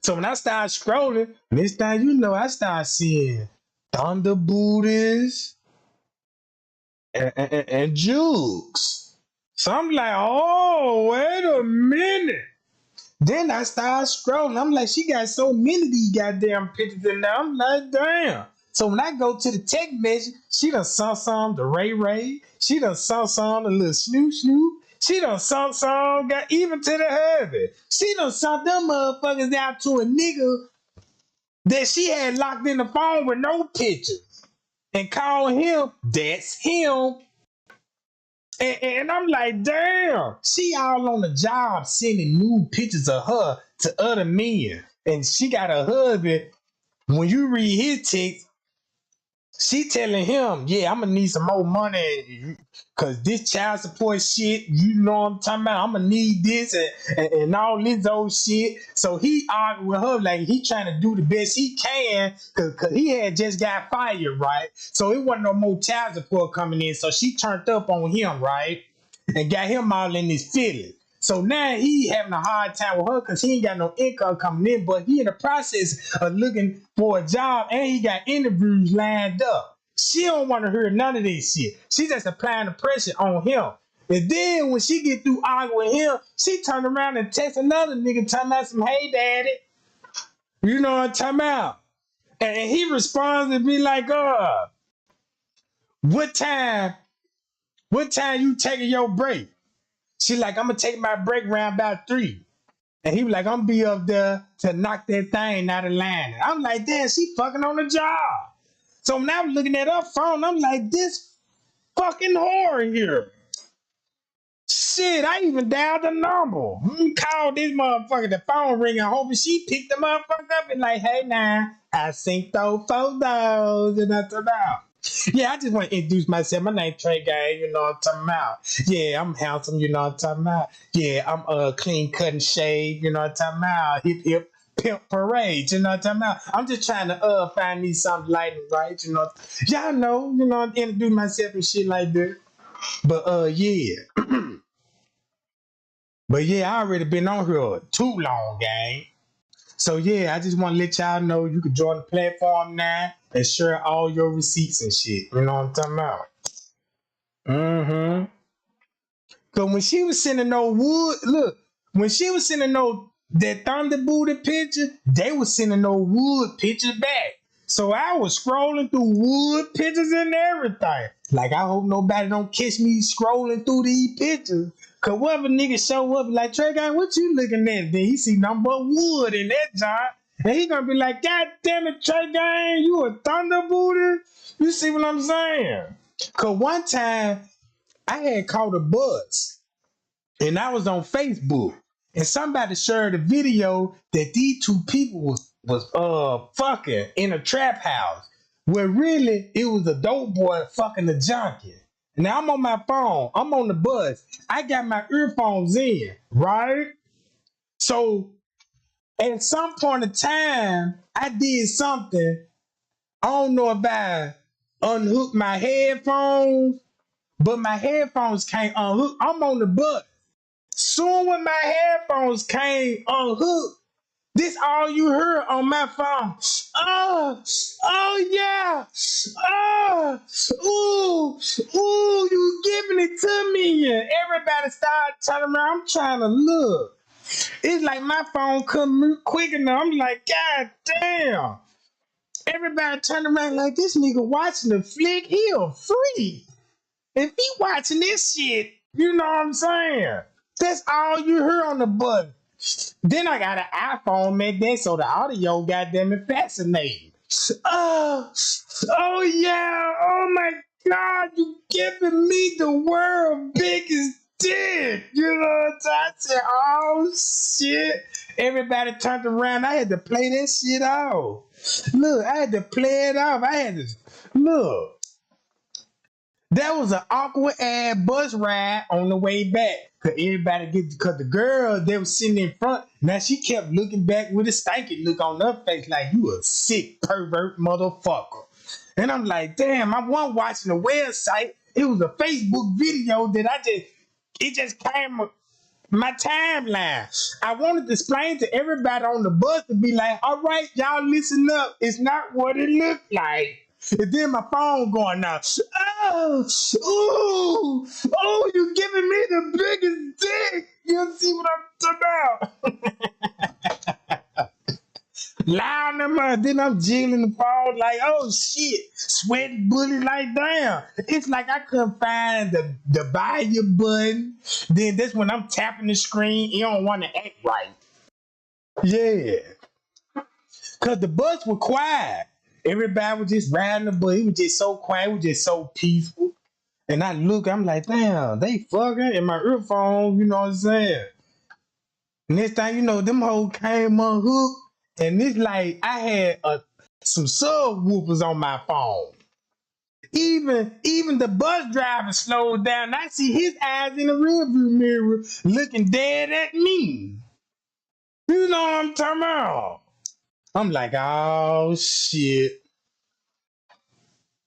So when I start scrolling, next thing you know, I start seeing Thunder Booties and Jukes. So I'm like, oh, wait a minute. Then I start scrolling. I'm like, she got so many of these goddamn pictures in there. I'm like, damn. So when I go to the text message, she done saw some the Ray Ray. She done saw some the little Snoop Snoop. She done saw some got even to the hubby. She done saw them motherfuckers out to a nigga that she had locked in the phone with no pictures and called him, that's him. And I'm like, damn, she all on the job sending nude pictures of her to other men. And she got a husband. When you read his text, she telling him, yeah, I'm gonna need some more money because this child support shit, you know what I'm talking about. I'm gonna need this and all this old shit. So he argued with her like he trying to do the best he can because he had just got fired, right? So it wasn't no more child support coming in. So she turned up on him, right? And got him all in his feelings. So now he having a hard time with her because he ain't got no income coming in, but he in the process of looking for a job and he got interviews lined up. She don't want to hear none of this shit. She just applying the pressure on him. And then when she get through arguing with him, she turn around and text another nigga talking about some, hey daddy. You know what I'm talking about? And he responds and be like, what time you taking your break? She like, I'm gonna take my break around about 3. And he was like, I'm gonna be up there to knock that thing out of line. And I'm like, damn, she fucking on the job. So when I was looking at her phone, I'm like, this fucking whore here. Shit, I even dialed the number. Called this motherfucker, the phone ringing, hoping she picked the motherfucker up and like, hey now, I seen those photos and that's about. Yeah, I just want to introduce myself. My name Trey Guy, you know what I'm talking about. Yeah, I'm handsome, you know what I'm talking about. Yeah, I'm clean cut and shaved, you know what I'm talking about. Hip hip pimp parade, you know what I'm talking about. I'm just trying to find me something light and right, you know. Y'all know, you know, introduce myself and shit like that. But yeah. But yeah, I already been on here too long, gang. So yeah, I just want to let y'all know you can join the platform now and share all your receipts and shit. You know what I'm talking about? Mm-hmm. Cause when she was sending no wood, look, when she was sending no that Thunder Booty picture, they was sending no wood pictures back. So I was scrolling through wood pictures and everything. Like I hope nobody don't catch me scrolling through these pictures. Cause whatever nigga show up like, Trey Gang, what you looking at? Then he see nothing but wood in that joint. And he gonna be like, God damn it, Trey Gang, you a Thunder Booty? You see what I'm saying? Cause one time I had caught a buzz and I was on Facebook and somebody shared a video that these two people was fucking in a trap house where really it was a dope boy fucking a junkie. Now I'm on my phone, I'm on the bus, I got my earphones in, right? So at some point in time, I did something. I don't know if I unhooked my headphones, but my headphones can't unhook. I'm on the bus. Soon when my headphones came unhooked, this all you heard on my phone. Oh yeah. Ooh, you giving it to me. And everybody started turning around. I'm trying to look. It's like my phone couldn't move quick enough. I'm like, God damn. Everybody turned around like this nigga watching the flick. He a freak. If he watching this shit, you know what I'm saying? That's all you hear on the button. Then I got an iPhone back then, so the audio goddamn it fascinating. Oh yeah, oh my God, you giving me the world biggest dick. You know what I'm saying? I said, oh shit. Everybody turned around. I had to play that shit off. Look, I had to play it off. I had to look. That was an awkward ass bus ride on the way back. Cause the girl that was sitting in front, now she kept looking back with a stanky look on her face like you a sick pervert motherfucker. And I'm like, damn, I wasn't watching the website. It was a Facebook video that it just came my timeline. I wanted to explain to everybody on the bus to be like, all right, y'all listen up. It's not what it looked like. And then my phone going out. Oh, you giving me the biggest dick. You see what I'm talking about? Loud them up. Then I'm jiggling the phone like, oh shit. Sweating bullet like damn. It's like I couldn't find the buy your button. Then that's when I'm tapping the screen. You don't want to act right. Yeah. Cause the bus was quiet. Everybody was just riding the bus. It was just so quiet. It was just so peaceful. And I look, I'm like, damn, they fucking in my earphone, you know what I'm saying? Next thing you know, them hoes came unhooked. And it's like I had some subwoofers on my phone. Even the bus driver slowed down. I see his eyes in the rearview mirror looking dead at me. You know what I'm talking about? I'm like, oh shit.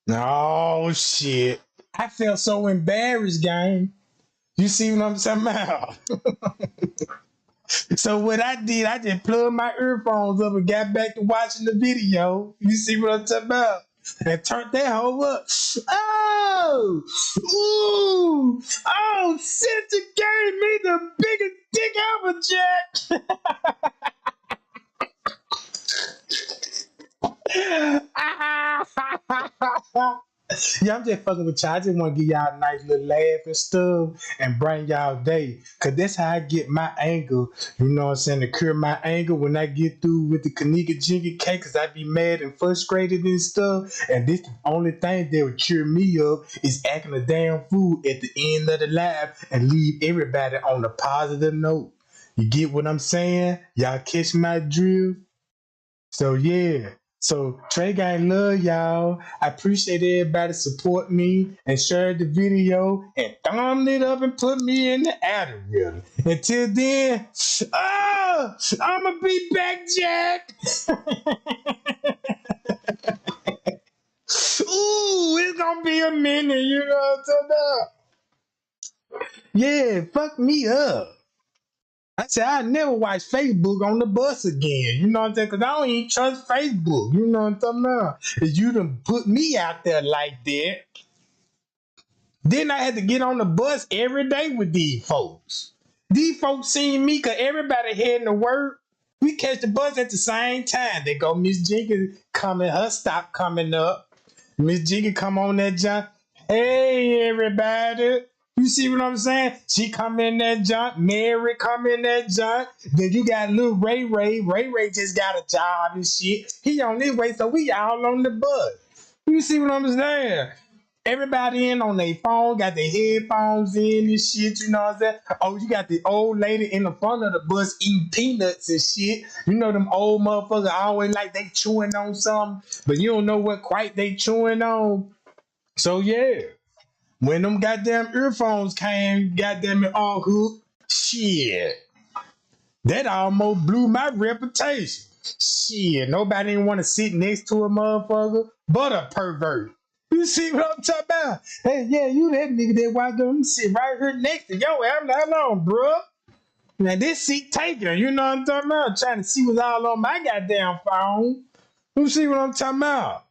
Oh shit. I felt so embarrassed, gang. You see what I'm talking about? So what I did, I just plugged my earphones up and got back to watching the video. You see what I'm talking about? And turned that hoe up. Oh! Ooh! Oh, Cynthia gave me the biggest dick ever, Jack! Yeah, I'm just fucking with y'all. I just want to give y'all a nice little laugh and stuff and bring y'all day. Cause that's how I get my anger. You know what I'm saying? To cure my anger when I get through with the Kenneka Jenkins cake. Cause I be mad and frustrated and stuff. And this the only thing that would cheer me up is acting a damn fool at the end of the live and leave everybody on a positive note. You get what I'm saying? Y'all catch my drill? So yeah. So Trey Gang love y'all. I appreciate everybody support me and share the video and thumb it up and put me in the algorithm. Until then, I'ma be back, Jack. Ooh, it's gonna be a minute, you know what I'm talking about? Yeah, fuck me up. I said I never watch Facebook on the bus again. You know what I'm saying? Because I don't even trust Facebook. You know what I'm talking about? If you done put me out there like that, then I had to get on the bus every day with these folks. These folks seen me because everybody heading to work. We catch the bus at the same time. They go, Miss Jenkins coming, her stop coming up. Miss Jenkins come on that jump. Hey, everybody. You see what I'm saying? She come in that junk. Mary come in that junk. Then you got little Ray Ray. Ray Ray just got a job and shit. He on his way, so we all on the bus. You see what I'm saying? Everybody in on their phone, got their headphones in and shit, you know what I'm saying? Oh, you got the old lady in the front of the bus eating peanuts and shit. You know them old motherfuckers always like they chewing on something, but you don't know what quite they chewing on. So yeah. When them goddamn earphones came, goddamn it all hooked, shit. That almost blew my reputation. Shit, nobody didn't want to sit next to a motherfucker but a pervert. You see what I'm talking about? Hey, yeah, you that nigga that walked on sit right here next to yo. I'm like, hold on, bro. Now this seat taken, you know what I'm talking about? Trying to see what's all on my goddamn phone. You see what I'm talking about?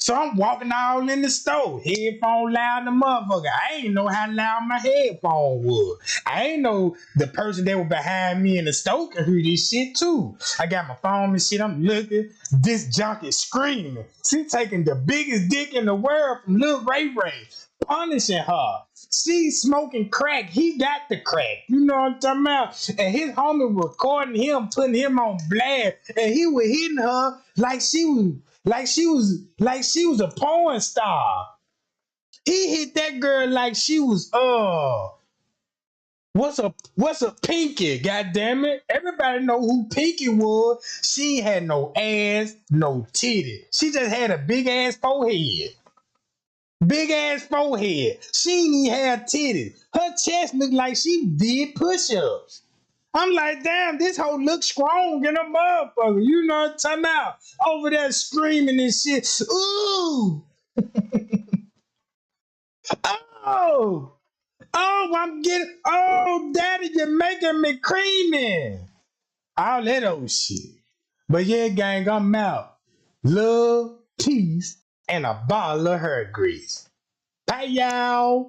So I'm walking all in the store, headphone loud the motherfucker. I ain't know how loud my headphone was. I ain't know the person that was behind me in the store could hear this shit too. I got my phone and shit, I'm looking. This junk is screaming. She taking the biggest dick in the world from Lil Ray Ray, punishing her. She smoking crack. He got the crack. You know what I'm talking about? And his homie recording him, putting him on blast, and he was hitting her like she was a porn star. He hit that girl like she was What's a Pinky? God damn it! Everybody know who Pinky was. She ain't had no ass, no titty. She just had a big ass forehead. Big ass forehead. She ain't even had titties. Her chest looked like she did push-ups. I'm like, damn, this hoe looks strong in a motherfucker. You know what I'm talking about? Over there screaming and shit. Ooh! Oh! Oh, daddy, you're making me creamy. All that old shit. But yeah, gang, I'm out. Love, peace, and a bottle of hair grease. Bye, y'all.